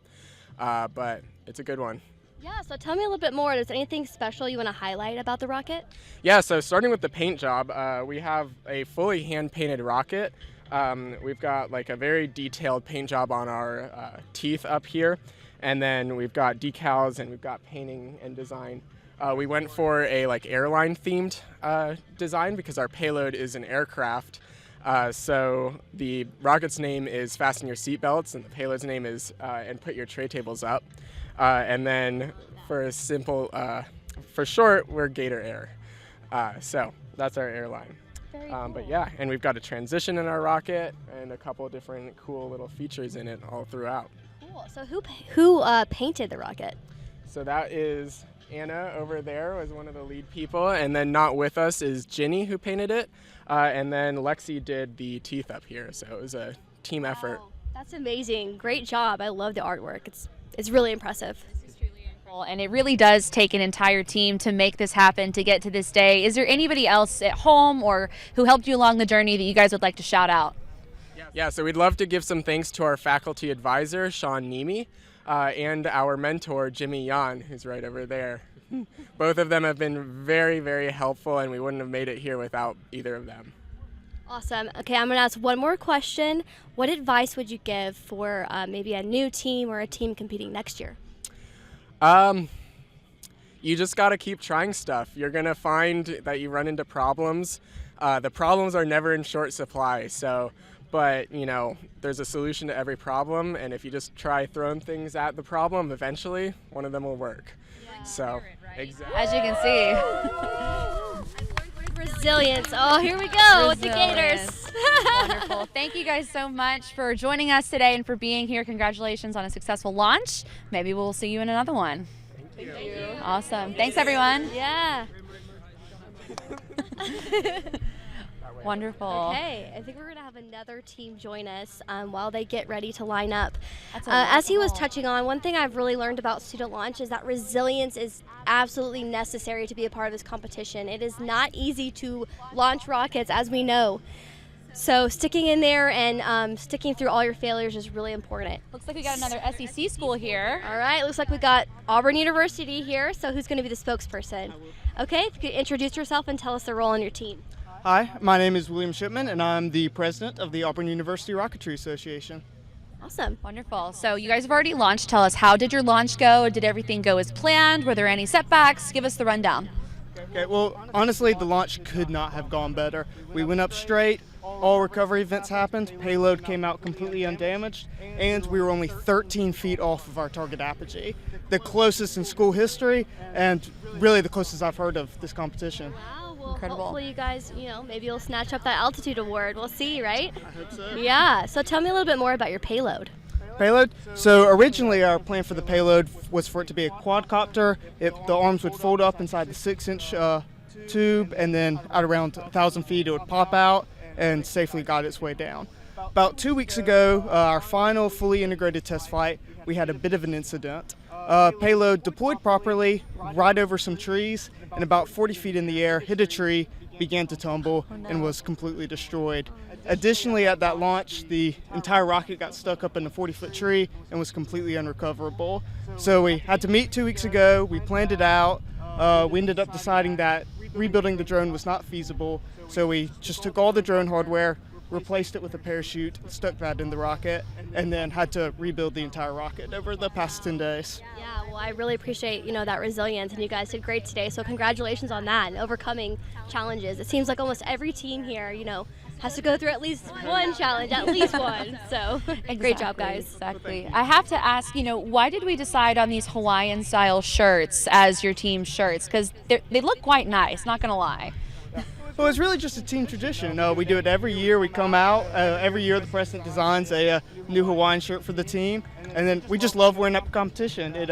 but it's a good one. Yeah, so tell me a little bit more. Is there anything special you want to highlight about the rocket? Yeah, so starting with the paint job, we have a fully hand-painted rocket. We've got like a very detailed paint job on our teeth up here, and then we've got decals and we've got painting and design. We went for a like airline themed design because our payload is an aircraft. So the rocket's name is Fasten Your Seatbelts, and the payload's name is And Put Your Tray Tables Up. And then for a simple, for short, we're Gator Air. So that's our airline. Very cool. But yeah, and we've got a transition in our rocket and a couple different cool little features in it all throughout. Cool. So who painted the rocket? So that is Anna over there was one of the lead people, and then not with us is Ginny who painted it, and then Lexi did the teeth up here, so it was a team effort. That's amazing. Great job. I love the artwork. It's really impressive. And it really does take an entire team to make this happen, to get to this day. Is there anybody else at home or who helped you along the journey that you guys would like to shout out? Yeah, so we'd love to give some thanks to our faculty advisor, Sean Nemi, and our mentor, Jimmy Yan, who's right over there. Both of them have been very, very helpful, and we wouldn't have made it here without either of them. Awesome. Okay, I'm going to ask one more question. What advice would you give for maybe a new team or a team competing next year? You just got to keep trying stuff. You're going to find that you run into problems. The problems are never in short supply, but, you know, there's a solution to every problem, and if you just try throwing things at the problem, eventually one of them will work. Yeah. So, exactly. As you can see. Resilience. Oh, here we go with the Gators. Wonderful. Thank you guys so much for joining us today and for being here. Congratulations on a successful launch. Maybe we'll see you in another one. Thank you. Awesome. Thanks, everyone. Yeah. Wonderful. Okay, I think we're going to have another team join us while they get ready to line up. That's as he was touching on, one thing I've really learned about Student Launch is that resilience is absolutely necessary to be a part of this competition. It is not easy to launch rockets, as we know. So sticking in there and sticking through all your failures is really important. Looks like we got another SEC school here. All right, looks like we got Auburn University here, so who's going to be the spokesperson? Okay, if you could introduce yourself and tell us the role on your team. Hi, my name is William Shipman, and I'm the president of the Auburn University Rocketry Association. Awesome. Wonderful. So you guys have already launched. Tell us, how did your launch go? Did everything go as planned? Were there any setbacks? Give us the rundown. Okay, well, honestly, the launch could not have gone better. We went up straight, all recovery events happened, payload came out completely undamaged, and we were only 13 feet off of our target apogee. The closest in school history, and really the closest I've heard of this competition. Wow, well, incredible. Hopefully you guys, maybe you'll snatch up that altitude award. We'll see, right? I hope so. Yeah, so tell me a little bit more about your payload. Payload? So originally our plan for the payload was for it to be a quadcopter. The arms would fold up inside the 6-inch tube, and then at around 1,000 feet it would pop out and safely got its way down. About 2 weeks ago, our final fully integrated test flight, we had a bit of an incident. Payload deployed properly, right over some trees, and about 40 feet in the air, hit a tree, began to tumble, and was completely destroyed. Additionally, at that launch, the entire rocket got stuck up in a 40-foot tree and was completely unrecoverable. So we had to meet 2 weeks ago. We planned it out. We ended up deciding that rebuilding the drone was not feasible. So we just took all the drone hardware, replaced it with a parachute, stuck that in the rocket, and then had to rebuild the entire rocket over the past 10 days. Yeah, well, I really appreciate, that resilience, and you guys did great today. So congratulations on that and overcoming challenges. It seems like almost every team here, has to go through at least one challenge, at least one. So great job, guys. Exactly. I have to ask, why did we decide on these Hawaiian-style shirts as your team shirts? Because they look quite nice, not going to lie. Well, it's really just a team tradition. We do it every year. We come out. Every year the president designs a new Hawaiian shirt for the team. And then we just love wearing that for competition. It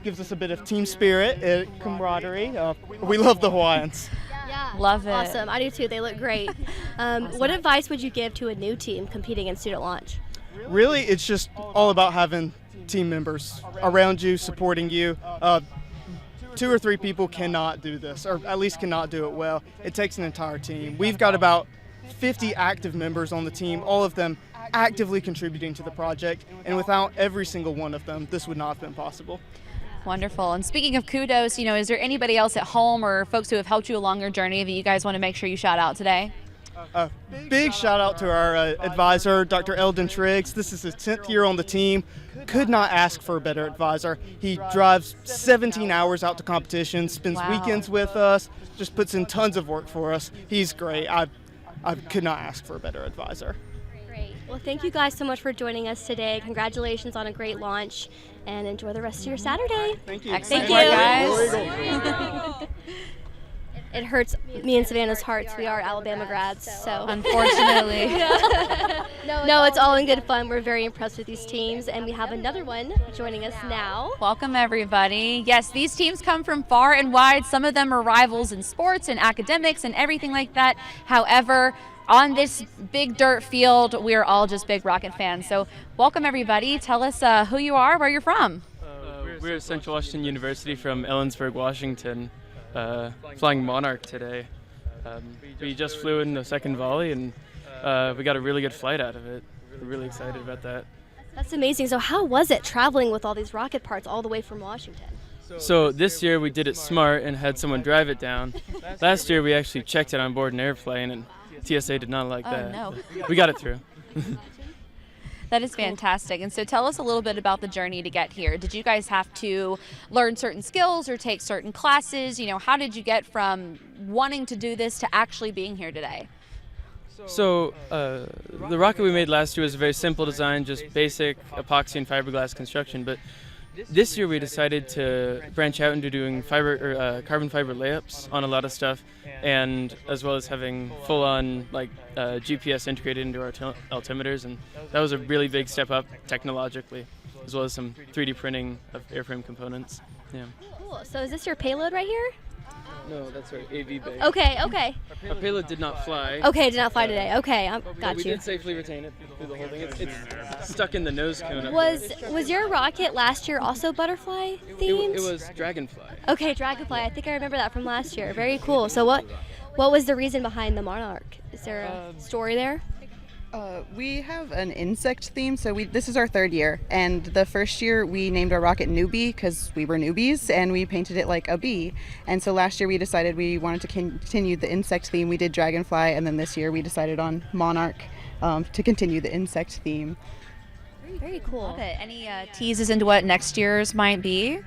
gives us a bit of team spirit, camaraderie. We love the Hawaiians. Yeah, love it. Awesome. I do too. They look great. What advice would you give to a new team competing in student launch? Really, it's just all about having team members around you, supporting you. 2 or 3 people cannot do this, or at least cannot do it well. It takes an entire team. We've got about 50 active members on the team, all of them actively contributing to the project, and without every single one of them, this would not have been possible. Wonderful. And speaking of kudos, is there anybody else at home or folks who have helped you along your journey that you guys want to make sure you shout out today? Big shout out to our advisor, Dr. Eldon Triggs. This is his 10th year on the team. Could not ask for a better advisor. He drives 17 hours out to competition, spends weekends with us, just puts in tons of work for us. He's great. I could not ask for a better advisor. Great. Well, thank you guys so much for joining us today. Congratulations on a great launch, and enjoy the rest of your Saturday. Thank you. Excellent. Thank you. Guys. It hurts me and Savannah's hearts. We are Alabama grads, so unfortunately. No, it's all in good fun. We're very impressed with these teams, and we have another one joining us now. Welcome, everybody. Yes, these teams come from far and wide. Some of them are rivals in sports and academics and everything like that. However, on this big dirt field, we are all just big Rocket fans. So welcome, everybody. Tell us who you are, where you're from. We're at Central Washington University from Ellensburg, Washington. Flying Monarch today. We just flew in the second volley, and we got a really good flight out of it. We're really excited about that. That's amazing. So how was it traveling with all these rocket parts all the way from Washington? So this year we did it smart and had someone drive it down. Last year we actually checked it on board an airplane, and TSA did not like that. No. We got it through. That is fantastic. And so tell us a little bit about the journey to get here. Did you guys have to learn certain skills or take certain classes? How did you get from wanting to do this to actually being here today? So the rocket we made last year was a very simple design, just basic epoxy and fiberglass construction. But this year we decided to branch out into doing carbon fiber layups on a lot of stuff, and as well as having full-on GPS integrated into our altimeters, and that was a really big step up technologically, as well as some 3D printing of airframe components. Yeah. Cool. So is this your payload right here? No, that's right. AV bay. Okay. Our payload did not fly. Okay, did not fly today. Okay, got we you. did safely retain it through the whole thing. It's stuck in the nose cone. Was your rocket last year also butterfly themed? It was dragonfly. Okay, dragonfly. I think I remember that from last year. Very cool. So what was the reason behind the Monarch? Is there a story there? We have an insect theme, so this is our 3rd year, and the first year we named our rocket Newbie because we were newbies, and we painted it like a bee. And so last year we decided we wanted to continue the insect theme. We did Dragonfly, and then this year we decided on Monarch to continue the insect theme. Very cool. Love it. Any teases into what next year's might be?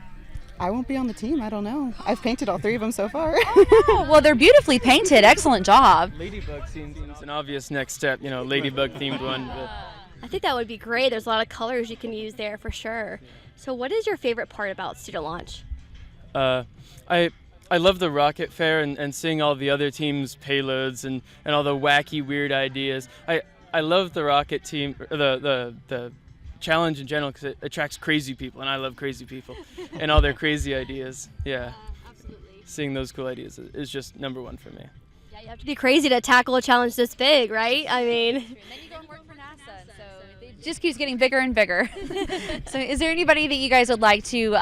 I won't be on the team. I don't know. I've painted all 3 of them so far. Oh, no. Well, they're beautifully painted. Excellent job. Ladybug seems an obvious next step, ladybug themed one. But I think that would be great. There's a lot of colors you can use there for sure. So what is your favorite part about student launch? I love the rocket fair and seeing all the other teams' payloads and all the wacky, weird ideas. I love the rocket team, the challenge in general, because it attracts crazy people, and I love crazy people and all their crazy ideas. Yeah, seeing those cool ideas is just number one for me. Yeah, you have to be crazy to tackle a challenge this big, right? I mean, and then you go and work for NASA, so it just keeps getting bigger and bigger. So is there anybody that you guys would like to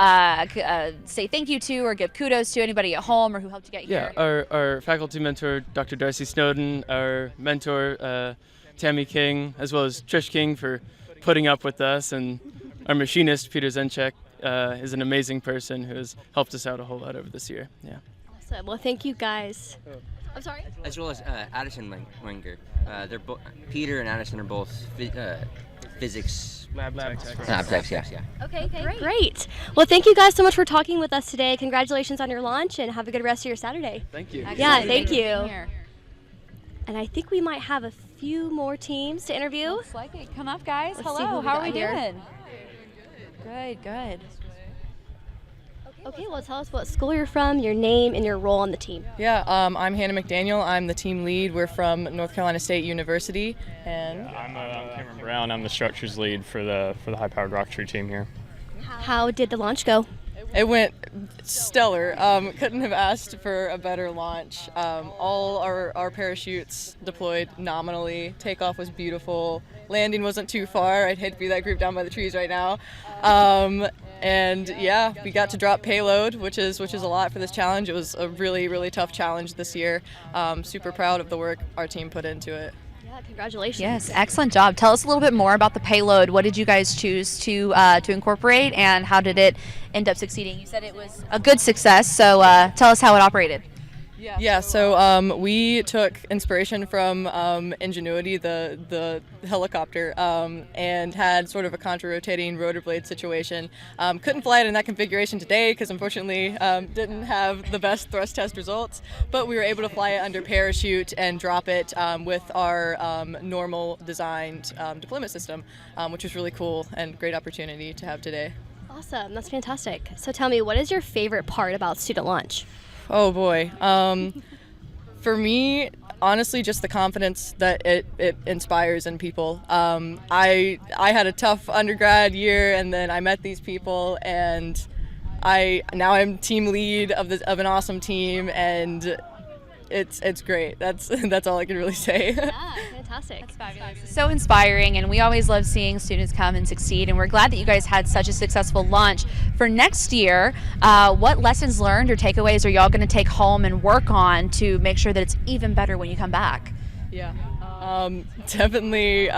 say thank you to or give kudos to? Anybody at home or who helped you get here? Yeah, our faculty mentor, Dr. Darcy Snowden, our mentor, Tammy King, as well as Trish King for putting up with us, and our machinist, Peter Zenchek, is an amazing person who has helped us out a whole lot over this year. Yeah. Awesome. Well, thank you guys. I'm sorry? As well as Addison Wenger. They're Peter and Addison are both physics lab techs. Yeah. Okay, great. Well, thank you guys so much for talking with us today. Congratulations on your launch, and have a good rest of your Saturday. Thank you. Yeah, thank you. And I think we might have a few more teams to interview. Looks like it. Come up, guys. Let's see Hello. who we How got are we here. doing? Good. Okay, well, tell us what school you're from, your name, and your role on the team. Yeah, I'm Hannah McDaniel. I'm the team lead. We're from North Carolina State University, and I'm Cameron Brown. I'm the structures lead for the high-powered rocketry team here. How did the launch go? it went stellar. Couldn't have asked for a better launch. All our parachutes deployed nominally. Takeoff was beautiful. Landing wasn't too far. I'd hate to be that group down by the trees right now. And yeah, we got to drop payload, which is a lot for this challenge. It was a really, really tough challenge this year. Super proud of the work our team put into it. Yeah, congratulations. Yes, excellent job. Tell us a little bit more about the payload. What did you guys choose to incorporate, and how did it end up succeeding? You said it was a good success, so tell us how it operated. Yeah, so we took inspiration from Ingenuity, the helicopter, and had sort of a contra-rotating rotor blade situation. Couldn't fly it in that configuration today because unfortunately didn't have the best thrust test results, but we were able to fly it under parachute and drop it with our normal designed deployment system, which was really cool and great opportunity to have today. Awesome, that's fantastic. So tell me, what is your favorite part about Student Launch? Oh boy. For me, honestly, just the confidence that it inspires in people. I had a tough undergrad year, and then I met these people, and now I'm team lead of an awesome team, and it's great. That's all I can really say. Yeah, fantastic. That's fabulous. So inspiring, and we always love seeing students come and succeed, and we're glad that you guys had such a successful launch. For next year, what lessons learned or takeaways are y'all going to take home and work on to make sure that it's even better when you come back? Yeah. Definitely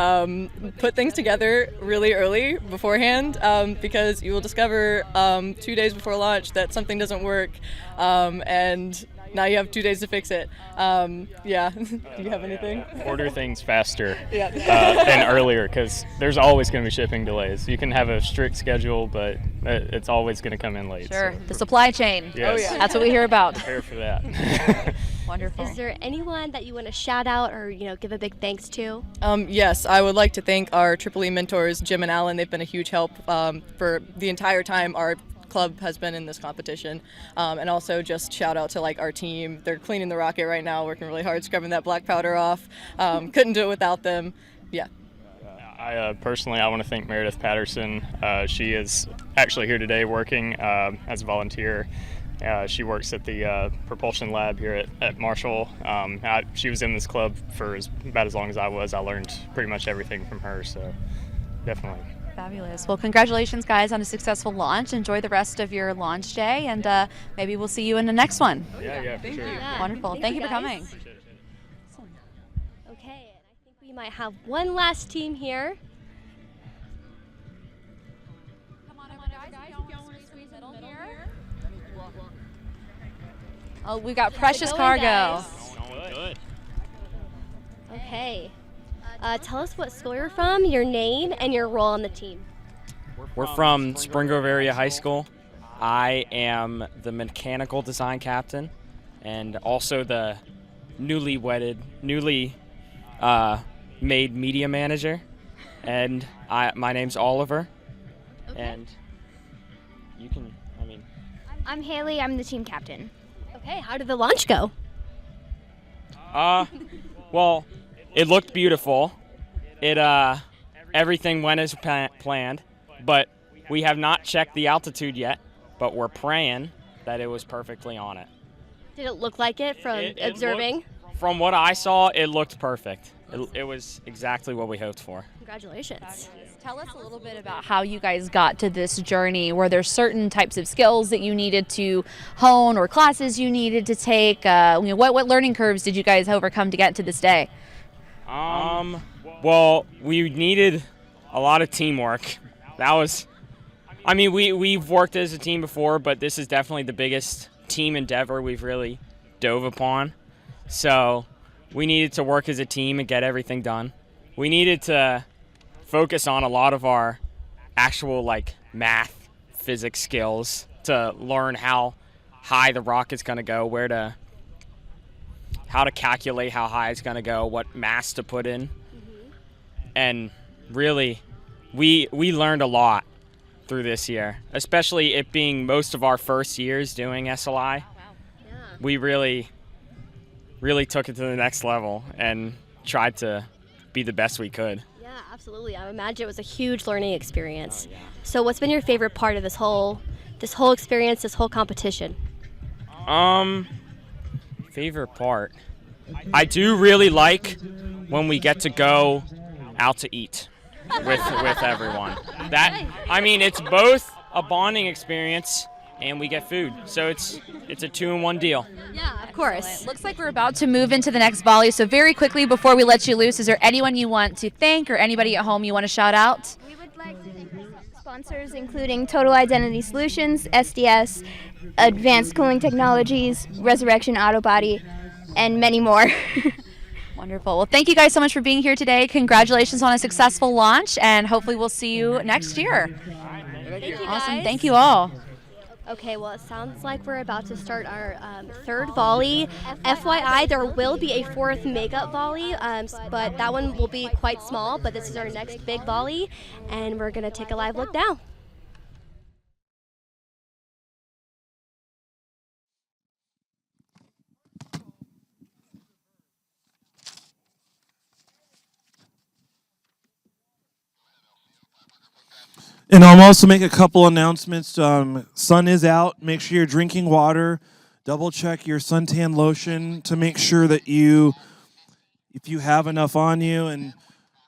put things together really early beforehand, because you will discover 2 days before launch that something doesn't work, and now you have 2 days to fix it. Yeah. Do you have anything? Order things faster Yeah. than earlier, because there's always going to be shipping delays. You can have a strict schedule, but it's always going to come in late. Sure. So. The supply chain. Yes. Oh, yeah. That's what we hear about. Prepare for that. Wonderful. Is there anyone that you want to shout out or give a big thanks to? Yes, I would like to thank our Triple E mentors, Jim and Alan. They've been a huge help for the entire time our club has been in this competition, and also just shout out to our team. They're cleaning the rocket right now, working really hard, scrubbing that black powder off. Couldn't do it without them. Yeah. I personally, I want to thank Meredith Patterson. She is actually here today working as a volunteer. She works at the propulsion lab here at Marshall. She was in this club for about as long as I was. I learned pretty much everything from her, so definitely. Fabulous. Well, congratulations, guys, on a successul launch. Enjoy the rest of your launch day, and maybe we'll see you in the next one. Yeah, for sure. Yeah. Wonderful. Thank you for guys. coming. Okay, and I think we might have one last team here. Oh, we got How's it Precious going, Cargo. guys? Good. Okay. Tell us what school you're from, your name, and your role on the team. We're from Spring Grove Area High School. I am the mechanical design captain and also the newly made media manager. And my name's Oliver. Okay. And you can, I'm Haley. I'm the team captain. Okay, how did the launch go? well, it looked beautiful. Everything went as planned, but we have not checked the altitude yet, but we're praying that it was perfectly on it. Did it look like it from observing? From what I saw, it looked perfect. It was exactly what we hoped for. Congratulations. Tell us a little bit about how you guys got to this journey. Were there certain types of skills that you needed to hone or classes you needed to take? What learning curves did you guys overcome to get to this day? Well, we needed a lot of teamwork. That was, I mean, we've worked as a team before, but this is definitely the biggest team endeavor we've really dove upon. So we needed to work as a team and get everything done. We needed to focus on a lot of our actual like math, physics skills to learn how high the rocket's going to go, how to calculate how high it's going to go, what mass to put in. And really, we learned a lot through this year, especially it being most of our first years doing SLI. We really took it to the next level and tried to be the best we could. Yeah, absolutely. I imagine it was a huge learning experience. So what's been your favorite part of this whole experience, this whole competition? Favorite part? I do really like when we get to go out to eat with everyone. It's both a bonding experience and we get food. So it's a 2-in-1 deal. Yeah, of course. Looks like we're about to move into the next volley. So very quickly before we let you loose, is there anyone you want to thank or anybody at home you want to shout out? We would like to thank our sponsors, including Total Identity Solutions, SDS, Advanced Cooling Technologies, Resurrection Auto Body, and many more. Wonderful. Well, thank you guys so much for being here today. Congratulations on a successful launch, and hopefully we'll see you next year. Thank you, Awesome. guys. Thank you all. Okay, well, it sounds like we're about to start our third volley. FYI, there will be a fourth makeup volley, but that one will be quite small, but this is our next big volley, and we're going to take a live look now. And I'll also make a couple announcements. Sun is out. Make sure you're drinking water. Double check your suntan lotion to make sure that if you have enough on you, and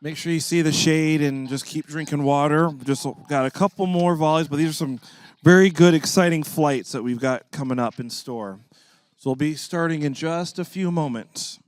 make sure you see the shade and just keep drinking water. Just got a couple more volleys, but these are some very good, exciting flights that we've got coming up in store. So we'll be starting in just a few moments.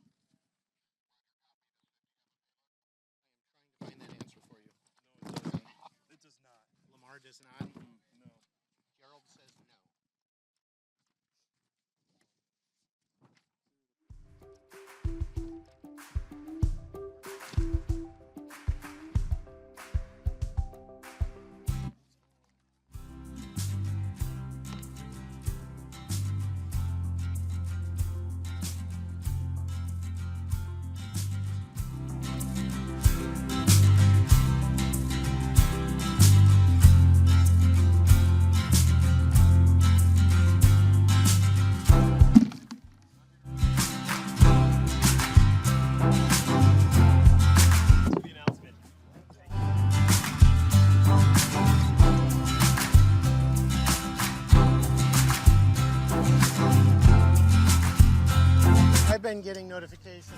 I've been getting notifications.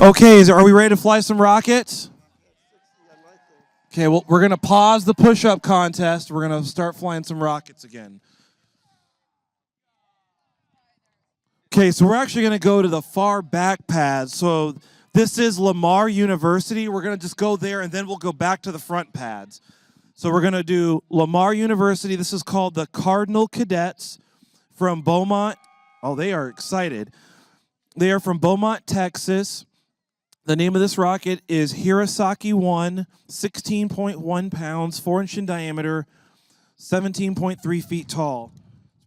Okay, are we ready to fly some rockets? Okay, well, we're going to pause the push-up contest. We're going to start flying some rockets again. Okay, so we're actually going to go to the far back pads. So this is Lamar University. We're going to just go there, and then we'll go back to the front pads. So we're going to do Lamar University. This is called the Cardinal Cadets from Beaumont. Oh, they are excited. They are from Beaumont, Texas. The name of this rocket is Hirosaki 1, 16.1 pounds, 4-inch in diameter, 17.3 feet tall.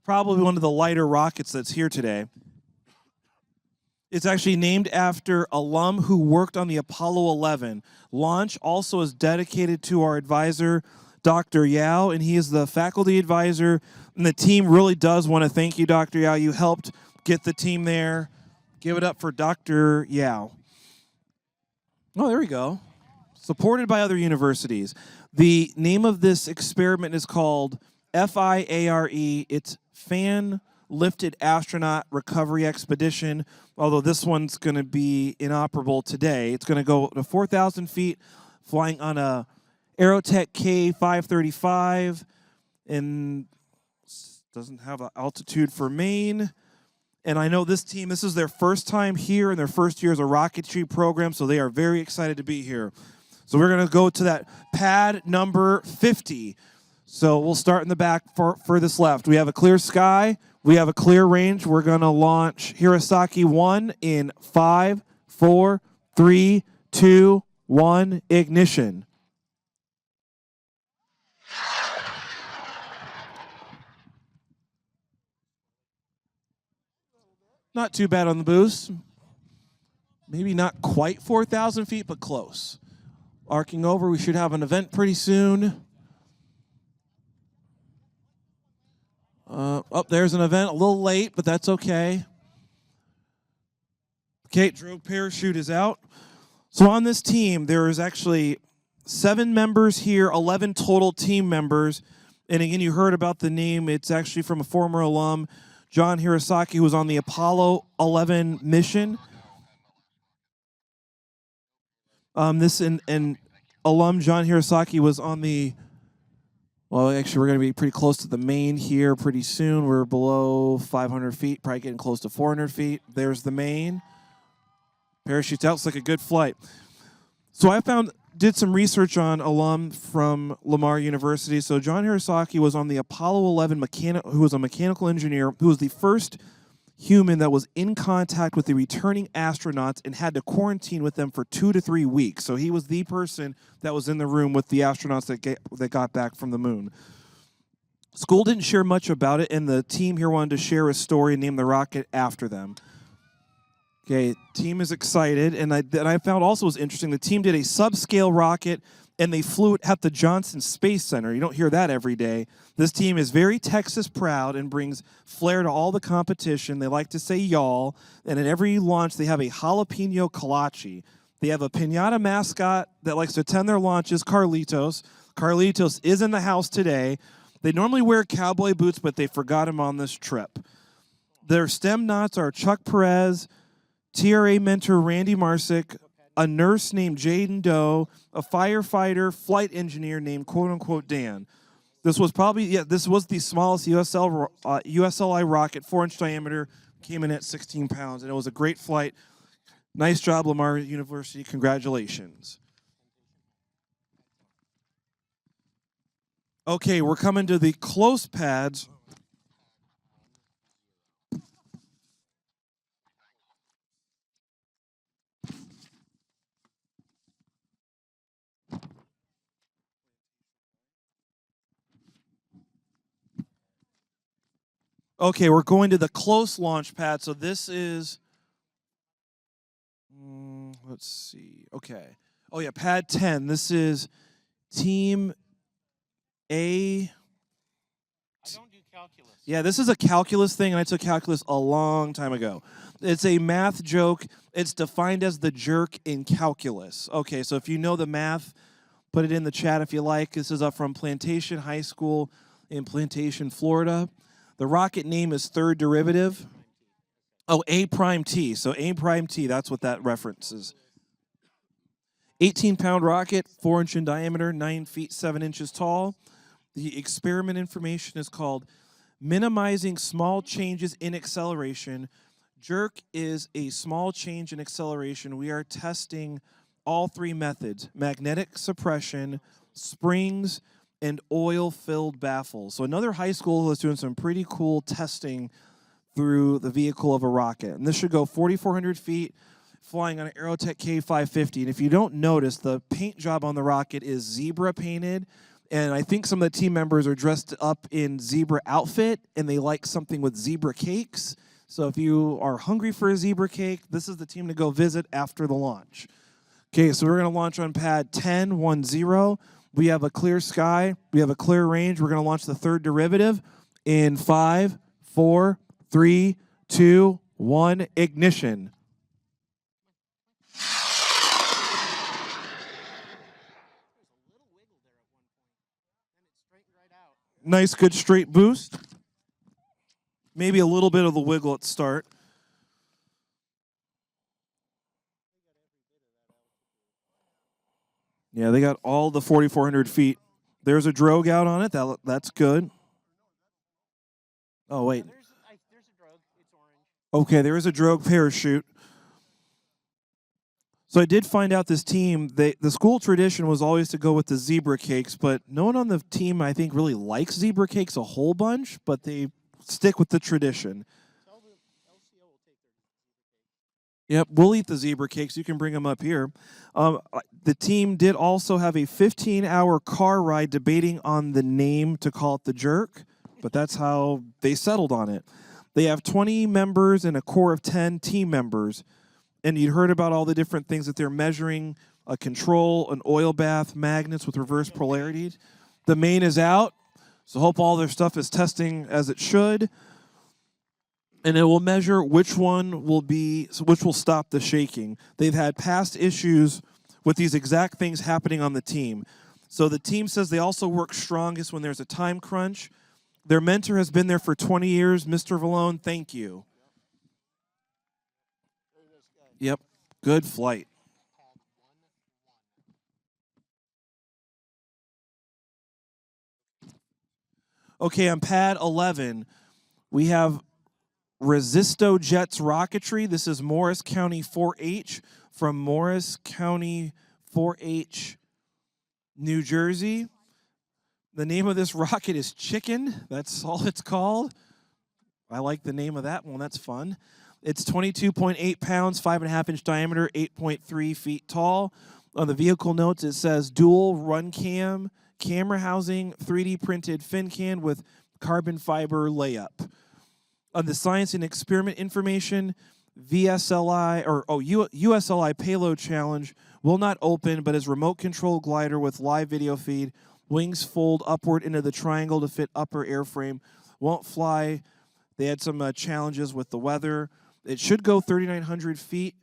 Probably one of the lighter rockets that's here today. It's actually named after alum who worked on the Apollo 11 launch. Also is dedicated to our advisor, Dr. Yao, and he is the faculty advisor. And the team really does want to thank you, Dr. Yao. You helped get the team there. Give it up for Dr. Yao. Oh, there we go. Supported by other universities. The name of this experiment is called FIARE. It's Fan Lifted Astronaut Recovery Expedition, although this one's going to be inoperable today. It's going to go to 4,000 feet, flying on a Aerotech K535, and doesn't have an altitude for Maine. And I know this team, this is their first time here in their first year as a rocketry program, so they are very excited to be here. So we're going to go to that pad number 50. So we'll start in the back furthest left. We have a clear sky. We have a clear range. We're going to launch Hirosaki 1 in 5, 4, 3, 2, 1, ignition. Not too bad on the boost. Maybe not quite 4,000 feet, but close. Arcing over, we should have an event pretty soon. There's an event, a little late, but that's okay. Okay, drogue parachute is out. So on this team, there is actually 7 members here, 11 total team members. And again, you heard about the name. It's actually from a former alum, John Hirosaki, who was on the Apollo 11 mission. This alum, John Hirosaki, was on the, well, actually, we're going to be pretty close to the main here pretty soon. We're below 500 feet, probably getting close to 400 feet. There's the main. Parachute's out. It's like a good flight. So I did some research on alum from Lamar University. So John Hirosaki was on the Apollo 11 who was a mechanical engineer, who was the first human that was in contact with the returning astronauts and had to quarantine with them for 2 to 3 weeks. So he was the person that was in the room with the astronauts that got back from the moon. School didn't share much about it, and the team here wanted to share a story and name the rocket after them. Okay, team is excited, and I found also was interesting, the team did a subscale rocket, and they flew it at the Johnson Space Center. You don't hear that every day. This team is very Texas proud and brings flair to all the competition. They like to say y'all, and at every launch they have a jalapeno kolache. They have a piñata mascot that likes to attend their launches, Carlitos. Carlitos is in the house today. They normally wear cowboy boots, but they forgot him on this trip. Their STEM knots are Chuck Perez, TRA mentor Randy Marsick, a nurse named Jaden Doe, a firefighter, flight engineer named quote-unquote Dan. This was this was the smallest USLI rocket, 4-inch diameter, came in at 16 pounds, and it was a great flight. Nice job, Lamar University. Congratulations. Okay, we're coming to the close pads. Okay, we're going to the close launch pad. So this is, let's see. Okay. Oh, yeah, pad 10. This is team A. I don't do calculus. Yeah, this is a calculus thing, and I took calculus a long time ago. It's a math joke. It's defined as the jerk in calculus. Okay, so if you know the math, put it in the chat if you like. This is up from Plantation High School in Plantation, Florida. The rocket name is third derivative. Oh, A prime T. So A prime T, that's what that references. 18-pound rocket, 4-inch in diameter, 9 feet, 7 inches tall. The experiment information is called Minimizing Small Changes in Acceleration. Jerk is a small change in acceleration. We are testing all 3 methods: magnetic suppression, springs, and oil-filled baffles. So another high school is doing some pretty cool testing through the vehicle of a rocket. And this should go 4,400 feet, flying on an Aerotech K550. And if you don't notice, the paint job on the rocket is zebra painted. And I think some of the team members are dressed up in zebra outfit, and they like something with zebra cakes. So if you are hungry for a zebra cake, this is the team to go visit after the launch. Okay, so we're going to launch on pad 10-10. We have a clear sky. We have a clear range. We're going to launch the third derivative in 5, 4, 3, 2, 1, ignition. Nice, good straight boost. Maybe a little bit of the wiggle at start. Yeah, they got all the 4,400 feet. There's a drogue out on it. That's good. Oh, wait. Okay, there is a drogue parachute. So I did find out this team, the school tradition was always to go with the zebra cakes, but no one on the team, I think, really likes zebra cakes a whole bunch, but they stick with the tradition. Yep, we'll eat the zebra cakes. You can bring them up here. The team did also have a 15-hour car ride debating on the name to call it the Jerk, but that's how they settled on it. They have 20 members and a core of 10 team members, and you'd heard about all the different things that they're measuring, a control, an oil bath, magnets with reverse polarity. The main is out, so hope all their stuff is testing as it should. And it will measure which will stop the shaking. They've had past issues with these exact things happening on the team. So the team says they also work strongest when there's a time crunch. Their mentor has been there for 20 years. Mr. Vallone, thank you. Yep, good flight. Okay, on pad 11, we have Resisto Jets rocketry. This is Morris County 4-H from Morris County 4-H, New Jersey. The name of this rocket is Chicken. That's all it's called. I like the name of that one. That's fun. It's 22.8 pounds, 5.5-inch diameter, 8.3 feet tall. On the vehicle notes, it says dual run cam, camera housing, 3D printed fin can with carbon fiber layup. On the science and experiment information, USLI payload challenge will not open, but is remote control glider with live video feed. Wings fold upward into the triangle to fit upper airframe. Won't fly. They had some challenges with the weather. It should go 3,900 feet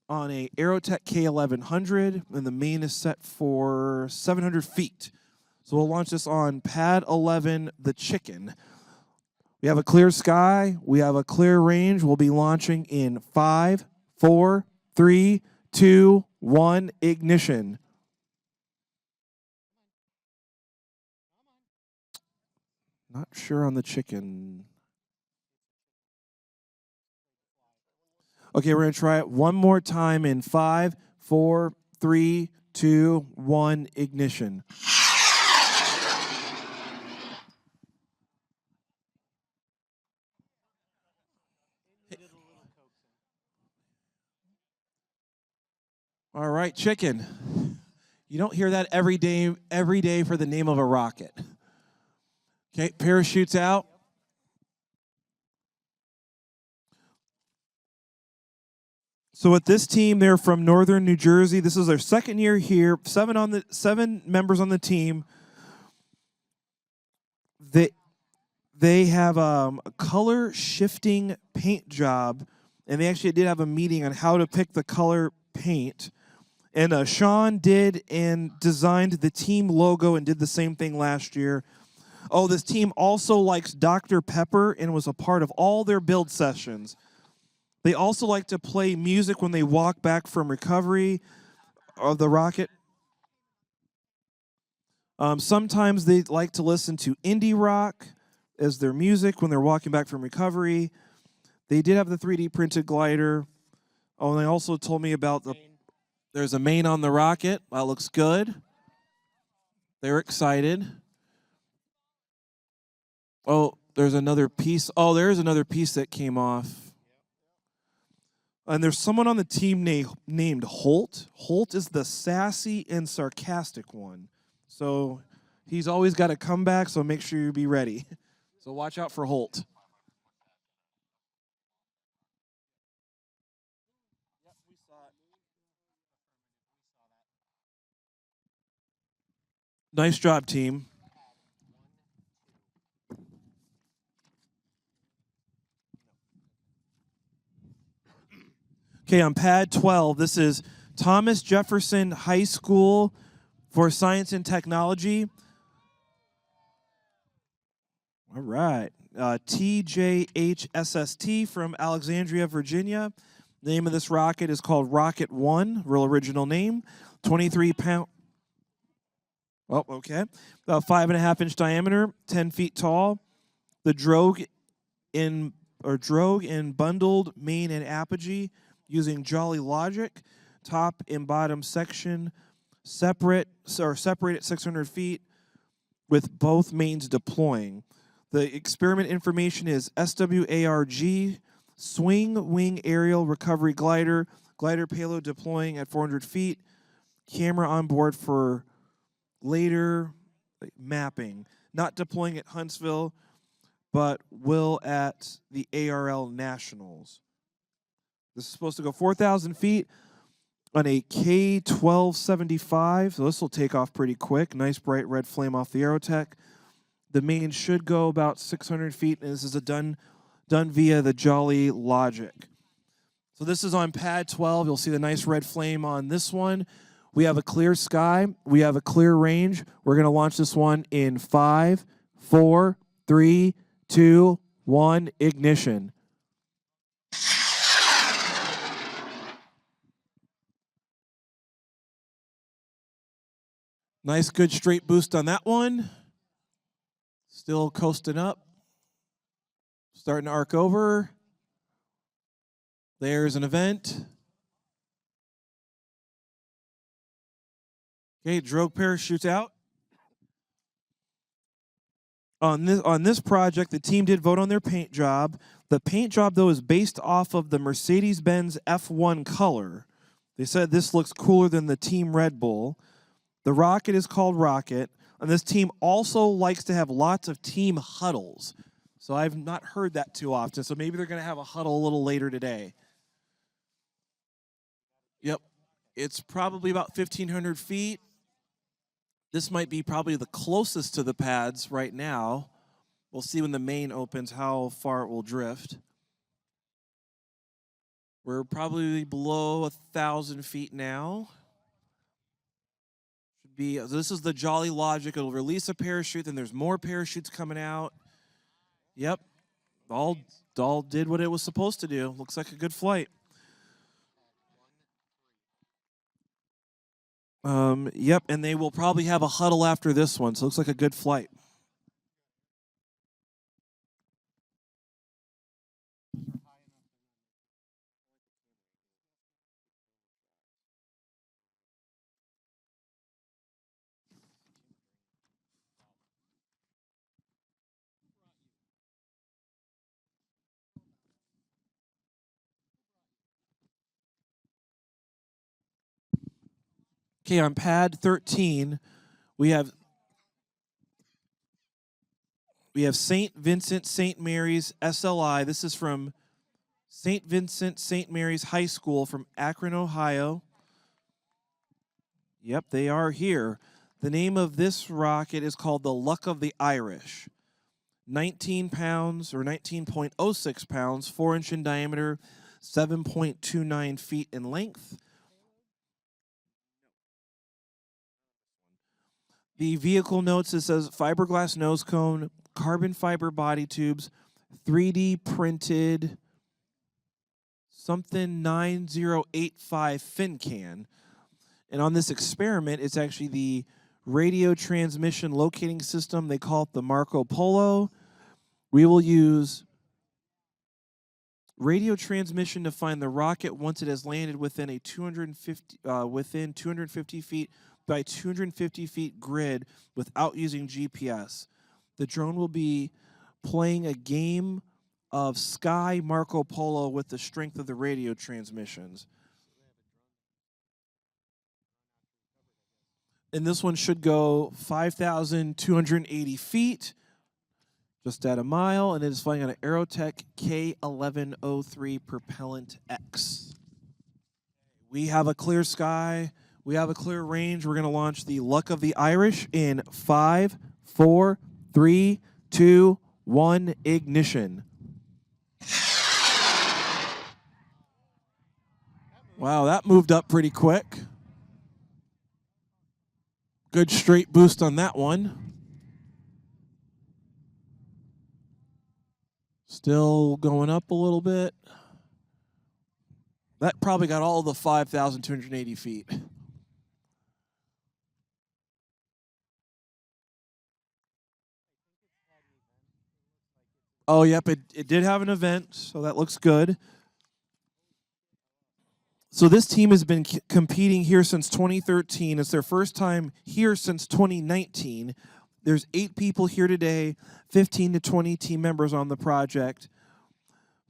on a Aerotech K1100, and the main is set for 700 feet. So we'll launch this on pad 11, the Chicken. We have a clear sky. We have a clear range. We'll be launching in 5, 4, 3, 2, 1, ignition. Not sure on the Chicken. Okay, we're going to try it one more time in 5, 4, 3, 2, 1, ignition. All right, Chicken. You don't hear that every day for the name of a rocket. Okay, parachutes out. So with this team, they're from northern New Jersey. This is their second year here. 7 members on the team. They have a color shifting paint job, and they actually did have a meeting on how to pick the color paint. And Sean did and designed the team logo and did the same thing last year. Oh, this team also likes Dr. Pepper and was a part of all their build sessions. They also like to play music when they walk back from recovery of the rocket. Sometimes they like to listen to indie rock as their music when they're walking back from recovery. They did have the 3D printed glider. Oh, and they also told me about there's a main on the rocket. That looks good. They're excited. Oh, there's another piece. Oh, there's another piece that came off. And there's someone on the team named Holt. Holt is the sassy and sarcastic one. So he's always got a comeback, so make sure you be ready. So watch out for Holt. Nice job, team. Okay, on pad 12, this is Thomas Jefferson High School for Science and Technology. All right. TJHSST from Alexandria, Virginia. The name of this rocket is called Rocket 1, real original name. 23 pound. Oh, okay. About 5.5-inch diameter, 10 feet tall. The drogue in bundled main and apogee using Jolly logic. Top and bottom section separate at 600 feet with both mains deploying. The experiment information is SWARG, swing wing aerial recovery glider, glider payload deploying at 400 feet, camera on board for later mapping. Not deploying at Huntsville, but will at the ARL Nationals. This is supposed to go 4,000 feet on a K-1275, so this will take off pretty quick. Nice bright red flame off the Aerotech. The main should go about 600 feet, and this is done via the Jolly logic. So this is on pad 12. You'll see the nice red flame on this one. We have a clear sky. We have a clear range. We're going to launch this one in 5, 4, 3, 2, 1, ignition. Nice, good straight boost on that one. Still coasting up. Starting to arc over. There's an event. Okay, drogue parachutes out. On this project, the team did vote on their paint job. The paint job, though, is based off of the Mercedes-Benz F1 color. They said this looks cooler than the Team Red Bull. The rocket is called Rocket, and this team also likes to have lots of team huddles. So I've not heard that too often, so maybe they're going to have a huddle a little later today. Yep, it's probably about 1,500 feet. This might be probably the closest to the pads right now. We'll see when the main opens how far it will drift. We're probably below 1,000 feet now. So this is the Jolly logic. It'll release a parachute, then there's more parachutes coming out. Yep, all did what it was supposed to do. Looks like a good flight. Yep, and they will probably have a huddle after this one, so it looks like a good flight. Okay, on pad 13, we have St. Vincent-St. Mary's SLI. This is from St. Vincent-St. Mary's High School from Akron, Ohio. Yep, they are here. The name of this rocket is called the Luck of the Irish. 19 pounds, or 19.06 pounds, 4-inch in diameter, 7.29 feet in length. The vehicle notes, it says fiberglass nose cone, carbon fiber body tubes, 3D printed something 9085 fin can. And on this experiment, it's actually the radio transmission locating system. They call it the Marco Polo. We will use radio transmission to find the rocket once it has landed within 250 feet by 250 feet grid without using GPS. The drone will be playing a game of Sky Marco Polo with the strength of the radio transmissions. And this one should go 5,280 feet, just at a mile, and it is flying on an Aerotech K1103 Propellant X. We have a clear sky. We have a clear range. We're going to launch the Luck of the Irish in 5, 4, 3, 2, 1, ignition. Wow, that moved up pretty quick. Good straight boost on that one. Still going up a little bit. That probably got all the 5,280 feet. Oh, yep, it did have an event, so that looks good. So this team has been competing here since 2013. It's their first time here since 2019. There's 8 people here today, 15 to 20 team members on the project.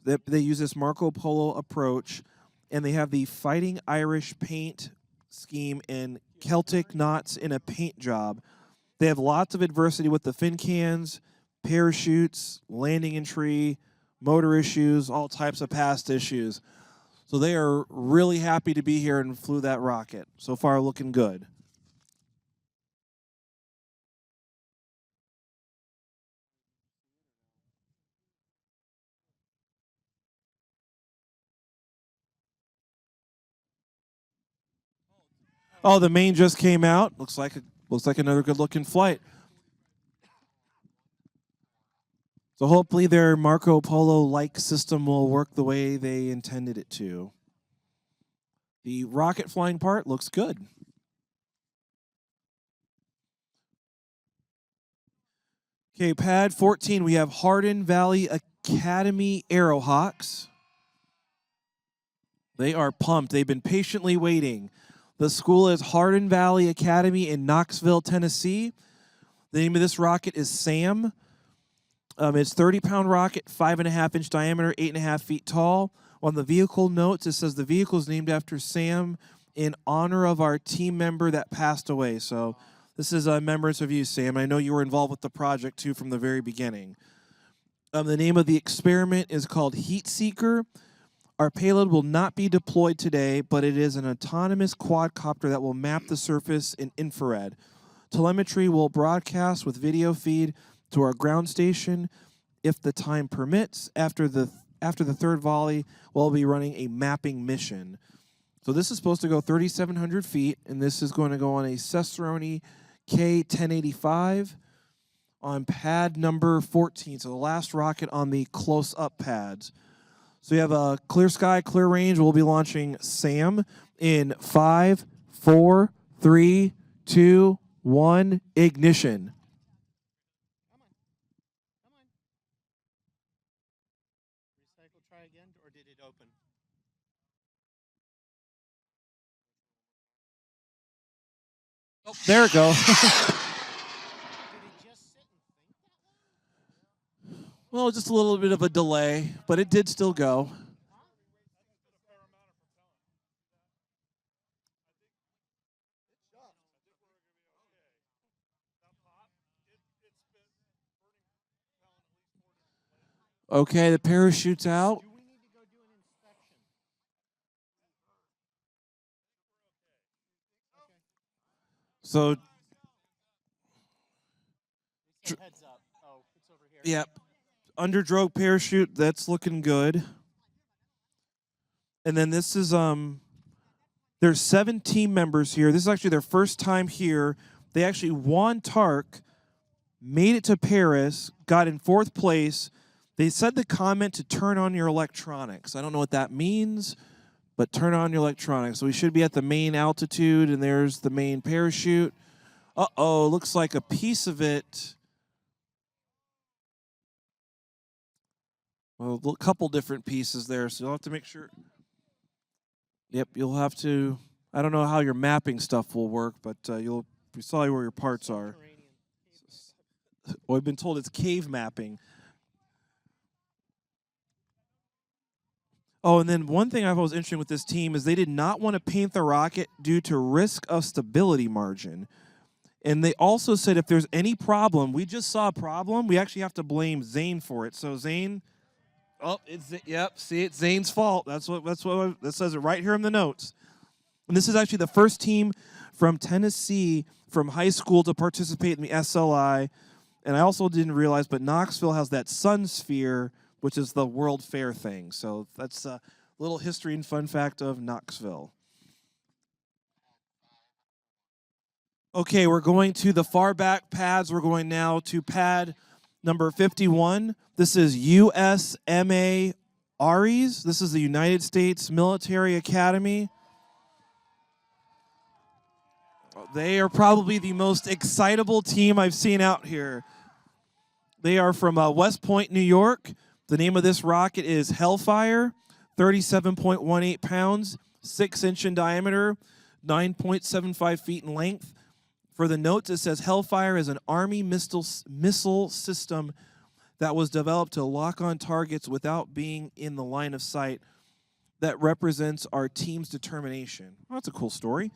They use this Marco Polo approach, and they have the Fighting Irish paint scheme and Celtic knots in a paint job. They have lots of adversity with the fin cans, parachutes, landing in tree, motor issues, all types of past issues. So they are really happy to be here and flew that rocket. So far, looking good. Oh, the main just came out. Looks like another good-looking flight. So hopefully their Marco Polo-like system will work the way they intended it to. The rocket flying part looks good. Okay, pad 14, we have Hardin Valley Academy Aerohawks. They are pumped. They've been patiently waiting. The school is Hardin Valley Academy in Knoxville, Tennessee. The name of this rocket is Sam. It's 30-pound rocket, 5.5-inch diameter, 8.5 feet tall. On the vehicle notes, it says the vehicle is named after Sam in honor of our team member that passed away. So this is a remembrance of you, Sam. I know you were involved with the project, too, from the very beginning. The name of the experiment is called Heat Seeker. Our payload will not be deployed today, but it is an autonomous quadcopter that will map the surface in infrared. Telemetry will broadcast with video feed to our ground station. If the time permits, after the third volley, we'll be running a mapping mission. So this is supposed to go 3,700 feet, and this is going to go on a Cessaroni K-1085 on pad number 14, so the last rocket on the close-up pads. So you have a clear sky, clear range. We'll be launching Sam in 5, 4, 3, 2, 1, ignition. Try again, or did it open? Oh, there it goes. Well, just a little bit of a delay, but it did still go. Okay, the parachute's out. So, yep, underdrogue parachute, that's looking good. And then this is, there's 7 team members here. This is actually their first time here. They actually won TARC, made it to Paris, got in 4th place. They said the comment to turn on your electronics. I don't know what that means, but turn on your electronics. So we should be at the main altitude, and there's the main parachute. Uh-oh, looks like a piece of it. Well, a couple different pieces there, so you'll have to make sure. Yep, you'll have to. I don't know how your mapping stuff will work, but you saw where your parts are. Well, I've been told it's cave mapping. Oh, and then one thing I thought was interesting with this team is they did not want to paint the rocket due to risk of stability margin. And they also said if there's any problem, we just saw a problem, we actually have to blame Zane for it. So Zane, see, it's Zane's fault. That's what that says it right here in the notes. And this is actually the first team from Tennessee from high school to participate in the SLI. And I also didn't realize, but Knoxville has that Sun Sphere, which is the World Fair thing. So that's a little history and fun fact of Knoxville. Okay, we're going to the far back pads. We're going now to pad Number 51, this is USMA Ares. This is the United States Military Academy. They are probably the most excitable team I've seen out here. They are from West Point, New York. The name of this rocket is Hellfire, 37.18 pounds, 6-inch in diameter, 9.75 feet in length. For the notes, it says Hellfire is an Army missile system that was developed to lock on targets without being in the line of sight. That represents our team's determination. Well, that's a cool story.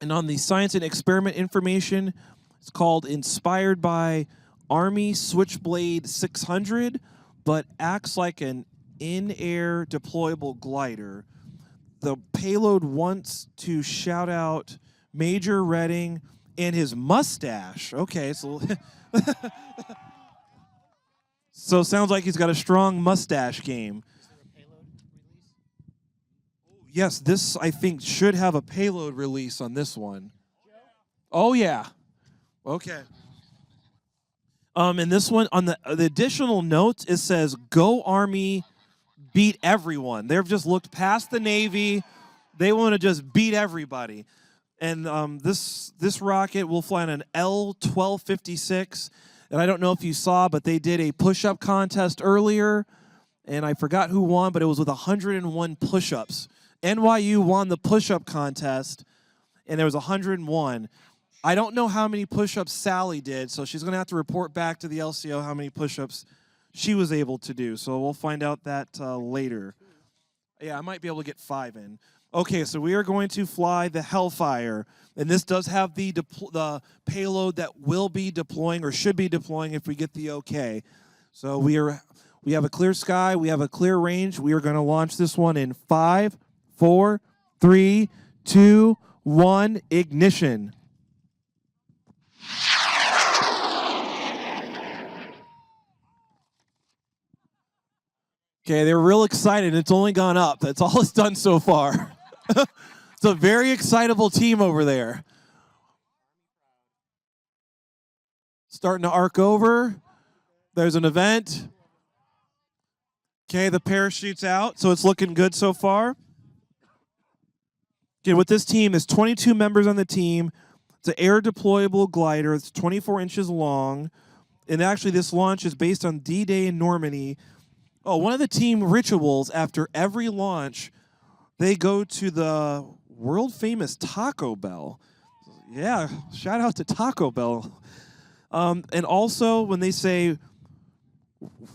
And on the science and experiment information, it's called Inspired by Army Switchblade 600, but acts like an in-air deployable glider. The payload wants to shout out Major Redding and his mustache. Okay, so so sounds like he's got a strong mustache game. Yes, this I think should have a payload release on this one. Oh yeah. Okay. And this one on the additional notes, it says "Go Army, beat everyone." They've just looked past the Navy. They want to just beat everybody. And this rocket will fly on an L-1256. And I don't know if you saw, but they did a push-up contest earlier. And I forgot who won, but it was with 101 push-ups. NYU won the push-up contest, and there was 101. I don't know how many push-ups Sally did, so she's going to have to report back to the LCO how many push-ups she was able to do. So we'll find out that later. Yeah, I might be able to get 5 in. Okay, so we are going to fly the Hellfire, and this does have the payload that will be deploying or should be deploying if we get the okay. So we have a clear sky, we have a clear range. We are going to launch this one in 5, 4, 3, 2, 1, ignition. Okay, they're real excited. It's only gone up. That's all it's done so far. It's a very excitable team over there. Starting to arc over. There's an event. Okay, the parachute's out, so it's looking good so far. Okay, with this team, there's 22 members on the team. It's an air deployable glider. It's 24 inches long. And actually, this launch is based on D-Day in Normandy. Oh, one of the team rituals after every launch, they go to the world-famous Taco Bell. Yeah, shout out to Taco Bell. And also, when they say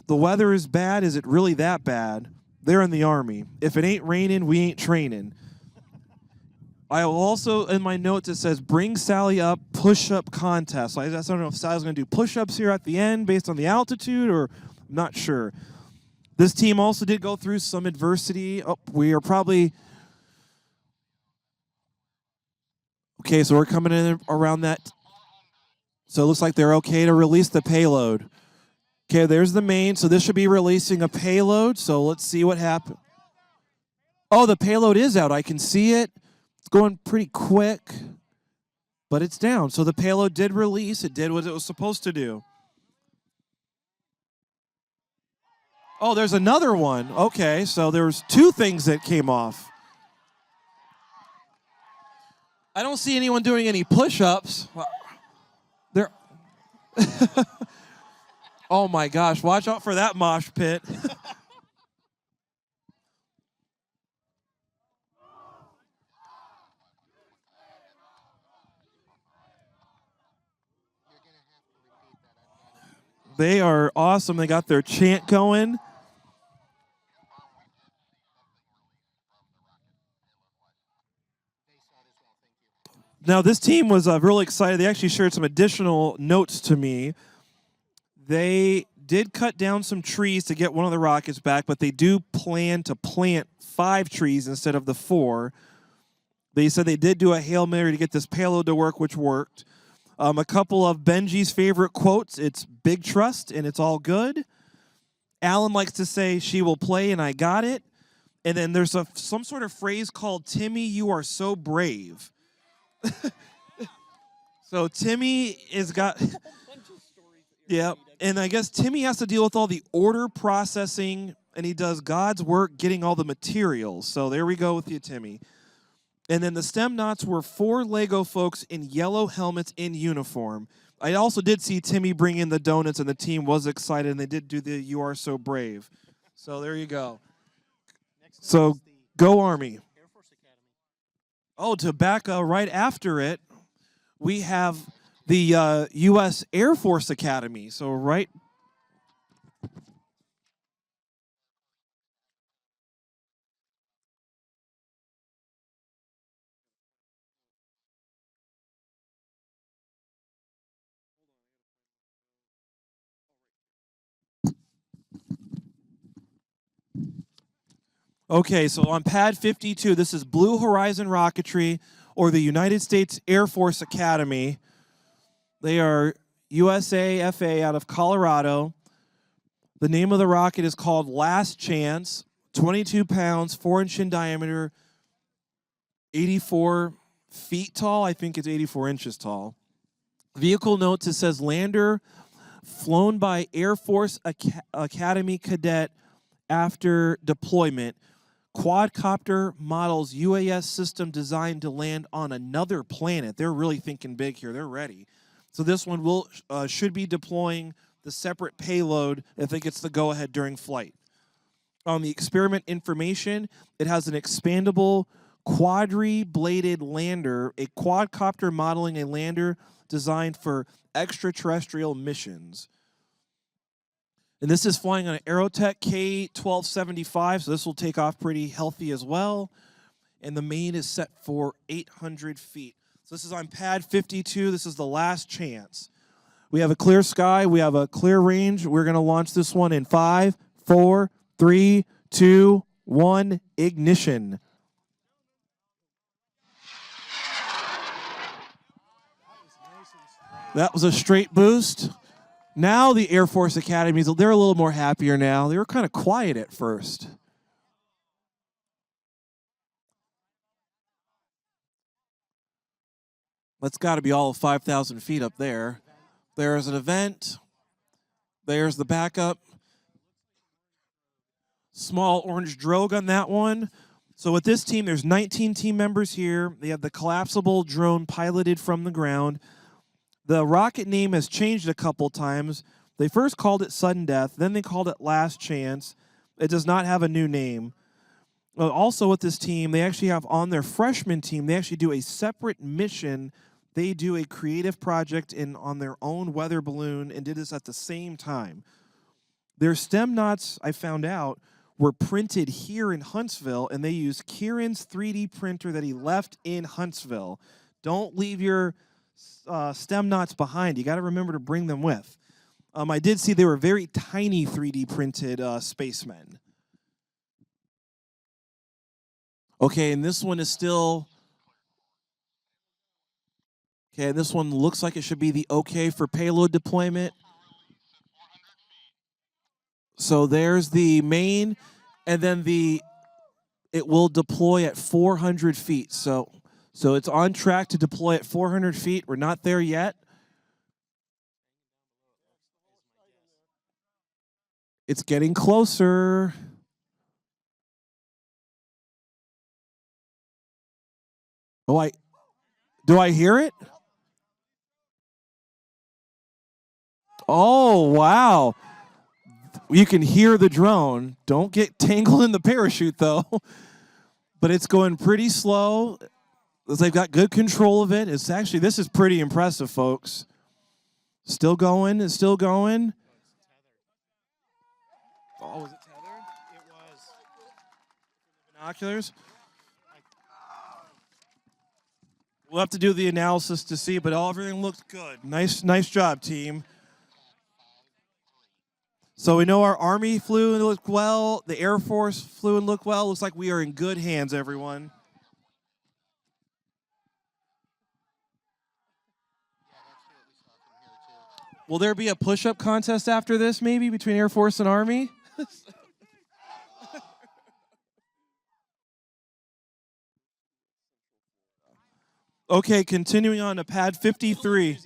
the weather is bad, is it really that bad? They're in the Army. If it ain't raining, we ain't training. I will also, in my notes, it says, bring Sally up, push-up contest. So I don't know if Sally's going to do push-ups here at the end based on the altitude, or I'm not sure. This team also did go through some adversity. Oh, we are probably... Okay, so we're coming in around that. So it looks like they're okay to release the payload. Okay, there's the main. So this should be releasing a payload. So let's see what happens. Oh, the payload is out. I can see it. It's going pretty quick, but it's down. So the payload did release. It did what it was supposed to do. Oh, there's another one. Okay, so there's 2 things that came off. I don't see anyone doing any push-ups. There. Oh my gosh, watch out for that mosh pit. They are awesome. They got their chant going. Now, this team was really excited. They actually shared some additional notes to me. They did cut down some trees to get one of the rockets back, but they do plan to plant 5 trees instead of the 4. They said they did do a Hail Mary to get this payload to work, which worked. A couple of Benji's favorite quotes. It's big trust, and it's all good. Alan likes to say, she will play, and I got it. And then there's some sort of phrase called, Timmy, you are so brave. So Timmy has got... Yeah, and I guess Timmy has to deal with all the order processing, and he does God's work getting all the materials. So there we go with you, Timmy. And then the STEM knots were 4 Lego folks in yellow helmets in uniform. I also did see Timmy bring in the donuts, and the team was excited, and they did do the "You Are So Brave." So there you go. So go Army. Oh, to back right after it, we have the U.S. Air Force Academy. So right. Okay, so on pad 52, this is Blue Horizon Rocketry, or the United States Air Force Academy. They are USAFA out of Colorado. The name of the rocket is called Last Chance, 22 pounds, 4-inch in diameter, 84 feet tall. I think it's 84 inches tall. Vehicle notes, it says lander flown by Air Force Academy cadet after deployment. Quadcopter models UAS system designed to land on another planet. They're really thinking big here. They're ready. So this one will should be deploying the separate payload if it gets the go-ahead during flight. On the experiment information, it has an expandable quadri-bladed lander, a quadcopter modeling a lander designed for extraterrestrial missions. And this is flying on an Aerotech K-1275, so this will take off pretty healthy as well. And the main is set for 800 feet. So this is on pad 52. This is the Last Chance. We have a clear sky. We have a clear range. We're going to launch this one in 5, 4, 3, 2, 1, ignition. That was a straight boost. Now the Air Force Academies, they're a little more happier now. They were kind of quiet at first. That's got to be all of 5,000 feet up there. There's an event. There's the backup. Small orange drogue on that one. So with this team, there's 19 team members here. They have the collapsible drone piloted from the ground. The rocket name has changed a couple times. They first called it Sudden Death, then they called it Last Chance. It does not have a new name. Also with this team, they actually have on their freshman team, they actually do a separate mission. They do a creative project on their own weather balloon and did this at the same time. Their STEM knots, I found out, were printed here in Huntsville, and they used Kieran's 3D printer that he left in Huntsville. Don't leave your STEM knots behind. You got to remember to bring them with. I did see they were very tiny 3D printed spacemen. Okay, and this one is still... Okay, this one looks like it should be the okay for payload deployment. So there's the main, and then it will deploy at 400 feet. So it's on track to deploy at 400 feet. We're not there yet. It's getting closer. Oh, do I hear it? Oh, wow. You can hear the drone. Don't get tangled in the parachute, though. But it's going pretty slow. They've got good control of it. This is pretty impressive, folks. Still going. It's still going. Oh, was it tethered? It was. Binoculars. We'll have to do the analysis to see, but everything looks good. Nice job, team. So we know our Army flew and looked well. The Air Force flew and looked well. Looks like we are in good hands, everyone. Will there be a push-up contest after this, maybe, between Air Force and Army? Okay, continuing on to pad 53.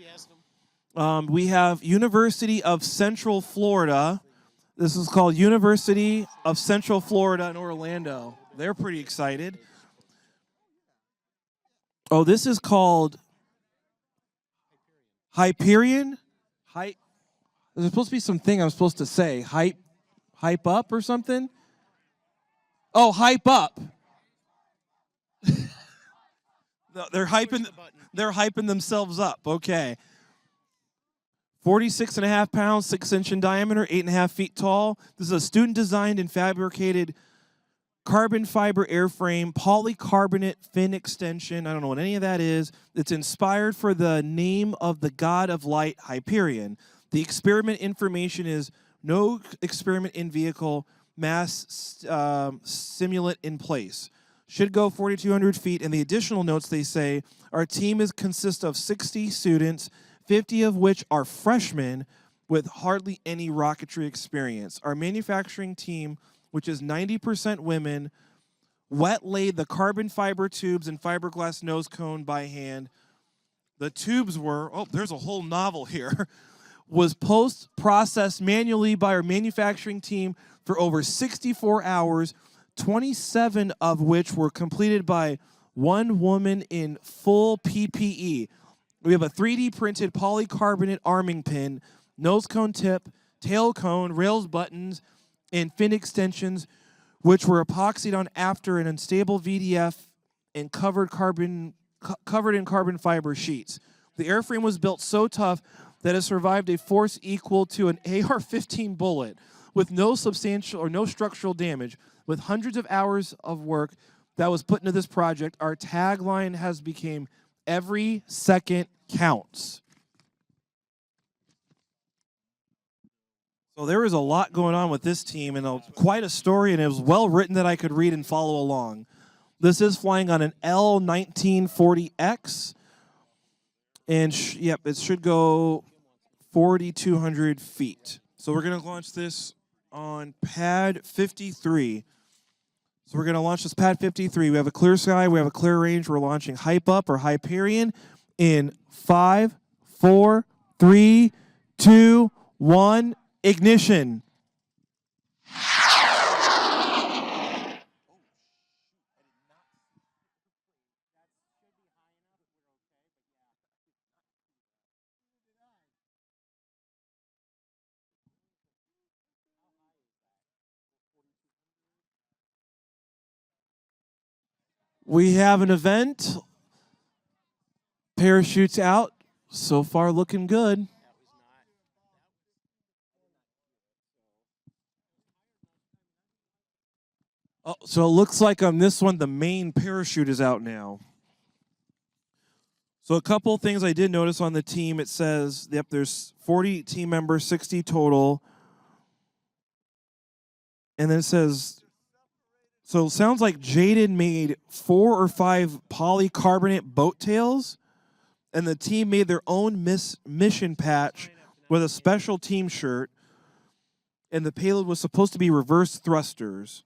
We have University of Central Florida. This is called University of Central Florida in Orlando. They're pretty excited. Oh, this is called Hyperion. There's supposed to be something I'm supposed to say. Hype up or something? Oh, hype up. No, they're hyping themselves up. Okay. 46.5 pounds, 6 inch in diameter, 8.5 feet tall. This is a student designed and fabricated carbon fiber airframe, polycarbonate fin extension. I don't know what any of that is. It's inspired for the name of the god of light, Hyperion. The experiment information is no experiment in vehicle, mass simulant in place. Should go 4,200 feet. And the additional notes, they say, our team consists of 60 students, 50 of which are freshmen with hardly any rocketry experience. Our manufacturing team, which is 90% women, wet laid the carbon fiber tubes and fiberglass nose cone by hand. The tubes were, oh, there's a whole novel here, was post-processed manually by our manufacturing team for over 64 hours, 27 of which were completed by one woman in full PPE. We have a 3D printed polycarbonate arming pin, nose cone tip, tail cone, rails buttons, and fin extensions, which were epoxied on after an unstable VDF and covered in carbon fiber sheets. The airframe was built so tough that it survived a force equal to an AR-15 bullet with no substantial or no structural damage. With hundreds of hours of work that was put into this project, our tagline has become every second counts. So there was a lot going on with this team and quite a story, and it was well written that I could read and follow along. This is flying on an L1940X, and yep, it should go 4,200 feet. So we're going to launch this on pad 53. So we're going to launch this pad 53. We have a clear sky, we have a clear range. We're launching Hype Up or Hyperion in 5, 4, 3, 2, 1, ignition. We have an event. Parachutes out. So far looking good. Oh, so it looks like on this one, the main parachute is out now. So a couple things I did notice on the team. It says, yep, there's 40 team members, 60 total. And then it says, so it sounds like Jaden made 4 or 5 polycarbonate boat tails, and the team made their own mission patch with a special team shirt, and the payload was supposed to be reverse thrusters.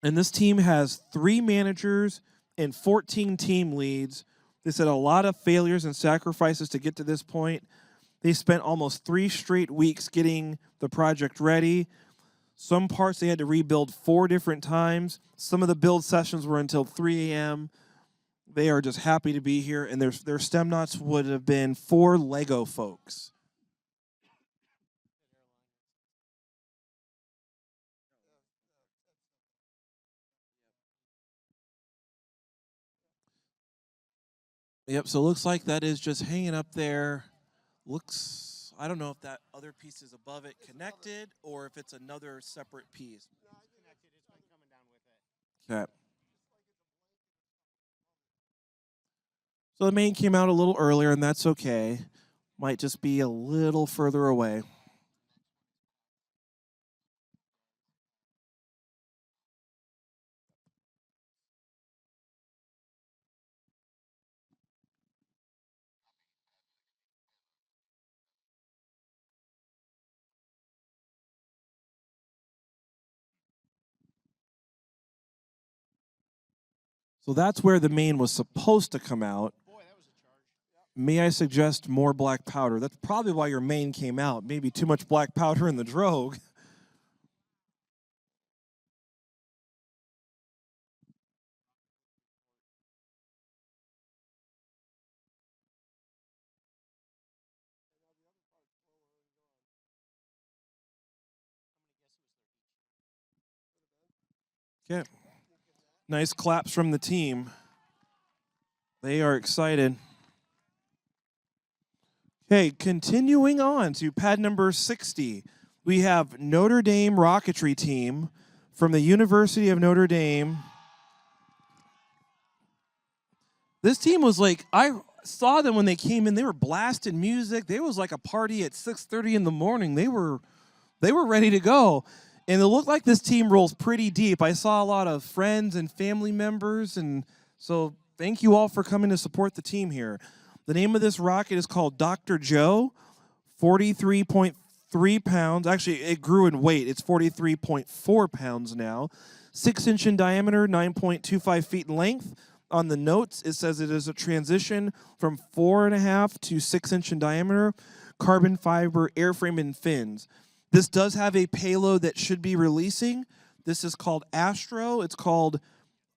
And this team has 3 managers and 14 team leads. They said a lot of failures and sacrifices to get to this point. They spent almost 3 straight weeks getting the project ready. Some parts they had to rebuild 4 different times. Some of the build sessions were until 3 a.m. They are just happy to be here, and their STEM knots would have been 4 Lego folks. Yep, so it looks like that is just hanging up there. Looks, I don't know if that other piece is above it connected or if it's another separate piece. No, it's connected. It's been coming down with it. Okay. So the main came out a little earlier, and that's okay. Might just be a little further away. So that's where the main was supposed to come out. May I suggest more black powder? That's probably why your main came out. Maybe too much black powder in the drogue. Okay. Nice claps from the team. They are excited. Okay, continuing on to pad number 60. We have Notre Dame rocketry team from the University of Notre Dame. This team was like, I saw them when they came in, they were blasting music. There was like a party at 6:30 in the morning. They were ready to go. And it looked like this team rolls pretty deep. I saw a lot of friends and family members, and so thank you all for coming to support the team here. The name of this rocket is called Dr. Joe, 43.3 pounds. Actually, it grew in weight. It's 43.4 pounds now. 6-inch in diameter, 9.25 feet in length. On the notes, it says it is a transition from 4.5 to 6-inch in diameter, carbon fiber airframe and fins. This does have a payload that should be releasing. This is called Astro. It's called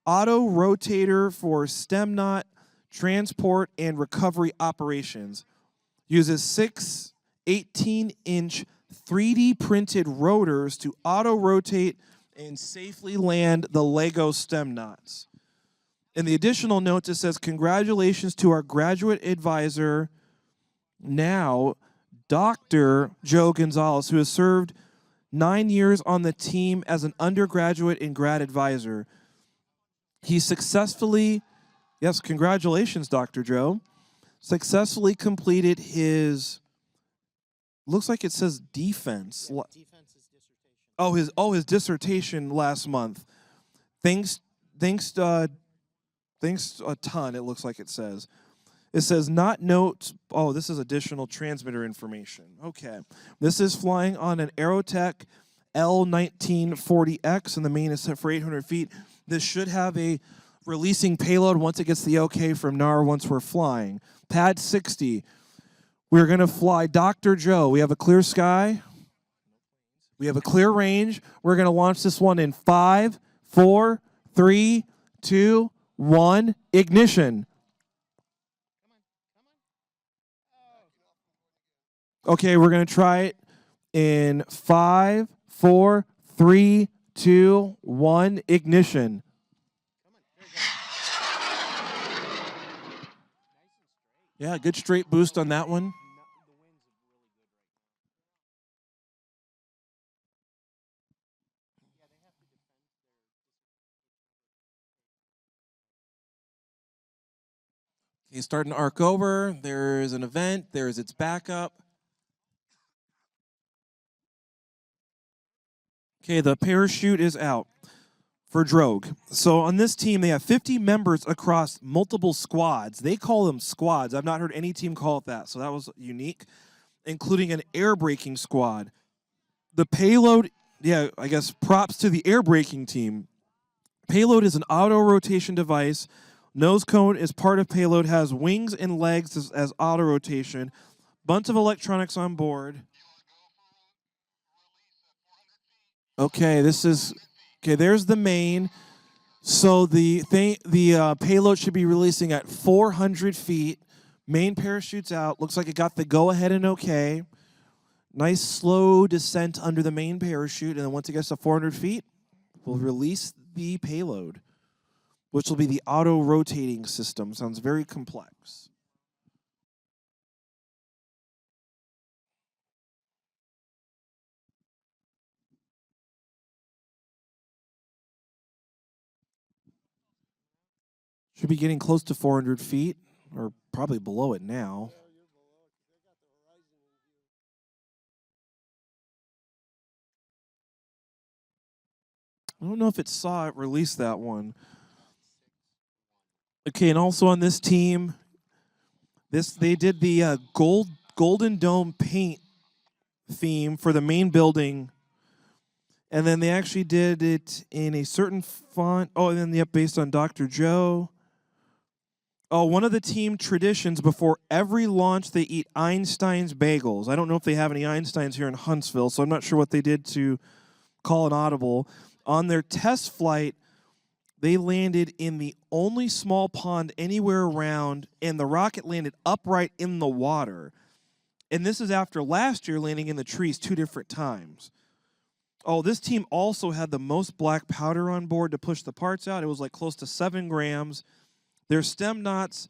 Auto Rotator for Stem Knot Transport and Recovery Operations. Uses 6 18-inch 3D printed rotors to auto-rotate and safely land the Lego stem knots. In the additional notes, it says, congratulations to our graduate advisor, now Dr. Joe Gonzalez, who has served 9 years on the team as an undergraduate and grad advisor. He successfully, yes, congratulations, Dr. Joe, successfully completed his, looks like it says defense. Yeah, defense is dissertation. His dissertation last month. Thanks a ton, it looks like it says. It says not notes. Oh, this is additional transmitter information. Okay. This is flying on an Aerotech L1940X, and the main is set for 800 feet. This should have a releasing payload once it gets the okay from NAR once we're flying. Pad 60. We're going to fly Dr. Joe. We have a clear sky. We have a clear range. We're going to launch this one in 5, 4, 3, 2, 1. Ignition. Okay, we're going to try it in 5, 4, 3, 2, 1. Ignition. Yeah, good straight boost on that one. Okay, starting to arc over. There's an event. There's its backup. Okay, the parachute is out for drogue. So on this team, they have 50 members across multiple squads. They call them squads. I've not heard any team call it that, so that was unique, including an air braking squad. The payload, yeah, I guess props to the air braking team. Payload is an auto-rotation device. Nose cone is part of payload, has wings and legs as auto-rotation. Bunch of electronics on board. Okay, there's the main. So the payload should be releasing at 400 feet. Main parachute's out. Looks like it got the go-ahead and okay. Nice slow descent under the main parachute, and then once it gets to 400 feet, we'll release the payload, which will be the auto-rotating system. Sounds very complex. Should be getting close to 400 feet, or probably below it now. I don't know if it saw it release that one. Okay, and also on this team, they did the Golden Dome paint theme for the main building, and then they actually did it in a certain font. Oh, and then based on Dr. Joe. Oh, one of the team traditions, before every launch, they eat Einstein's bagels. I don't know if they have any Einsteins here in Huntsville, so I'm not sure what they did to call an audible. On their test flight, they landed in the only small pond anywhere around, and the rocket landed upright in the water. And this is after last year landing in the trees 2 different times. Oh, this team also had the most black powder on board to push the parts out. It was like close to 7 grams. Their stem knots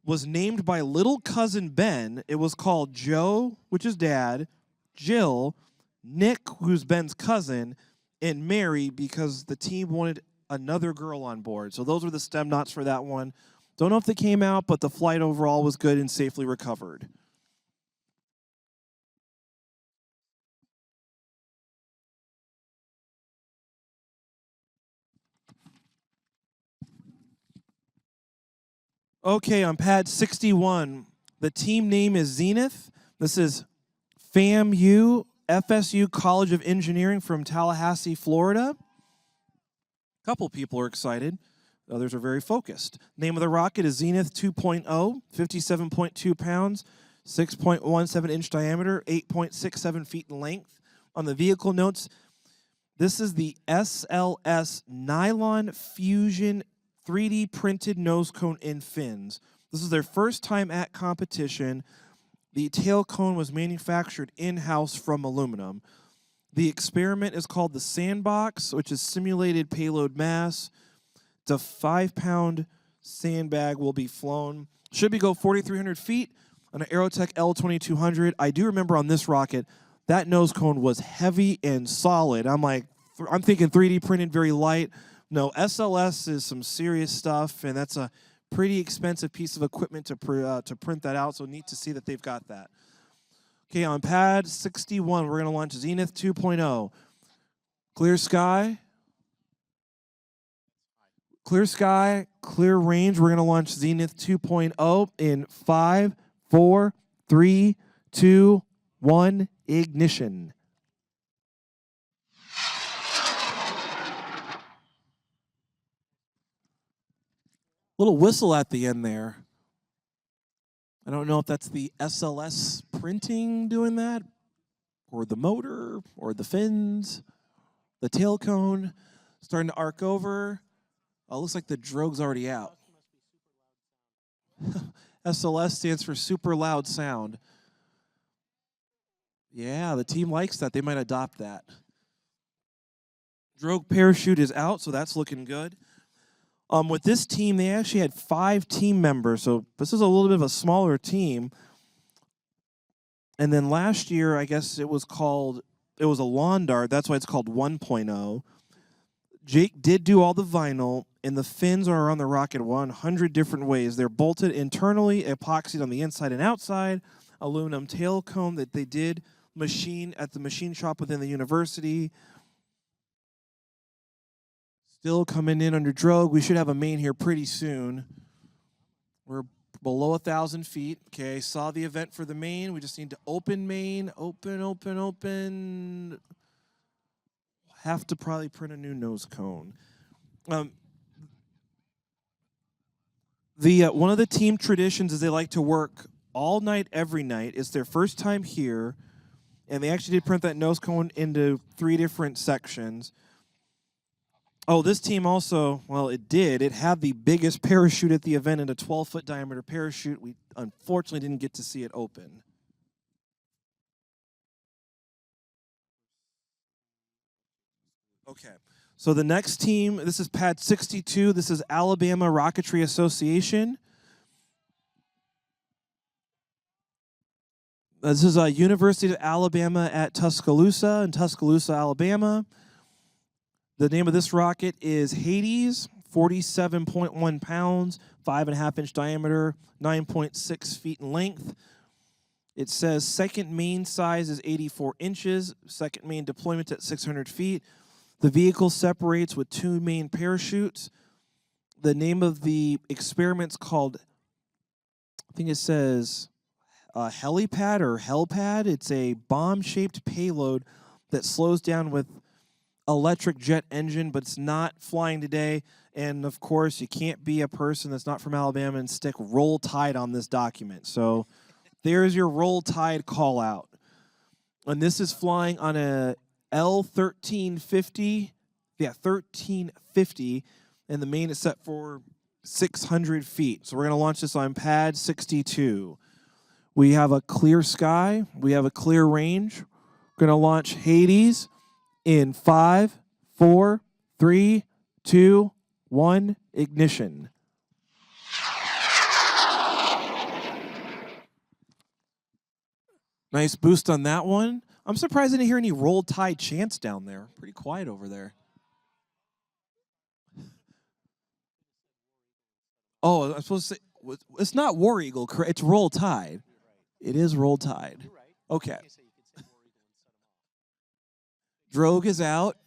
was named by little cousin Ben. It was called Joe, which is dad, Jill, Nick, who's Ben's cousin, and Mary, because the team wanted another girl on board. So those were the stem knots for that one. Don't know if they came out, but the flight overall was good and safely recovered. Okay, on pad 61, the team name is Zenith. This is FAMU, FSU College of Engineering from Tallahassee, Florida. A couple people are excited. Others are very focused. Name of the rocket is Zenith 2.0, 57.2 pounds, 6.17 inch diameter, 8.67 feet in length. On the vehicle notes, this is the SLS Nylon Fusion 3D printed nose cone and fins. This is their first time at competition. The tail cone was manufactured in-house from aluminum. The experiment is called the Sandbox, which is simulated payload mass. It's a 5-pound sandbag will be flown. Should be go 4,300 feet on an Aerotech L2200. I do remember on this rocket, that nose cone was heavy and solid. I'm thinking 3D printed, very light. No, SLS is some serious stuff, and that's a pretty expensive piece of equipment to print that out, so neat to see that they've got that. Okay, on pad 61, we're going to launch Zenith 2.0. Clear sky. Clear sky, clear range. We're going to launch Zenith 2.0 in 5, 4, 3, 2, 1, ignition. Little whistle at the end there. I don't know if that's the SLS printing doing that, or the motor, or the fins, the tail cone starting to arc over. Oh, looks like the drogue's already out. SLS stands for super loud sound. Yeah, the team likes that. They might adopt that. Drogue parachute is out, so that's looking good. With this team, they actually had 5 team members, so this is a little bit of a smaller team. And then last year, I guess it was a lawn dart. That's why it's called 1.0. Jake did do all the vinyl, and the fins are on the rocket 100 different ways. They're bolted internally, epoxied on the inside and outside, aluminum tail cone that they did machine at the machine shop within the university. Still coming in under drogue. We should have a main here pretty soon. We're below 1,000 feet. Okay, saw the event for the main. We just need to open main. Open. Have to probably print a new nose cone. One of the team traditions is they like to work all night, every night. It's their first time here, and they actually did print that nose cone into 3 different sections. Oh, this team also, well, it had the biggest parachute at the event in a 12-foot diameter parachute. We unfortunately didn't get to see it open. Okay, so the next team, this is pad 62. This is Alabama Rocketry Association. This is University of Alabama at Tuscaloosa in Tuscaloosa, Alabama. The name of this rocket is Hades, 47.1 pounds, 5.5 inch diameter, 9.6 feet in length. It says second main size is 84 inches, second main deployment at 600 feet. The vehicle separates with 2 main parachutes. The name of the experiment's called, I think it says helipad or helpad. It's a bomb-shaped payload that slows down with electric jet engine, but it's not flying today. And of course, you can't be a person that's not from Alabama and stick Roll Tide on this document. So there's your Roll Tide call out. And this is flying on a L1350. Yeah, 1350. And the main is set for 600 feet. So we're going to launch this on pad 62. We have a clear sky. We have a clear range. We're going to launch Hades in 5, 4, 3, 2, 1, ignition. Nice boost on that one. I'm surprised I didn't hear any Roll Tide chants down there. Pretty quiet over there. Oh, I'm supposed to say, it's not War Eagle, it's Roll Tide. It is Roll Tide. Okay. Drogue is out.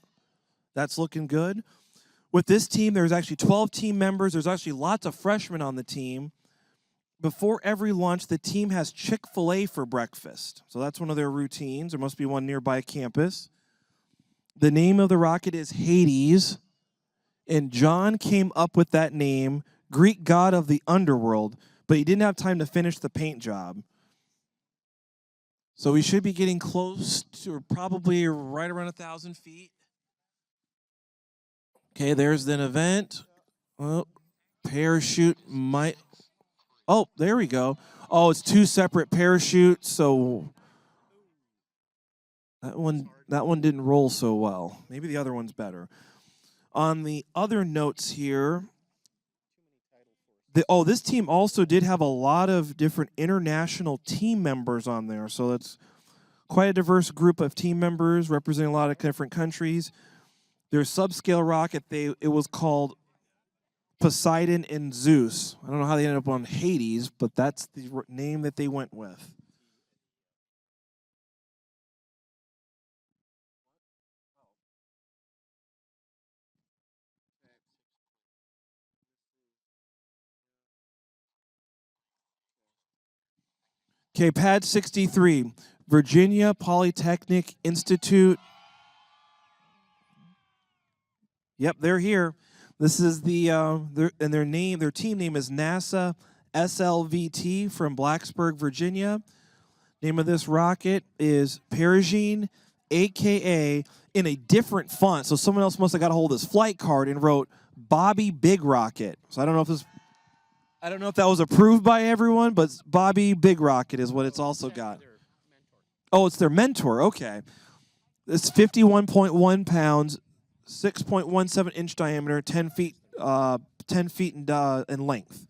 That's looking good. With this team, there's actually 12 team members. There's actually lots of freshmen on the team. Before every launch, the team has Chick-fil-A for breakfast. So that's one of their routines. There must be one nearby campus. The name of the rocket is Hades, and John came up with that name, Greek god of the underworld, but he didn't have time to finish the paint job. So we should be getting close to probably right around 1,000 feet. Okay, there's an event. Oh, parachute might... Oh, there we go. Oh, it's 2 separate parachutes, so that one didn't roll so well. Maybe the other one's better. On the other notes here, this team also did have a lot of different international team members on there, so that's quite a diverse group of team members representing a lot of different countries. Their subscale rocket, it was called Poseidon and Zeus. I don't know how they ended up on Hades, but that's the name that they went with. Okay, pad 63, Virginia Polytechnic Institute. Yep, they're here. This is their team name is NASA SLVT from Blacksburg, Virginia. Name of this rocket is Perigene, AKA, in a different font. So someone else must have got a hold of this flight card and wrote Bobby Big Rocket. So I don't know if that was approved by everyone, but Bobby Big Rocket is what it's also got. Oh, it's their mentor. Okay. It's 51.1 pounds. 6.17 inch diameter, 10 feet in length.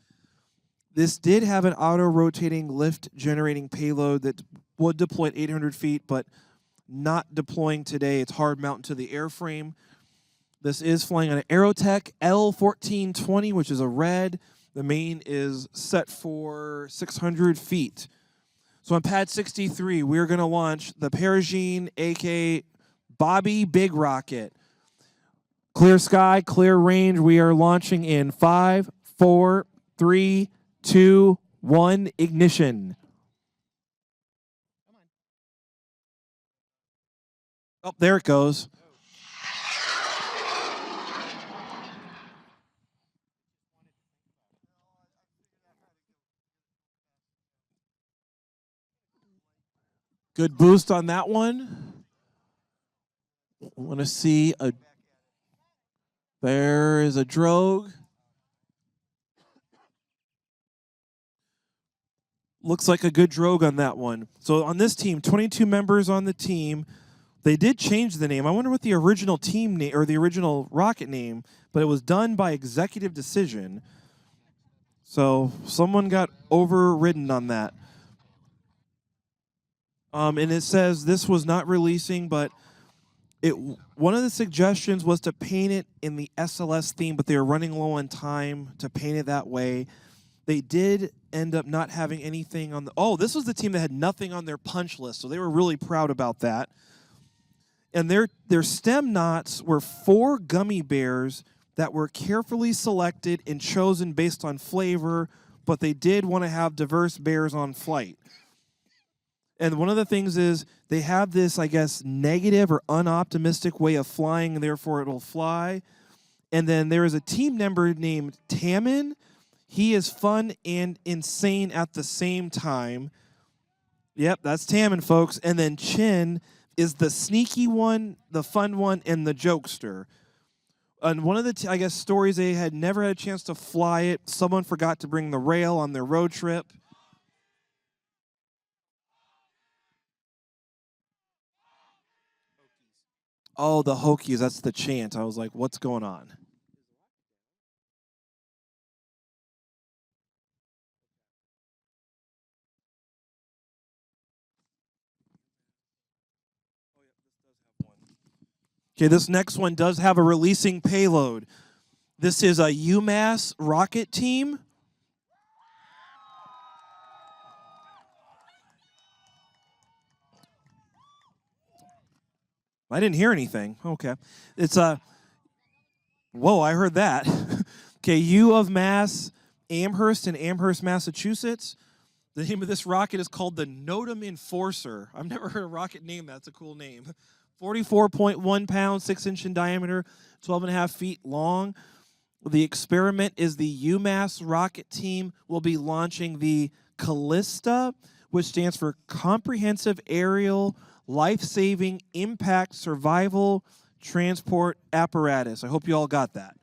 This did have an auto-rotating lift-generating payload that would deploy at 800 feet, but not deploying today. It's hard mounted to the airframe. This is flying on an Aerotech L1420, which is a red. The main is set for 600 feet. So on pad 63, we're going to launch the Perigene, a.k.a. Bobby Big Rocket. Clear sky, clear range. We are launching in 5, 4, 3, 2, 1, ignition. Oh, there it goes. Good boost on that one. I want to see a... There is a drogue. Looks like a good drogue on that one. So on this team, 22 members on the team. They did change the name. I wonder what the original team name or the original rocket name, but it was done by executive decision. So someone got overridden on that. And it says this was not releasing, but one of the suggestions was to paint it in the SLS theme, but they were running low on time to paint it that way. They did end up not having anything on the... Oh, this was the team that had nothing on their punch list, so they were really proud about that. And their stem knots were 4 gummy bears that were carefully selected and chosen based on flavor, but they did want to have diverse bears on flight. And one of the things is they have this, I guess, negative or unoptimistic way of flying, and therefore it'll fly. And then there is a team member named Taman. He is fun and insane at the same time. Yep, that's Taman, folks. And then Chin is the sneaky one, the fun one, and the jokester. And one of the, I guess, stories, they had never had a chance to fly it. Someone forgot to bring the rail on their road trip. Oh, the Hokies, that's the chant. I was like, what's going on? Okay, this next one does have a releasing payload. This is a UMass rocket team. I didn't hear anything. Okay. It's a, whoa, I heard that. Okay, U of Mass, Amherst in Amherst, Massachusetts. The name of this rocket is called the Notre Enforcer. I've never heard a rocket name. That's a cool name. 44.1 pounds, 6-inch in diameter, 12.5 feet long. The experiment is the UMass rocket team will be launching the Callista, which stands for Comprehensive Aerial Life-Saving Impact Survival Transport Apparatus. I hope you all got that.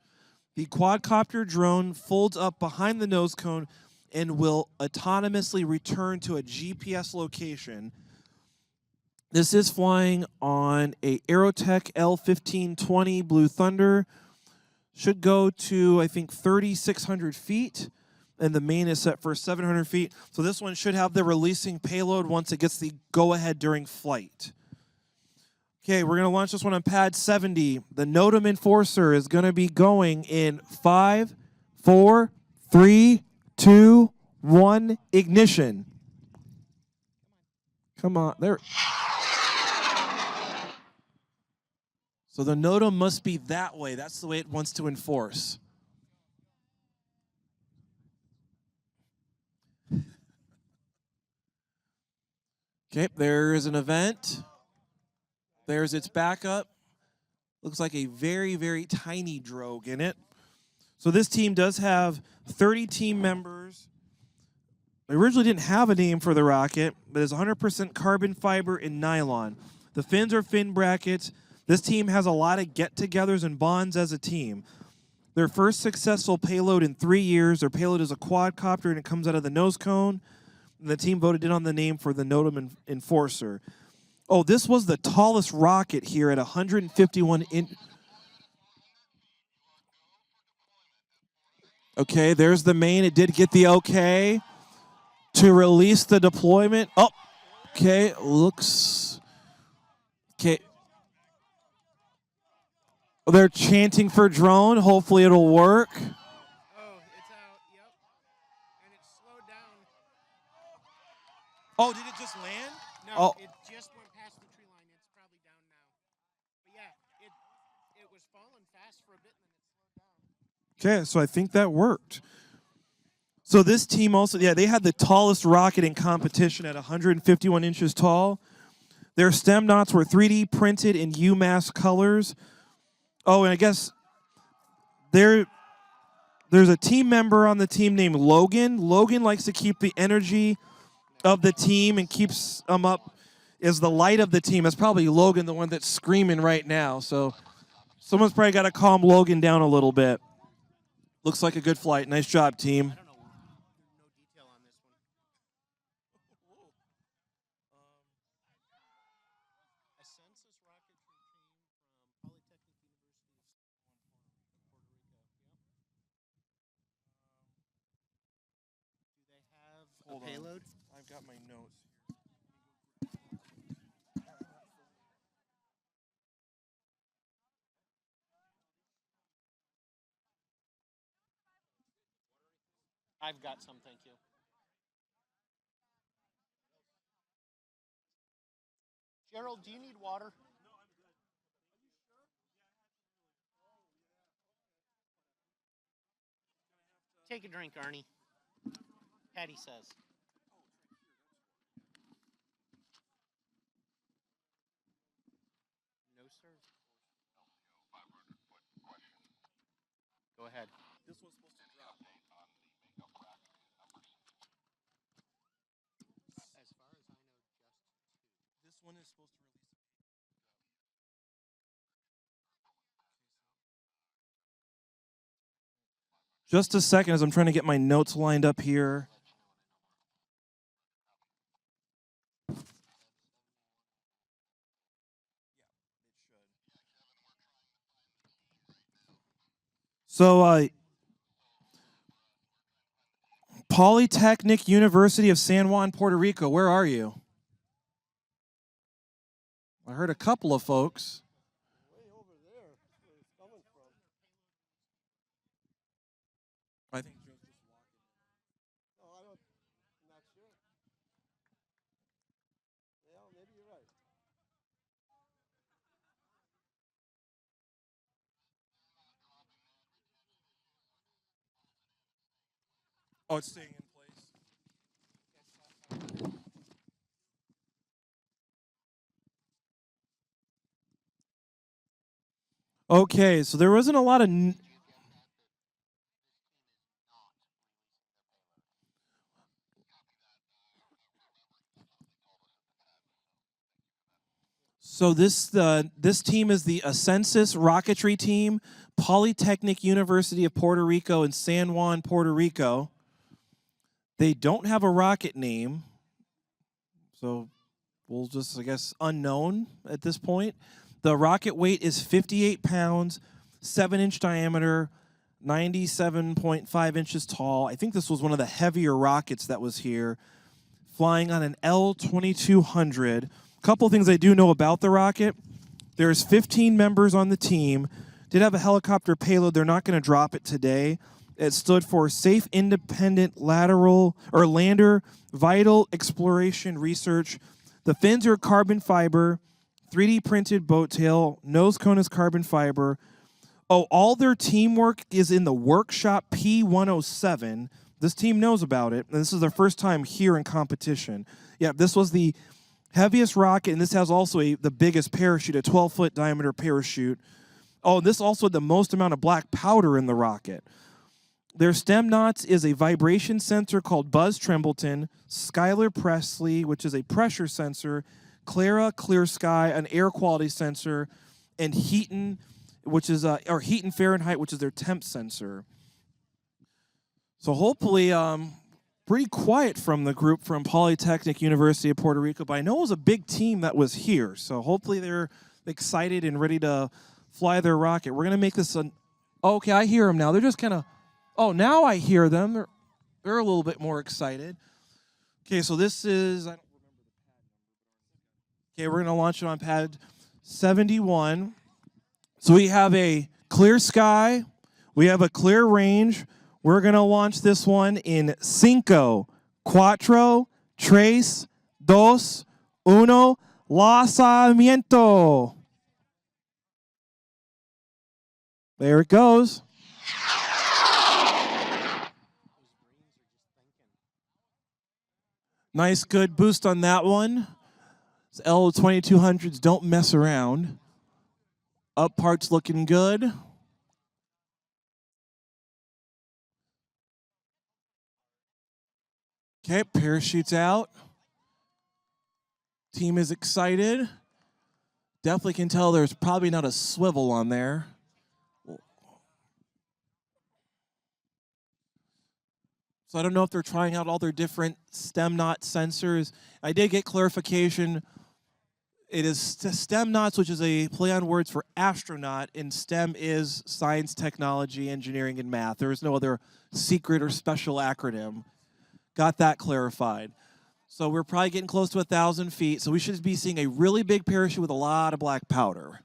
The quadcopter drone folds up behind the nose cone and will autonomously return to a GPS location. This is flying on a Aerotech L1520 Blue Thunder. Should go to, I think, 3,600 feet, and the main is set for 700 feet. So this one should have the releasing payload once it gets the go-ahead during flight. Okay, we're going to launch this one on pad 70. The Notre Enforcer is going to be going in 5, 4, 3, 2, 1, ignition. Come on, there. So the Notre must be that way. That's the way it wants to enforce. Okay, there is an event. There's its backup. Looks like a very, very tiny drogue in it. So this team does have 30 team members. They originally didn't have a name for the rocket, but it's 100% carbon fiber and nylon. The fins are fin brackets. This team has a lot of get-togethers and bonds as a team. Their first successful payload in 3 years. Their payload is a quadcopter, and it comes out of the nose cone. And the team voted in on the name for the Notre Enforcer. Oh, this was the tallest rocket here at 151 inches. Okay, there's the main. It did get the okay to release the deployment. Oh, okay, looks... Okay. They're chanting for drone. Hopefully it'll work. Oh, it's out. Yep. And it's slowed down. Oh, did it just land? No, Oh. it just went past the tree line. It's probably down now. But yeah, it was falling fast for a bit and then it slowed down. Okay, so I think that worked. So this team also, yeah, they had the tallest rocket in competition at 151 inches tall. Their stem knots were 3D printed in UMass colors. Oh, and I guess there's a team member on the team named Logan. Logan likes to keep the energy of the team and keeps them up, is the light of the team. That's probably Logan, the one that's screaming right now. So someone's probably got to calm Logan down a little bit. Looks like a good flight. Nice job, team. Hold payload? I've got my notes. I've got some, thank you. Gerald, do you need water? Take a drink, Arnie. Patty says. No, sir. Go ahead. This one's supposed to drop. As far as I know, just This one is supposed to release. Just a second as I'm trying to get my notes lined up here. So, Polytechnic University of San Juan, Puerto Rico, where are you? I heard a couple of folks. I think Joe's just walking. No, I'm not sure. Yeah, maybe you're right. Oh, it's staying in place. Okay, so there wasn't a lot of. So this team is the Ascensus Rocketry Team, Polytechnic University of Puerto Rico in San Juan, Puerto Rico. They don't have a rocket name, so we'll just, I guess, unknown at this point. The rocket weight is 58 pounds, 7-inch diameter, 97.5 inches tall. I think this was one of the heavier rockets that was here, flying on an L-2200. Couple things I do know about the rocket. There's 15 members on the team. Did have a helicopter payload. They're not going to drop it today. It stood for Safe Independent Lateral or Lander Vital Exploration Research. The fins are carbon fiber, 3D printed boat tail, nose cone is carbon fiber. Oh, all their teamwork is in the workshop P107. This team knows about it, and this is their first time here in competition. Yeah, this was the heaviest rocket, and this has also the biggest parachute, a 12-foot diameter parachute. Oh, this also had the most amount of black powder in the rocket. Their stem knots is a vibration sensor called Buzz Trembleton, Skylar Presley, which is a pressure sensor, Clara Clear Sky, an air quality sensor, and Heaton, which is or Heaton Fahrenheit, which is their temp sensor. So hopefully, pretty quiet from the group from Polytechnic University of Puerto Rico, but I know it was a big team that was here, so hopefully they're excited and ready to fly their rocket. We're going to make this an... Oh, okay, I hear them now. They're just kind of... Oh, now I hear them. They're a little bit more excited. Okay, so this is... I don't remember the pad number. Okay, we're going to launch it on pad 71. So we have a clear sky. We have a clear range. We're going to launch this one in 5, 4, 3, 2, 1, lanzamiento. There it goes. Nice, good boost on that one. L-2200s don't mess around. Up part's looking good. Okay, parachute's out. Team is excited. Definitely can tell there's probably not a swivel on there. So I don't know if they're trying out all their different stem knot sensors. I did get clarification. It is STEM knots, which is a play on words for astronaut, and STEM is science, technology, engineering, and math. There is no other secret or special acronym. Got that clarified. So we're probably getting close to 1,000 feet, so we should be seeing a really big parachute with a lot of black powder.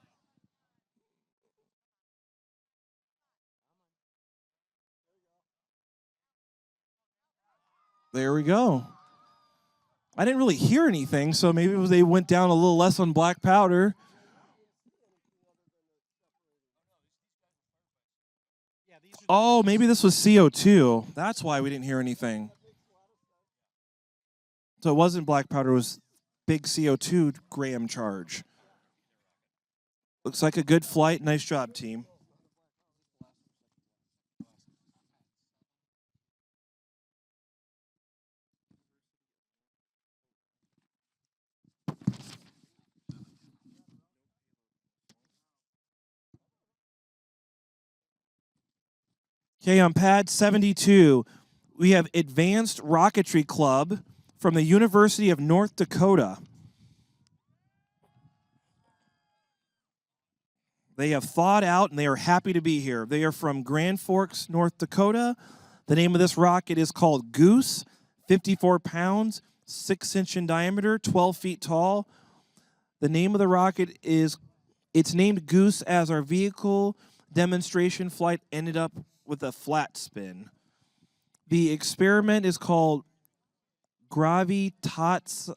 There we go. I didn't really hear anything, so maybe they went down a little less on black powder. Oh, maybe this was CO2. That's why we didn't hear anything. So it wasn't black powder, it was big CO2 gram charge. Looks like a good flight. Nice job, team. Okay, on pad 72, we have Advanced Rocketry Club from the University of North Dakota. They have thawed out and they are happy to be here. They are from Grand Forks, North Dakota. The name of this rocket is called Goose, 54 pounds, 6-inch in diameter, 12 feet tall. The name of the rocket it's named Goose as our vehicle demonstration flight ended up with a flat spin. The experiment is called Gravitatsia.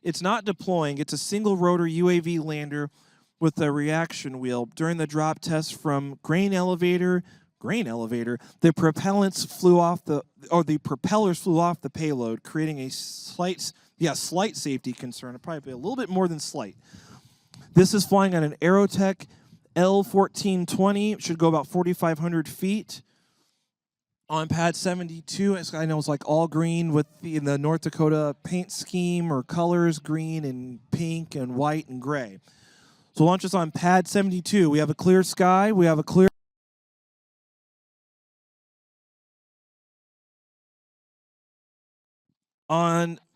It's not deploying. It's a single rotor UAV lander with a reaction wheel. During the drop test from grain elevator, the propellants flew off the propellers flew off the payload, creating a slight safety concern. Probably a little bit more than slight. This is flying on an Aerotech L1420. It should go about 4,500 feet. On pad 72, I know it's like all green with the North Dakota paint scheme or colors, green and pink and white and gray. So launch us on pad 72. We have a clear sky. We have a clear.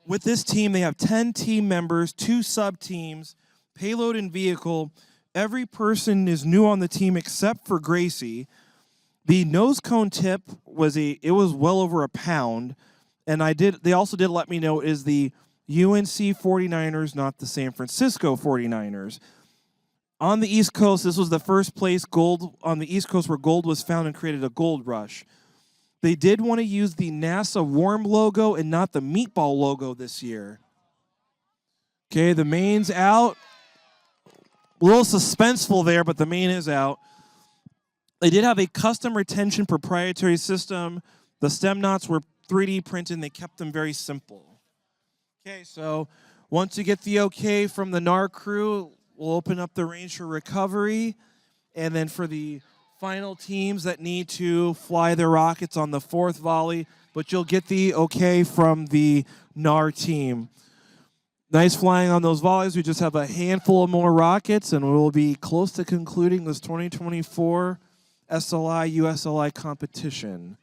With this team, they have 10 team members, 2 sub-teams, payload and vehicle. Every person is new on the team except for Gracie. The nose cone tip was well over a pound, and they also did let me know it is the UNC 49ers, not the San Francisco 49ers. On the East Coast, this was the first place gold on the East Coast where gold was found and created a gold rush. They did want to use the NASA worm logo and not the meatball logo this year. Okay, the main's out. A little suspenseful there, but the main is out. They did have a custom retention proprietary system. The stem knots were 3D printed, and they kept them very simple. Okay, so once you get the okay from the NAR crew, we'll open up the range for recovery. And then for the final teams that need to fly their rockets on the 4th volley, but you'll get the okay from the NAR team. Nice flying on those volleys. We just have a handful of more rockets, and we'll be close to concluding this 2024 SLI USLI competition.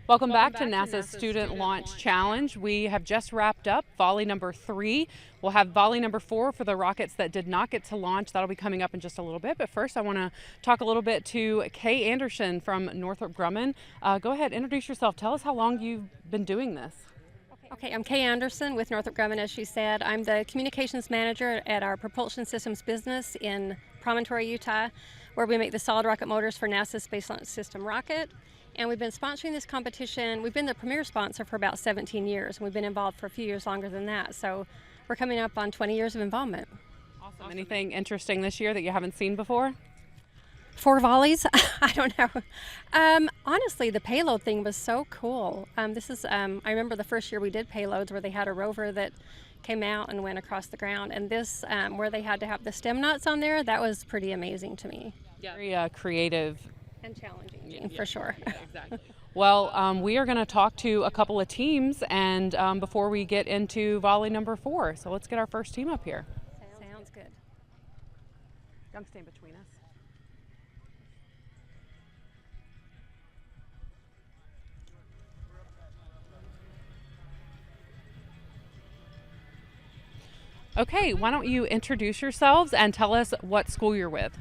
Welcome back to NASA's Student Launch Challenge. We have just wrapped up volley number 3. We'll have volley number 4 for the rockets that did not get to launch. That'll be coming up in just a little bit. But first, I want to talk a little bit to Kay Anderson from Northrop Grumman. Go ahead, introduce yourself. Tell us how long you've been doing this. Okay, I'm Kay Anderson with Northrop Grumman, as she said. I'm the communications manager at our propulsion systems business in Promontory, Utah, where we make the solid rocket motors for NASA's Space Launch System rocket. And we've been sponsoring this competition. We've been the premier sponsor for about 17 years, and we've been involved for a few years longer than that. So we're coming up on 20 years of involvement. Awesome. Anything interesting this year that you haven't seen before? 4 volleys? I don't know. Honestly, the payload thing was so cool. I remember the first year we did payloads where they had a rover that came out and went across the ground. And this, where they had to have the stem knots on there, that was pretty amazing to me. Yeah. Very creative. And challenging, for sure. Yeah, exactly. Well, we are going to talk to a couple of teams and before we get into volley number 4. So let's get our first team up here. Sounds good. Young, stand between us. Okay, why don't you introduce yourselves and tell us what school you're with?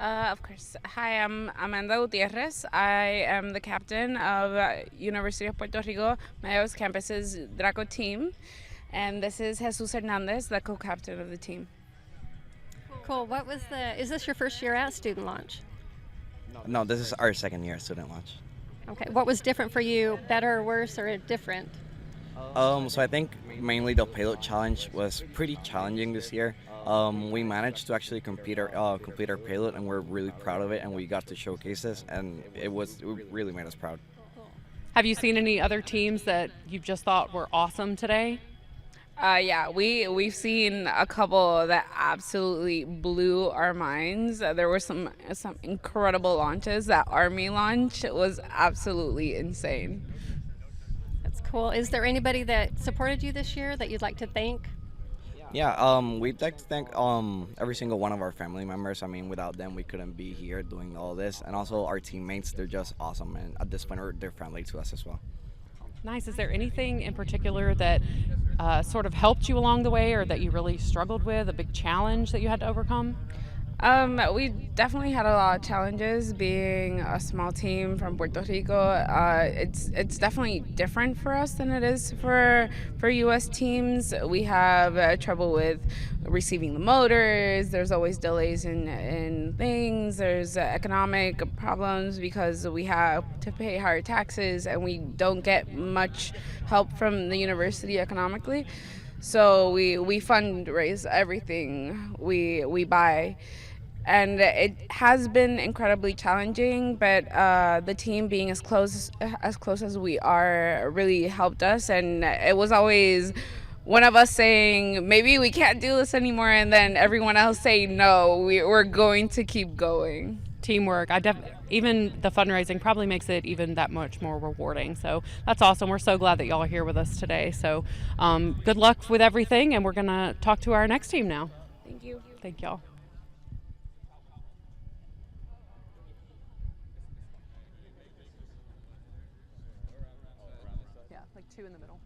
Of course. Hi, I'm Amanda Gutierrez. I am the captain of University of Puerto Rico Mayaguez campus's Draco team. And this is Jesus Hernandez, the co-captain of the team. Cool. Is this your first year at Student Launch? No, this is our second year at Student Launch. Okay. What was different for you? Better, worse, or different? So I think mainly the payload challenge was pretty challenging this year. We managed to actually complete our payload, and we're really proud of it, and we got to showcase this, and it really made us proud. Have you seen any other teams that you've just thought were awesome today? Yeah, we've seen a couple that absolutely blew our minds. There were some incredible launches. That Army launch was absolutely insane. That's cool. Is there anybody that supported you this year that you'd like to thank? Yeah, we'd like to thank every single one of our family members. I mean, without them, we couldn't be here doing all this. And also our teammates, they're just awesome. And at this point, they're family to us as well. Nice. Is there anything in particular that sort of helped you along the way or that you really struggled with, a big challenge that you had to overcome? We definitely had a lot of challenges being a small team from Puerto Rico. It's definitely different for us than it is for U.S. teams. We have trouble with receiving the motors. There's always delays in things. There's economic problems because we have to pay higher taxes and we don't get much help from the university economically. So we fundraise everything we buy. And it has been incredibly challenging, but the team being as close as we are really helped us. And it was always one of us saying, maybe we can't do this anymore, and then everyone else saying, no, we're going to keep going. Teamwork. Even the fundraising probably makes it even that much more rewarding. So that's awesome. We're so glad that y'all are here with us today. So good luck with everything, and we're going to talk to our next team now. Thank you. Thank y'all. Yeah, like two in the middle.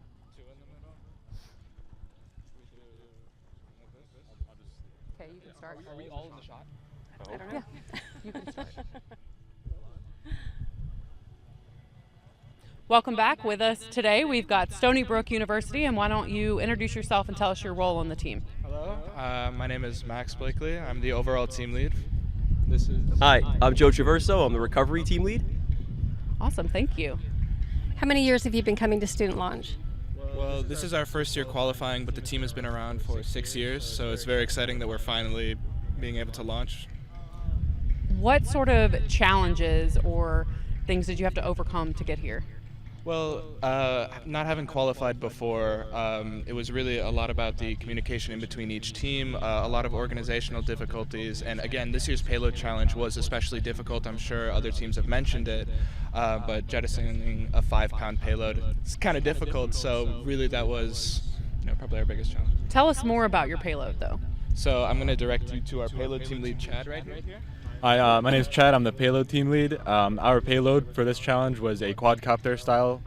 Okay, you can start. Are we all in the shot? I don't know. Yeah, you can start. Welcome back. With us today, we've got Stony Brook University, and why don't you introduce yourself and tell us your role on the team? Hello, my name is Max Blakely. I'm the overall team lead. Hi, I'm Joe Traverso. I'm the recovery team lead. Awesome, thank you. How many years have you been coming to Student Launch? Well, this is our first year qualifying, but the team has been around for 6 years, so it's very exciting that we're finally being able to launch. What sort of challenges or things did you have to overcome to get here? Well, not having qualified before, it was really a lot about the communication in between each team, a lot of organizational difficulties, and again, this year's payload challenge was especially difficult. I'm sure other teams have mentioned it, but jettisoning a 5-pound payload, it's kind of difficult, so really that was probably our biggest challenge. Tell us more about your payload, though. So I'm going to direct you to our payload team lead, Chad, right here. Hi, my name is Chad. I'm the payload team lead. Our payload for this challenge was a quadcopter style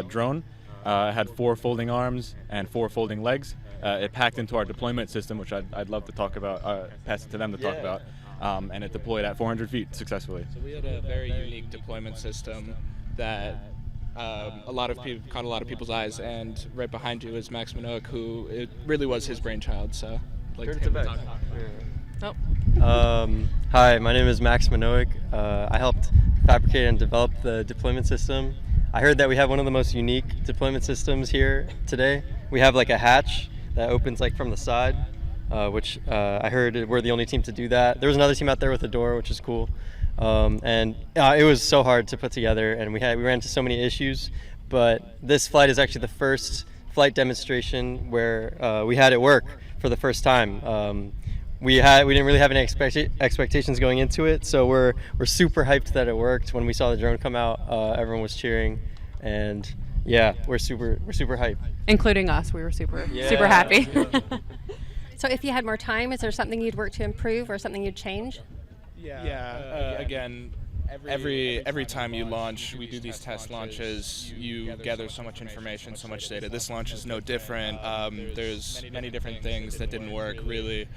drone. It had 4 folding arms and 4 folding legs. It packed into our deployment system, which I'd love to talk about, pass it to them to talk about, and it deployed at 400 feet successfully. So we had a very unique deployment system that a lot of people caught a lot of people's eyes, and right behind you is Max Minogue, who it really was his brainchild. So I'd like to him to talk about it. Hi, my name is Max Minogue. I helped fabricate and develop the deployment system. I heard that we have one of the most unique deployment systems here today. We have like a hatch that opens like from the side, which I heard we're the only team to do that. There was another team out there with a door, which is cool. And it was so hard to put together, and we ran into so many issues. But this flight is actually the first flight demonstration where we had it work for the first time. We didn't really have any expectations going into it, so we're super hyped that it worked. When we saw the drone come out, everyone was cheering, and yeah, we're super hyped. Including us, we were super happy. So if you had more time, is there something you'd work to improve or something you'd change? Again, every time you launch, we do these test launches, you gather so much information, so much data. This launch is no different. There's many different things that didn't work really.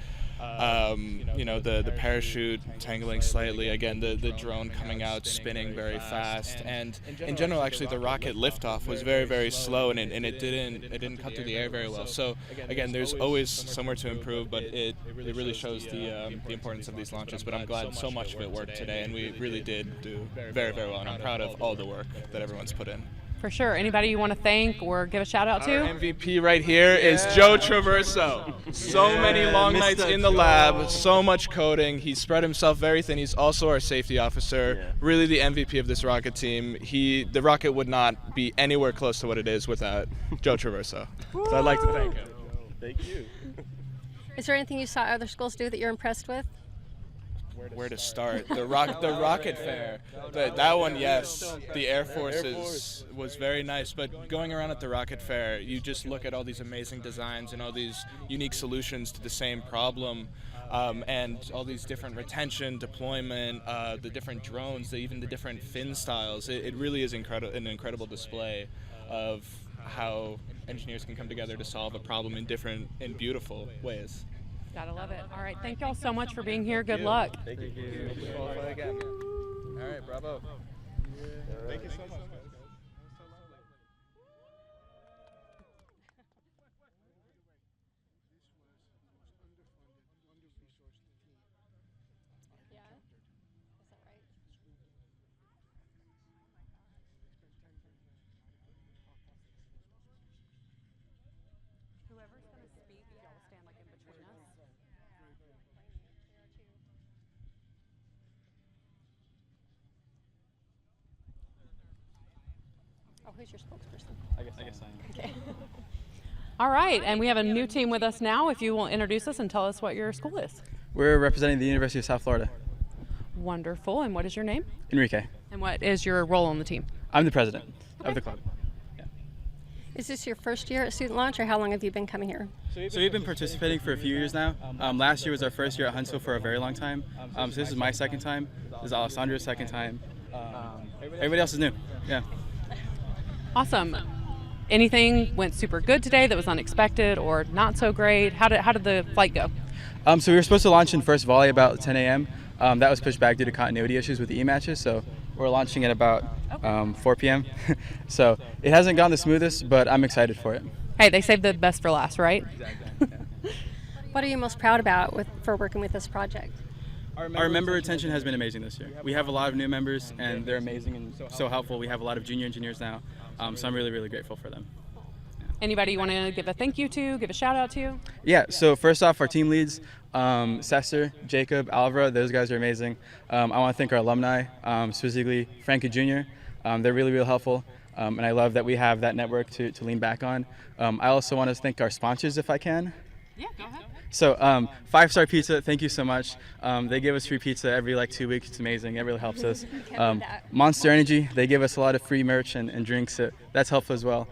The parachute tangling slightly, again the drone coming out spinning very fast, and in general actually the rocket liftoff was very, very slow, and it didn't cut through the air very well. So again, there's always somewhere to improve, but it really shows the importance of these launches. But I'm glad so much of it worked today, and we really did do very, very well, and I'm proud of all the work that everyone's put in. For sure. Anybody you want to thank or give a shout out to? Our MVP right here is Joe Traverso. So many long nights in the lab, so much coding. He spread himself very thin. He's also our safety officer, really the MVP of this rocket team. The rocket would not be anywhere close to what it is without Joe Traverso. So I'd like to thank him. Thank you. Is there anything you saw other schools do that you're impressed with? Where to start? The rocket fair. That one, yes. The Air Force was very nice, but going around at the rocket fair, you just look at all these amazing designs and all these unique solutions to the same problem, and all these different retention, deployment, the different drones, even the different fin styles. It really is an incredible display of how engineers can come together to solve a problem in different and beautiful ways. Gotta love it. All right, thank y'all so much for being here. Good luck. Thank you. All right, bravo. Thank you so much, guys. Whoever's going to speak, if y'all stand like in between us. Oh, who's your spokesperson? I guess I am. Okay. All right, and we have a new team with us now. If you will introduce us and tell us what your school is. We're representing the University of South Florida. Wonderful. And what is your name? Enrique. And what is your role on the team? I'm the president of the club. Is this your first year at Student Launch, or how long have you been coming here? So we've been participating for a few years now. Last year was our first year at Huntsville for a very long time. So this is my second time. This is Alessandra's second time. Everybody else is new. Yeah. Awesome. Anything went super good today that was unexpected or not so great? How did the flight go? So we were supposed to launch in first volley about 10 a.m. That was pushed back due to continuity issues with the E-matches. So we're launching at about 4 p.m. So it hasn't gone the smoothest, but I'm excited for it. Hey, they saved the best for last, right? Exactly. What are you most proud about for working with this project? Our member retention has been amazing this year. We have a lot of new members, and they're amazing and so helpful. We have a lot of junior engineers now, so I'm really, really grateful for them. Anybody you want to give a thank you to, give a shout out to? Yeah, so first off, our team leads, Cesar, Jacob, Alvaro, those guys are amazing. I want to thank our alumni, specifically Frankie Jr. They're really, really helpful, and I love that we have that network to lean back on. I also want to thank our sponsors, if I can. Yeah, go ahead. So 5-Star Pizza, thank you so much. They give us free pizza every 2 weeks. It's amazing. It really helps us. Monster Energy, they give us a lot of free merch and drinks. That's helpful as well.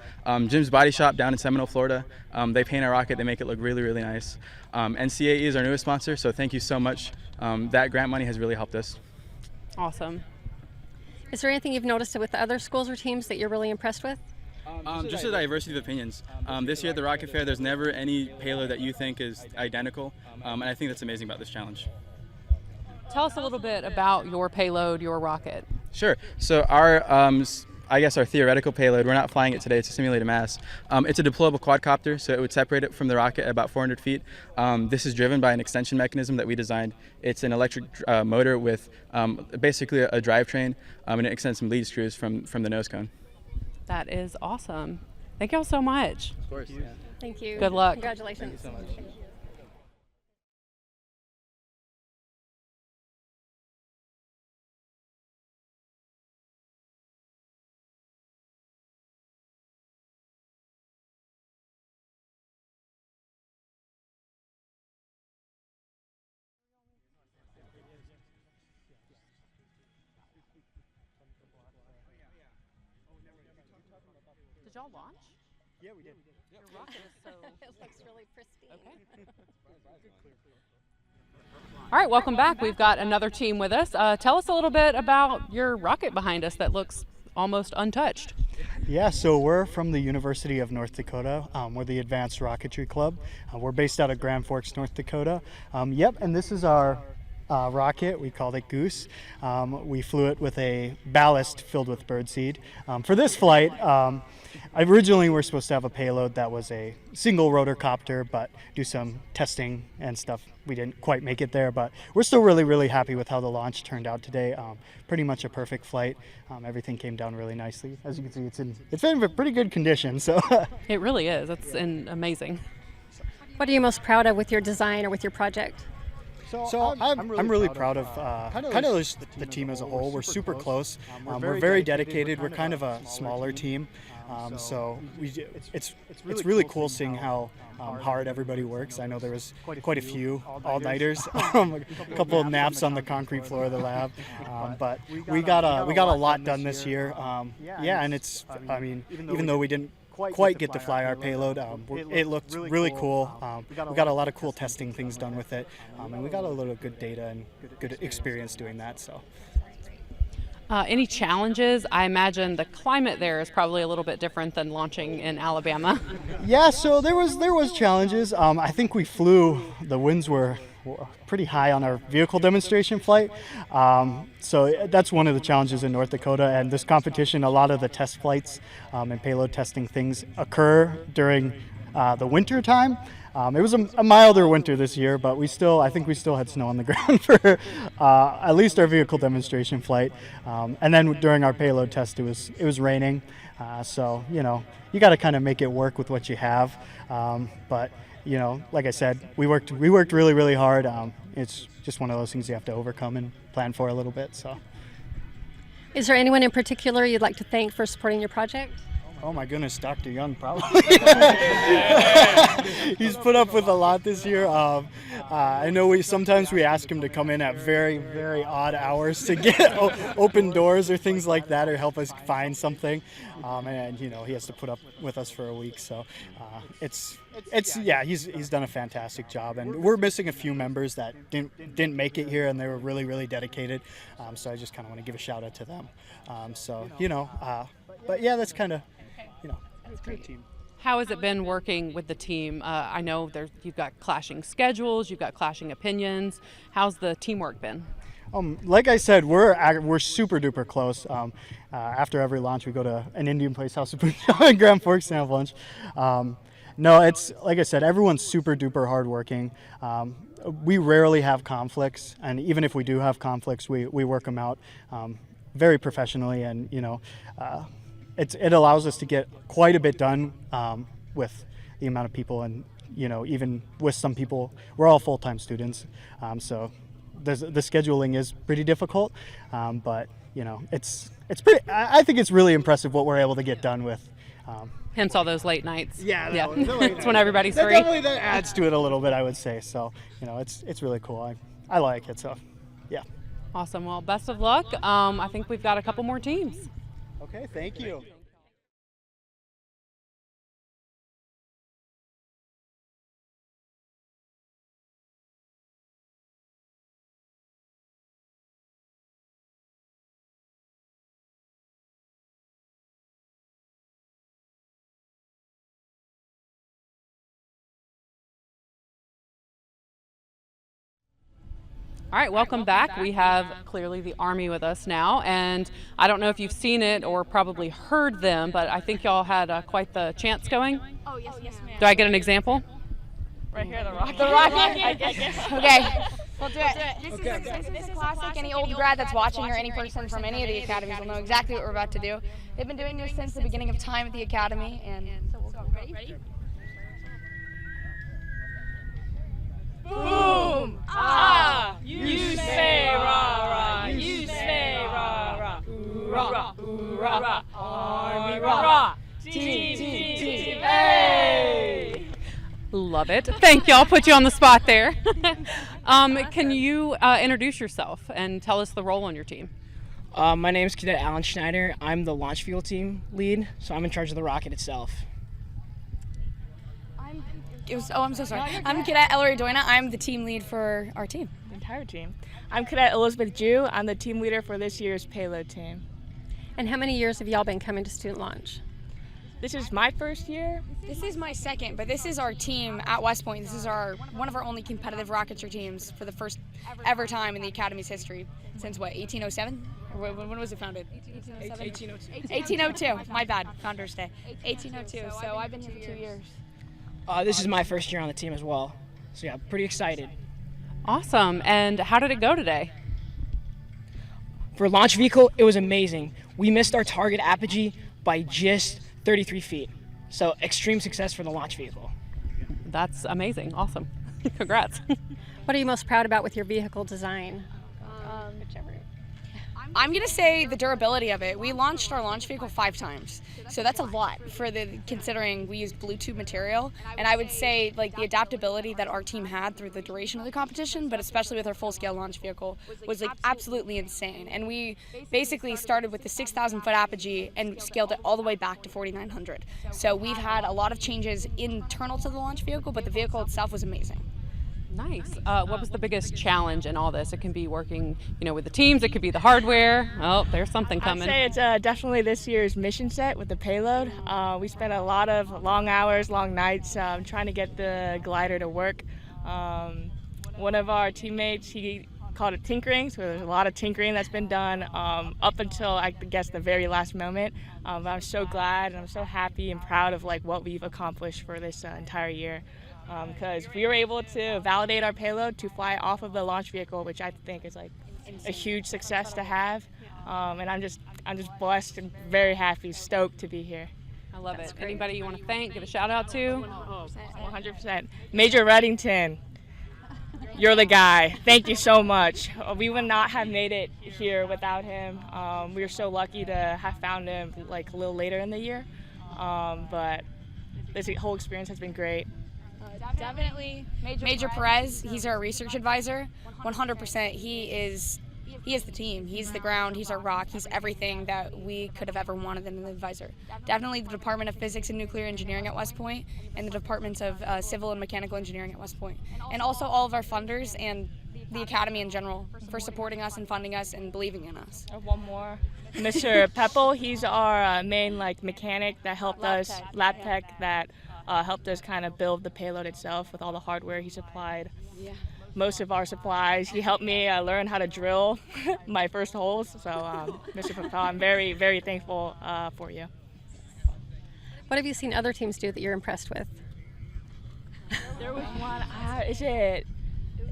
Jim's Body Shop down in Seminole, Florida. They paint our rocket. They make it look really, really nice. NCAE is our newest sponsor, so thank you so much. That grant money has really helped us. Awesome. Is there anything you've noticed with the other schools or teams that you're really impressed with? Just a diversity of opinions. This year at the Rocket Fair, there's never any payload that you think is identical, and I think that's amazing about this challenge. Tell us a little bit about your payload, your rocket. Sure. So our, I guess our theoretical payload, we're not flying it today, it's a simulated mass. It's a deployable quadcopter, so it would separate it from the rocket at about 400 feet. This is driven by an extension mechanism that we designed. It's an electric motor with basically a drivetrain, and it extends some lead screws from the nose cone. That is awesome. Thank y'all so much. Of course. Yeah. Thank you. Good luck. Congratulations. Thank you so much. Did y'all launch? Yeah, we did. Your rocket is so... It looks really pristine. Okay. All right, welcome back. We've got another team with us. Tell us a little bit about your rocket behind us that looks almost untouched. Yeah, so we're from the University of North Dakota. We're the Advanced Rocketry Club. We're based out of Grand Forks, North Dakota. And this is our rocket. We called it Goose. We flew it with a ballast filled with birdseed. For this flight, originally we were supposed to have a payload that was a single rotor copter, but do some testing and stuff. We didn't quite make it there, but we're still really, really happy with how the launch turned out today. Pretty much a perfect flight. Everything came down really nicely. As you can see, it's been in pretty good condition. So it really is. It's amazing. What are you most proud of with your design or with your project? So I'm really proud of kind of the team as a whole. We're super close. We're very dedicated. We're kind of a smaller team. So it's really cool seeing how hard everybody works. I know there was quite a few all-nighters, a couple of naps on the concrete floor of the lab, but we got a lot done this year. And it's, even though we didn't quite get to fly our payload, it looked really cool. We got a lot of cool testing things done with it, and we got a little good data and good experience doing that. So Any challenges? I imagine the climate there is probably a little bit different than launching in Alabama. Yeah, so there was challenges. I think we flew. The winds were pretty high on our vehicle demonstration flight. So that's one of the challenges in North Dakota. And this competition, a lot of the test flights and payload testing things occur during the winter time. It was a milder winter this year, but I think we still had snow on the ground for at least our vehicle demonstration flight. And then during our payload test, it was raining. So, you got to kind of make it work with what you have. But, like I said, we worked really, really hard. It's just one of those things you have to overcome and plan for a little bit. So, Is there anyone in particular you'd like to thank for supporting your project? Oh my goodness, Dr. Young probably. He's put up with a lot this year. I know sometimes we ask him to come in at very, very odd hours to get open doors or things like that, or help us find something. And he has to put up with us for a week. So he's done a fantastic job. And we're missing a few members that didn't make it here, and they were really, really dedicated. So I just kind of want to give a shout out to them. But yeah, that's kind of. It's a great team. How has it been working with the team? I know you've got clashing schedules, you've got clashing opinions. How's the teamwork been? Like I said, we're super duper close. After every launch, we go to an Indian place, House of Food in Grand Forks, and have lunch. No, it's like I said, everyone's super duper hardworking. We rarely have conflicts, and even if we do have conflicts, we work them out very professionally, and it allows us to get quite a bit done with the amount of people, and even with some people, we're all full-time students, so the scheduling is pretty difficult, but it's pretty. I think it's really impressive what we're able to get done with. Hence all those late nights. Yeah. It's when everybody's free. Definitely that adds to it a little bit, I would say. So it's really cool. I like it. So yeah. Awesome. Well, best of luck. I think we've got a couple more teams. Okay, thank you. All right, welcome back. We have clearly the Army with us now, and I don't know if you've seen it or probably heard them, but I think y'all had quite the chants going. Oh, yes, ma'am. Do I get an example? Right here, the rocket. The rocket? I guess. Okay, we'll do it. This is classic. Any old grad that's watching or any person from any of the academies will know exactly what we're about to do. They've been doing this since the beginning of time at the academy, and so we'll go. Ready? Boom! Ah! You say rah rah! You say rah rah! Hoorah! Hoorah! Army rah! Team! Hey! Love it. Thank you. I'll put you on the spot there. Can you introduce yourself and tell us the role on your team? My name is Cadet Alan Schneider. I'm the launch fuel team lead, so I'm in charge of the rocket itself. I'm so sorry. I'm Cadet Ellery Doina. I'm the team lead for our team. The entire team. I'm Cadet Elizabeth Jew. I'm the team leader for this year's payload team. And how many years have y'all been coming to Student Launch? This is my first year. This is my second, but this is our team at West Point. This is one of our only competitive rocketry teams for the first ever time in the Academy's history since, 1807? Or when was it founded? 1802. 1802. My bad. Founders Day. 1802. So I've been here for 2 years. This is my first year on the team as well. So yeah, pretty excited. Awesome. And how did it go today? For launch vehicle, it was amazing. We missed our target apogee by just 33 feet. So extreme success for the launch vehicle. That's amazing. Awesome. Congrats. What are you most proud about with your vehicle design? Whichever. I'm going to say the durability of it. We launched our launch vehicle 5 times. So that's a lot considering we used blue tube material. And I would say the adaptability that our team had through the duration of the competition, but especially with our full-scale launch vehicle, was absolutely insane. And we basically started with the 6,000 foot apogee and scaled it all the way back to 4,900. So we've had a lot of changes internal to the launch vehicle, but the vehicle itself was amazing. Nice. What was the biggest challenge in all this? It can be working, with the teams. It could be the hardware. Oh, there's something coming. I'd say it's definitely this year's mission set with the payload. We spent a lot of long hours, long nights trying to get the glider to work. One of our teammates, he called it tinkering, so there's a lot of tinkering that's been done up until, I guess, the very last moment. But I'm so glad and I'm so happy and proud of what we've accomplished for this entire year. Because we were able to validate our payload to fly off of the launch vehicle, which I think is a huge success to have. And I'm just blessed and very happy, stoked to be here. I love it. Anybody you want to thank, give a shout out to? 100%. Major Reddington, you're the guy. Thank you so much. We would not have made it here without him. We were so lucky to have found him a little later in the year. But this whole experience has been great. Definitely Major Perez. He's our research advisor. 100%. He is the team. He's the ground. He's our rock. He's everything that we could have ever wanted in an advisor. Definitely the Department of Physics and Nuclear Engineering at West Point and the Departments of Civil and Mechanical Engineering at West Point. And also all of our funders and the Academy in general for supporting us and funding us and believing in us. One more. Mr. Peppel, he's our main mechanic that helped us, lab tech that helped us kind of build the payload itself with all the hardware he supplied. Yeah. Most of our supplies. He helped me learn how to drill my first holes. So, Mr. Peppel, I'm very, very thankful for you. What have you seen other teams do that you're impressed with? There was one.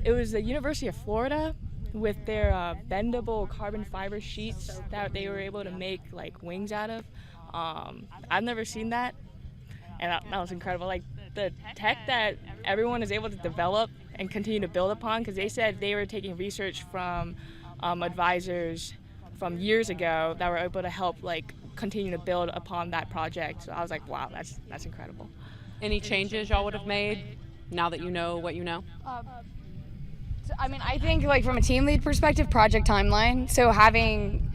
It was the University of Florida with their bendable carbon fiber sheets that they were able to make wings out of. I've never seen that. And that was incredible. The tech that everyone is able to develop and continue to build upon, because they said they were taking research from advisors from years ago that were able to help continue to build upon that project. So I was like, wow, that's incredible. Any changes y'all would have made now that you know what you know? I think from a team lead perspective, project timeline. So having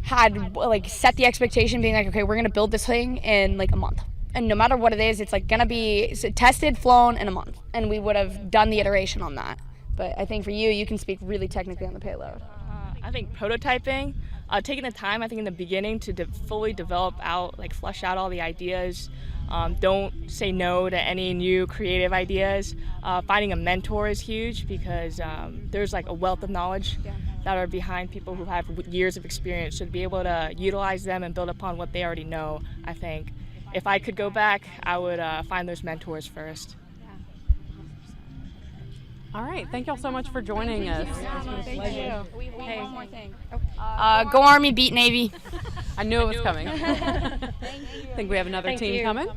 had set the expectation, being okay, we're gonna build this thing in a month. And no matter what it is, it's gonna be tested, flown in a month. And we would have done the iteration on that. But I think for you can speak really technically on the payload. I think prototyping, taking the time, I think in the beginning to fully develop out, flush out all the ideas. Don't say no to any new creative ideas. Finding a mentor is huge because there's a wealth of knowledge that are behind people who have years of experience. So to be able to utilize them and build upon what they already know, I think. If I could go back, I would find those mentors first. All right. Thank y'all so much for joining us. Thank you. We have one more thing. Go Army, beat Navy. I knew it was coming. I think we have another team coming.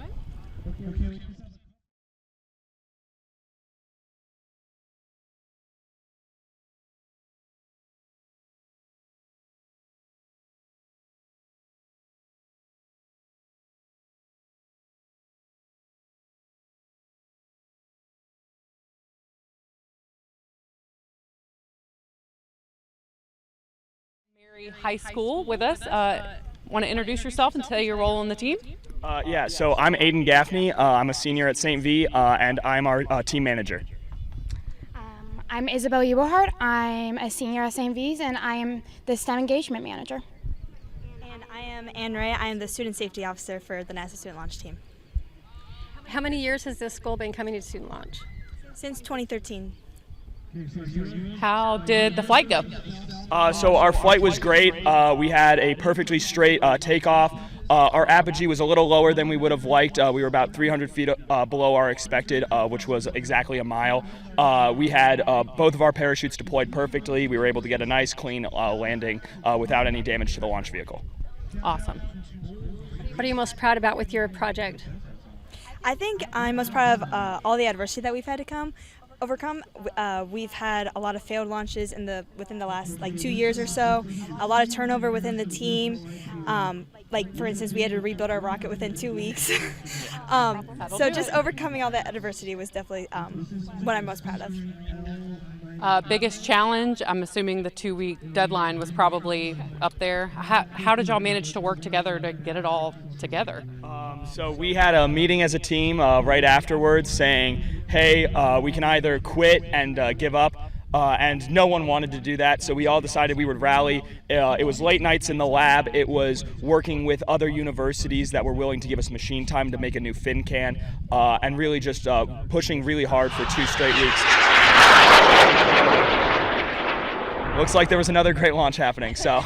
High School with us. Want to introduce yourself and tell your role on the team? Yeah, so I'm Aiden Gaffney. I'm a senior at St. V, and I'm our team manager. I'm Isabel Eberhardt. I'm a senior at St. V's, and I am the STEM engagement manager. And I am Ann Ray. I am the student safety officer for the NASA Student Launch team. How many years has this school been coming to Student Launch? Since 2013. How did the flight go? So our flight was great. We had a perfectly straight takeoff. Our apogee was a little lower than we would have liked. We were about 300 feet below our expected, which was exactly a mile. We had both of our parachutes deployed perfectly. We were able to get a nice, clean landing without any damage to the launch vehicle. Awesome. What are you most proud about with your project? I think I'm most proud of all the adversity that we've had to overcome. We've had a lot of failed launches within the last 2 years or so, a lot of turnover within the team. For instance, we had to rebuild our rocket within 2 weeks. So just overcoming all that adversity was definitely what I'm most proud of. Biggest challenge, I'm assuming the 2-week deadline was probably up there. How did y'all manage to work together to get it all together? So we had a meeting as a team right afterwards saying, hey, we can either quit and give up, and no one wanted to do that, so we all decided we would rally. It was late nights in the lab. It was working with other universities that were willing to give us machine time to make a new fin can, and really just pushing really hard for 2 straight weeks. Looks like there was another great launch happening, so.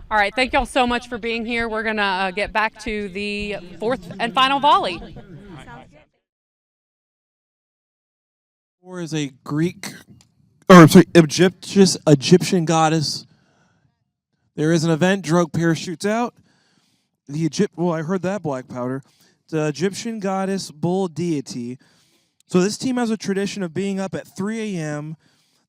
All right, thank y'all so much for being here. We're going to get back to the 4th and final volley. Or is a Egyptian goddess. There is an event, drug parachutes out. I heard that, black powder. The Egyptian goddess bull deity. So this team has a tradition of being up at 3 a.m.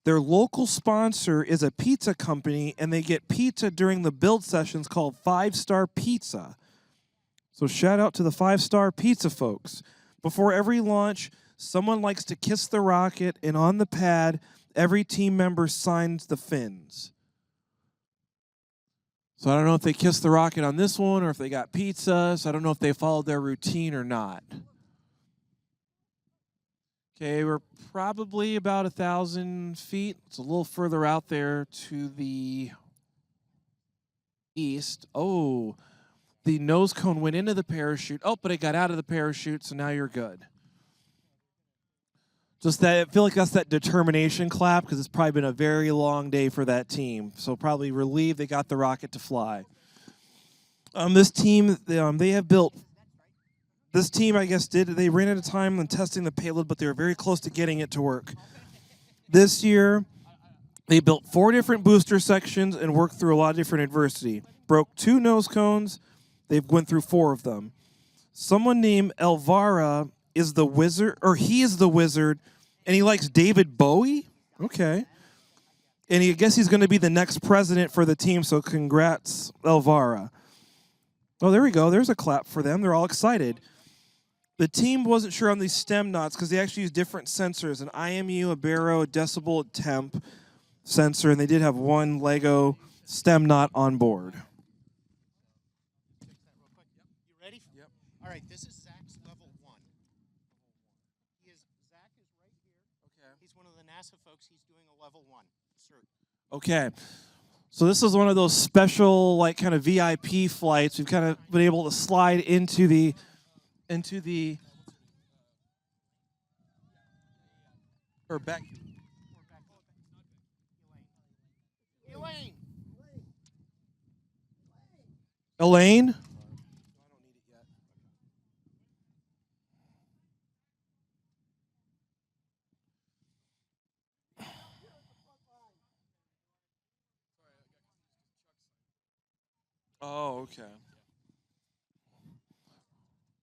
Their local sponsor is a pizza company, and they get pizza during the build sessions called 5-Star Pizza. So shout out to the 5-Star Pizza folks. Before every launch, someone likes to kiss the rocket, and on the pad, every team member signs the fins. So I don't know if they kissed the rocket on this one or if they got pizza, so I don't know if they followed their routine or not. Okay, we're probably about 1,000 feet. It's a little further out there to the east. Oh, the nose cone went into the parachute. Oh, but it got out of the parachute, so now you're good. Just that, I feel like that's that determination clap because it's probably been a very long day for that team. So probably relieved they got the rocket to fly. This team, they have built. This team, I guess, they ran out of time on testing the payload, but they were very close to getting it to work. This year, they built 4 different booster sections and worked through a lot of different adversity. Broke 2 nose cones. They've went through 4 of them. Someone named Elvira is the wizard, or he is the wizard, and he likes David Bowie? Okay. And I guess he's going to be the next president for the team, so congrats, Elvira. Oh, there we go. There's a clap for them. They're all excited. The team wasn't sure on these stem knots because they actually use different sensors, an IMU, a baro, a decibel, a temp sensor, and they did have 1 Lego stem knot on board. You ready? Yep. All right, this is Zach's level 1. Zach is right here. Okay. He's one of the NASA folks. He's doing a level 1 cert. Okay. So this is one of those special, like, kind of VIP flights. We've kind of been able to slide into the or back. Elaine? Oh, okay.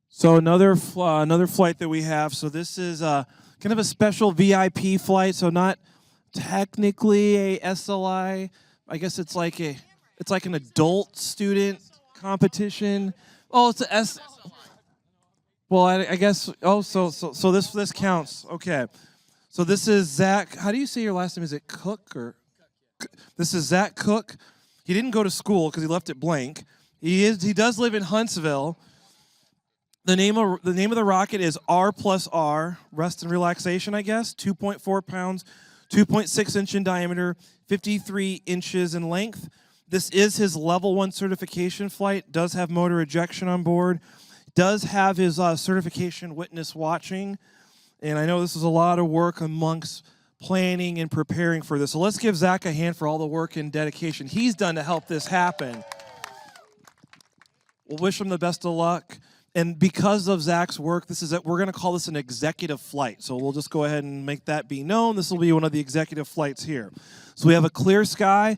So another flight that we have. So this is kind of a special VIP flight. So not technically a SLI. I guess it's like an adult student competition. Oh, it's a S. Well, I guess. Oh, so this counts. Okay. So this is Zach. How do you say your last name? Is it Cook or? This is Zach Cook. He didn't go to school because he left it blank. He does live in Huntsville. The name of the rocket is R+R, rest and relaxation, I guess. 2.4 pounds, 2.6 inch in diameter, 53 inches in length. This is his level 1 certification flight. Does have motor ejection on board. Does have his certification witness watching. And I know this is a lot of work amongst planning and preparing for this. So let's give Zach a hand for all the work and dedication he's done to help this happen. We'll wish him the best of luck. And because of Zach's work, we're going to call this an executive flight. So we'll just go ahead and make that be known. This will be one of the executive flights here. So we have a clear sky.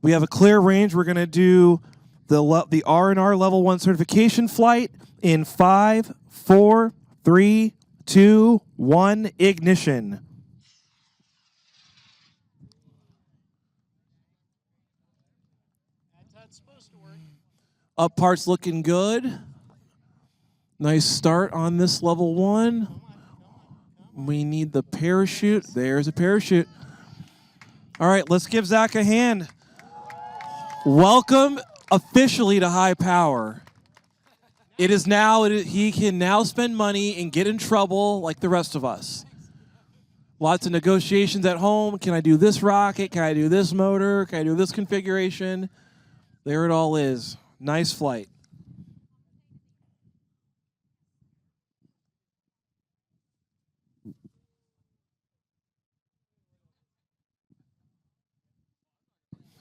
We have a clear range. We're going to do the R&R level 1 certification flight in 5, 4, 3, 2, 1, ignition. That's supposed to work. Up part's looking good. Nice start on this level 1. We need the parachute. There's a parachute. All right, let's give Zach a hand. Welcome officially to high power. It is now, he can now spend money and get in trouble like the rest of us. Lots of negotiations at home. Can I do this rocket? Can I do this motor? Can I do this configuration? There it all is. Nice flight.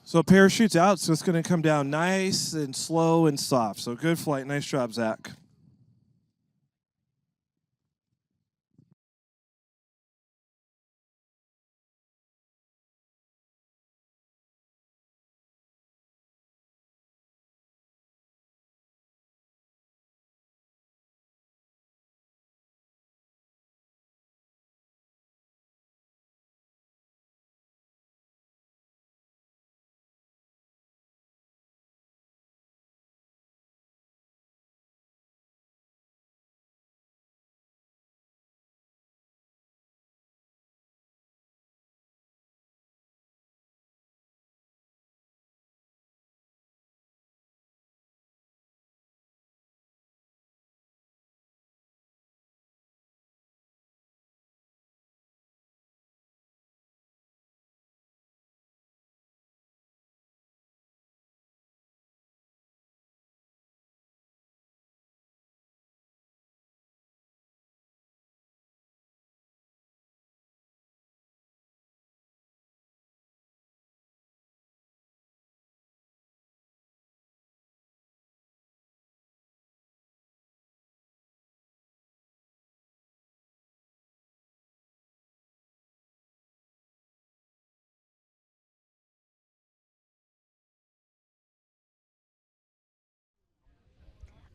So parachute's out, so it's going to come down nice and slow and soft. So good flight. Nice job, Zach.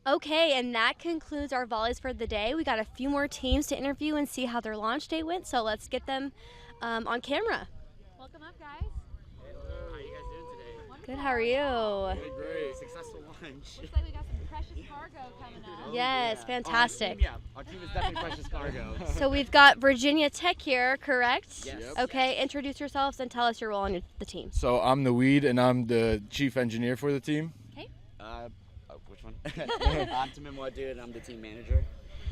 Okay, and that concludes our volleys for the day. We got a few more teams to interview and see how their launch day went, so let's get them on camera. Welcome up, guys. How are you guys doing today? Good, how are you? Good, great. Successful launch. Looks like we got some precious cargo coming up. Yes, fantastic. Our team is definitely precious cargo. So we've got Virginia Tech here, correct? Yes. Yep. Okay, introduce yourselves and tell us your role on the team. So I'm the weed and I'm the chief engineer for the team. Okay. Which one? I'm Timmy dude. I'm the team manager.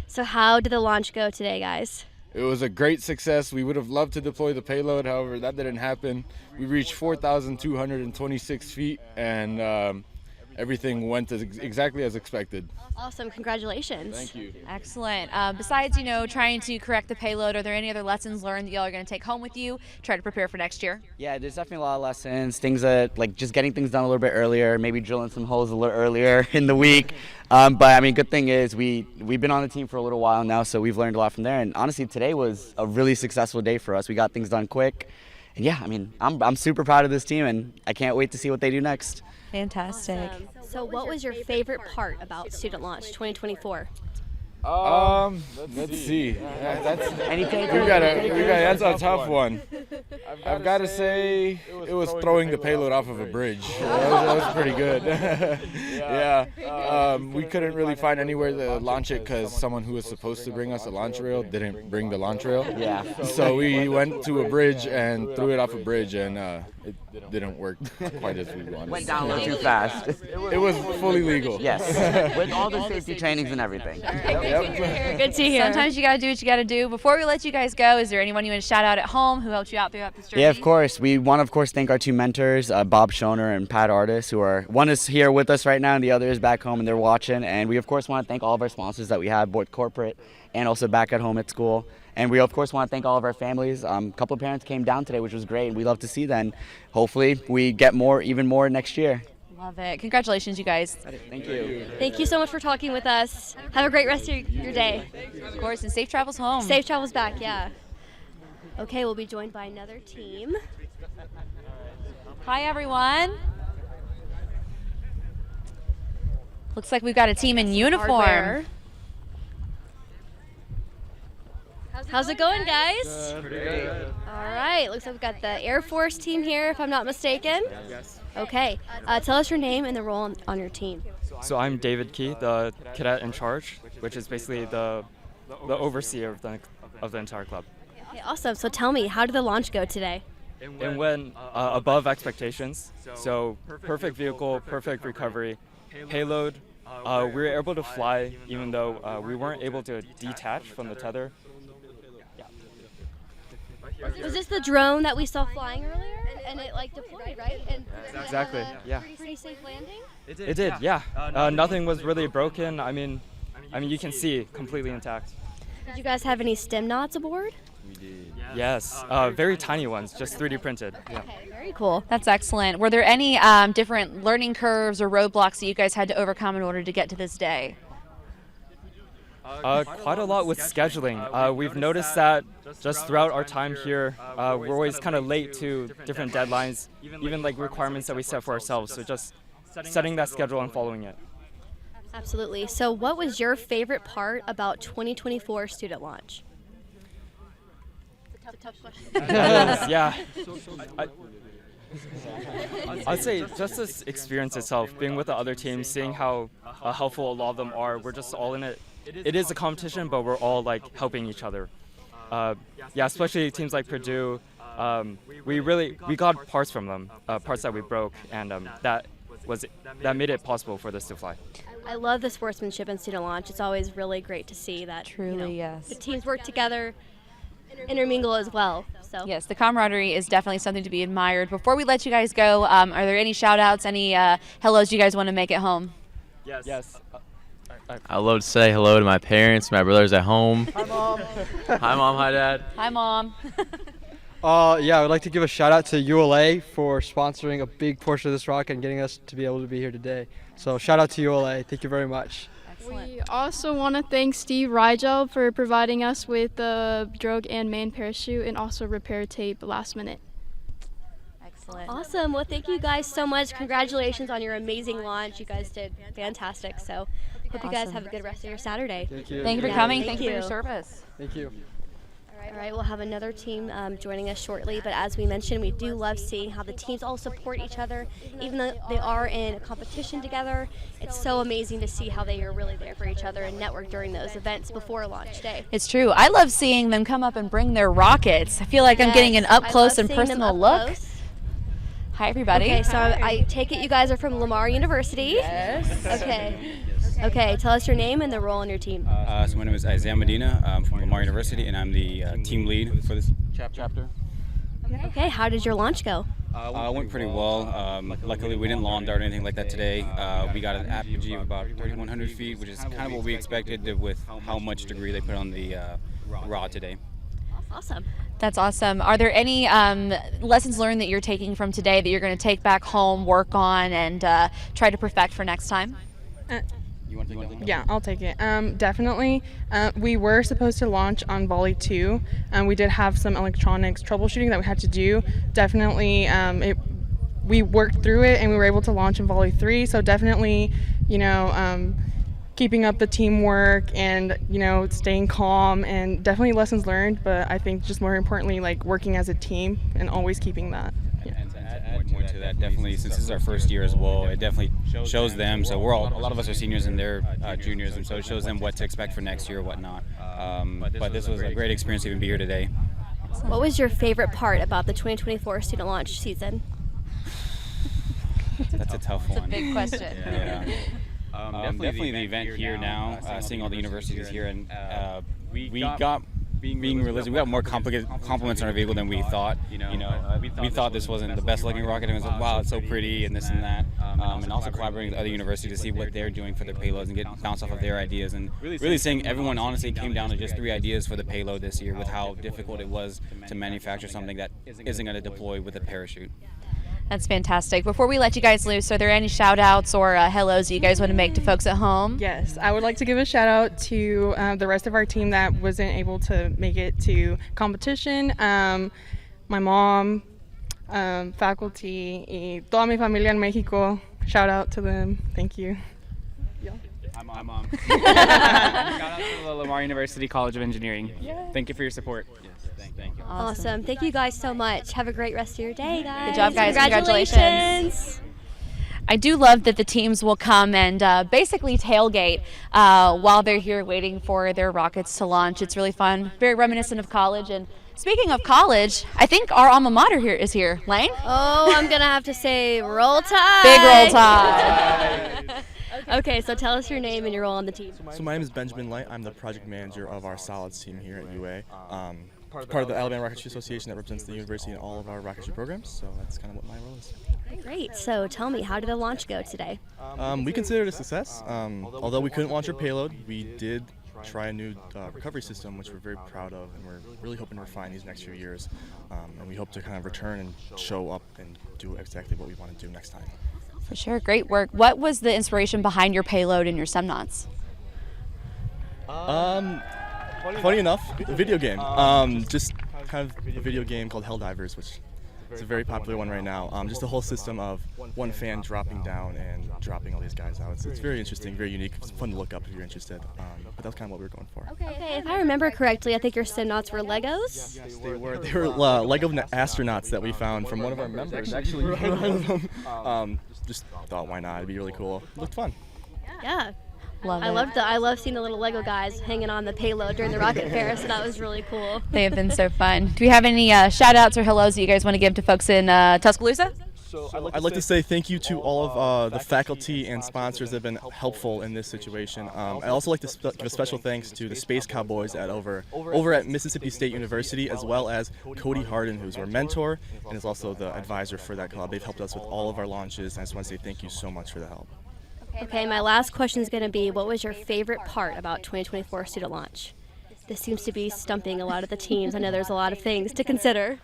So how did the launch go today, guys? It was a great success. We would have loved to deploy the payload, however, that didn't happen. We reached 4,226 feet, and everything went exactly as expected. Awesome, congratulations. Thank you. Excellent. Besides, trying to correct the payload, are there any other lessons learned that y'all are going to take home with you, try to prepare for next year? Yeah, there's definitely a lot of lessons, things that, like just getting things done a little bit earlier, maybe drilling some holes a little earlier in the week. But I mean, good thing is we've been on the team for a little while now, so we've learned a lot from there. And honestly, today was a really successful day for us. We got things done quick. And yeah, I mean, I'm super proud of this team, and I can't wait to see what they do next. Fantastic. Awesome. So what was your favorite part about Student Launch 2024? Let's see. That's a tough one. I've got to say it was throwing the payload off of a bridge. That was pretty good. Yeah. We couldn't really find anywhere to launch it because someone who was supposed to bring us a launch rail didn't bring the launch rail. Yeah. So we went to a bridge and threw it off a bridge, and it didn't work quite as we wanted. Went down a little too fast. It was fully legal. Yes. With all the safety trainings and everything. Good to hear. Sometimes you got to do what you got to do. Before we let you guys go, is there anyone you want to shout out at home who helped you out throughout this journey? Yeah, of course. We want to, of course, thank our two mentors, Bob Schoner and Pat Artis, one is here with us right now and the other is back home and they're watching. And we, of course, want to thank all of our sponsors that we have, both corporate and also back at home at school. And we, of course, want to thank all of our families. A couple of parents came down today, which was great, and we love to see them. Hopefully, we get even more next year. Love it. Congratulations, you guys. Thank you. Thank you so much for talking with us. Have a great rest of your day. Of course, and safe travels home. Safe travels back, yeah. Okay, we'll be joined by another team. Hi, everyone. Looks like we've got a team in uniform. Hardware. How's it going, guys? Pretty good. All right, looks like we've got the Air Force team here, if I'm not mistaken. Yes. Okay, tell us your name and the role on your team. So I'm David Key, the cadet in charge, which is basically the overseer of the entire club. Okay, awesome. So tell me, how did the launch go today? It went above expectations. So perfect vehicle, perfect recovery. Payload, we were able to fly even though we weren't able to detach from the tether. Was this the drone that we saw flying earlier? And it like deployed, right? And Exactly, yeah. Pretty safe landing? It did, yeah. Nothing was really broken. I mean, you can see completely intact. Did you guys have any stem knots aboard? Yes, very tiny ones, just 3D printed. Yeah. Okay, very cool. That's excellent. Were there any different learning curves or roadblocks that you guys had to overcome in order to get to this day? Quite a lot with scheduling. We've noticed that just throughout our time here, we're always kind of late to different deadlines, even like requirements that we set for ourselves. So just setting that schedule and following it. Absolutely. So what was your favorite part about 2024 Student Launch? It's a tough question. Yeah. I'd say just this experience itself, being with the other teams, seeing how helpful a lot of them are. We're just all in it. It is a competition, but we're all like helping each other. Yeah, especially teams like Purdue. We got parts from them, parts that we broke, and that made it possible for this to fly. I love the sportsmanship in Student Launch. It's always really great to see that yes. The teams work together, intermingle as well. So Yes, the camaraderie is definitely something to be admired. Before we let you guys go, are there any shout outs, any hellos you guys want to make at home? Yes. I'd love to say hello to my parents, my brothers at home. Hi, Mom. Hi, Mom. Hi, Dad. Hi, Mom. Yeah, I would like to give a shout out to ULA for sponsoring a big portion of this rocket and getting us to be able to be here today. So shout out to ULA. Thank you very much. We also want to thank Steve Rigel for providing us with the drogue and main parachute and also repair tape last minute. excellent. Awesome. Well, thank you guys so much. Congratulations on your amazing launch. You guys did fantastic. So hope you guys have a good rest of your Saturday. Thank you. Thank you for coming. Thank you for your service. Thank you. All right, we'll have another team joining us shortly, but as we mentioned, we do love seeing how the teams all support each other, even though they are in a competition together. It's so amazing to see how they are really there for each other and network during those events before launch day. It's true. I love seeing them come up and bring their rockets. I feel like I'm getting an up-close and personal look. Hi, everybody. Okay, so I take it you guys are from Lamar University. Yes. Okay. Okay, tell us your name and the role on your team. So my name is Isaiah Medina. I'm from Lamar University, and I'm the team lead for this chapter. Okay, how did your launch go? It went pretty well. Luckily, we didn't lawn dart or anything like that today. We got an apogee of about 3,100 feet, which is kind of what we expected with how much degree they put on the rod today. Awesome. That's awesome. Are there any lessons learned that you're taking from today that you're going to take back home, work on, and try to perfect for next time? Yeah, I'll take it. Definitely. We were supposed to launch on volley 2. We did have some electronics troubleshooting that we had to do. Definitely, we worked through it and we were able to launch in volley 3. So definitely, keeping up the teamwork and, staying calm, and definitely lessons learned. But I think just more importantly, like working as a team and always keeping that. Add more to that, definitely, since this is our first year as well, it definitely shows them. So a lot of us are seniors and they're juniors, and so it shows them what to expect for next year or whatnot. But this was a great experience to even be here today. What was your favorite part about the 2024 student launch season? That's a tough one. It's a big question. Yeah. Definitely the event here now, seeing all the universities here, and we got. Being realistic, we got more compliments on our vehicle than we thought. We thought this wasn't the best looking rocket, and it was like, wow, it's so pretty, and this and that. And also collaborating with other universities to see what they're doing for their payloads and get bounce off of their ideas. And really saying everyone honestly came down to just 3 ideas for the payload this year, with how difficult it was to manufacture something that isn't going to deploy with a parachute. That's fantastic. Before we let you guys loose, are there any shout outs or hellos you guys want to make to folks at home? Yes, I would like to give a shout out to the rest of our team that wasn't able to make it to competition. My mom, faculty, y toda mi familia en Mexico. Shout out to them. Thank you. Hi, Mom. Shout out to the Lamar University College of Engineering. Yeah. Thank you for your support. Thank you. Awesome. Thank you guys so much. Have a great rest of your day, guys. Good job, guys. Congratulations. I do love that the teams will come and basically tailgate while they're here waiting for their rockets to launch. It's really fun, very reminiscent of college, and Speaking of college, I think our alma mater here is here. Lane? Oh, I'm going to have to say Roll Tide. Big Roll Tide. Okay, so tell us your name and your role on the team. So my name is Benjamin Light. I'm the project manager of our solids team here at UA. Part of the Alabama Rocketry Association that represents the university in all of our rocketry programs, so that's kind of what my role is. Great. So tell me, how did the launch go today? We consider it a success. Although we couldn't launch our payload, we did try a new recovery system, which we're very proud of, and we're really hoping to refine these next few years. And we hope to kind of return and show up and do exactly what we want to do next time. For sure, great work. What was the inspiration behind your payload and your SEMNAUTS? Funny enough, a video game. Just kind of a video game called Helldivers, which is a very popular one right now. Just the whole system of one fan dropping down and dropping all these guys out. It's very interesting, very unique. It's fun to look up if you're interested. But that's kind of what we were going for. Okay, if I remember correctly, I think your SEMNAUTS were Legos? Yes, they were. They were Lego astronauts that we found from one of our members. Actually, just thought, why not? It'd be really cool. It looked fun. Yeah. Love I love seeing the little Lego guys hanging on the payload during the rocket fair, so that was really cool. They have been so fun. Do we have any shout outs or hellos that you guys want to give to folks in Tuscaloosa? So I'd like to say thank you to all of the faculty and sponsors that have been helpful in this situation. I'd also like to give a special thanks to the Space Cowboys at over at Mississippi State University, as well as Cody Harden, who's our mentor and is also the advisor for that club. They've helped us with all of our launches, and I just want to say thank you so much for the help. Okay, my last question is going to be, what was your favorite part about 2024 student launch? This seems to be stumping a lot of the teams. I know there's a lot of things to consider.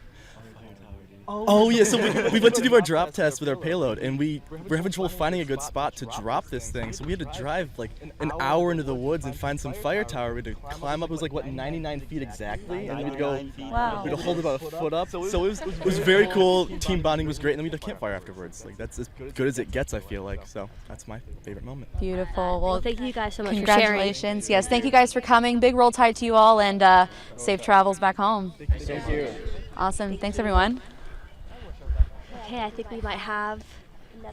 Oh yeah, so we went to do our drop test with our payload, and we were having trouble finding a good spot to drop this thing. So we had to drive like an hour into the woods and find some fire tower. We had to climb up. It was like, what, 99 feet exactly? And we'd go, we had to hold about a foot up. So it was very cool. Team bonding was great, and then we had a campfire afterwards. Like, that's as good as it gets, I feel like. So that's my favorite moment. Beautiful. Well, thank you guys so much for congratulations. Yes, thank you guys for coming. Big Roll Tide to you all, and safe travels back home. Thank you. Awesome. Thanks, everyone. Okay, I think we might have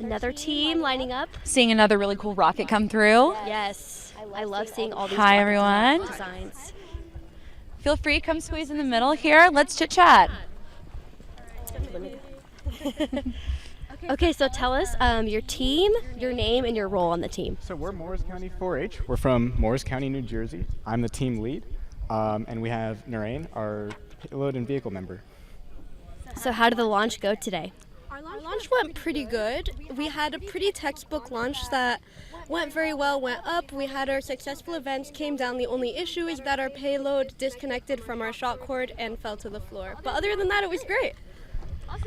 another team lining up. Seeing another really cool rocket come through. Yes, I love seeing all these Hi, everyone. designs. Feel free, come squeeze in the middle here. Let's chit chat. Okay, so tell us your team, your name, and your role on the team. So we're Morris County 4-H. We're from Morris County, New Jersey. I'm the team lead, and we have Narain, our payload and vehicle member. So how did the launch go today? Our launch went pretty good. We had a pretty textbook launch that went very well, went up. We had our successful events, came down. The only issue is that our payload disconnected from our shot cord and fell to the floor. But other than that, it was great.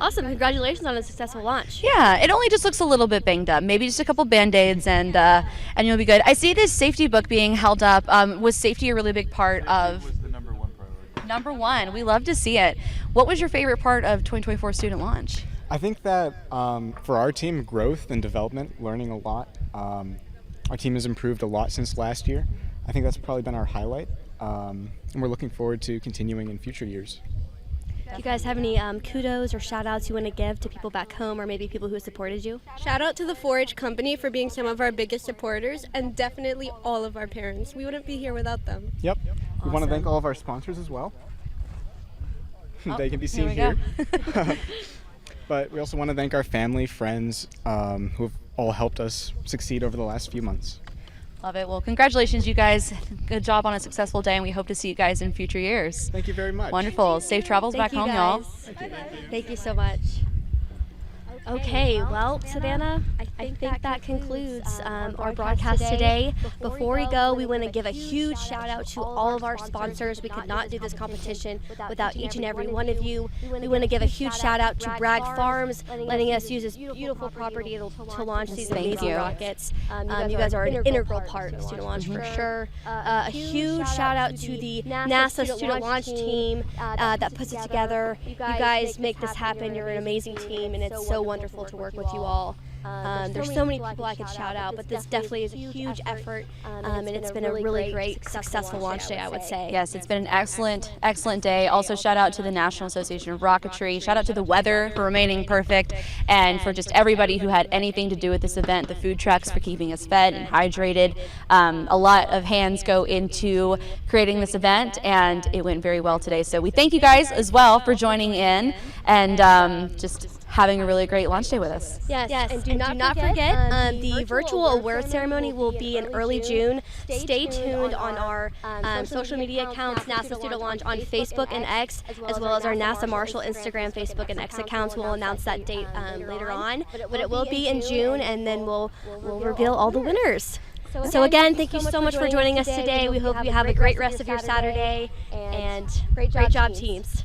Awesome. Congratulations on a successful launch. Yeah, it only just looks a little bit banged up. Maybe just a couple Band-Aids and you'll be good. I see this safety book being held up. Was safety a really big part of? Was the number one priority. Number one. We love to see it. What was your favorite part of 2024 student launch? I think that for our team, growth and development, learning a lot. Our team has improved a lot since last year. I think that's probably been our highlight, and we're looking forward to continuing in future years. Do you guys have any kudos or shout outs you want to give to people back home, or maybe people who supported you? Shout out to the 4-H company for being some of our biggest supporters, and definitely all of our parents. We wouldn't be here without them. Yep. Awesome. We want to thank all of our sponsors as well. Oh, they can be seen here. But we also want to thank our family, friends, who have all helped us succeed over the last few months. Love it. Well, congratulations, you guys. Good job on a successful day, and we hope to see you guys in future years. Thank you very much. Wonderful. Safe travels back home, y'all. Thank you so much. Okay, well, Savannah, I think that concludes our broadcast today. Before we go, we want to give a huge shout out to all of our sponsors. We could not do this competition without each and every one of you. We want to give a huge shout out to Bragg Farms, letting us use this beautiful property to launch these amazing rockets. You guys are an integral part of student launch for sure. A huge shout out to the NASA student launch team that puts it together. You guys make this happen. You're an amazing team, and it's so wonderful to work with you all. There's so many people I could shout out, but this definitely is a huge effort, and it's been a really great, successful launch day, I would say. Yes, it's been an excellent, excellent day. Also, shout out to the National Association of Rocketry. Shout out to the weather for remaining perfect, and for just everybody who had anything to do with this event. The food trucks for keeping us fed and hydrated. A lot of hands go into creating this event, and it went very well today. So we thank you guys as well for joining in and just having a really great launch day with us. Yes, and do not forget the virtual award ceremony will be in early June. Stay tuned on our social media accounts, NASA Student Launch on Facebook and X, as well as our NASA Marshall Instagram, Facebook, and X accounts. We'll announce that date later on, but it will be in June, and then we'll reveal all the winners. So again, thank you so much for joining us today. We hope you have a great rest of your Saturday, and great job, teams.